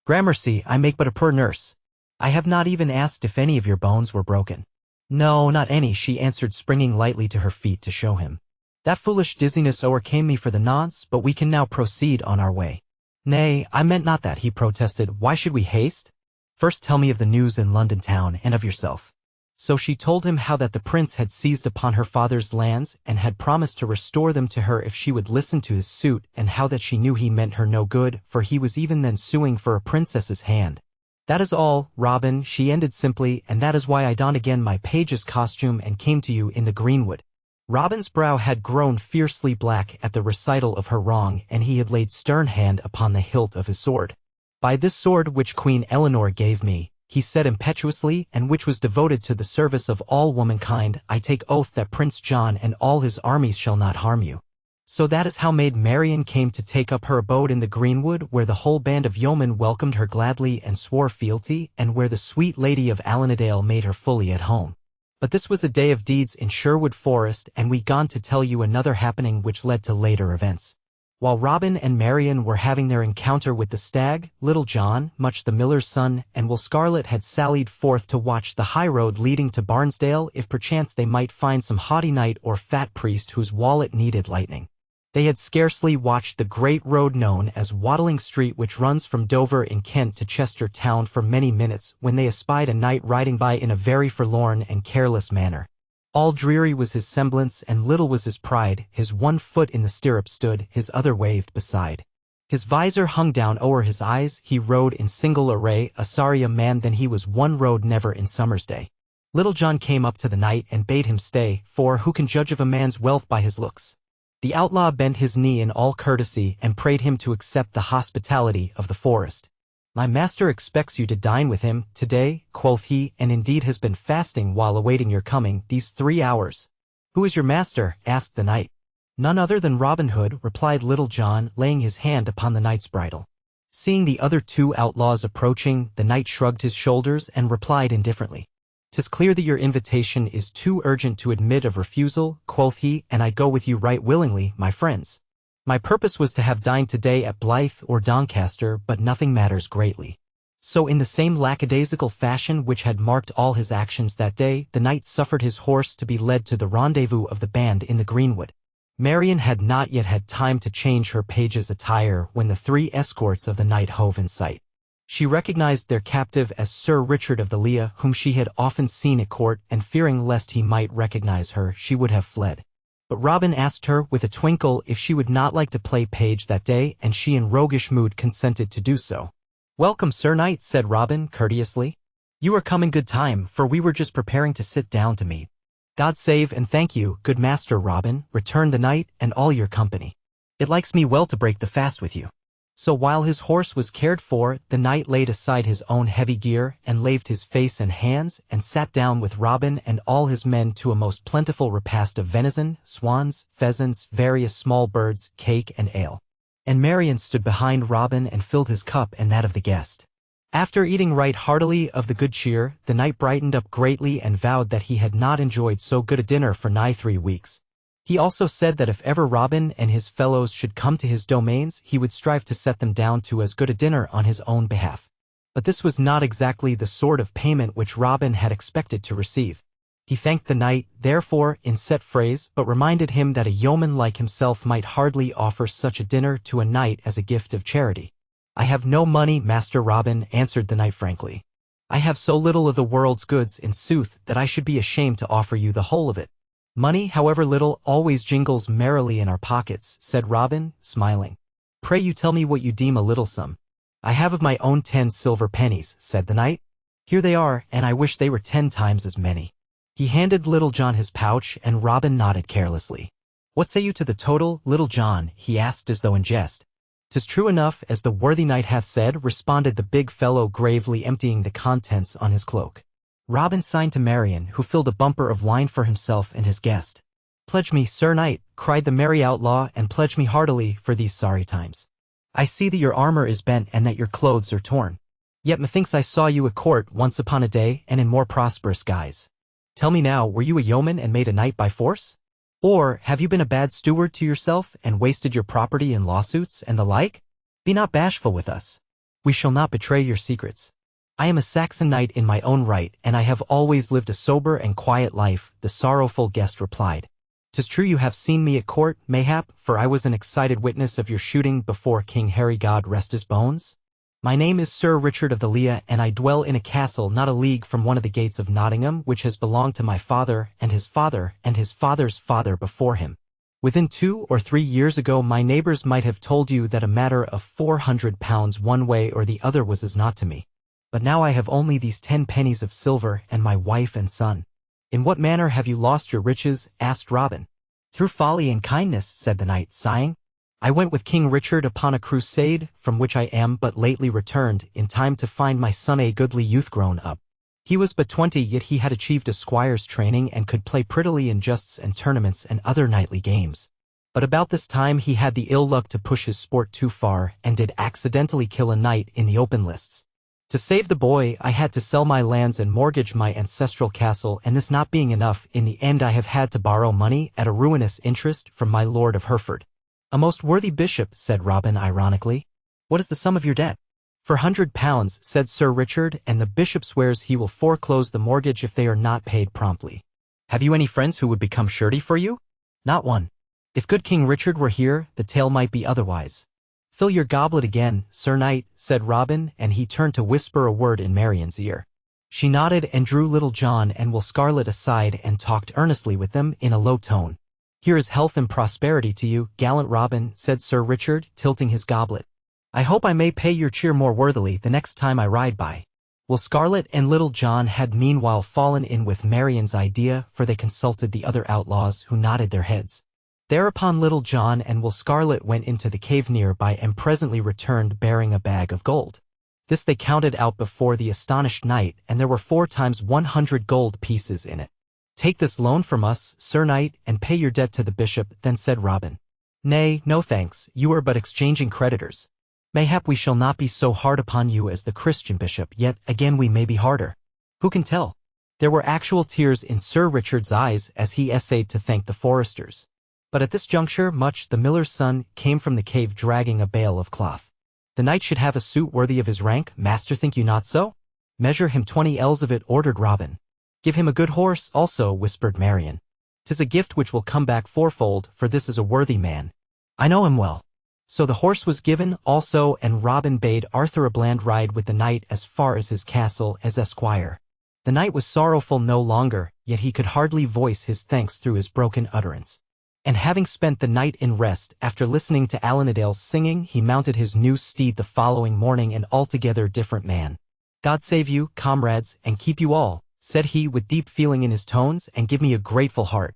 "Gramercy, I make but a poor nurse. I have not even asked if any of your bones were broken." "No, not any," she answered, springing lightly to her feet to show him. "That foolish dizziness o'ercame me for the nonce, but we can now proceed on our way." "Nay, I meant not that," he protested. "Why should we haste? First tell me of the news in London town and of yourself." So she told him how that the prince had seized upon her father's lands and had promised to restore them to her if she would listen to his suit, and how that she knew he meant her no good, for he was even then suing for a princess's hand. "That is all, Robin," she ended simply, "and that is why I donned again my page's costume and came to you in the greenwood." Robin's brow had grown fiercely black at the recital of her wrong, and he had laid stern hand upon the hilt of his sword. "By this sword which Queen Eleanor gave me," he said impetuously, "and which was devoted to the service of all womankind, I take oath that Prince John and all his armies shall not harm you." So that is how Maid Marian came to take up her abode in the greenwood, where the whole band of yeomen welcomed her gladly and swore fealty, and where the sweet lady of Allanadale made her fully at home. But this was a day of deeds in Sherwood Forest, and we gone to tell you another happening which led to later events. While Robin and Marian were having their encounter with the stag, Little John, Much the miller's son, and Will Scarlet had sallied forth to watch the high road leading to Barnesdale, if perchance they might find some haughty knight or fat priest whose wallet needed lightening. They had scarcely watched the great road known as Watling Street, which runs from Dover in Kent to Chester town, for many minutes, when they espied a knight riding by in a very forlorn and careless manner. All dreary was his semblance, and little was his pride. His one foot in the stirrup stood, his other waved beside. His visor hung down o'er his eyes. He rode in single array, a sorrier man than he was one rode never in summer's day. Little John came up to the knight and bade him stay, for who can judge of a man's wealth by his looks? The outlaw bent his knee in all courtesy and prayed him to accept the hospitality of the forest. "My master expects you to dine with him today," quoth he, "and indeed has been fasting while awaiting your coming these 3 hours." "Who is your master?" asked the knight. "None other than Robin Hood," replied Little John, laying his hand upon the knight's bridle. Seeing the other 2 outlaws approaching, the knight shrugged his shoulders and replied indifferently, "'Tis clear that your invitation is too urgent to admit of refusal," quoth he, "and I go with you right willingly, my friends. My purpose was to have dined today at Blythe or Doncaster, but nothing matters greatly. So in the same lackadaisical fashion which had marked all his actions that day, the knight suffered his horse to be led to the rendezvous of the band in the greenwood. Marian had not yet had time to change her page's attire when the 3 escorts of the knight hove in sight. She recognized their captive as Sir Richard of the Leah, whom she had often seen at court, and fearing lest he might recognize her, she would have fled. But Robin asked her with a twinkle if she would not like to play page that day, and she in roguish mood consented to do so. "Welcome, Sir Knight," said Robin courteously. "You are come in good time, for we were just preparing to sit down to meat." "God save and thank you, good Master Robin," returned the knight, "and all your company. It likes me well to break the fast with you." So while his horse was cared for, the knight laid aside his own heavy gear, and laved his face and hands, and sat down with Robin and all his men to a most plentiful repast of venison, swans, pheasants, various small birds, cake and ale. And Marian stood behind Robin and filled his cup and that of the guest. After eating right heartily of the good cheer, the knight brightened up greatly and vowed that he had not enjoyed so good a dinner for nigh 3 weeks. He also said that if ever Robin and his fellows should come to his domains, he would strive to set them down to as good a dinner on his own behalf. But this was not exactly the sort of payment which Robin had expected to receive. He thanked the knight, therefore, in set phrase, but reminded him that a yeoman like himself might hardly offer such a dinner to a knight as a gift of charity. "I have no money, Master Robin," answered the knight frankly. "I have so little of the world's goods, in sooth, that I should be ashamed to offer you the whole of it." "Money, however little, always jingles merrily in our pockets," said Robin, smiling. "Pray you tell me what you deem a little sum." "I have of my own 10 silver pennies," said the knight. "Here they are, and I wish they were 10 times as many." He handed Little John his pouch, and Robin nodded carelessly. "What say you to the total, Little John?" he asked as though in jest. "'Tis true enough, as the worthy knight hath said," responded the big fellow gravely, emptying the contents on his cloak. Robin signed to Marian, who filled a bumper of wine for himself and his guest. "Pledge me, Sir Knight," cried the merry outlaw, "and pledge me heartily for these sorry times. I see that your armor is bent and that your clothes are torn. Yet methinks I saw you at court once upon a day and in more prosperous guise. Tell me now, were you a yeoman and made a knight by force? Or have you been a bad steward to yourself and wasted your property in lawsuits and the like? Be not bashful with us. We shall not betray your secrets. I am a Saxon knight in my own right, and I have always lived a sober and quiet life," the sorrowful guest replied. "'Tis true you have seen me at court, mayhap, for I was an excited witness of your shooting before King Harry, God rest his bones. My name is Sir Richard of the Leah, and I dwell in a castle not a league from one of the gates of Nottingham, which has belonged to my father and his father and his father's father before him. Within 2 or 3 years ago my neighbors might have told you that a matter of £400 one way or the other was as naught to me. But now I have only these 10 pennies of silver and my wife and son." "In what manner have you lost your riches?" asked Robin. "Through folly and kindness," said the knight, sighing. "I went with King Richard upon a crusade, from which I am but lately returned, in time to find my son a goodly youth grown up. He was but 20, yet he had achieved a squire's training and could play prettily in justs and tournaments and other knightly games. But about this time he had the ill luck to push his sport too far, and did accidentally kill a knight in the open lists. To save the boy, I had to sell my lands and mortgage my ancestral castle, and this not being enough, in the end I have had to borrow money at a ruinous interest from my lord of Hereford." "A most worthy bishop," said Robin ironically. "What is the sum of your debt?" £400, said Sir Richard, "and the bishop swears he will foreclose the mortgage if they are not paid promptly." "Have you any friends who would become surety for you?" "Not one. If good King Richard were here, the tale might be otherwise." "Fill your goblet again, Sir Knight," said Robin, and he turned to whisper a word in Marian's ear. She nodded and drew Little John and Will Scarlet aside and talked earnestly with them in a low tone. "Here is health and prosperity to you, gallant Robin," said Sir Richard, tilting his goblet. "I hope I may pay your cheer more worthily the next time I ride by." Will Scarlet and Little John had meanwhile fallen in with Marian's idea, for they consulted the other outlaws, who nodded their heads. Thereupon Little John and Will Scarlet went into the cave near by and presently returned bearing a bag of gold. This they counted out before the astonished knight, and there were 4 times 100 gold pieces in it. "Take this loan from us, Sir Knight, and pay your debt to the bishop," then said Robin. "Nay, no thanks, you are but exchanging creditors. Mayhap we shall not be so hard upon you as the Christian bishop, yet again we may be harder. Who can tell?" There were actual tears in Sir Richard's eyes as he essayed to thank the foresters. But at this juncture Much, the miller's son, came from the cave dragging a bale of cloth. The knight should have a suit worthy of his rank, master, think you not so? Measure him 20 ells of it, ordered Robin. Give him a good horse, also, whispered Marian. 'Tis a gift which will come back fourfold, for this is a worthy man. I know him well. So the horse was given, also, and Robin bade Arthur a bland ride with the knight as far as his castle as esquire. The knight was sorrowful no longer, yet he could hardly voice his thanks through his broken utterance. And having spent the night in rest, after listening to Alanadale's singing, he mounted his new steed the following morning, an altogether different man. God save you, comrades, and keep you all, said he with deep feeling in his tones, and give me a grateful heart.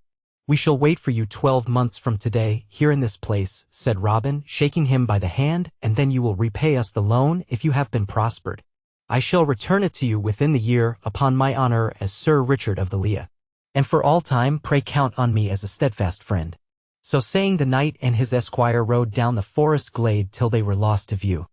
We shall wait for you 12 months from today, here in this place, said Robin, shaking him by the hand, and then you will repay us the loan if you have been prospered. I shall return it to you within the year, upon my honor as Sir Richard of the Lea. And for all time pray count on me as a steadfast friend. So saying, the knight and his esquire rode down the forest glade till they were lost to view.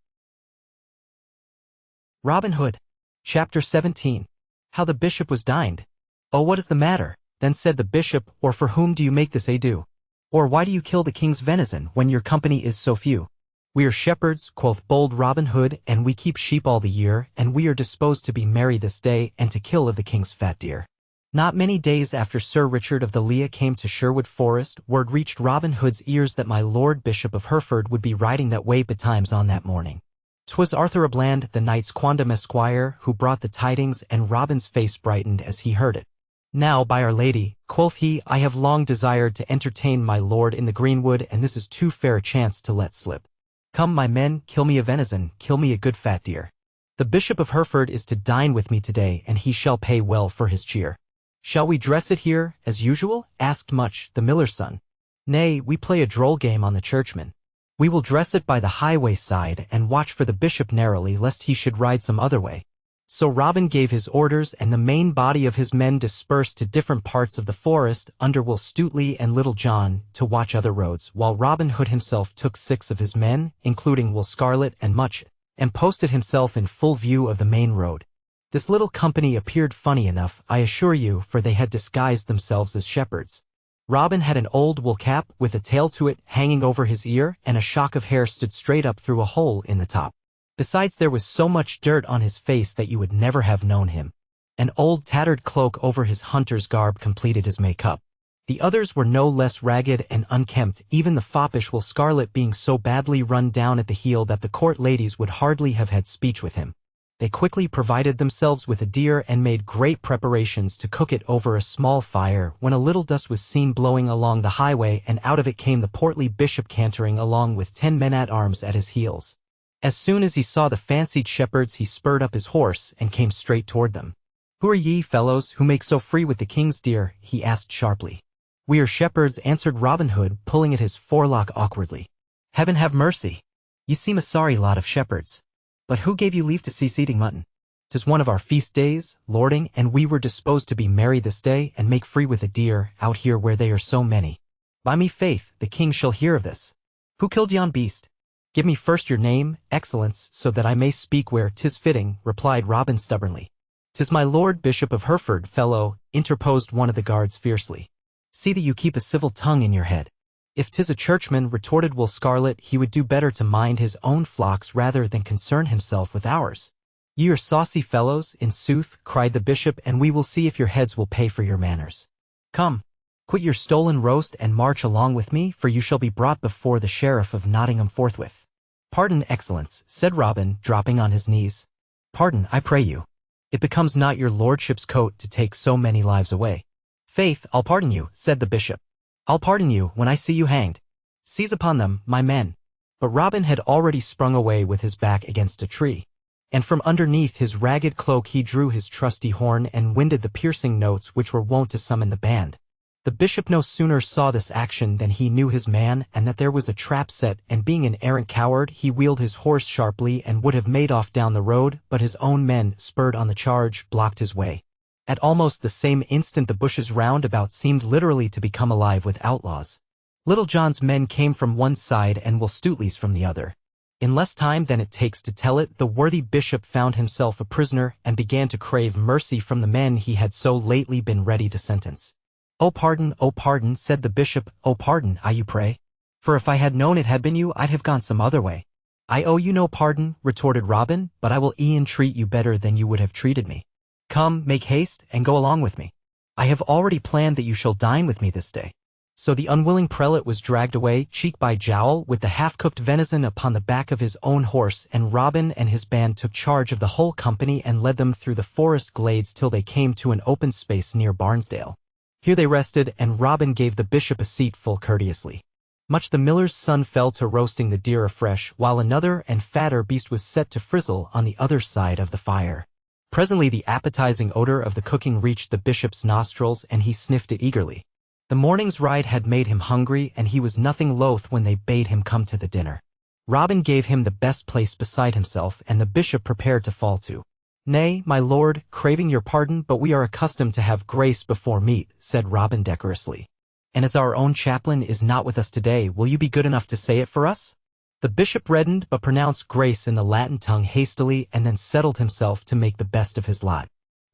Robin Hood. Chapter 17. How the bishop was dined. Oh, what is the matter? Then said the bishop, or for whom do you make this ado? Or why do you kill the king's venison when your company is so few? We are shepherds, quoth bold Robin Hood, and we keep sheep all the year, and we are disposed to be merry this day, and to kill of the king's fat deer. Not many days after Sir Richard of the Lea came to Sherwood Forest, word reached Robin Hood's ears that my Lord Bishop of Hereford would be riding that way betimes on that morning. 'Twas Arthur a Bland, the knight's quondam esquire, who brought the tidings, and Robin's face brightened as he heard it. Now, by Our Lady, quoth he, I have long desired to entertain my lord in the greenwood, and this is too fair a chance to let slip. Come, my men, kill me a venison, kill me a good fat deer. The Bishop of Hereford is to dine with me today, and he shall pay well for his cheer. Shall we dress it here, as usual? Asked Much, the miller's son. Nay, we play a droll game on the churchman. We will dress it by the highway side, and watch for the bishop narrowly, lest he should ride some other way. So Robin gave his orders, and the main body of his men dispersed to different parts of the forest, under Will Stutely and Little John, to watch other roads, while Robin Hood himself took 6 of his men, including Will Scarlet and Much, and posted himself in full view of the main road. This little company appeared funny enough, I assure you, for they had disguised themselves as shepherds. Robin had an old wool cap, with a tail to it, hanging over his ear, and a shock of hair stood straight up through a hole in the top. Besides, there was so much dirt on his face that you would never have known him. An old tattered cloak over his hunter's garb completed his make-up. The others were no less ragged and unkempt, even the foppish Will Scarlet being so badly run down at the heel that the court ladies would hardly have had speech with him. They quickly provided themselves with a deer and made great preparations to cook it over a small fire, when a little dust was seen blowing along the highway, and out of it came the portly bishop cantering along with 10 men-at-arms at his heels. As soon as he saw the fancied shepherds, he spurred up his horse and came straight toward them. Who are ye, fellows, who make so free with the king's deer? He asked sharply. We are shepherds, answered Robin Hood, pulling at his forelock awkwardly. Heaven have mercy! Ye seem a sorry lot of shepherds. But who gave you leave to cease eating mutton? 'Tis one of our feast days, lording, and we were disposed to be merry this day, and make free with a deer, out here where they are so many. By me faith, the king shall hear of this. Who killed yon beast? Give me first your name, excellence, so that I may speak where 'tis fitting, replied Robin stubbornly. 'Tis my Lord Bishop of Hereford, fellow, interposed one of the guards fiercely. See that you keep a civil tongue in your head. If 'tis a churchman, retorted Will Scarlet, he would do better to mind his own flocks rather than concern himself with ours. Ye are saucy fellows, in sooth, cried the bishop, and we will see if your heads will pay for your manners. Come, quit your stolen roast and march along with me, for you shall be brought before the sheriff of Nottingham forthwith. Pardon, excellence, said Robin, dropping on his knees. Pardon, I pray you. It becomes not your lordship's coat to take so many lives away. Faith, I'll pardon you, said the bishop. I'll pardon you when I see you hanged. Seize upon them, my men. But Robin had already sprung away with his back against a tree. And from underneath his ragged cloak he drew his trusty horn and winded the piercing notes which were wont to summon the band. The bishop no sooner saw this action than he knew his man, and that there was a trap set, and being an arrant coward, he wheeled his horse sharply and would have made off down the road, but his own men, spurred on the charge, blocked his way. At almost the same instant the bushes round about seemed literally to become alive with outlaws. Little John's men came from one side and Will Stutely's from the other. In less time than it takes to tell it, the worthy bishop found himself a prisoner and began to crave mercy from the men he had so lately been ready to sentence. Oh pardon, said the bishop, oh pardon, I you pray. For if I had known it had been you, I'd have gone some other way. "I owe you no pardon," retorted Robin, "but I will e'en treat you better than you would have treated me. Come, make haste, and go along with me. I have already planned that you shall dine with me this day." So the unwilling prelate was dragged away, cheek by jowl, with the half-cooked venison upon the back of his own horse, and Robin and his band took charge of the whole company and led them through the forest glades till they came to an open space near Barnesdale. Here they rested, and Robin gave the bishop a seat full courteously. Much the miller's son fell to roasting the deer afresh, while another and fatter beast was set to frizzle on the other side of the fire. Presently the appetizing odor of the cooking reached the bishop's nostrils, and he sniffed it eagerly. The morning's ride had made him hungry, and he was nothing loath when they bade him come to the dinner. Robin gave him the best place beside himself, and the bishop prepared to fall to. "Nay, my lord, craving your pardon, but we are accustomed to have grace before meat," said Robin decorously. "And as our own chaplain is not with us today, will you be good enough to say it for us?" The bishop reddened, but pronounced grace in the Latin tongue hastily, and then settled himself to make the best of his lot.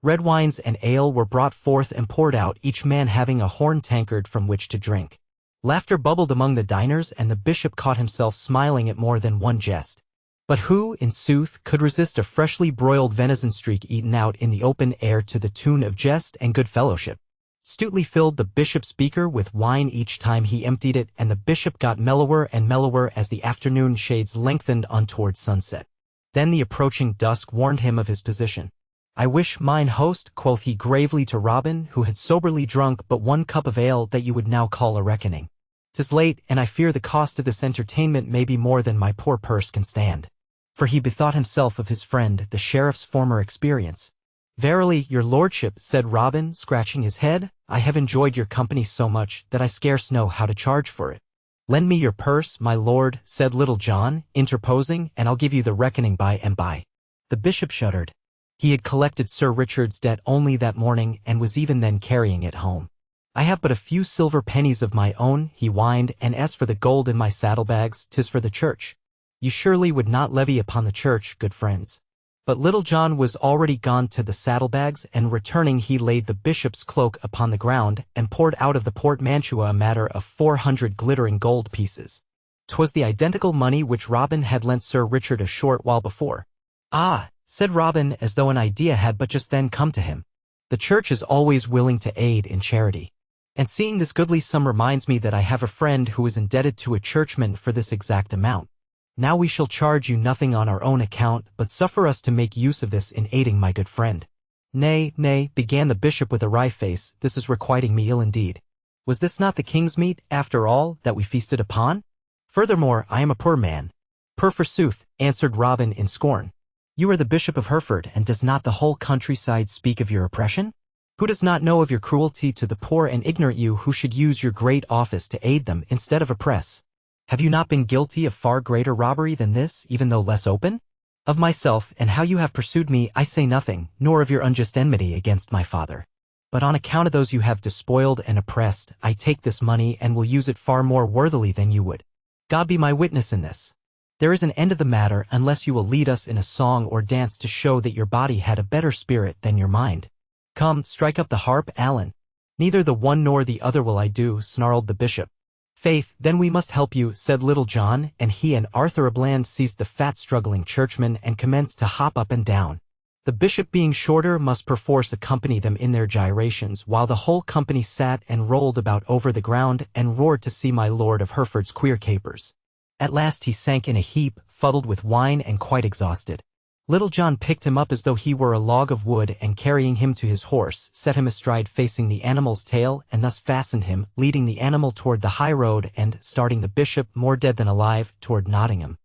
Red wines and ale were brought forth and poured out, each man having a horn tankard from which to drink. Laughter bubbled among the diners, and the bishop caught himself smiling at more than one jest. But who, in sooth, could resist a freshly broiled venison streak eaten out in the open air to the tune of jest and good fellowship? Stutely filled the bishop's beaker with wine each time he emptied it, and the bishop got mellower and mellower as the afternoon shades lengthened on toward sunset. Then the approaching dusk warned him of his position. "I wish, mine host," quoth he gravely to Robin, who had soberly drunk but 1 cup of ale, "that you would now call a reckoning. 'Tis late, and I fear the cost of this entertainment may be more than my poor purse can stand." For he bethought himself of his friend, the sheriff's former experience. "Verily, your lordship," said Robin, scratching his head, "I have enjoyed your company so much that I scarce know how to charge for it." "Lend me your purse, my lord," said Little John, interposing, "and I'll give you the reckoning by and by." The bishop shuddered. He had collected Sir Richard's debt only that morning, and was even then carrying it home. "I have but a few silver pennies of my own," he whined, "and as for the gold in my saddlebags, 'tis for the church. You surely would not levy upon the church, good friends." But Little John was already gone to the saddlebags, and returning he laid the bishop's cloak upon the ground, and poured out of the portmanteau a matter of 400 glittering gold pieces. 'Twas the identical money which Robin had lent Sir Richard a short while before. "Ah," said Robin, as though an idea had but just then come to him. "The church is always willing to aid in charity. And seeing this goodly sum reminds me that I have a friend who is indebted to a churchman for this exact amount. Now we shall charge you nothing on our own account, but suffer us to make use of this in aiding my good friend." "Nay, nay," began the bishop with a wry face, "this is requiting me ill indeed. Was this not the king's meat, after all, that we feasted upon? Furthermore, I am a poor man." "Poor forsooth," answered Robin in scorn. "You are the Bishop of Hereford, and does not the whole countryside speak of your oppression? Who does not know of your cruelty to the poor and ignorant, you who should use your great office to aid them instead of oppress? Have you not been guilty of far greater robbery than this, even though less open? Of myself, and how you have pursued me, I say nothing, nor of your unjust enmity against my father. But on account of those you have despoiled and oppressed, I take this money and will use it far more worthily than you would. God be my witness in this. There is an end of the matter unless you will lead us in a song or dance to show that your body had a better spirit than your mind. Come, strike up the harp, Alan." "Neither the one nor the other will I do," snarled the bishop. "Faith, then we must help you," said Little John, and he and Arthur à Bland seized the fat struggling churchman and commenced to hop up and down. The bishop, being shorter, must perforce accompany them in their gyrations, while the whole company sat and rolled about over the ground and roared to see my lord of Hereford's queer capers. At last he sank in a heap, fuddled with wine and quite exhausted. Little John picked him up as though he were a log of wood, and carrying him to his horse, set him astride facing the animal's tail, and thus fastened him, leading the animal toward the high road and, starting the bishop, more dead than alive, toward Nottingham.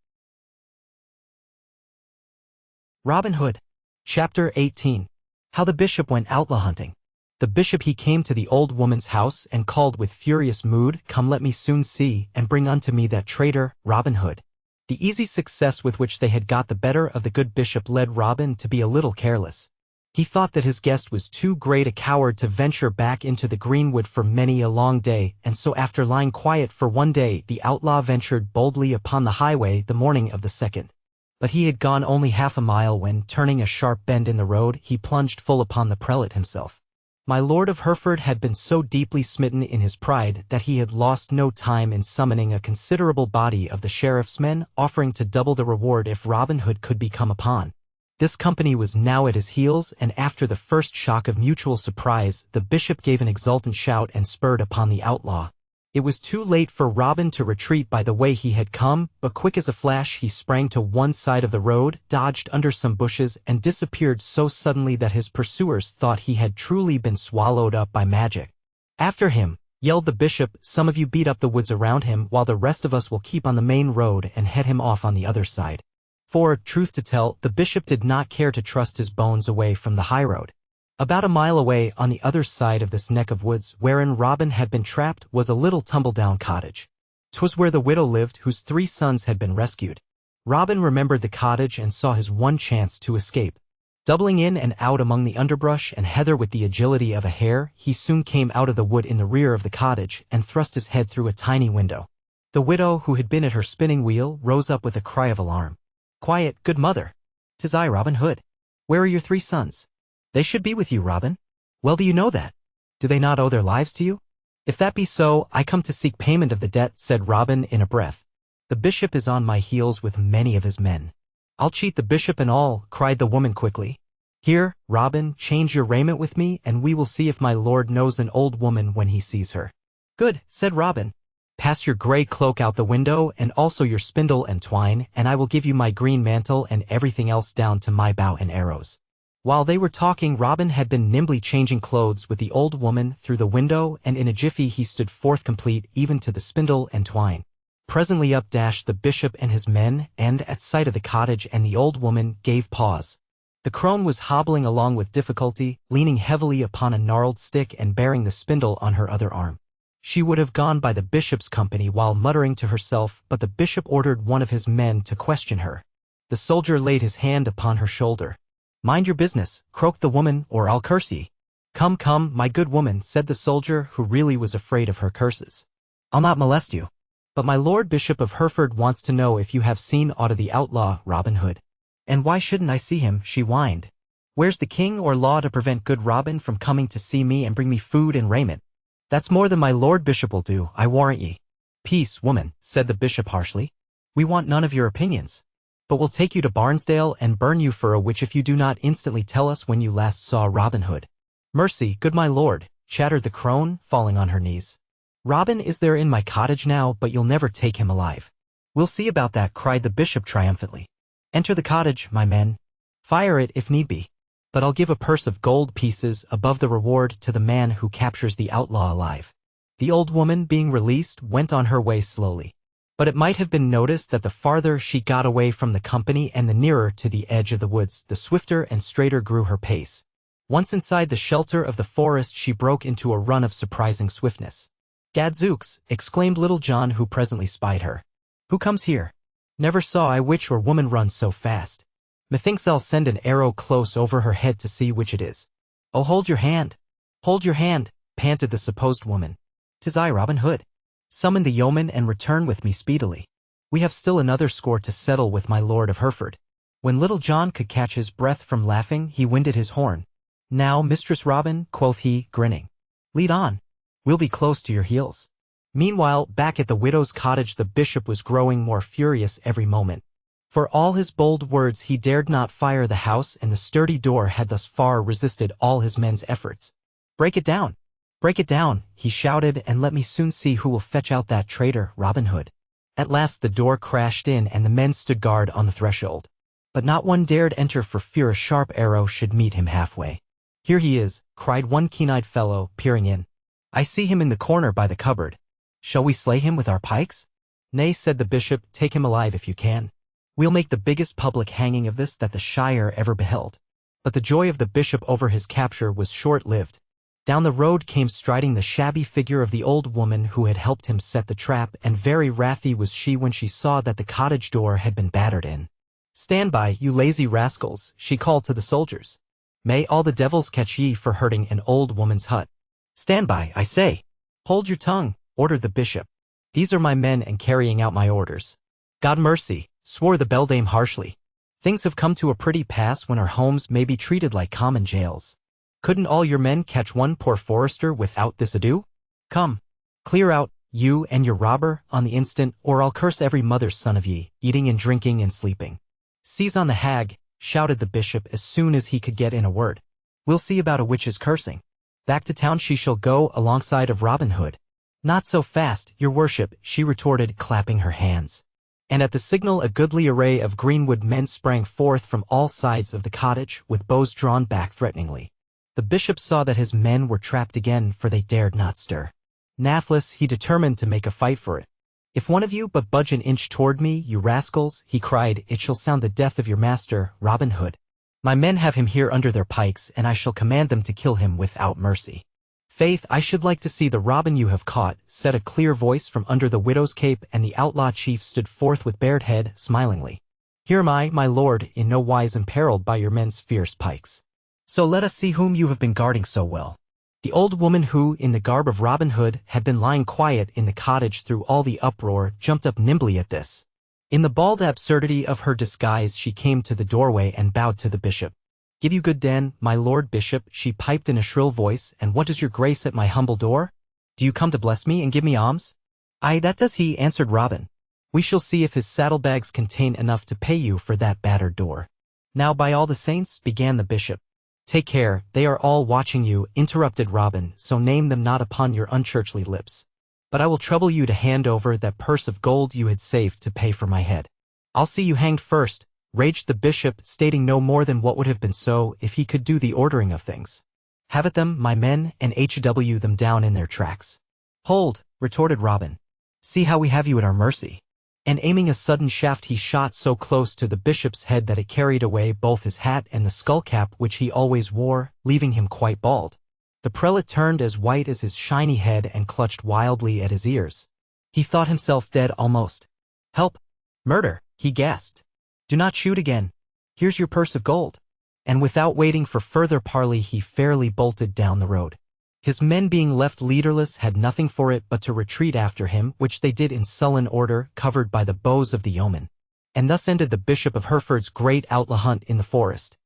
Robin Hood. Chapter 18. How the bishop went outlaw hunting. The bishop he came to the old woman's house, and called with furious mood, "Come, let me soon see, and bring unto me that traitor, Robin Hood." The easy success with which they had got the better of the good bishop led Robin to be a little careless. He thought that his guest was too great a coward to venture back into the greenwood for many a long day, and so after lying quiet for one day, the outlaw ventured boldly upon the highway the morning of the second. But he had gone only half a mile when, turning a sharp bend in the road, he plunged full upon the prelate himself. My lord of Hereford had been so deeply smitten in his pride that he had lost no time in summoning a considerable body of the sheriff's men, offering to double the reward if Robin Hood could be come upon. This company was now at his heels, and after the first shock of mutual surprise, the bishop gave an exultant shout and spurred upon the outlaw. It was too late for Robin to retreat by the way he had come, but quick as a flash he sprang to one side of the road, dodged under some bushes, and disappeared so suddenly that his pursuers thought he had truly been swallowed up by magic. "After him!" yelled the bishop. "Some of you beat up the woods around him, while the rest of us will keep on the main road and head him off on the other side." For, truth to tell, the bishop did not care to trust his bones away from the highroad. About a mile away, on the other side of this neck of woods wherein Robin had been trapped, was a little tumble-down cottage. 'Twas where the widow lived whose 3 sons had been rescued. Robin remembered the cottage and saw his one chance to escape. Doubling in and out among the underbrush and heather with the agility of a hare, he soon came out of the wood in the rear of the cottage and thrust his head through a tiny window. The widow, who had been at her spinning wheel, rose up with a cry of alarm. "Quiet, good mother! 'Tis I, Robin Hood. Where are your 3 sons? They should be with you, Robin." "Well, do you know that? Do they not owe their lives to you?" "If that be so, I come to seek payment of the debt," said Robin in a breath. "The bishop is on my heels with many of his men." "I'll cheat the bishop and all," cried the woman quickly. "Here, Robin, change your raiment with me, and we will see if my lord knows an old woman when he sees her." "Good," said Robin. "Pass your gray cloak out the window, and also your spindle and twine, and I will give you my green mantle and everything else down to my bow and arrows." While they were talking, Robin had been nimbly changing clothes with the old woman through the window, and in a jiffy he stood forth complete even to the spindle and twine. Presently up dashed the bishop and his men, and, at sight of the cottage and the old woman, gave pause. The crone was hobbling along with difficulty, leaning heavily upon a gnarled stick and bearing the spindle on her other arm. She would have gone by the bishop's company while muttering to herself, but the bishop ordered one of his men to question her. The soldier laid his hand upon her shoulder. "Mind your business," croaked the woman, "or I'll curse ye." "Come, come, my good woman," said the soldier, who really was afraid of her curses. "I'll not molest you. But my lord bishop of Hereford wants to know if you have seen aught of the outlaw, Robin Hood." "And why shouldn't I see him?" she whined. "Where's the king or law to prevent good Robin from coming to see me and bring me food and raiment? That's more than my lord bishop will do, I warrant ye." "Peace, woman," said the bishop harshly. "We want none of your opinions. But we'll take you to Barnesdale and burn you for a witch if you do not instantly tell us when you last saw Robin Hood." "Mercy, good my lord," chattered the crone, falling on her knees. "Robin is there in my cottage now, but you'll never take him alive." "We'll see about that," cried the bishop triumphantly. "Enter the cottage, my men. Fire it if need be. But I'll give a purse of gold pieces above the reward to the man who captures the outlaw alive." The old woman, being released, went on her way slowly. But it might have been noticed that the farther she got away from the company and the nearer to the edge of the woods, the swifter and straighter grew her pace. Once inside the shelter of the forest, she broke into a run of surprising swiftness. "Gadzooks!" exclaimed Little John, who presently spied her. "Who comes here? Never saw I witch or woman run so fast. Methinks I'll send an arrow close over her head to see which it is." "Oh, hold your hand! Hold your hand!" panted the supposed woman. "'Tis I, Robin Hood. Summon the yeoman and return with me speedily. We have still another score to settle with my lord of Hereford." When Little John could catch his breath from laughing, he winded his horn. "Now, Mistress Robin," quoth he, grinning. "Lead on. We'll be close to your heels." Meanwhile, back at the widow's cottage, the bishop was growing more furious every moment. For all his bold words, he dared not fire the house, and the sturdy door had thus far resisted all his men's efforts. "Break it down! Break it down," he shouted, "and let me soon see who will fetch out that traitor, Robin Hood." At last the door crashed in, and the men stood guard on the threshold. But not one dared enter for fear a sharp arrow should meet him halfway. "Here he is," cried one keen-eyed fellow, peering in. "I see him in the corner by the cupboard. Shall we slay him with our pikes?" "Nay," said the bishop, "take him alive if you can. We'll make the biggest public hanging of this that the shire ever beheld." But the joy of the bishop over his capture was short-lived. Down the road came striding the shabby figure of the old woman who had helped him set the trap, and very wrathy was she when she saw that the cottage door had been battered in. "Stand by, you lazy rascals," she called to the soldiers. "May all the devils catch ye for hurting an old woman's hut." "Stand by, I say." "Hold your tongue," ordered the bishop. "These are my men and carrying out my orders." "God mercy," swore the beldame harshly. "Things have come to a pretty pass when our homes may be treated like common jails. Couldn't all your men catch one poor forester without this ado? Come, clear out, you and your robber, on the instant, or I'll curse every mother's son of ye, eating and drinking and sleeping. Seize on the hag, shouted the bishop as soon as he could get in a word. We'll see about a witch's cursing. Back to town she shall go alongside of Robin Hood. Not so fast, your worship, she retorted, clapping her hands. And at the signal a goodly array of greenwood men sprang forth from all sides of the cottage, with bows drawn back threateningly. The bishop saw that his men were trapped again, for they dared not stir. Nathless, he determined to make a fight for it. If one of you but budge an inch toward me, you rascals, he cried, it shall sound the death of your master, Robin Hood. My men have him here under their pikes, and I shall command them to kill him without mercy. Faith, I should like to see the Robin you have caught, said a clear voice from under the widow's cape, and the outlaw chief stood forth with bared head, smilingly. Here am I, my lord, in no wise imperiled by your men's fierce pikes. So let us see whom you have been guarding so well. The old woman who, in the garb of Robin Hood, had been lying quiet in the cottage through all the uproar, jumped up nimbly at this. In the bald absurdity of her disguise she came to the doorway and bowed to the bishop. Give you good den, my lord bishop, she piped in a shrill voice, and what does your grace at my humble door? Do you come to bless me and give me alms? Aye, that does he, answered Robin. We shall see if his saddlebags contain enough to pay you for that battered door. Now by all the saints, began the bishop. Take care, they are all watching you, interrupted Robin, so name them not upon your unchurchly lips. But I will trouble you to hand over that purse of gold you had saved to pay for my head. I'll see you hanged first, raged the bishop, stating no more than what would have been so if he could do the ordering of things. Have at them, my men, and HW them down in their tracks. Hold, retorted Robin. See how we have you at our mercy. And aiming a sudden shaft he shot so close to the bishop's head that it carried away both his hat and the skullcap which he always wore, leaving him quite bald. The prelate turned as white as his shiny head and clutched wildly at his ears. He thought himself dead almost. Help! Murder! He gasped. Do not shoot again. Here's your purse of gold. And without waiting for further parley he fairly bolted down the road. His men being left leaderless had nothing for it but to retreat after him, which they did in sullen order, covered by the bows of the yeomen. And thus ended the Bishop of Hereford's great outlaw hunt in the forest.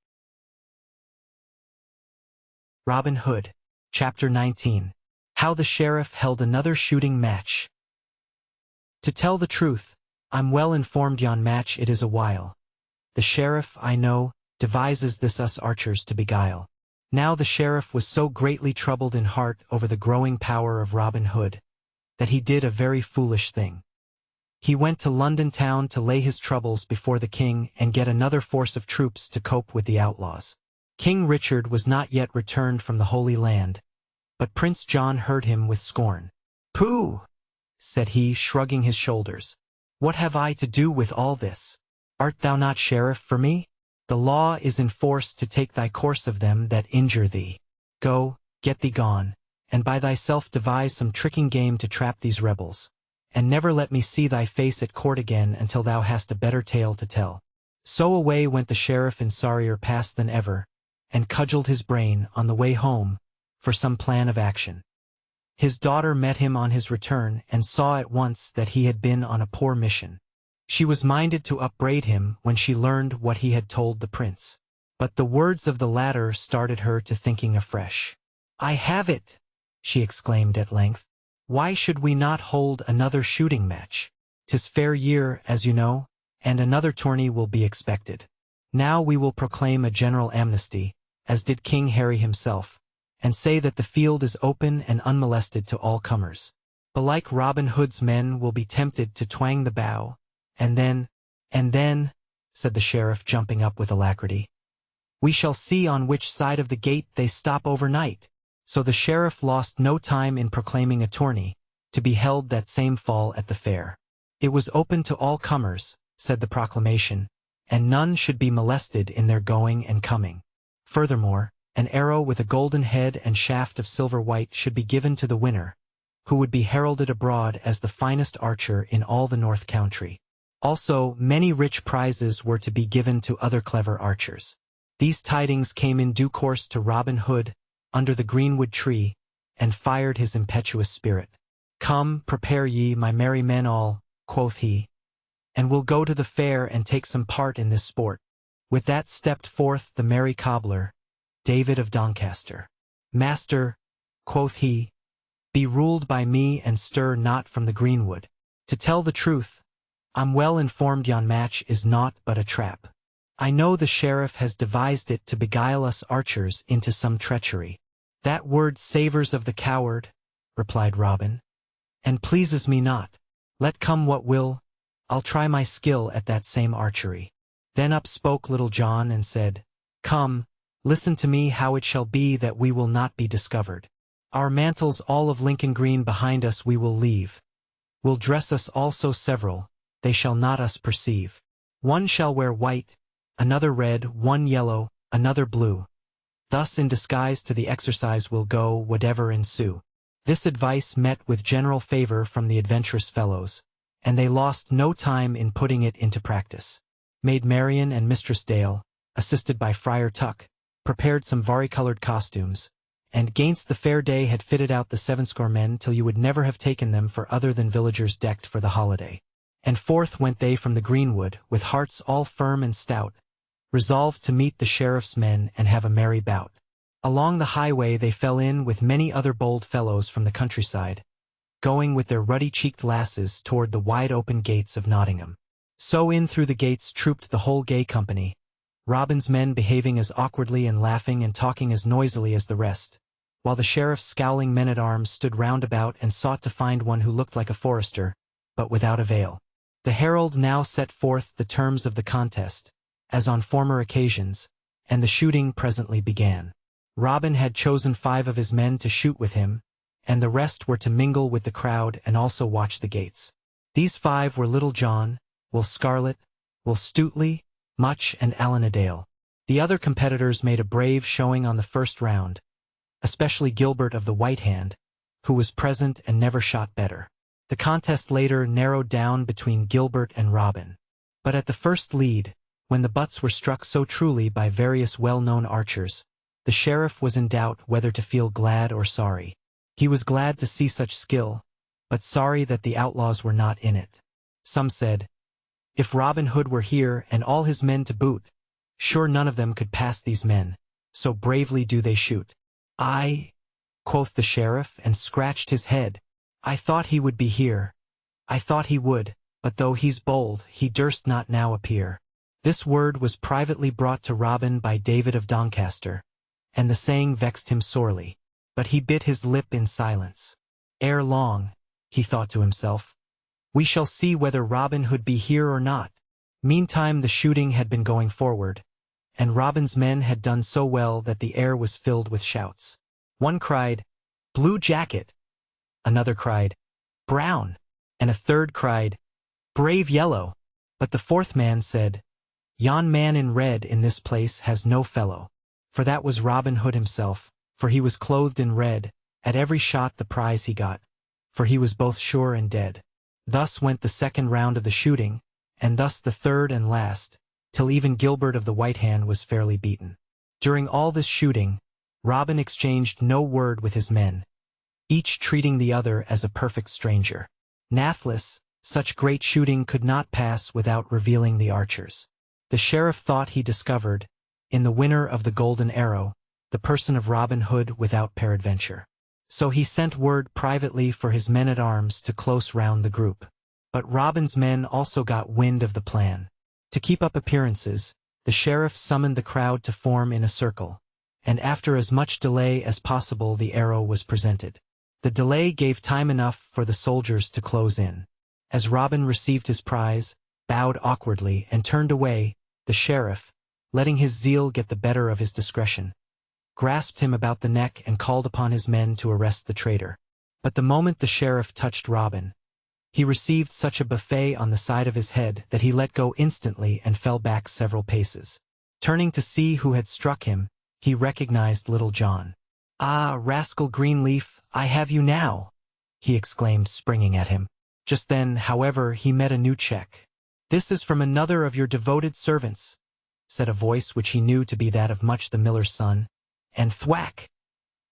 Robin Hood. Chapter 19. How the Sheriff held another shooting match. To tell the truth, I'm well informed yon match it is a while. The Sheriff, I know, devises this us archers to beguile. Now the Sheriff was so greatly troubled in heart over the growing power of Robin Hood, that he did a very foolish thing. He went to London town to lay his troubles before the king and get another force of troops to cope with the outlaws. King Richard was not yet returned from the Holy Land, but Prince John heard him with scorn. Pooh! Said he, shrugging his shoulders. What have I to do with all this? Art thou not sheriff for me? The law is in force to take thy course of them that injure thee. Go, get thee gone, and by thyself devise some tricking game to trap these rebels, and never let me see thy face at court again until thou hast a better tale to tell. So away went the sheriff in sorrier pass than ever, and cudgelled his brain, on the way home, for some plan of action. His daughter met him on his return, and saw at once that he had been on a poor mission. She was minded to upbraid him when she learned what he had told the prince. But the words of the latter started her to thinking afresh. I have it, she exclaimed at length. Why should we not hold another shooting match? 'Tis fair year, as you know, and another tourney will be expected. Now we will proclaim a general amnesty, as did King Harry himself, and say that the field is open and unmolested to all comers. Belike Robin Hood's men will be tempted to twang the bow, and then, said the sheriff, jumping up with alacrity, we shall see on which side of the gate they stop overnight. So the sheriff lost no time in proclaiming a tourney, to be held that same fall at the fair. It was open to all comers, said the proclamation, and none should be molested in their going and coming. Furthermore, an arrow with a golden head and shaft of silver white should be given to the winner, who would be heralded abroad as the finest archer in all the North Country. Also, many rich prizes were to be given to other clever archers. These tidings came in due course to Robin Hood, under the greenwood tree, and fired his impetuous spirit. Come, prepare ye, my merry men all, quoth he, and we'll go to the fair and take some part in this sport. With that stepped forth the merry cobbler, David of Doncaster. Master, quoth he, be ruled by me and stir not from the greenwood. To tell the truth, I'm well informed yon match is naught but a trap. I know the sheriff has devised it to beguile us archers into some treachery. That word savours of the coward, replied Robin, and pleases me not. Let come what will, I'll try my skill at that same archery. Then up spoke Little John and said, Come, listen to me how it shall be that we will not be discovered. Our mantles all of Lincoln green behind us we will leave. We'll dress us also several, they shall not us perceive. One shall wear white, another red, one yellow, another blue. Thus in disguise to the exercise we'll go, whatever ensue. This advice met with general favor from the adventurous fellows, and they lost no time in putting it into practice. Maid Marian and Mistress Dale, assisted by Friar Tuck, prepared some varicolored costumes, and gainst the fair day had fitted out the 70 men till you would never have taken them for other than villagers decked for the holiday. And forth went they from the greenwood, with hearts all firm and stout, resolved to meet the sheriff's men and have a merry bout. Along the highway they fell in with many other bold fellows from the countryside, going with their ruddy-cheeked lasses toward the wide-open gates of Nottingham. So in through the gates trooped the whole gay company, Robin's men behaving as awkwardly and laughing and talking as noisily as the rest, while the sheriff's scowling men-at-arms stood round about and sought to find one who looked like a forester, but without avail. The herald now set forth the terms of the contest, as on former occasions, and the shooting presently began. Robin had chosen 5 of his men to shoot with him, and the rest were to mingle with the crowd and also watch the gates. These 5 were Little John, Will Scarlet, Will Stutely, Much, and Allan a Dale. The other competitors made a brave showing on the first round, especially Gilbert of the White Hand, who was present and never shot better. The contest later narrowed down between Gilbert and Robin. But at the first lead, when the butts were struck so truly by various well-known archers, the sheriff was in doubt whether to feel glad or sorry. He was glad to see such skill, but sorry that the outlaws were not in it. Some said, if Robin Hood were here and all his men to boot, sure none of them could pass these men, so bravely do they shoot. I, quoth the sheriff, and scratched his head. I thought he would be here. I thought he would, but though he's bold, he durst not now appear. This word was privately brought to Robin by David of Doncaster, and the saying vexed him sorely. But he bit his lip in silence. Ere long, he thought to himself, we shall see whether Robin Hood be here or not. Meantime the shooting had been going forward, and Robin's men had done so well that the air was filled with shouts. One cried, Blue Jacket. Another cried, Brown. And a third cried, Brave Yellow. But the fourth man said, Yon man in red in this place has no fellow. For that was Robin Hood himself, for he was clothed in red, at every shot the prize he got, for he was both sure and dead. Thus went the second round of the shooting, and thus the third and last, till even Gilbert of the White Hand was fairly beaten. During all this shooting, Robin exchanged no word with his men, each treating the other as a perfect stranger. Nathless, such great shooting could not pass without revealing the archers. The sheriff thought he discovered, in the winner of the golden arrow, the person of Robin Hood without peradventure. So he sent word privately for his men-at-arms to close round the group. But Robin's men also got wind of the plan. To keep up appearances, the sheriff summoned the crowd to form in a circle, and after as much delay as possible the arrow was presented. The delay gave time enough for the soldiers to close in. As Robin received his prize, bowed awkwardly, and turned away, the sheriff, letting his zeal get the better of his discretion, grasped him about the neck and called upon his men to arrest the traitor. But the moment the sheriff touched Robin, he received such a buffet on the side of his head that he let go instantly and fell back several paces. Turning to see who had struck him, he recognized Little John. Ah, rascal Greenleaf, I have you now, he exclaimed, springing at him. Just then, however, he met a new check. This is from another of your devoted servants, said a voice which he knew to be that of Much the miller's son, and thwack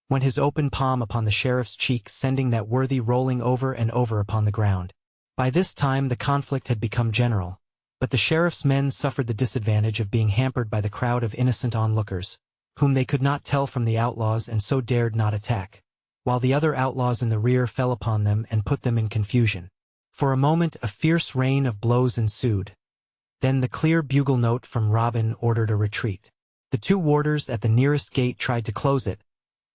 went his open palm upon the sheriff's cheek, sending that worthy rolling over and over upon the ground. By this time the conflict had become general, but the sheriff's men suffered the disadvantage of being hampered by the crowd of innocent onlookers, whom they could not tell from the outlaws and so dared not attack, while the other outlaws in the rear fell upon them and put them in confusion. For a moment a fierce rain of blows ensued. Then the clear bugle note from Robin ordered a retreat. The two warders at the nearest gate tried to close it,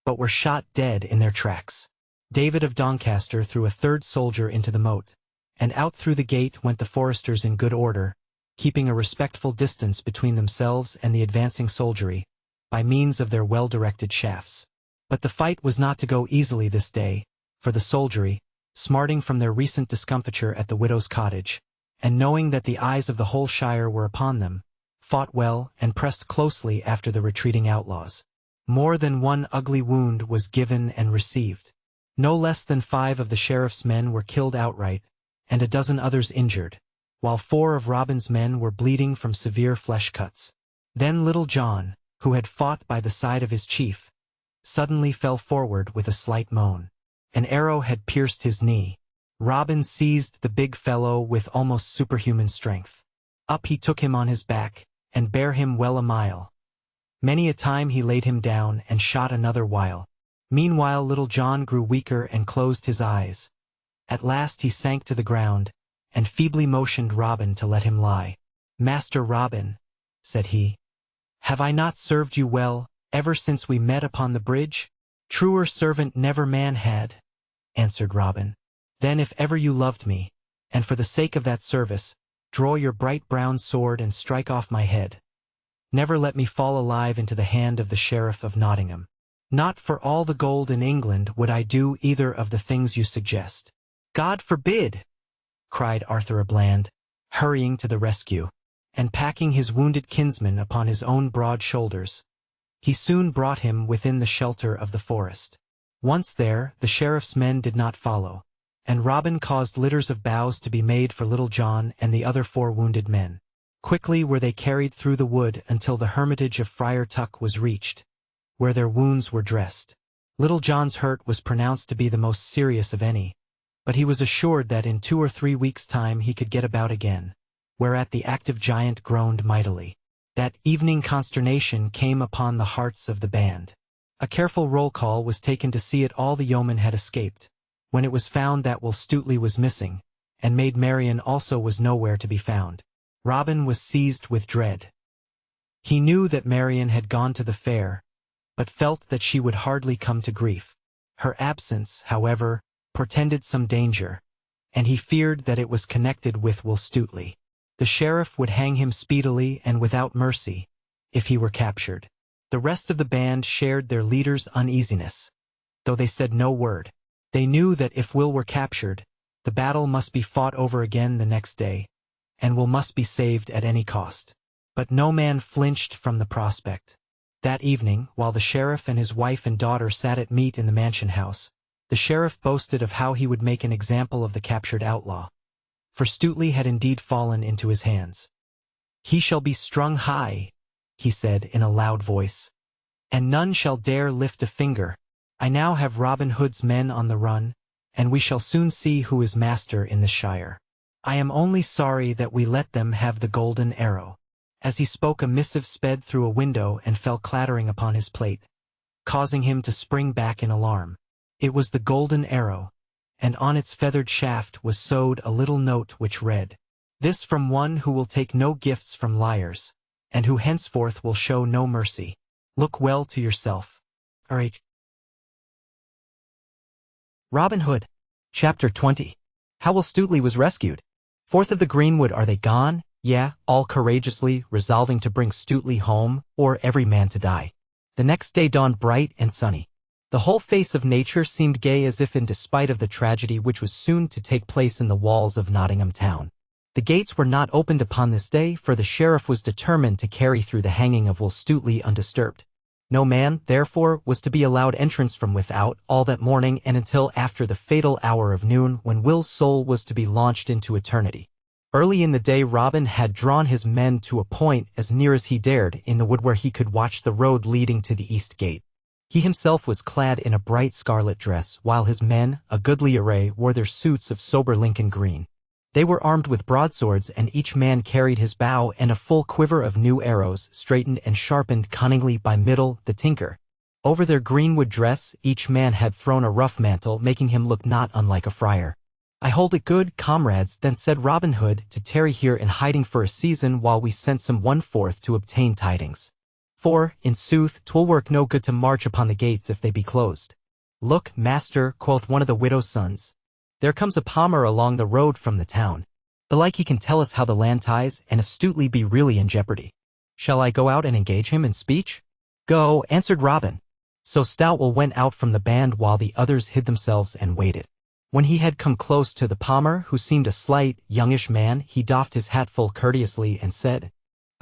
but were shot dead in their tracks. David of Doncaster threw a third soldier into the moat, and out through the gate went the foresters in good order, keeping a respectful distance between themselves and the advancing soldiery, by means of their well-directed shafts. But the fight was not to go easily this day, for the soldiery, smarting from their recent discomfiture at the widow's cottage, and knowing that the eyes of the whole shire were upon them, fought well and pressed closely after the retreating outlaws. More than one ugly wound was given and received. No less than 5 of the sheriff's men were killed outright, and a dozen others injured, while 4 of Robin's men were bleeding from severe flesh cuts. Then Little John, who had fought by the side of his chief, suddenly fell forward with a slight moan. An arrow had pierced his knee. Robin seized the big fellow with almost superhuman strength. Up he took him on his back, and bare him well a mile. Many a time he laid him down and shot another while. Meanwhile Little John grew weaker and closed his eyes. At last he sank to the ground, and feebly motioned Robin to let him lie. "Master Robin," said he, "have I not served you well, ever since we met upon the bridge?" "Truer servant never man had," answered Robin. "Then if ever you loved me, and for the sake of that service, draw your bright brown sword and strike off my head. Never let me fall alive into the hand of the Sheriff of Nottingham. Not for all the gold in England would I do either of the things you suggest." "God forbid!" cried Arthur a Bland, hurrying to the rescue, and packing his wounded kinsman upon his own broad shoulders. He soon brought him within the shelter of the forest. Once there, the sheriff's men did not follow, and Robin caused litters of boughs to be made for Little John and the other 4 wounded men. Quickly were they carried through the wood until the hermitage of Friar Tuck was reached, where their wounds were dressed. Little John's hurt was pronounced to be the most serious of any, but he was assured that in 2 or 3 weeks' time he could get about again, whereat the active giant groaned mightily. That evening consternation came upon the hearts of the band. A careful roll call was taken to see it all the yeomen had escaped, when it was found that Will Stutely was missing, and Maid Marian also was nowhere to be found. Robin was seized with dread. He knew that Marian had gone to the fair, but felt that she would hardly come to grief. Her absence, however, portended some danger, and he feared that it was connected with Will Stutely. The sheriff would hang him speedily and without mercy, if he were captured. The rest of the band shared their leader's uneasiness, though they said no word. They knew that if Will were captured, the battle must be fought over again the next day, and Will must be saved at any cost. But no man flinched from the prospect. That evening, while the sheriff and his wife and daughter sat at meat in the mansion house, the sheriff boasted of how he would make an example of the captured outlaw. For Stutely had indeed fallen into his hands. "He shall be strung high," he said in a loud voice, "and none shall dare lift a finger. I now have Robin Hood's men on the run, and we shall soon see who is master in the shire. I am only sorry that we let them have the golden arrow." As he spoke, a missive sped through a window and fell clattering upon his plate, causing him to spring back in alarm. It was the golden arrow, and on its feathered shaft was sewed a little note which read, "This from one who will take no gifts from liars, and who henceforth will show no mercy. Look well to yourself. R.H." Robin Hood. Chapter 20. How Will Stutely was rescued. Forth of the greenwood are they gone, yea, all courageously, resolving to bring Stutely home, or every man to die. The next day dawned bright and sunny. The whole face of nature seemed gay, as if in despite of the tragedy which was soon to take place in the walls of Nottingham town. The gates were not opened upon this day, for the sheriff was determined to carry through the hanging of Will Stutely undisturbed. No man, therefore, was to be allowed entrance from without all that morning and until after the fatal hour of noon, when Will's soul was to be launched into eternity. Early in the day Robin had drawn his men to a point as near as he dared in the wood where he could watch the road leading to the east gate. He himself was clad in a bright scarlet dress, while his men, a goodly array, wore their suits of sober Lincoln green. They were armed with broadswords, and each man carried his bow and a full quiver of new arrows, straightened and sharpened cunningly by Middle, the tinker. Over their greenwood dress, each man had thrown a rough mantle, making him look not unlike a friar. "I hold it good, comrades," then said Robin Hood, "to tarry here in hiding for a season while we sent some one forth to obtain tidings. For, in sooth, 'twill work no good to march upon the gates if they be closed." "Look, master," quoth one of the widow's sons. "There comes a palmer along the road from the town. Belike he can tell us how the land ties, and if Stutely be really in jeopardy. Shall I go out and engage him in speech?" "Go," answered Robin. So Stoutwell went out from the band while the others hid themselves and waited. When he had come close to the palmer, who seemed a slight, youngish man, he doffed his hat full courteously and said,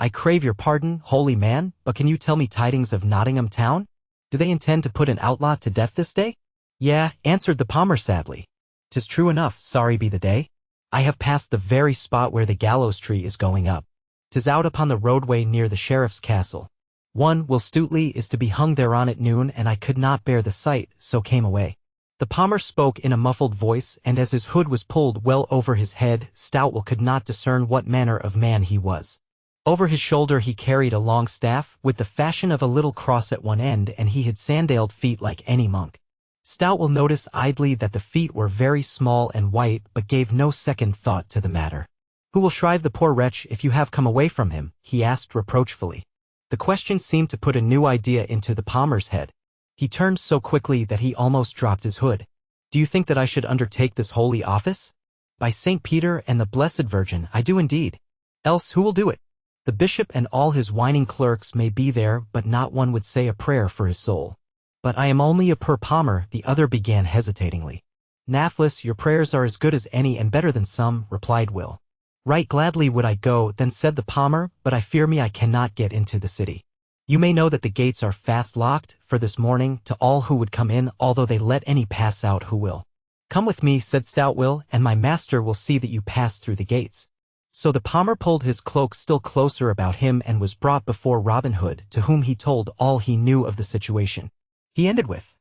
"I crave your pardon, holy man, but can you tell me tidings of Nottingham town? Do they intend to put an outlaw to death this day?" "Yea," answered the palmer sadly. "'Tis true enough, sorry be the day. I have passed the very spot where the gallows tree is going up. 'Tis out upon the roadway near the sheriff's castle. One, Will Stutely, is to be hung thereon at noon, and I could not bear the sight, so came away." The palmer spoke in a muffled voice, and as his hood was pulled well over his head, Stoutwell could not discern what manner of man he was. Over his shoulder he carried a long staff, with the fashion of a little cross at one end, and he had sandaled feet like any monk. Stoutwell noticed idly that the feet were very small and white, but gave no second thought to the matter. "Who will shrive the poor wretch if you have come away from him?" he asked reproachfully. The question seemed to put a new idea into the palmer's head. He turned so quickly that he almost dropped his hood. "Do you think that I should undertake this holy office?" "By St. Peter and the Blessed Virgin, I do indeed. Else who will do it? The bishop and all his whining clerks may be there, but not one would say a prayer for his soul." "But I am only a poor palmer," the other began hesitatingly. "Nathless, your prayers are as good as any and better than some," replied Will. "Right gladly would I go," then said the palmer, "but I fear me I cannot get into the city. You may know that the gates are fast locked, for this morning, to all who would come in, although they let any pass out who will." "Come with me," said Stoutwell, "and my master will see that you pass through the gates." So the palmer pulled his cloak still closer about him and was brought before Robin Hood, to whom he told all he knew of the situation. He ended with,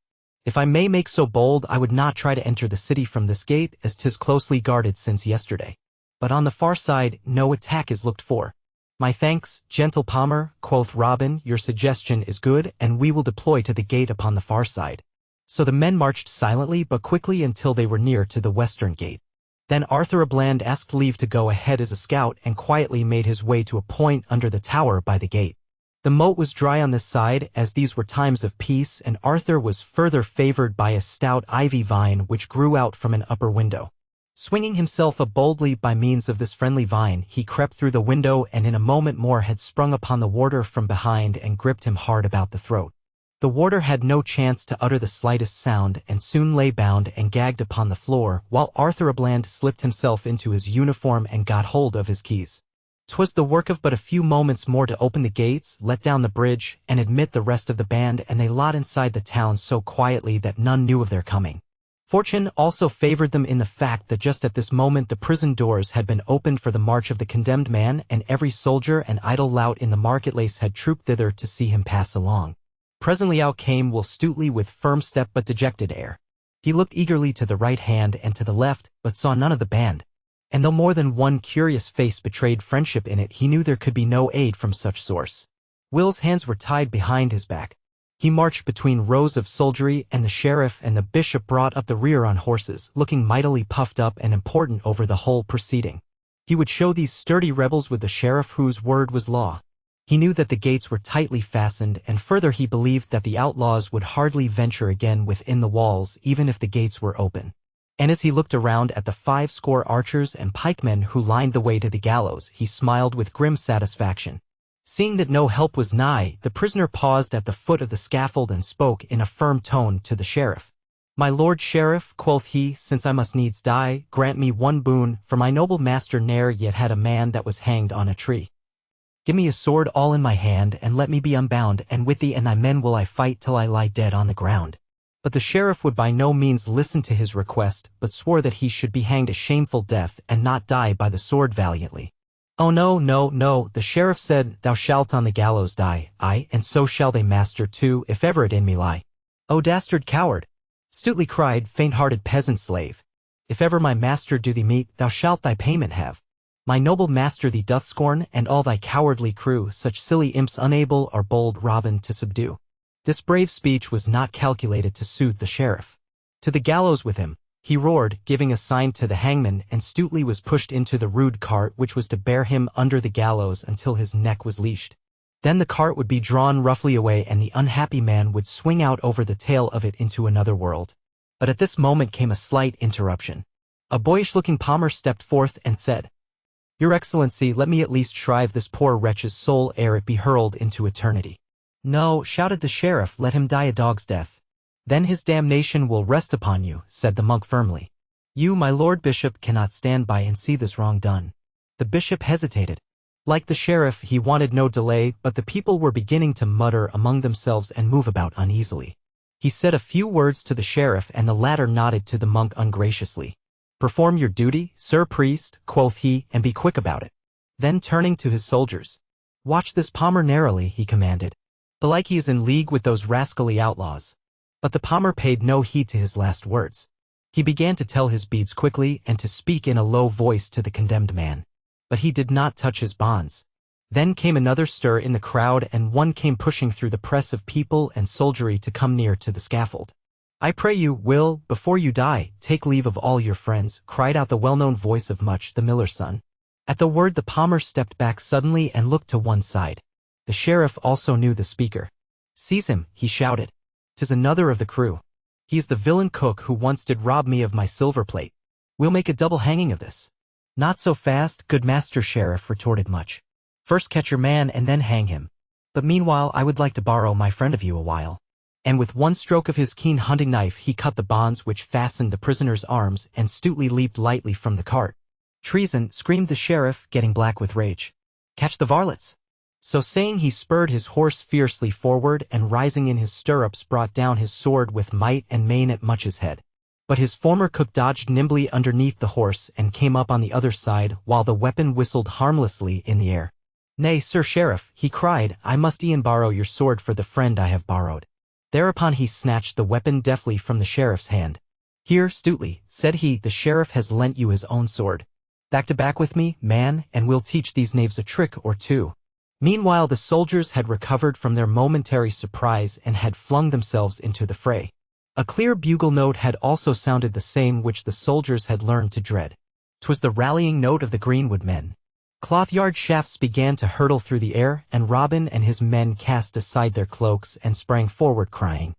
"If I may make so bold, I would not try to enter the city from this gate, as 'tis closely guarded since yesterday. But on the far side, no attack is looked for." "My thanks, gentle palmer," quoth Robin, "your suggestion is good, and we will deploy to the gate upon the far side." So the men marched silently but quickly until they were near to the western gate. Then Arthur à Bland asked leave to go ahead as a scout and quietly made his way to a point under the tower by the gate. The moat was dry on this side, as these were times of peace, and Arthur was further favored by a stout ivy vine which grew out from an upper window. Swinging himself up boldly by means of this friendly vine, he crept through the window and in a moment more had sprung upon the warder from behind and gripped him hard about the throat. The warder had no chance to utter the slightest sound and soon lay bound and gagged upon the floor, while Arthur à Bland slipped himself into his uniform and got hold of his keys. 'Twas the work of but a few moments more to open the gates, let down the bridge, and admit the rest of the band, and they lot inside the town so quietly that none knew of their coming. Fortune also favored them in the fact that just at this moment the prison doors had been opened for the march of the condemned man, and every soldier and idle lout in the market-place had trooped thither to see him pass along. Presently out came Will Stutely with firm step but dejected air. He looked eagerly to the right hand and to the left, but saw none of the band. And though more than one curious face betrayed friendship in it, he knew there could be no aid from such source. Will's hands were tied behind his back. He marched between rows of soldiery, and the sheriff and the bishop brought up the rear on horses, looking mightily puffed up and important over the whole proceeding. He would show these sturdy rebels with the sheriff whose word was law. He knew that the gates were tightly fastened, and further he believed that the outlaws would hardly venture again within the walls even if the gates were open. And as he looked around at the 50 archers and pikemen who lined the way to the gallows, he smiled with grim satisfaction. Seeing that no help was nigh, the prisoner paused at the foot of the scaffold and spoke in a firm tone to the sheriff. "My lord sheriff," quoth he, "since I must needs die, grant me one boon, for my noble master ne'er yet had a man that was hanged on a tree. Give me a sword all in my hand, and let me be unbound, and with thee and thy men will I fight till I lie dead on the ground." But the sheriff would by no means listen to his request, but swore that he should be hanged a shameful death and not die by the sword valiantly. "Oh no, no, no," the sheriff said, "thou shalt on the gallows die, aye, and so shall they master too, if ever it in me lie." "O dastard coward!" Stutely cried, "faint-hearted peasant slave! If ever my master do thee meet, thou shalt thy payment have. My noble master thee doth scorn, and all thy cowardly crew, such silly imps unable our bold Robin to subdue. This brave speech was not calculated to soothe the sheriff. To the gallows with him, he roared, giving a sign to the hangman, and Stuteley was pushed into the rude cart which was to bear him under the gallows until his neck was leashed. Then the cart would be drawn roughly away and the unhappy man would swing out over the tail of it into another world. But at this moment came a slight interruption. A boyish-looking palmer stepped forth and said, "Your Excellency, let me at least shrive this poor wretch's soul ere it be hurled into eternity." "No," shouted the sheriff, "let him die a dog's death." "Then his damnation will rest upon you," said the monk firmly. "You, my lord bishop, cannot stand by and see this wrong done." The bishop hesitated. Like the sheriff, he wanted no delay, but the people were beginning to mutter among themselves and move about uneasily. He said a few words to the sheriff, and the latter nodded to the monk ungraciously. "Perform your duty, sir priest," quoth he, "and be quick about it." Then turning to his soldiers, "Watch this palmer narrowly," he commanded. "Belike he is in league with those rascally outlaws." But the palmer paid no heed to his last words. He began to tell his beads quickly and to speak in a low voice to the condemned man. But he did not touch his bonds. Then came another stir in the crowd, and one came pushing through the press of people and soldiery to come near to the scaffold. "I pray you, Will, before you die, take leave of all your friends," cried out the well-known voice of Much, the miller's son. At the word the palmer stepped back suddenly and looked to one side. The sheriff also knew the speaker. "Seize him," he shouted. "'Tis another of the crew. He is the villain cook who once did rob me of my silver plate. We'll make a double hanging of this." "Not so fast, good master sheriff," retorted Much. "First catch your man and then hang him. But meanwhile I would like to borrow my friend of you a while." And with one stroke of his keen hunting knife he cut the bonds which fastened the prisoner's arms, and Stuteley leaped lightly from the cart. "Treason!" screamed the sheriff, getting black with rage. "Catch the varlets!" So saying he spurred his horse fiercely forward, and rising in his stirrups brought down his sword with might and main at Much's head. But his former cook dodged nimbly underneath the horse and came up on the other side, while the weapon whistled harmlessly in the air. "Nay, sir sheriff," he cried, "I must e'en borrow your sword for the friend I have borrowed." Thereupon he snatched the weapon deftly from the sheriff's hand. "Here, Stuteley," said he, "the sheriff has lent you his own sword. Back to back with me, man, and we'll teach these knaves a trick or two." Meanwhile the soldiers had recovered from their momentary surprise and had flung themselves into the fray. A clear bugle note had also sounded, the same which the soldiers had learned to dread. 'Twas the rallying note of the Greenwood men. Cloth-yard shafts began to hurtle through the air, and Robin and his men cast aside their cloaks and sprang forward crying,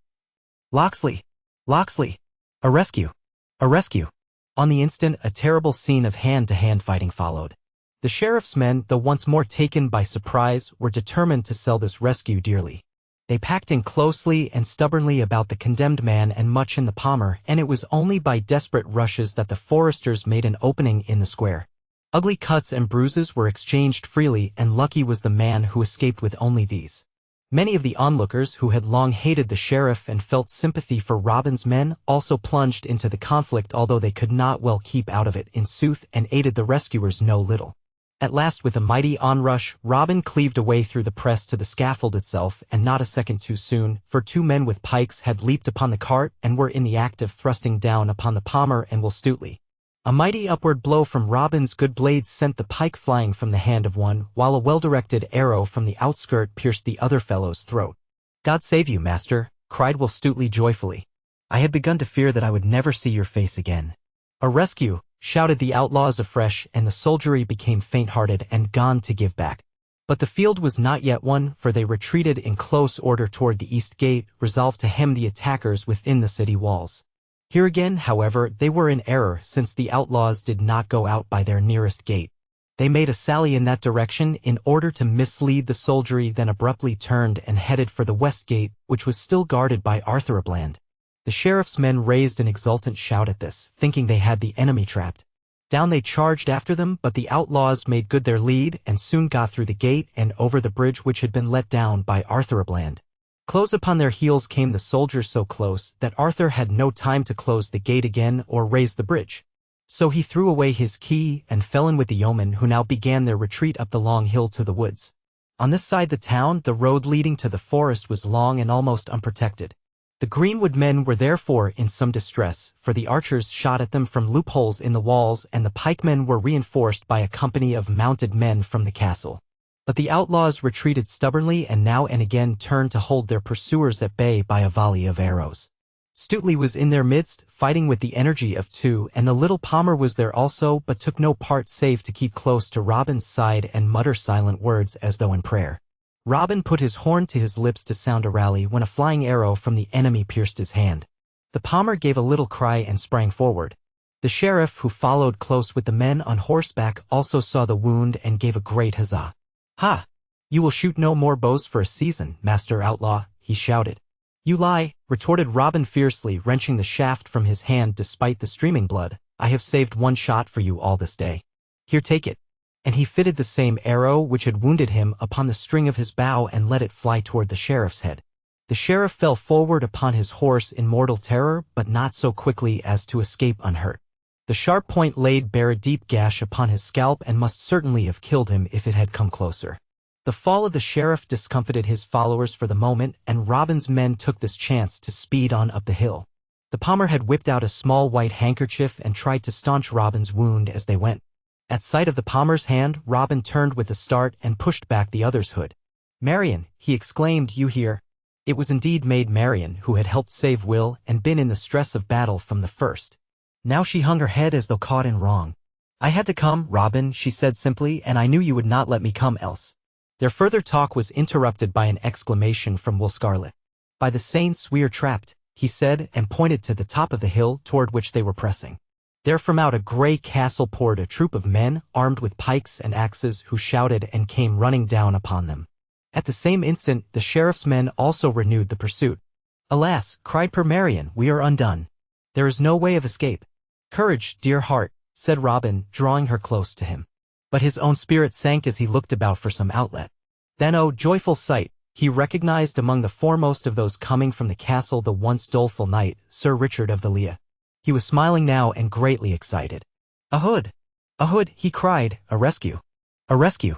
"Locksley! Locksley! A rescue! A rescue!" On the instant a terrible scene of hand-to-hand fighting followed. The sheriff's men, though once more taken by surprise, were determined to sell this rescue dearly. They packed in closely and stubbornly about the condemned man and Much in the palmer, and it was only by desperate rushes that the foresters made an opening in the square. Ugly cuts and bruises were exchanged freely, and lucky was the man who escaped with only these. Many of the onlookers, who had long hated the sheriff and felt sympathy for Robin's men, also plunged into the conflict, although they could not well keep out of it in sooth, and aided the rescuers no little. At last, with a mighty onrush, Robin cleaved a way through the press to the scaffold itself, and not a second too soon, for two men with pikes had leaped upon the cart and were in the act of thrusting down upon the palmer and Will Stuteley. A mighty upward blow from Robin's good blades sent the pike flying from the hand of one, while a well-directed arrow from the outskirt pierced the other fellow's throat. "God save you, master," cried Will Stuteley joyfully. "I had begun to fear that I would never see your face again." "A rescue!" shouted the outlaws afresh, and the soldiery became faint-hearted and gone to give back. But the field was not yet won, for they retreated in close order toward the east gate, resolved to hem the attackers within the city walls. Here again, however, they were in error, since the outlaws did not go out by their nearest gate. They made a sally in that direction in order to mislead the soldiery, then abruptly turned and headed for the west gate, which was still guarded by Arthur à Bland. The sheriff's men raised an exultant shout at this, thinking they had the enemy trapped. Down they charged after them, but the outlaws made good their lead and soon got through the gate and over the bridge which had been let down by Arthur à Bland. Close upon their heels came the soldiers, so close that Arthur had no time to close the gate again or raise the bridge. So he threw away his key and fell in with the yeomen, who now began their retreat up the long hill to the woods. On this side the town, the road leading to the forest was long and almost unprotected. The Greenwood men were therefore in some distress, for the archers shot at them from loopholes in the walls and the pikemen were reinforced by a company of mounted men from the castle. But the outlaws retreated stubbornly and now and again turned to hold their pursuers at bay by a volley of arrows. Stuteley was in their midst, fighting with the energy of two, and the little Palmer was there also, but took no part save to keep close to Robin's side and mutter silent words as though in prayer. Robin put his horn to his lips to sound a rally when a flying arrow from the enemy pierced his hand. The Palmer gave a little cry and sprang forward. The sheriff, who followed close with the men on horseback, also saw the wound and gave a great huzzah. "Ha! You will shoot no more bows for a season, Master Outlaw," he shouted. "You lie," retorted Robin fiercely, wrenching the shaft from his hand despite the streaming blood. "I have saved one shot for you all this day. Here, take it." And he fitted the same arrow which had wounded him upon the string of his bow and let it fly toward the sheriff's head. The sheriff fell forward upon his horse in mortal terror, but not so quickly as to escape unhurt. The sharp point laid bare a deep gash upon his scalp and must certainly have killed him if it had come closer. The fall of the sheriff discomfited his followers for the moment, and Robin's men took this chance to speed on up the hill. The Palmer had whipped out a small white handkerchief and tried to staunch Robin's wound as they went. At sight of the Palmer's hand, Robin turned with a start and pushed back the other's hood. "Marian," he exclaimed, "you here?" It was indeed Maid Marian, who had helped save Will and been in the stress of battle from the first. Now she hung her head as though caught in wrong. "I had to come, Robin," she said simply, "and I knew you would not let me come else." Their further talk was interrupted by an exclamation from Will Scarlet. "By the saints, we are trapped," he said, and pointed to the top of the hill toward which they were pressing. There from out a grey castle poured a troop of men, armed with pikes and axes, who shouted and came running down upon them. At the same instant, the sheriff's men also renewed the pursuit. "Alas," cried poor Marian, "we are undone. There is no way of escape." "Courage, dear heart," said Robin, drawing her close to him. But his own spirit sank as he looked about for some outlet. Then, oh, joyful sight, he recognized among the foremost of those coming from the castle the once doleful knight, Sir Richard of the Lea. He was smiling now and greatly excited. "A hood! A hood!" he cried. "A rescue! A rescue!"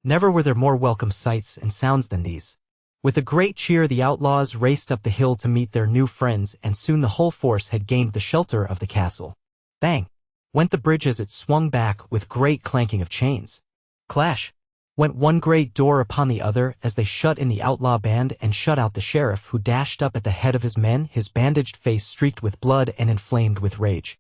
Never were there more welcome sights and sounds than these. With a great cheer the outlaws raced up the hill to meet their new friends, and soon the whole force had gained the shelter of the castle. Bang! Went the bridge as it swung back with great clanking of chains. Clash! Went one great door upon the other as they shut in the outlaw band and shut out the sheriff, who dashed up at the head of his men, his bandaged face streaked with blood and inflamed with rage.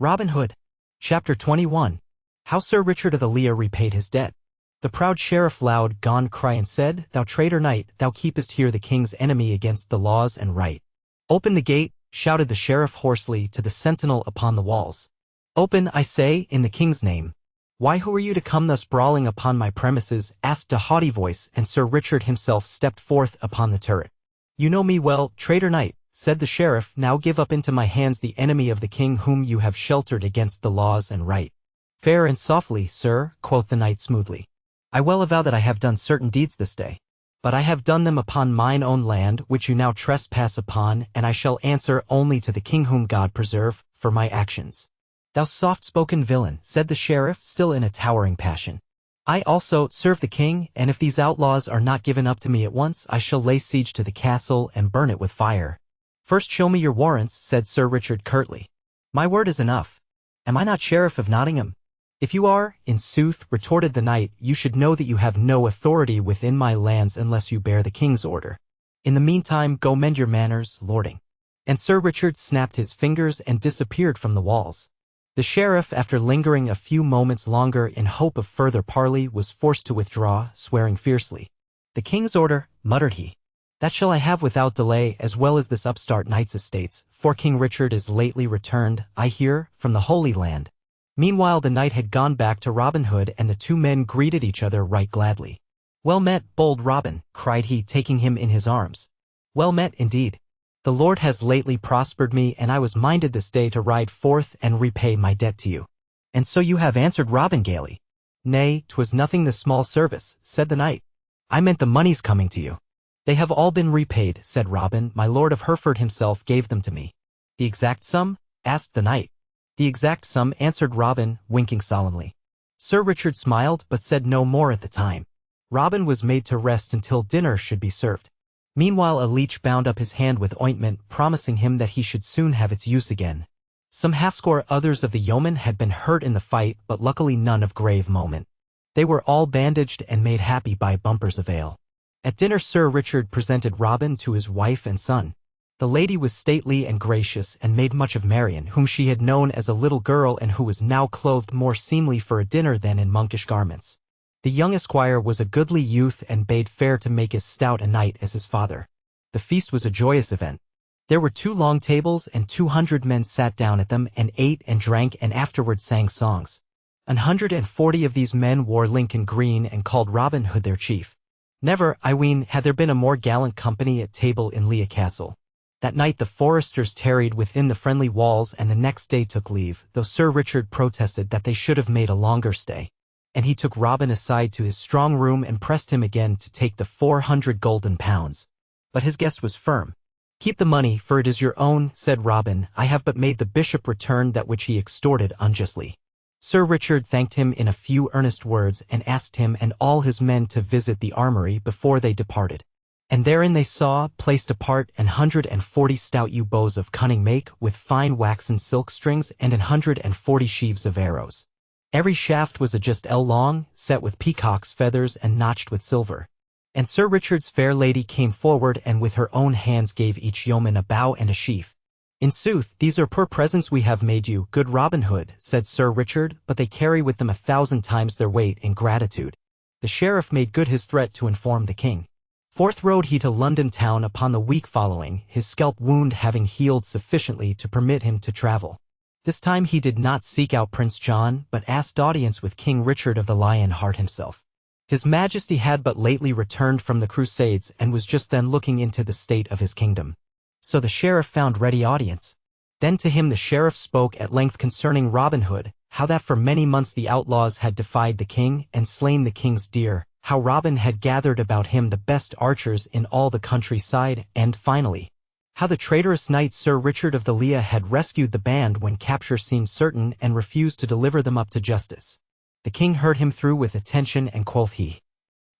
Robin Hood. Chapter 21. How Sir Richard of the Lea repaid his debt. The proud sheriff loud gone cry and said, "Thou traitor knight, thou keepest here the king's enemy against the laws and right." "Open the gate," shouted the sheriff hoarsely to the sentinel upon the walls. "Open, I say, in the king's name." "Why, who are you to come thus brawling upon my premises?" asked a haughty voice, and Sir Richard himself stepped forth upon the turret. "You know me well, traitor knight," said the sheriff. "Now give up into my hands the enemy of the king whom you have sheltered against the laws and right." "Fair and softly, sir," quoth the knight smoothly. "I well avow that I have done certain deeds this day. But I have done them upon mine own land, which you now trespass upon, and I shall answer only to the king whom God preserve, for my actions." "Thou soft-spoken villain," said the sheriff, still in a towering passion. "I also serve the king, and if these outlaws are not given up to me at once, I shall lay siege to the castle and burn it with fire." "First show me your warrants," said Sir Richard curtly. "My word is enough. Am I not sheriff of Nottingham?" "If you are, in sooth," retorted the knight, "you should know that you have no authority within my lands unless you bear the king's order. In the meantime, go mend your manners, lording." And Sir Richard snapped his fingers and disappeared from the walls. The sheriff, after lingering a few moments longer in hope of further parley, was forced to withdraw, swearing fiercely. "The king's order," muttered he. "That shall I have without delay, as well as this upstart knight's estates, for King Richard is lately returned, I hear, from the Holy Land." Meanwhile the knight had gone back to Robin Hood, and the two men greeted each other right gladly. "Well met, bold Robin," cried he, taking him in his arms. "Well met, indeed. The Lord has lately prospered me, and I was minded this day to ride forth and repay my debt to you." "And so you have," answered Robin gaily. "Nay, 'twas nothing the small service," said the knight. "I meant the monies coming to you." "They have all been repaid," said Robin. "My Lord of Hereford himself gave them to me." "The exact sum?" asked the knight. "The exact sum," answered Robin, winking solemnly. Sir Richard smiled, but said no more at the time. Robin was made to rest until dinner should be served. Meanwhile a leech bound up his hand with ointment, promising him that he should soon have its use again. Some half-score others of the yeomen had been hurt in the fight, but luckily none of grave moment. They were all bandaged and made happy by bumpers of ale. At dinner Sir Richard presented Robin to his wife and son. The lady was stately and gracious and made much of Marian, whom she had known as a little girl and who was now clothed more seemly for a dinner than in monkish garments. The young esquire was a goodly youth and bade fair to make as stout a knight as his father. The feast was a joyous event. There were 2 long tables, and 200 men sat down at them and ate and drank and afterward sang songs. 140 of these men wore Lincoln green and called Robin Hood their chief. Never, I ween, had there been a more gallant company at table in Lea Castle. That night the foresters tarried within the friendly walls and the next day took leave, though Sir Richard protested that they should have made a longer stay. And he took Robin aside to his strong room and pressed him again to take the 400 golden pounds. But his guest was firm. "Keep the money, for it is your own," said Robin. "I have but made the bishop return that which he extorted unjustly." Sir Richard thanked him in a few earnest words and asked him and all his men to visit the armory before they departed. And therein they saw, placed apart, 140 stout yew bows of cunning make, with fine waxen silk strings, and 140 sheaves of arrows. Every shaft was a just ell long, set with peacock's feathers and notched with silver. And Sir Richard's fair lady came forward and with her own hands gave each yeoman a bow and a sheaf. "In sooth, these are poor presents we have made you, good Robin Hood," said Sir Richard, "but they carry with them 1,000 times their weight in gratitude." The sheriff made good his threat to inform the king. Forth rode he to London town upon the week following, his scalp wound having healed sufficiently to permit him to travel. This time he did not seek out Prince John, but asked audience with King Richard of the Lion Heart himself. His Majesty had but lately returned from the Crusades and was just then looking into the state of his kingdom. So the sheriff found ready audience. Then to him the sheriff spoke at length concerning Robin Hood, how that for many months the outlaws had defied the king and slain the king's deer, how Robin had gathered about him the best archers in all the countryside, and finally, how the traitorous knight Sir Richard of the Lea had rescued the band when capture seemed certain and refused to deliver them up to justice. The king heard him through with attention, and quoth he,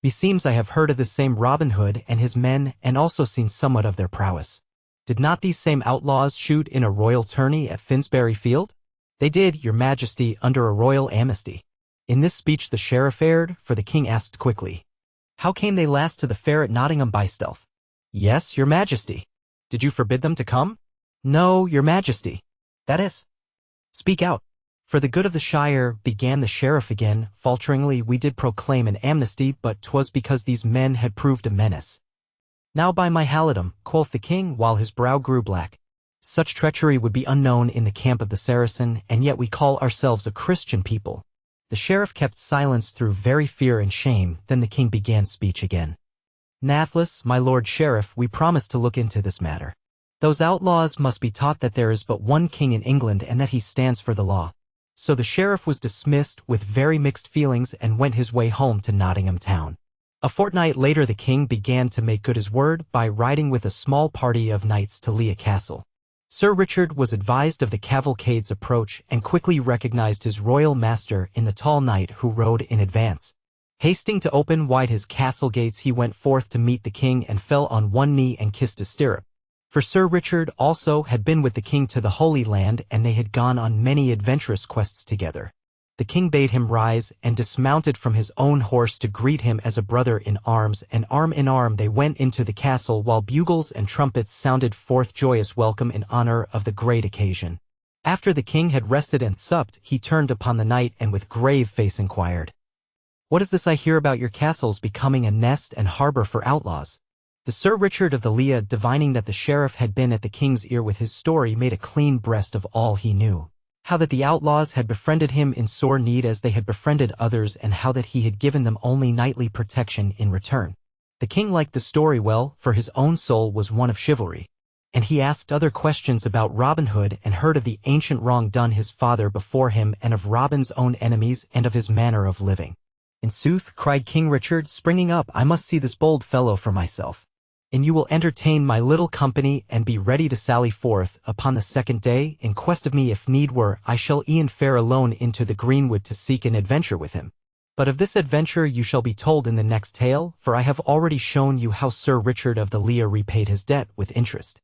"Meseems I have heard of this same Robin Hood and his men, and also seen somewhat of their prowess. Did not these same outlaws shoot in a royal tourney at Finsbury Field?" "They did, your Majesty, under a royal amnesty." In this speech the sheriff erred, for the king asked quickly, "How came they last to the fair at Nottingham by stealth?" "Yes, your Majesty." "Did you forbid them to come?" "No, your Majesty." "That is?" "Speak out." "For the good of the shire," began the sheriff again, falteringly, "we did proclaim an amnesty, but 'twas because these men had proved a menace." "Now by my halidom," quoth the king, while his brow grew black, "such treachery would be unknown in the camp of the Saracen, and yet we call ourselves a Christian people." The sheriff kept silence through very fear and shame, then the king began speech again. "Nathless, my lord sheriff, we promise to look into this matter. Those outlaws must be taught that there is but one king in England and that he stands for the law." So the sheriff was dismissed with very mixed feelings and went his way home to Nottingham town. A fortnight later the king began to make good his word by riding with a small party of knights to Lea Castle. Sir Richard was advised of the cavalcade's approach and quickly recognized his royal master in the tall knight who rode in advance. Hasting to open wide his castle gates he went forth to meet the king and fell on one knee and kissed his stirrup. For Sir Richard also had been with the king to the Holy Land and they had gone on many adventurous quests together. The king bade him rise and dismounted from his own horse to greet him as a brother in arms, and arm in arm they went into the castle while bugles and trumpets sounded forth joyous welcome in honor of the great occasion. After the king had rested and supped, he turned upon the knight and with grave face inquired, "What is this I hear about your castles becoming a nest and harbor for outlaws?" The Sir Richard of the Lea, divining that the sheriff had been at the king's ear with his story, made a clean breast of all he knew. How that the outlaws had befriended him in sore need as they had befriended others, and how that he had given them only knightly protection in return. The king liked the story well, for his own soul was one of chivalry. And he asked other questions about Robin Hood and heard of the ancient wrong done his father before him and of Robin's own enemies and of his manner of living. "In sooth," cried King Richard, springing up, "I must see this bold fellow for myself. And you will entertain my little company and be ready to sally forth upon the second day in quest of me if need were. I shall e'en fare alone into the greenwood to seek an adventure with him." But of this adventure you shall be told in the next tale, for I have already shown you how Sir Richard of the Lear repaid his debt with interest.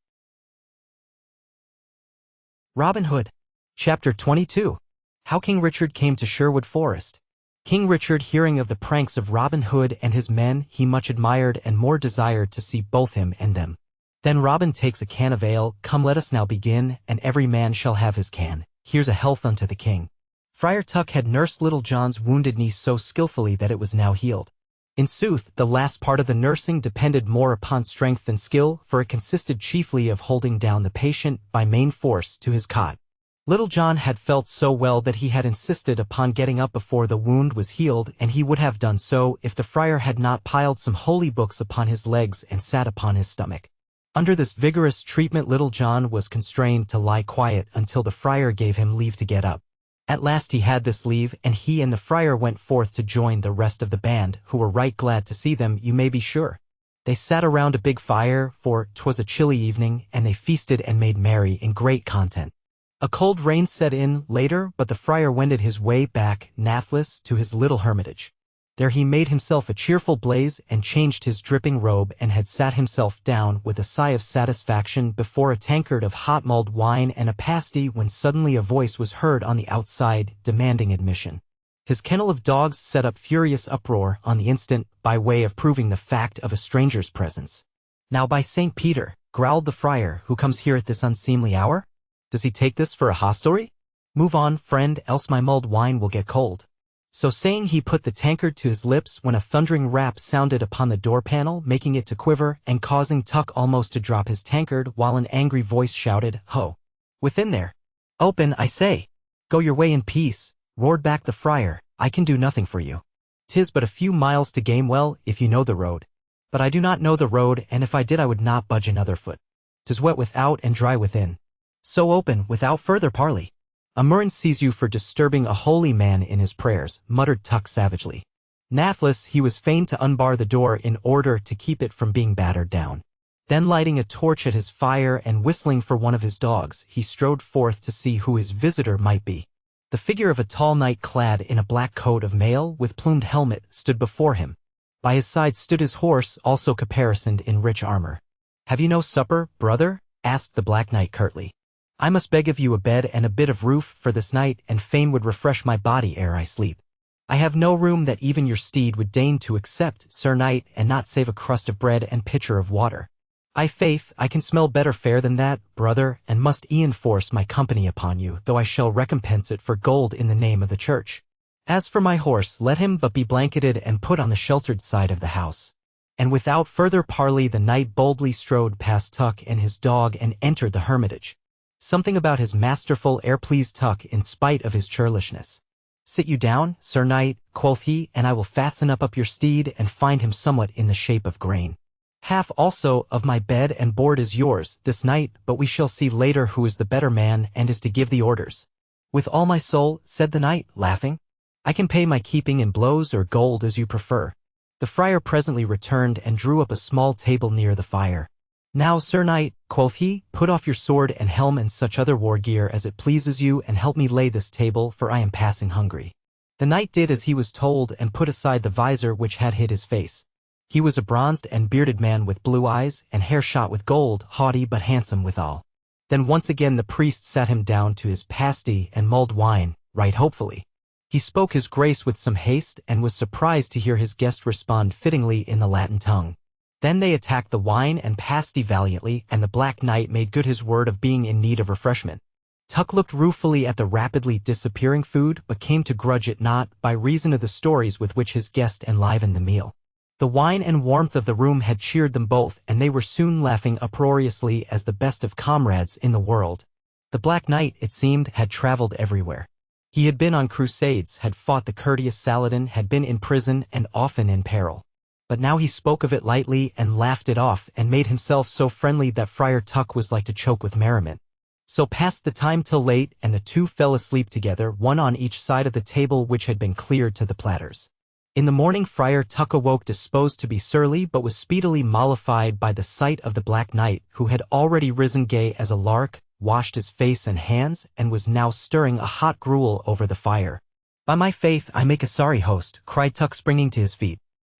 Robin Hood. Chapter 22. How King Richard Came to Sherwood Forest. King Richard, hearing of the pranks of Robin Hood and his men, he much admired and more desired to see both him and them. Then Robin takes a can of ale, come let us now begin, and every man shall have his can. Here's a health unto the king. Friar Tuck had nursed Little John's wounded knee so skillfully that it was now healed. In sooth, the last part of the nursing depended more upon strength than skill, for it consisted chiefly of holding down the patient by main force to his cot. Little John had felt so well that he had insisted upon getting up before the wound was healed, and he would have done so if the friar had not piled some holy books upon his legs and sat upon his stomach. Under this vigorous treatment Little John was constrained to lie quiet until the friar gave him leave to get up. At last he had this leave, and he and the friar went forth to join the rest of the band, who were right glad to see them, you may be sure. They sat around a big fire, for 'twas a chilly evening, and they feasted and made merry in great content. A cold rain set in later, but the friar wended his way back, nathless, to his little hermitage. There he made himself a cheerful blaze and changed his dripping robe, and had sat himself down with a sigh of satisfaction before a tankard of hot mulled wine and a pasty, when suddenly a voice was heard on the outside, demanding admission. His kennel of dogs set up furious uproar on the instant, by way of proving the fact of a stranger's presence. Now by St. Peter, growled the friar, who comes here at this unseemly hour? Does he take this for a hostelry? Move on, friend, else my mulled wine will get cold. So saying he put the tankard to his lips when a thundering rap sounded upon the door panel, making it to quiver and causing Tuck almost to drop his tankard, while an angry voice shouted, "Ho! Within there! Open, I say! Go your way in peace," roared back the friar, "I can do nothing for you. 'Tis but a few miles to Gamewell, if you know the road. But I do not know the road, and if I did I would not budge another foot. 'Tis wet without and dry within. So open, without further parley. A murrain seize you for disturbing a holy man in his prayers," muttered Tuck savagely. Nathless, he was fain to unbar the door in order to keep it from being battered down. Then lighting a torch at his fire and whistling for one of his dogs, he strode forth to see who his visitor might be. The figure of a tall knight clad in a black coat of mail with plumed helmet stood before him. By his side stood his horse, also caparisoned in rich armor. "Have you no supper, brother?" asked the Black Knight curtly. "I must beg of you a bed and a bit of roof for this night, and fain would refresh my body ere I sleep. I have no room that even your steed would deign to accept, Sir Knight, and not save a crust of bread and pitcher of water. Faith, I can smell better fare than that, brother, and must e'en force my company upon you, though I shall recompense it for gold in the name of the church. As for my horse, let him but be blanketed and put on the sheltered side of the house." And without further parley the knight boldly strode past Tuck and his dog and entered the hermitage. Something about his masterful air pleased Tuck in spite of his churlishness. "Sit you down, Sir Knight," quoth he, "and I will fasten up your steed and find him somewhat in the shape of grain. Half also of my bed and board is yours this night, but we shall see later who is the better man and is to give the orders." "With all my soul," said the knight, laughing. "I can pay my keeping in blows or gold as you prefer." The friar presently returned and drew up a small table near the fire. "Now, Sir Knight," quoth he, "put off your sword and helm and such other war gear as it pleases you, and help me lay this table, for I am passing hungry." The knight did as he was told and put aside the visor which had hid his face. He was a bronzed and bearded man with blue eyes and hair shot with gold, haughty but handsome withal. Then once again the priest sat him down to his pasty and mulled wine, right hopefully. He spoke his grace with some haste and was surprised to hear his guest respond fittingly in the Latin tongue. Then they attacked the wine and pasty valiantly, and the Black Knight made good his word of being in need of refreshment. Tuck looked ruefully at the rapidly disappearing food, but came to grudge it not, by reason of the stories with which his guest enlivened the meal. The wine and warmth of the room had cheered them both, and they were soon laughing uproariously as the best of comrades in the world. The Black Knight, it seemed, had traveled everywhere. He had been on crusades, had fought the courteous Saladin, had been in prison and often in peril. But now he spoke of it lightly and laughed it off, and made himself so friendly that Friar Tuck was like to choke with merriment. So passed the time till late, and the two fell asleep together, one on each side of the table which had been cleared to the platters. In the morning Friar Tuck awoke disposed to be surly, but was speedily mollified by the sight of the Black Knight, who had already risen gay as a lark, washed his face and hands, and was now stirring a hot gruel over the fire. "By my faith, I make a sorry host," cried Tuck, springing to his feet.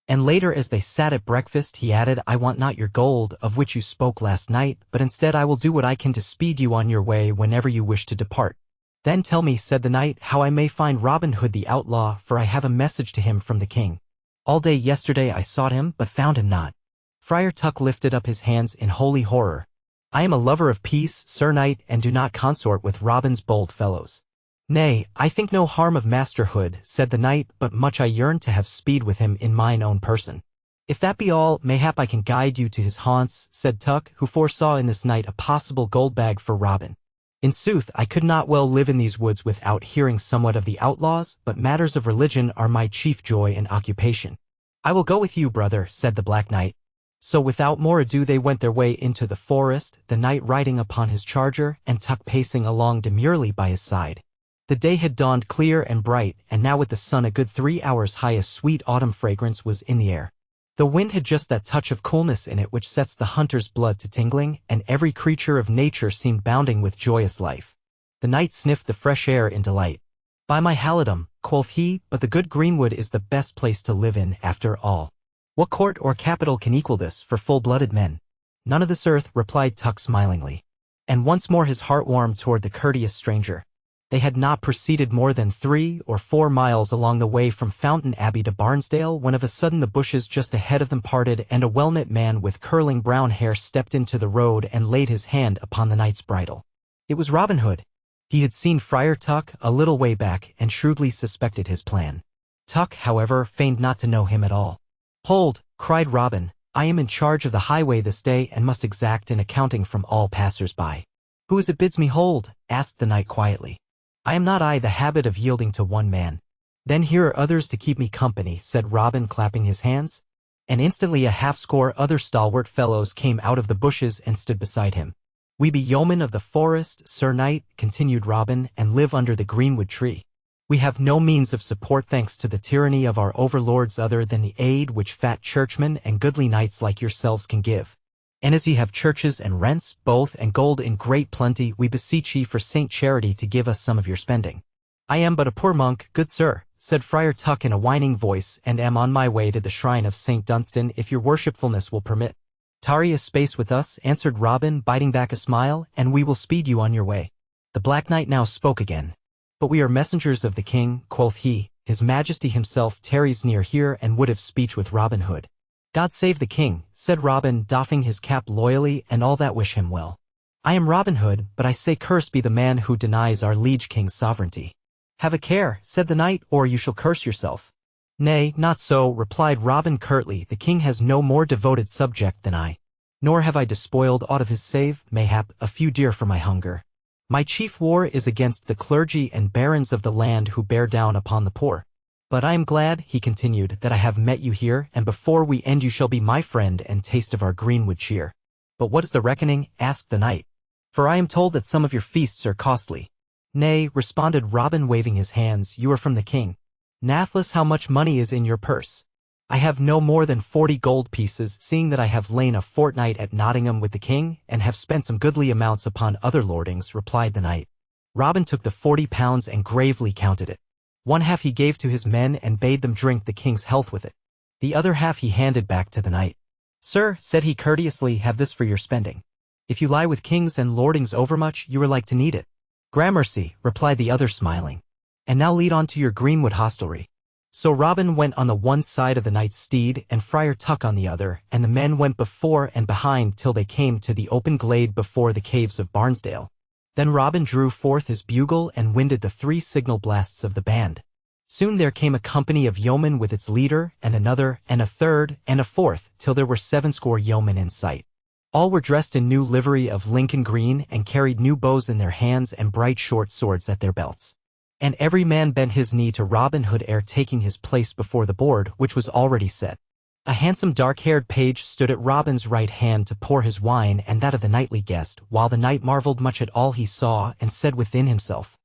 And later, as they sat at breakfast, he added, "I want not your gold, of which you spoke last night, but instead I will do what I can to speed you on your way whenever you wish to depart." "Then tell me," said the knight, "how I may find Robin Hood the outlaw, for I have a message to him from the king. All day yesterday I sought him, but found him not." Friar Tuck lifted up his hands in holy horror. "I am a lover of peace, Sir Knight, and do not consort with Robin's bold fellows." "Nay, I think no harm of Master Hood," said the knight, "but much I yearn to have speed with him in mine own person." "If that be all, mayhap I can guide you to his haunts," said Tuck, who foresaw in this knight a possible gold bag for Robin. "In sooth, I could not well live in these woods without hearing somewhat of the outlaws, but matters of religion are my chief joy and occupation." "I will go with you, brother," said the Black Knight. So without more ado they went their way into the forest, the knight riding upon his charger, and Tuck pacing along demurely by his side. The day had dawned clear and bright, and now with the sun a good 3 hours high a sweet autumn fragrance was in the air. The wind had just that touch of coolness in it which sets the hunter's blood to tingling, and every creature of nature seemed bounding with joyous life. The knight sniffed the fresh air in delight. "By my halidom," quoth he, "but the good greenwood is the best place to live in, after all. What court or capital can equal this for full-blooded men?" "None of this earth," replied Tuck smilingly. And once more his heart warmed toward the courteous stranger. They had not proceeded more than 3 or 4 miles along the way from Fountain Abbey to Barnesdale when of a sudden the bushes just ahead of them parted and a well-knit man with curling brown hair stepped into the road and laid his hand upon the knight's bridle. It was Robin Hood. He had seen Friar Tuck a little way back and shrewdly suspected his plan. Tuck, however, feigned not to know him at all. "Hold," cried Robin, "I am in charge of the highway this day and must exact an accounting from all passers-by." "Who is it bids me hold?" asked the knight quietly. "I am not I the habit of yielding to one man." "Then here are others to keep me company," said Robin, clapping his hands. And instantly a half-score other stalwart fellows came out of the bushes and stood beside him. "We be yeomen of the forest, Sir Knight," continued Robin, "and live under the greenwood tree. We have no means of support thanks to the tyranny of our overlords other than the aid which fat churchmen and goodly knights like yourselves can give. And as ye have churches and rents, both, and gold in great plenty, we beseech ye for Saint Charity to give us some of your spending." "I am but a poor monk, good sir," said Friar Tuck in a whining voice, "and am on my way to the shrine of Saint Dunstan if your worshipfulness will permit." "Tarry a space with us," answered Robin, biting back a smile, "and we will speed you on your way." The Black Knight now spoke again. "But we are messengers of the king," quoth he. "His Majesty himself tarries near here and would have speech with Robin Hood." "God save the king," said Robin, doffing his cap loyally, "and all that wish him well. I am Robin Hood, but I say cursed be the man who denies our liege king's sovereignty." "Have a care," said the knight, "or you shall curse yourself." "Nay, not so," replied Robin curtly, "the king has no more devoted subject than I. Nor have I despoiled aught of his save, mayhap, a few deer for my hunger. My chief war is against the clergy and barons of the land who bear down upon the poor. But I am glad," he continued, "that I have met you here, and before we end you shall be my friend and taste of our greenwood cheer." "But what is the reckoning?" asked the knight. "For I am told that some of your feasts are costly." "Nay," responded Robin, waving his hands, "you are from the king. Nathless, how much money is in your purse?" "I have no more than 40 gold pieces, seeing that I have lain a fortnight at Nottingham with the king, and have spent some goodly amounts upon other lordings," replied the knight. Robin took the 40 pounds and gravely counted it. One half he gave to his men and bade them drink the king's health with it. The other half he handed back to the knight. "Sir," said he courteously, "have this for your spending. If you lie with kings and lordings overmuch, you are like to need it." "Gramercy," replied the other smiling. "And now lead on to your greenwood hostelry." So Robin went on the one side of the knight's steed and Friar Tuck on the other, and the men went before and behind till they came to the open glade before the caves of Barnesdale. Then Robin drew forth his bugle and winded the 3 signal blasts of the band. Soon there came a company of yeomen with its leader, and another, and a third, and a fourth, till there were 70 yeomen in sight. All were dressed in new livery of Lincoln green and carried new bows in their hands and bright short swords at their belts. And every man bent his knee to Robin Hood ere taking his place before the board, which was already set. A handsome dark-haired page stood at Robin's right hand to pour his wine and that of the knightly guest, while the knight marveled much at all he saw, and said within himself,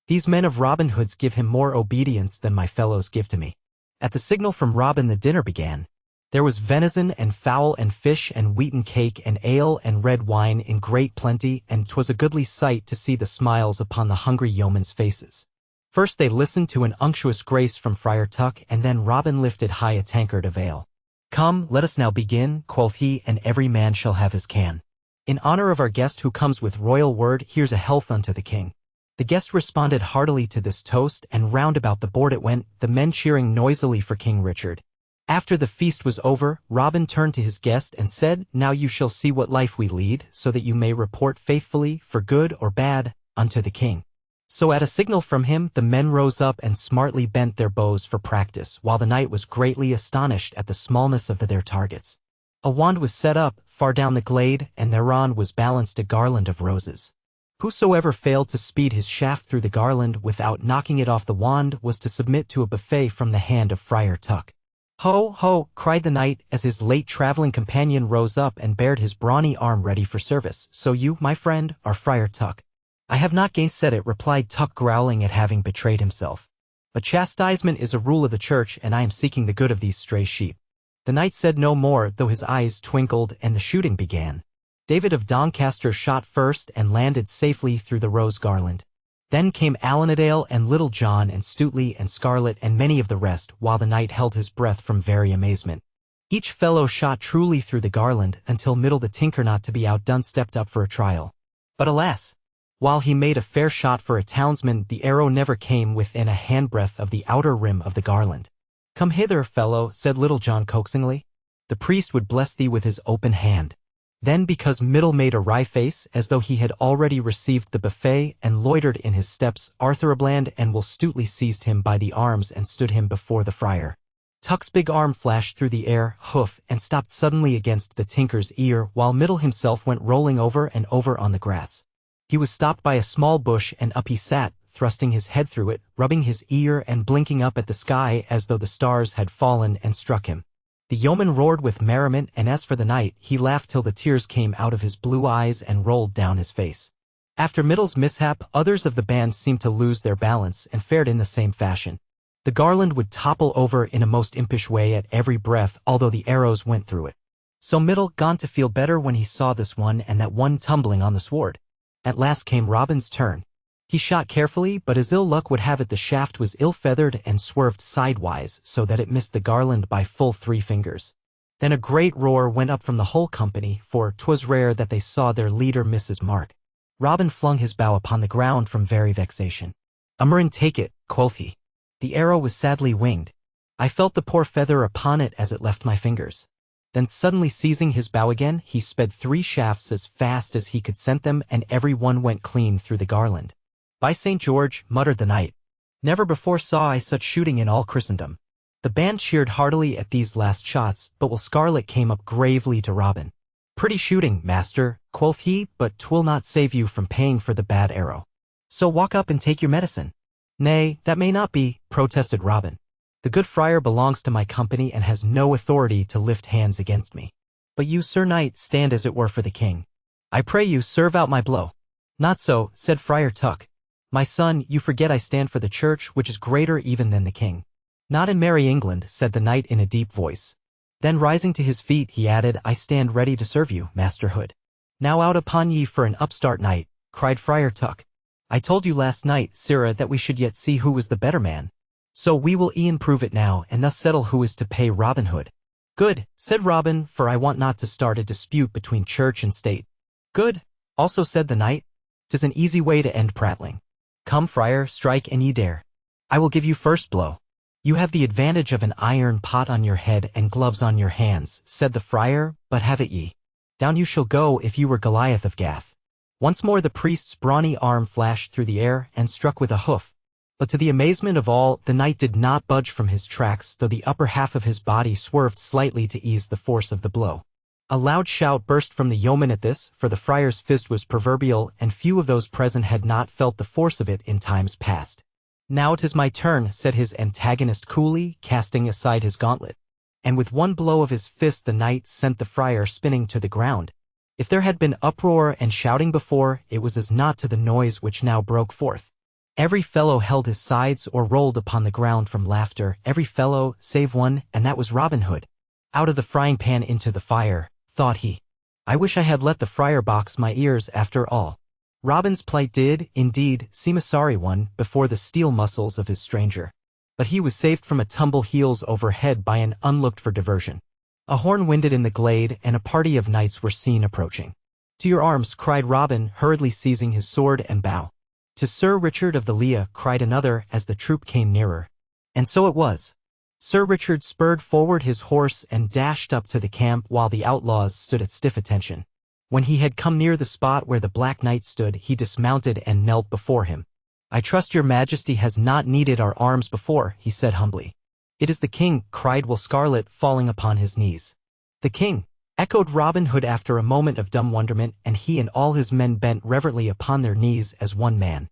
"These men of Robin Hood's give him more obedience than my fellows give to me." At the signal from Robin the dinner began. There was venison and fowl and fish and wheaten cake and ale and red wine in great plenty, and 'twas a goodly sight to see the smiles upon the hungry yeomen's faces. First they listened to an unctuous grace from Friar Tuck, and then Robin lifted high a tankard of ale. "Come, let us now begin," quoth he, "and every man shall have his can. In honor of our guest who comes with royal word, here's a health unto the king." The guest responded heartily to this toast, and round about the board it went, the men cheering noisily for King Richard. After the feast was over, Robin turned to his guest and said, "Now you shall see what life we lead, so that you may report faithfully, for good or bad, unto the king." So at a signal from him, the men rose up and smartly bent their bows for practice, while the knight was greatly astonished at the smallness of their targets. A wand was set up, far down the glade, and thereon was balanced a garland of roses. Whosoever failed to speed his shaft through the garland without knocking it off the wand was to submit to a buffet from the hand of Friar Tuck. "Ho, ho!" cried the knight, as his late traveling companion rose up and bared his brawny arm ready for service. "So you, my friend, are Friar Tuck?" "I have not gainsaid it," replied Tuck, growling at having betrayed himself. "A chastisement is a rule of the church, and I am seeking the good of these stray sheep." The knight said no more, though his eyes twinkled, and the shooting began. David of Doncaster shot first and landed safely through the rose garland. Then came Alanadale and Little John and Stuteley and Scarlet and many of the rest, while the knight held his breath from very amazement. Each fellow shot truly through the garland, until Middle the tinker, not to be outdone, stepped up for a trial. But alas! While he made a fair shot for a townsman, the arrow never came within a handbreadth of the outer rim of the garland. "Come hither, fellow," said Little John coaxingly. "The priest would bless thee with his open hand." Then, because Middle made a wry face, as though he had already received the buffet, and loitered in his steps, Arthur Abland and Will Stuteley seized him by the arms and stood him before the friar. Tuck's big arm flashed through the air, hoof, and stopped suddenly against the tinker's ear, while Middle himself went rolling over and over on the grass. He was stopped by a small bush, and up he sat, thrusting his head through it, rubbing his ear and blinking up at the sky as though the stars had fallen and struck him. The yeoman roared with merriment, and as for the knight, he laughed till the tears came out of his blue eyes and rolled down his face. After Middle's mishap, others of the band seemed to lose their balance and fared in the same fashion. The garland would topple over in a most impish way at every breath, although the arrows went through it. So Middle gone to feel better when he saw this one and that one tumbling on the sward. At last came Robin's turn. He shot carefully, but as ill luck would have it, the shaft was ill-feathered and swerved sidewise, so that it missed the garland by full 3 fingers. Then a great roar went up from the whole company, for 'twas rare that they saw their leader miss his mark. Robin flung his bow upon the ground from very vexation. "Amarin, take it," quoth he. The arrow was sadly winged. I felt the poor feather upon it as it left my fingers. Then suddenly seizing his bow again, he sped 3 shafts as fast as he could send them, and every one went clean through the garland. "By St. George," muttered the knight, "never before saw I such shooting in all Christendom." The band cheered heartily at these last shots, but Will Scarlet came up gravely to Robin. "Pretty shooting, master," quoth he, "but 'twill not save you from paying for the bad arrow. So walk up and take your medicine." "Nay, that may not be," protested Robin. "The good friar belongs to my company and has no authority to lift hands against me. But you, Sir Knight, stand as it were for the king. I pray you serve out my blow." "Not so," said Friar Tuck. "My son, you forget I stand for the church, which is greater even than the king." "Not in merry England," said the knight in a deep voice. Then rising to his feet, he added, "I stand ready to serve you, Master Hood." "Now out upon ye for an upstart knight," cried Friar Tuck. "I told you last night, sirrah, that we should yet see who was the better man. So we will e'en prove it now, and thus settle who is to pay Robin Hood." "Good," said Robin, "for I want not to start a dispute between church and state." "Good," also said the knight. "'Tis an easy way to end prattling. Come, friar, strike an ye dare. I will give you first blow." "You have the advantage of an iron pot on your head and gloves on your hands," said the friar, "but have it ye. Down you shall go if you were Goliath of Gath." Once more the priest's brawny arm flashed through the air and struck with a hoof. But to the amazement of all, the knight did not budge from his tracks, though the upper half of his body swerved slightly to ease the force of the blow. A loud shout burst from the yeoman at this, for the friar's fist was proverbial, and few of those present had not felt the force of it in times past. "Now 'tis my turn," said his antagonist coolly, casting aside his gauntlet. And with one blow of his fist the knight sent the friar spinning to the ground. If there had been uproar and shouting before, it was as naught to the noise which now broke forth. Every fellow held his sides or rolled upon the ground from laughter, every fellow, save one, and that was Robin Hood. Out of the frying pan into the fire, thought he. I wish I had let the friar box my ears after all. Robin's plight did, indeed, seem a sorry one before the steel muscles of his stranger. But he was saved from a tumble heels over head by an unlooked-for diversion. A horn winded in the glade, and a party of knights were seen approaching. "To your arms," cried Robin, hurriedly seizing his sword and bow. "To Sir Richard of the Lea," cried another as the troop came nearer. And so it was. Sir Richard spurred forward his horse and dashed up to the camp while the outlaws stood at stiff attention. When he had come near the spot where the Black Knight stood, he dismounted and knelt before him. "I trust your majesty has not needed our arms before," he said humbly. "It is the king," cried Will Scarlet, falling upon his knees. "The king," echoed Robin Hood after a moment of dumb wonderment, and he and all his men bent reverently upon their knees as one man.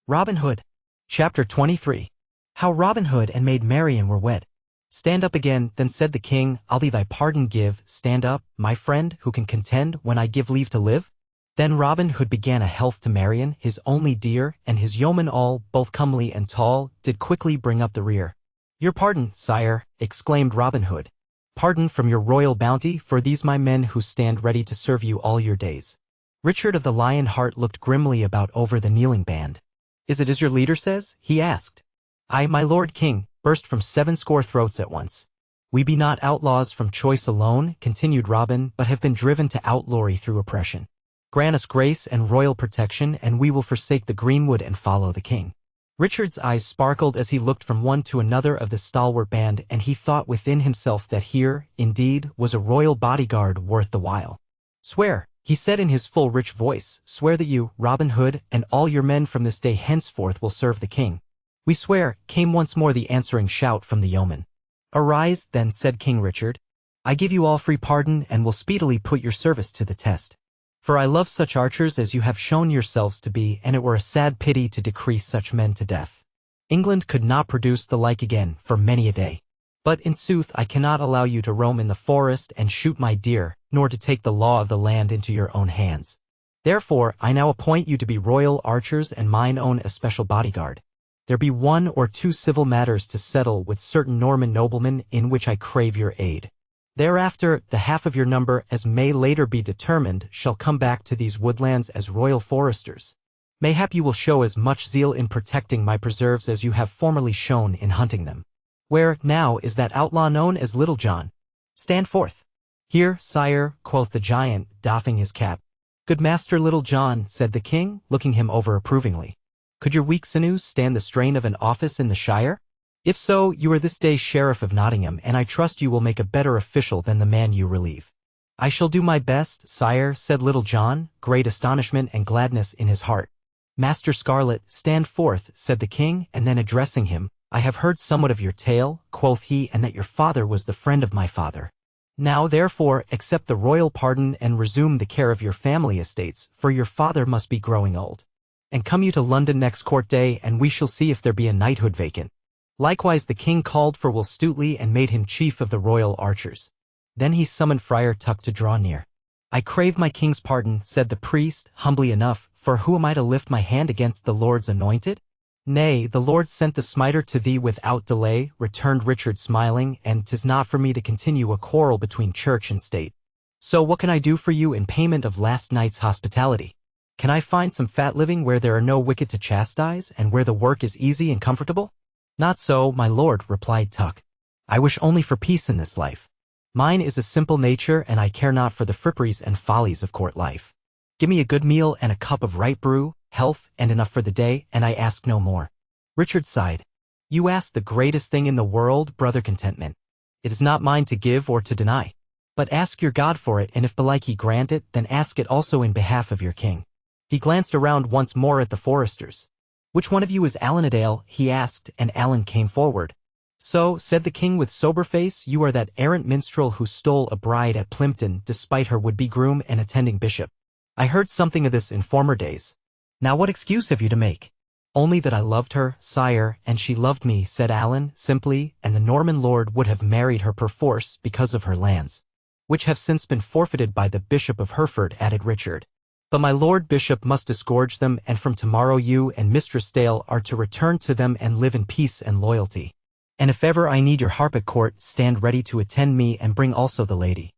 Robin Hood. Chapter 23. How Robin Hood and Maid Marian were wed. "Stand up again," then said the king, "I'll thee thy pardon give. Stand up, my friend, who can contend when I give leave to live?" Then Robin Hood began a health to Marian, his only dear, and his yeomen all, both comely and tall, did quickly bring up the rear. "Your pardon, sire," exclaimed Robin Hood. "Pardon from your royal bounty for these my men who stand ready to serve you all your days." Richard of the Lion Heart looked grimly about over the kneeling band. "Is it as your leader says?" he asked. "Aye, my lord king," burst from 70 throats at once. "We be not outlaws from choice alone," continued Robin, "but have been driven to outlawry through oppression. Grant us grace and royal protection, and we will forsake the greenwood and follow the king." Richard's eyes sparkled as he looked from one to another of the stalwart band, and he thought within himself that here, indeed, was a royal bodyguard worth the while. "Swear," he said in his full rich voice, "swear that you, Robin Hood, and all your men from this day henceforth will serve the king." "We swear," came once more the answering shout from the yeomen. "Arise, then," said King Richard. "I give you all free pardon, and will speedily put your service to the test. For I love such archers as you have shown yourselves to be, and it were a sad pity to decrease such men to death. England could not produce the like again for many a day. But in sooth I cannot allow you to roam in the forest and shoot my deer, nor to take the law of the land into your own hands. Therefore I now appoint you to be royal archers and mine own especial bodyguard. There be 1 or 2 civil matters to settle with certain Norman noblemen in which I crave your aid. Thereafter, the half of your number, as may later be determined, shall come back to these woodlands as royal foresters. Mayhap you will show as much zeal in protecting my preserves as you have formerly shown in hunting them. Where, now, is that outlaw known as Little John? Stand forth." "Here, sire," quoth the giant, doffing his cap. "Good master Little John," said the king, looking him over approvingly. "Could your weak sinews stand the strain of an office in the shire? If so, you are this day sheriff of Nottingham, and I trust you will make a better official than the man you relieve." "I shall do my best, sire," said Little John, great astonishment and gladness in his heart. "Master Scarlet, stand forth," said the king, and then addressing him, "I have heard somewhat of your tale," quoth he, "and that your father was the friend of my father. Now, therefore, accept the royal pardon and resume the care of your family estates, for your father must be growing old. And come you to London next court day, and we shall see if there be a knighthood vacant." Likewise the king called for Will Stutely and made him chief of the royal archers. Then he summoned Friar Tuck to draw near. "I crave my king's pardon," said the priest, humbly enough, "for who am I to lift my hand against the Lord's anointed?" "Nay, the Lord sent the smiter to thee without delay," returned Richard smiling, "and 'tis not for me to continue a quarrel between church and state. So what can I do for you in payment of last night's hospitality? Can I find some fat living where there are no wicked to chastise, and where the work is easy and comfortable?" "Not so, my lord," replied Tuck. "I wish only for peace in this life. Mine is a simple nature, and I care not for the fripperies and follies of court life. Give me a good meal and a cup of right brew, health, and enough for the day, and I ask no more." Richard sighed. "You ask the greatest thing in the world, brother Contentment. It is not mine to give or to deny. But ask your God for it, and if belike he grant it, then ask it also in behalf of your king." He glanced around once more at the foresters. "Which one of you is Allan a Dale?" he asked, and Allan came forward. "So," said the king with sober face, "you are that errant minstrel who stole a bride at Plympton despite her would-be groom and attending bishop. I heard something of this in former days. Now what excuse have you to make?" "Only that I loved her, sire, and she loved me," said Allan, simply, "and the Norman lord would have married her perforce because of her lands." "Which have since been forfeited by the Bishop of Hereford," added Richard. "But my lord bishop must disgorge them, and from tomorrow you and Mistress Dale are to return to them and live in peace and loyalty. And if ever I need your harp at court, stand ready to attend me and bring also the lady."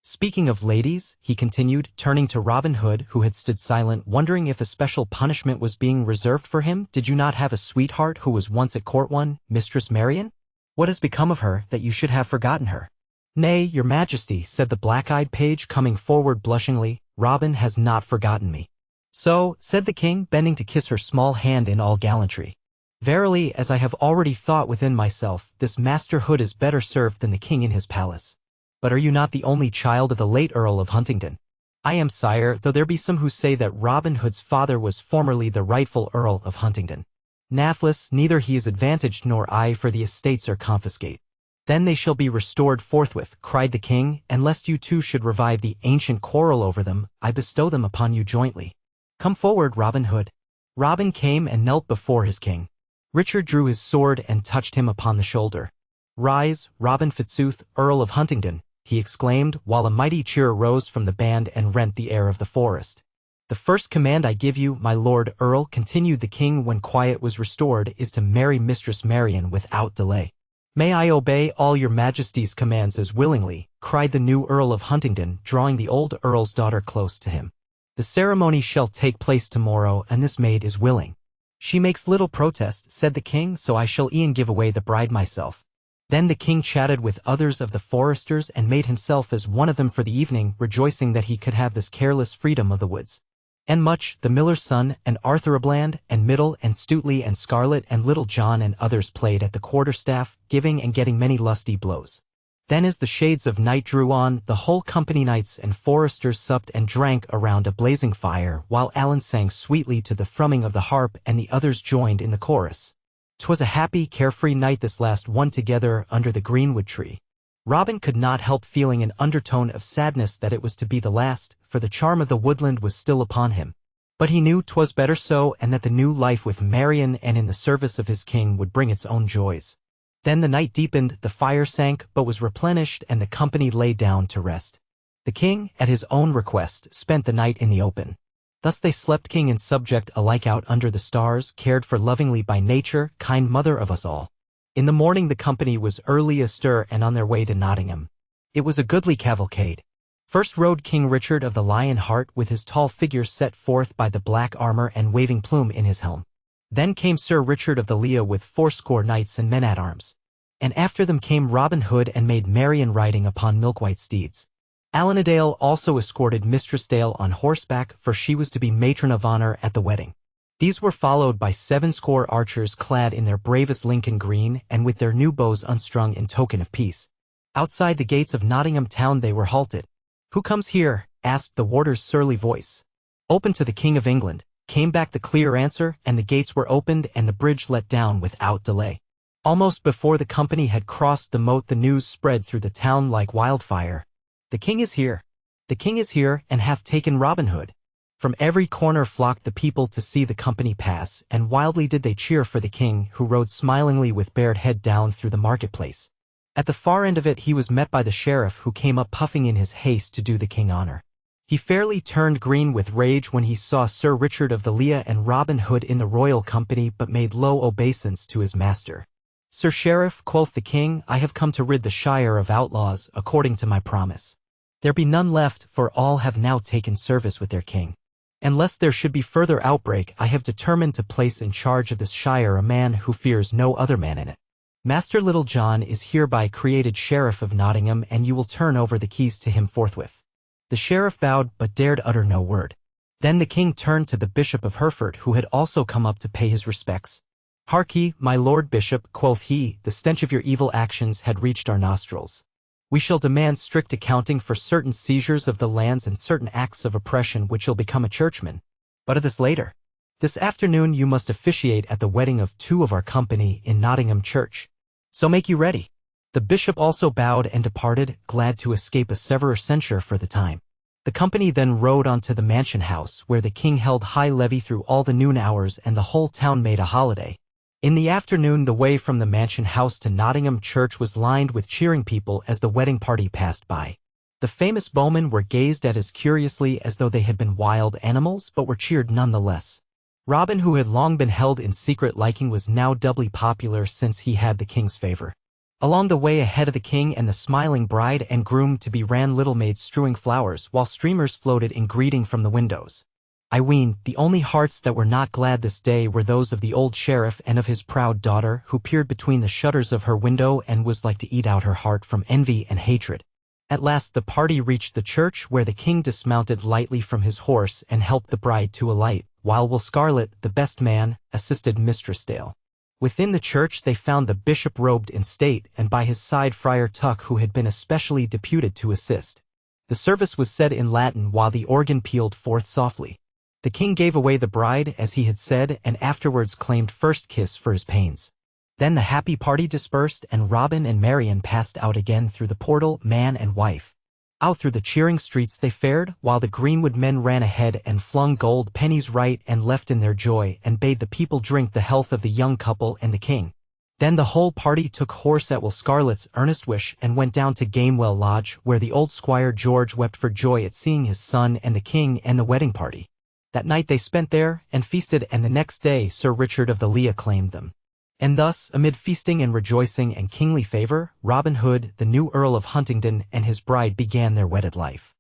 Speaking of ladies, he continued, turning to Robin Hood, who had stood silent, wondering if a special punishment was being reserved for him. Did you not have a sweetheart who was once at court, one, Mistress Marian? What has become of her, that you should have forgotten her? Nay, your majesty, said the black-eyed page, coming forward blushingly, Robin has not forgotten me. So, said the king, bending to kiss her small hand in all gallantry. Verily, as I have already thought within myself, this Master Hood is better served than the king in his palace. But are you not the only child of the late Earl of Huntingdon? I am, sire, though there be some who say that Robin Hood's father was formerly the rightful Earl of Huntingdon. Nathless, neither he is advantaged nor I, for the estates are confiscate. Then they shall be restored forthwith, cried the king, and lest you two should revive the ancient quarrel over them, I bestow them upon you jointly. Come forward, Robin Hood. Robin came and knelt before his king. Richard drew his sword and touched him upon the shoulder. Rise, Robin Fitzooth, Earl of Huntingdon, he exclaimed, while a mighty cheer arose from the band and rent the air of the forest. The first command I give you, my lord Earl, continued the king when quiet was restored, is to marry Mistress Marian without delay. May I obey all your majesty's commands as willingly, cried the new Earl of Huntingdon, drawing the old earl's daughter close to him. The ceremony shall take place tomorrow, and this maid is willing. She makes little protest, said the king, so I shall e'en give away the bride myself. Then the king chatted with others of the foresters and made himself as one of them for the evening, rejoicing that he could have this careless freedom of the woods. And Much, the miller's son, and Arthur a Bland, and Middle, and Stutely, and Scarlet, and Little John and others played at the quarterstaff, giving and getting many lusty blows. Then as the shades of night drew on, the whole company, knights and foresters, supped and drank around a blazing fire, while Alan sang sweetly to the thrumming of the harp and the others joined in the chorus. 'Twas a happy, carefree night, this last one together under the greenwood tree. Robin could not help feeling an undertone of sadness that it was to be the last, for the charm of the woodland was still upon him. But he knew 'twas better so, and that the new life with Marian and in the service of his king would bring its own joys. Then the night deepened, the fire sank, but was replenished, and the company lay down to rest. The king, at his own request, spent the night in the open. Thus they slept, king and subject alike, out under the stars, cared for lovingly by nature, kind mother of us all. In the morning the company was early astir and on their way to Nottingham. It was a goodly cavalcade. First rode King Richard of the Lion Heart, with his tall figure set forth by the black armor and waving plume in his helm. Then came Sir Richard of the Leah with 80 knights and men-at-arms. And after them came Robin Hood and Maid Marian riding upon milk-white steeds. Alanadale also escorted Mistress Dale on horseback, for she was to be matron of honor at the wedding. These were followed by 70 archers clad in their bravest Lincoln green and with their new bows unstrung in token of peace. Outside the gates of Nottingham town they were halted. "Who comes here?" asked the warder's surly voice. "Open to the King of England," came back the clear answer, and the gates were opened and the bridge let down without delay. Almost before the company had crossed the moat the news spread through the town like wildfire. "The king is here! The king is here, and hath taken Robin Hood!" From every corner flocked the people to see the company pass, and wildly did they cheer for the king, who rode smilingly with bared head down through the marketplace. At the far end of it he was met by the sheriff, who came up puffing in his haste to do the king honor. He fairly turned green with rage when he saw Sir Richard of the Leah and Robin Hood in the royal company, but made low obeisance to his master. "Sir Sheriff," quoth the king, "I have come to rid the shire of outlaws, according to my promise. There be none left, for all have now taken service with their king. And lest there should be further outbreak, I have determined to place in charge of this shire a man who fears no other man in it. Master Little John is hereby created Sheriff of Nottingham, and you will turn over the keys to him forthwith." The sheriff bowed, but dared utter no word. Then the king turned to the Bishop of Hereford, who had also come up to pay his respects. "Hark ye, my lord bishop," quoth he, "the stench of your evil actions had reached our nostrils. We shall demand strict accounting for certain seizures of the lands and certain acts of oppression which shall become a churchman. But of this later. This afternoon you must officiate at the wedding of 2 of our company in Nottingham church. So make you ready." The bishop also bowed and departed, glad to escape a severer censure for the time. The company then rode on to the mansion house, where the king held high levee through all the noon hours, and the whole town made a holiday. In the afternoon the way from the mansion house to Nottingham church was lined with cheering people as the wedding party passed by. The famous bowmen were gazed at as curiously as though they had been wild animals, but were cheered none the less. Robin, who had long been held in secret liking, was now doubly popular since he had the king's favor. Along the way ahead of the king and the smiling bride and groom-to-be ran little maids strewing flowers while streamers floated in greeting from the windows. I ween, the only hearts that were not glad this day were those of the old sheriff and of his proud daughter, who peered between the shutters of her window and was like to eat out her heart from envy and hatred. At last the party reached the church, where the king dismounted lightly from his horse and helped the bride to alight, while Will Scarlet, the best man, assisted Mistress Dale. Within the church they found the bishop robed in state, and by his side Friar Tuck, who had been especially deputed to assist. The service was said in Latin while the organ pealed forth softly. The king gave away the bride as he had said, and afterwards claimed first kiss for his pains. Then the happy party dispersed, and Robin and Marian passed out again through the portal, man and wife. Out through the cheering streets they fared, while the greenwood men ran ahead and flung gold pennies right and left in their joy, and bade the people drink the health of the young couple and the king. Then the whole party took horse at Will Scarlet's earnest wish and went down to Gamewell Lodge, where the old Squire George wept for joy at seeing his son and the king and the wedding party. That night they spent there and feasted, and the next day Sir Richard of the Lea claimed them. And thus, amid feasting and rejoicing and kingly favor, Robin Hood, the new Earl of Huntingdon, and his bride began their wedded life.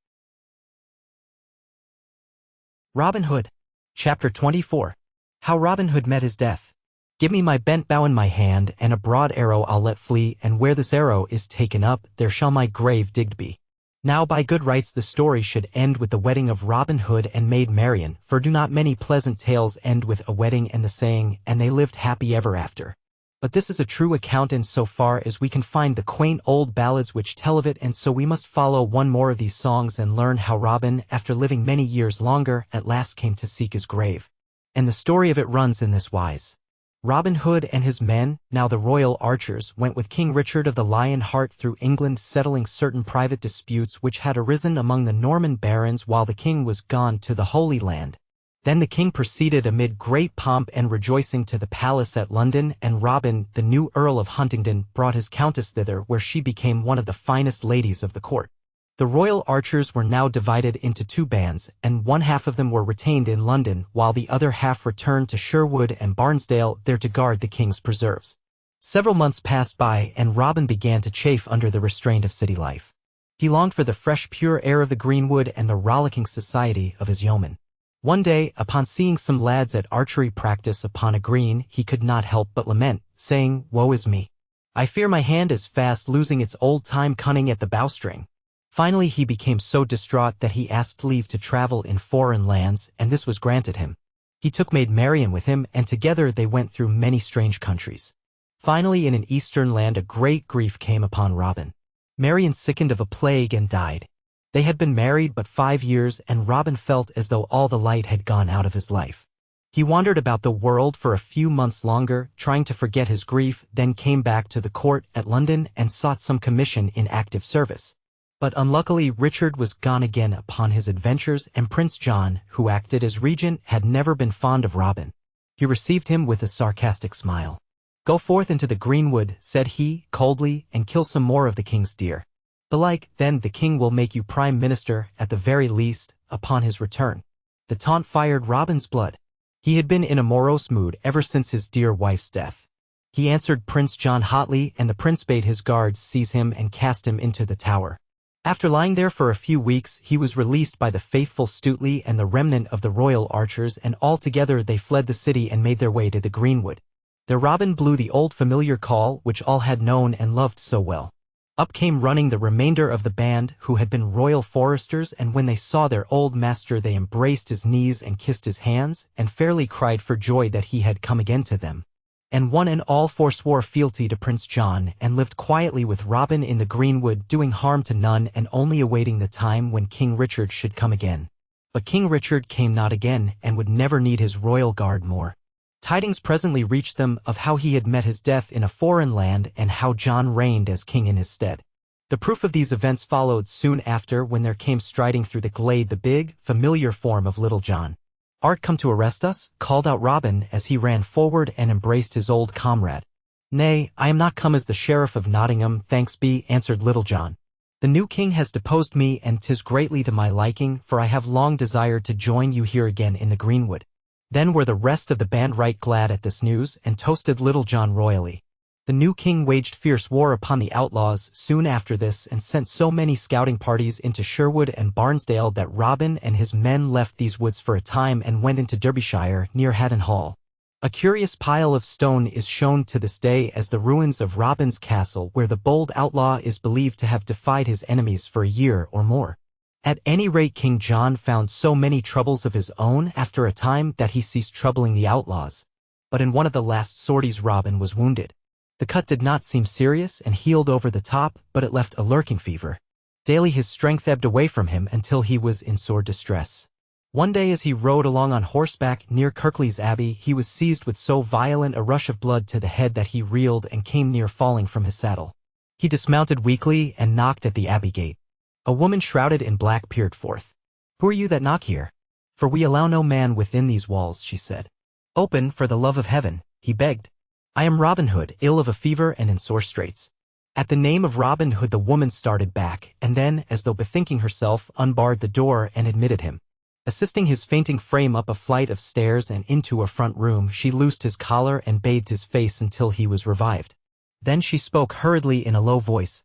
Robin Hood. Chapter 24. How Robin Hood met his death. Give me my bent bow in my hand, and a broad arrow I'll let flee, and where this arrow is taken up, there shall my grave digged be. Now by good rights the story should end with the wedding of Robin Hood and Maid Marian, for do not many pleasant tales end with a wedding and the saying, and they lived happy ever after. But this is a true account in so far as we can find the quaint old ballads which tell of it, and so we must follow one more of these songs and learn how Robin, after living many years longer, at last came to seek his grave. And the story of it runs in this wise. Robin Hood and his men, now the royal archers, went with King Richard of the Lion Heart through England, settling certain private disputes which had arisen among the Norman barons while the king was gone to the Holy Land. Then the king proceeded amid great pomp and rejoicing to the palace at London, and Robin, the new Earl of Huntingdon, brought his countess thither, where she became one of the finest ladies of the court. The royal archers were now divided into two bands, and one half of them were retained in London, while the other half returned to Sherwood and Barnesdale, there to guard the king's preserves. Several months passed by, and Robin began to chafe under the restraint of city life. He longed for the fresh pure air of the greenwood and the rollicking society of his yeomen. One day, upon seeing some lads at archery practice upon a green, he could not help but lament, saying, "Woe is me! I fear my hand is fast losing its old-time cunning at the bowstring." Finally he became so distraught that he asked leave to travel in foreign lands, and this was granted him. He took Maid Marian with him, and together they went through many strange countries. Finally in an eastern land a great grief came upon Robin. Marian sickened of a plague and died. They had been married but 5 years, and Robin felt as though all the light had gone out of his life. He wandered about the world for a few months longer, trying to forget his grief, then came back to the court at London and sought some commission in active service. But unluckily Richard was gone again upon his adventures, and Prince John, who acted as regent, had never been fond of Robin. He received him with a sarcastic smile. "Go forth into the greenwood," said he, coldly, "and kill some more of the king's deer. Belike, then the king will make you prime minister, at the very least, upon his return." The taunt fired Robin's blood. He had been in a morose mood ever since his dear wife's death. He answered Prince John hotly, and the prince bade his guards seize him and cast him into the tower. After lying there for a few weeks, he was released by the faithful Stuteley and the remnant of the royal archers, and all together they fled the city and made their way to the greenwood. There Robin blew the old familiar call which all had known and loved so well. Up came running the remainder of the band, who had been royal foresters, and when they saw their old master they embraced his knees and kissed his hands, and fairly cried for joy that he had come again to them. And one and all forswore fealty to Prince John, and lived quietly with Robin in the greenwood, doing harm to none, and only awaiting the time when King Richard should come again. But King Richard came not again, and would never need his royal guard more. Tidings presently reached them of how he had met his death in a foreign land, and how John reigned as king in his stead. The proof of these events followed soon after, when there came striding through the glade the big, familiar form of Little John. "Art come to arrest us?" called out Robin as he ran forward and embraced his old comrade. "Nay, I am not come as the sheriff of Nottingham, thanks be," answered Little John. "The new king has deposed me, and 'tis greatly to my liking, for I have long desired to join you here again in the greenwood." Then were the rest of the band right glad at this news, and toasted Little John royally. The new king waged fierce war upon the outlaws soon after this and sent so many scouting parties into Sherwood and Barnesdale that Robin and his men left these woods for a time and went into Derbyshire near Haddon Hall. A curious pile of stone is shown to this day as the ruins of Robin's castle, where the bold outlaw is believed to have defied his enemies for a year or more. At any rate, King John found so many troubles of his own after a time that he ceased troubling the outlaws. But in one of the last sorties Robin was wounded. The cut did not seem serious and healed over the top, but it left a lurking fever. Daily his strength ebbed away from him until he was in sore distress. One day as he rode along on horseback near Kirklees Abbey, he was seized with so violent a rush of blood to the head that he reeled and came near falling from his saddle. He dismounted weakly and knocked at the abbey gate. A woman shrouded in black peered forth. "Who are you that knock here? For we allow no man within these walls," she said. "Open, for the love of heaven," he begged. "I am Robin Hood, ill of a fever and in sore straits." At the name of Robin Hood the woman started back, and then, as though bethinking herself, unbarred the door and admitted him. Assisting his fainting frame up a flight of stairs and into a front room, she loosed his collar and bathed his face until he was revived. Then she spoke hurriedly in a low voice.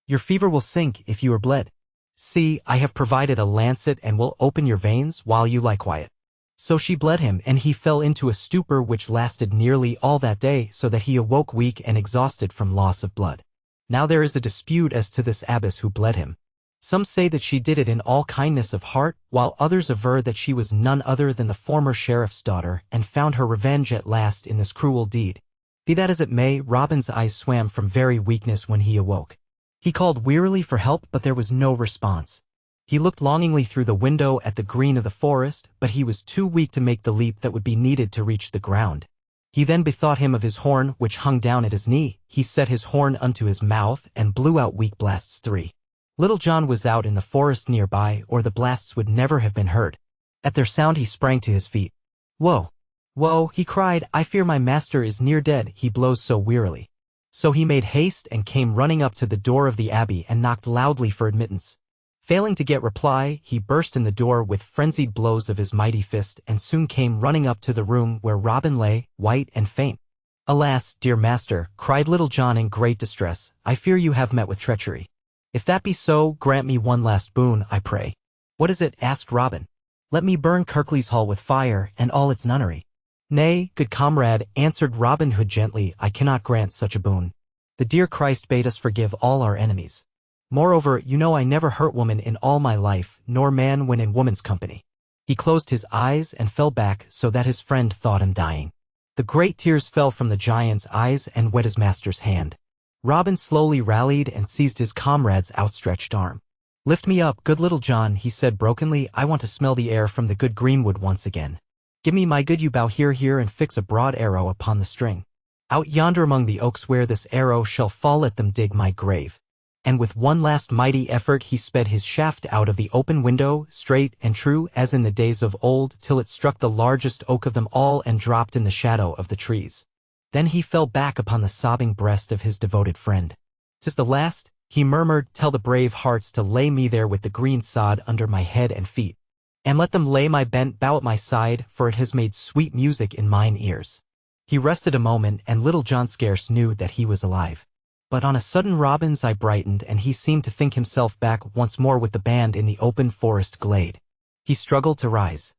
"Your fever will sink if you are bled. See, I have provided a lancet and will open your veins while you lie quiet." So she bled him, and he fell into a stupor which lasted nearly all that day, so that he awoke weak and exhausted from loss of blood. Now there is a dispute as to this abbess who bled him. Some say that she did it in all kindness of heart, while others aver that she was none other than the former sheriff's daughter, and found her revenge at last in this cruel deed. Be that as it may, Robin's eyes swam from very weakness when he awoke. He called wearily for help, but there was no response. He looked longingly through the window at the green of the forest, but he was too weak to make the leap that would be needed to reach the ground. He then bethought him of his horn, which hung down at his knee. He set his horn unto his mouth and blew out weak blasts 3. Little John was out in the forest nearby, or the blasts would never have been heard. At their sound he sprang to his feet. "Woe! Woe!" he cried. "I fear my master is near dead, he blows so wearily." So he made haste and came running up to the door of the abbey and knocked loudly for admittance. Failing to get reply, he burst in the door with frenzied blows of his mighty fist and soon came running up to the room where Robin lay, white and faint. "Alas, dear master," cried Little John in great distress, "I fear you have met with treachery. If that be so, grant me one last boon, I pray." "What is it?" asked Robin. "Let me burn Kirklees Hall with fire and all its nunnery." "Nay, good comrade," answered Robin Hood gently, "I cannot grant such a boon. The dear Christ bade us forgive all our enemies. Moreover, you know I never hurt woman in all my life, nor man when in woman's company." He closed his eyes and fell back so that his friend thought him dying. The great tears fell from the giant's eyes and wet his master's hand. Robin slowly rallied and seized his comrade's outstretched arm. "Lift me up, good Little John," he said brokenly. "I want to smell the air from the good greenwood once again. Give me my good yew bow here and fix a broad arrow upon the string. Out yonder among the oaks where this arrow shall fall, let them dig my grave." And with one last mighty effort he sped his shaft out of the open window, straight and true as in the days of old, till it struck the largest oak of them all and dropped in the shadow of the trees. Then he fell back upon the sobbing breast of his devoted friend. "'Tis the last," he murmured, "tell the brave hearts to lay me there with the green sod under my head and feet. And let them lay my bent bow at my side, for it has made sweet music in mine ears." He rested a moment, and Little John scarce knew that he was alive. But on a sudden Robin's eye brightened, and he seemed to think himself back once more with the band in the open forest glade. He struggled to rise.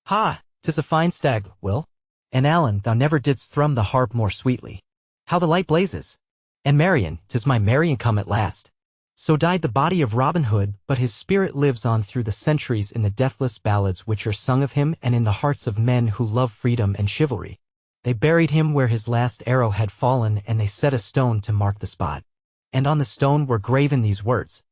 "Ha! 'Tis a fine stag, Will. And Allen, thou never didst thrum the harp more sweetly. How the light blazes! And Marian, 'tis my Marian come at last." So died the body of Robin Hood, but his spirit lives on through the centuries in the deathless ballads which are sung of him and in the hearts of men who love freedom and chivalry. They buried him where his last arrow had fallen, and they set a stone to mark the spot. And on the stone were graven these words: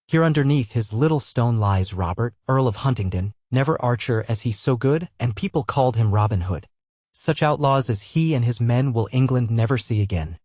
"Here underneath his little stone lies Robert, Earl of Huntingdon, never archer as he so good, and people called him Robin Hood. Such outlaws as he and his men will England never see again."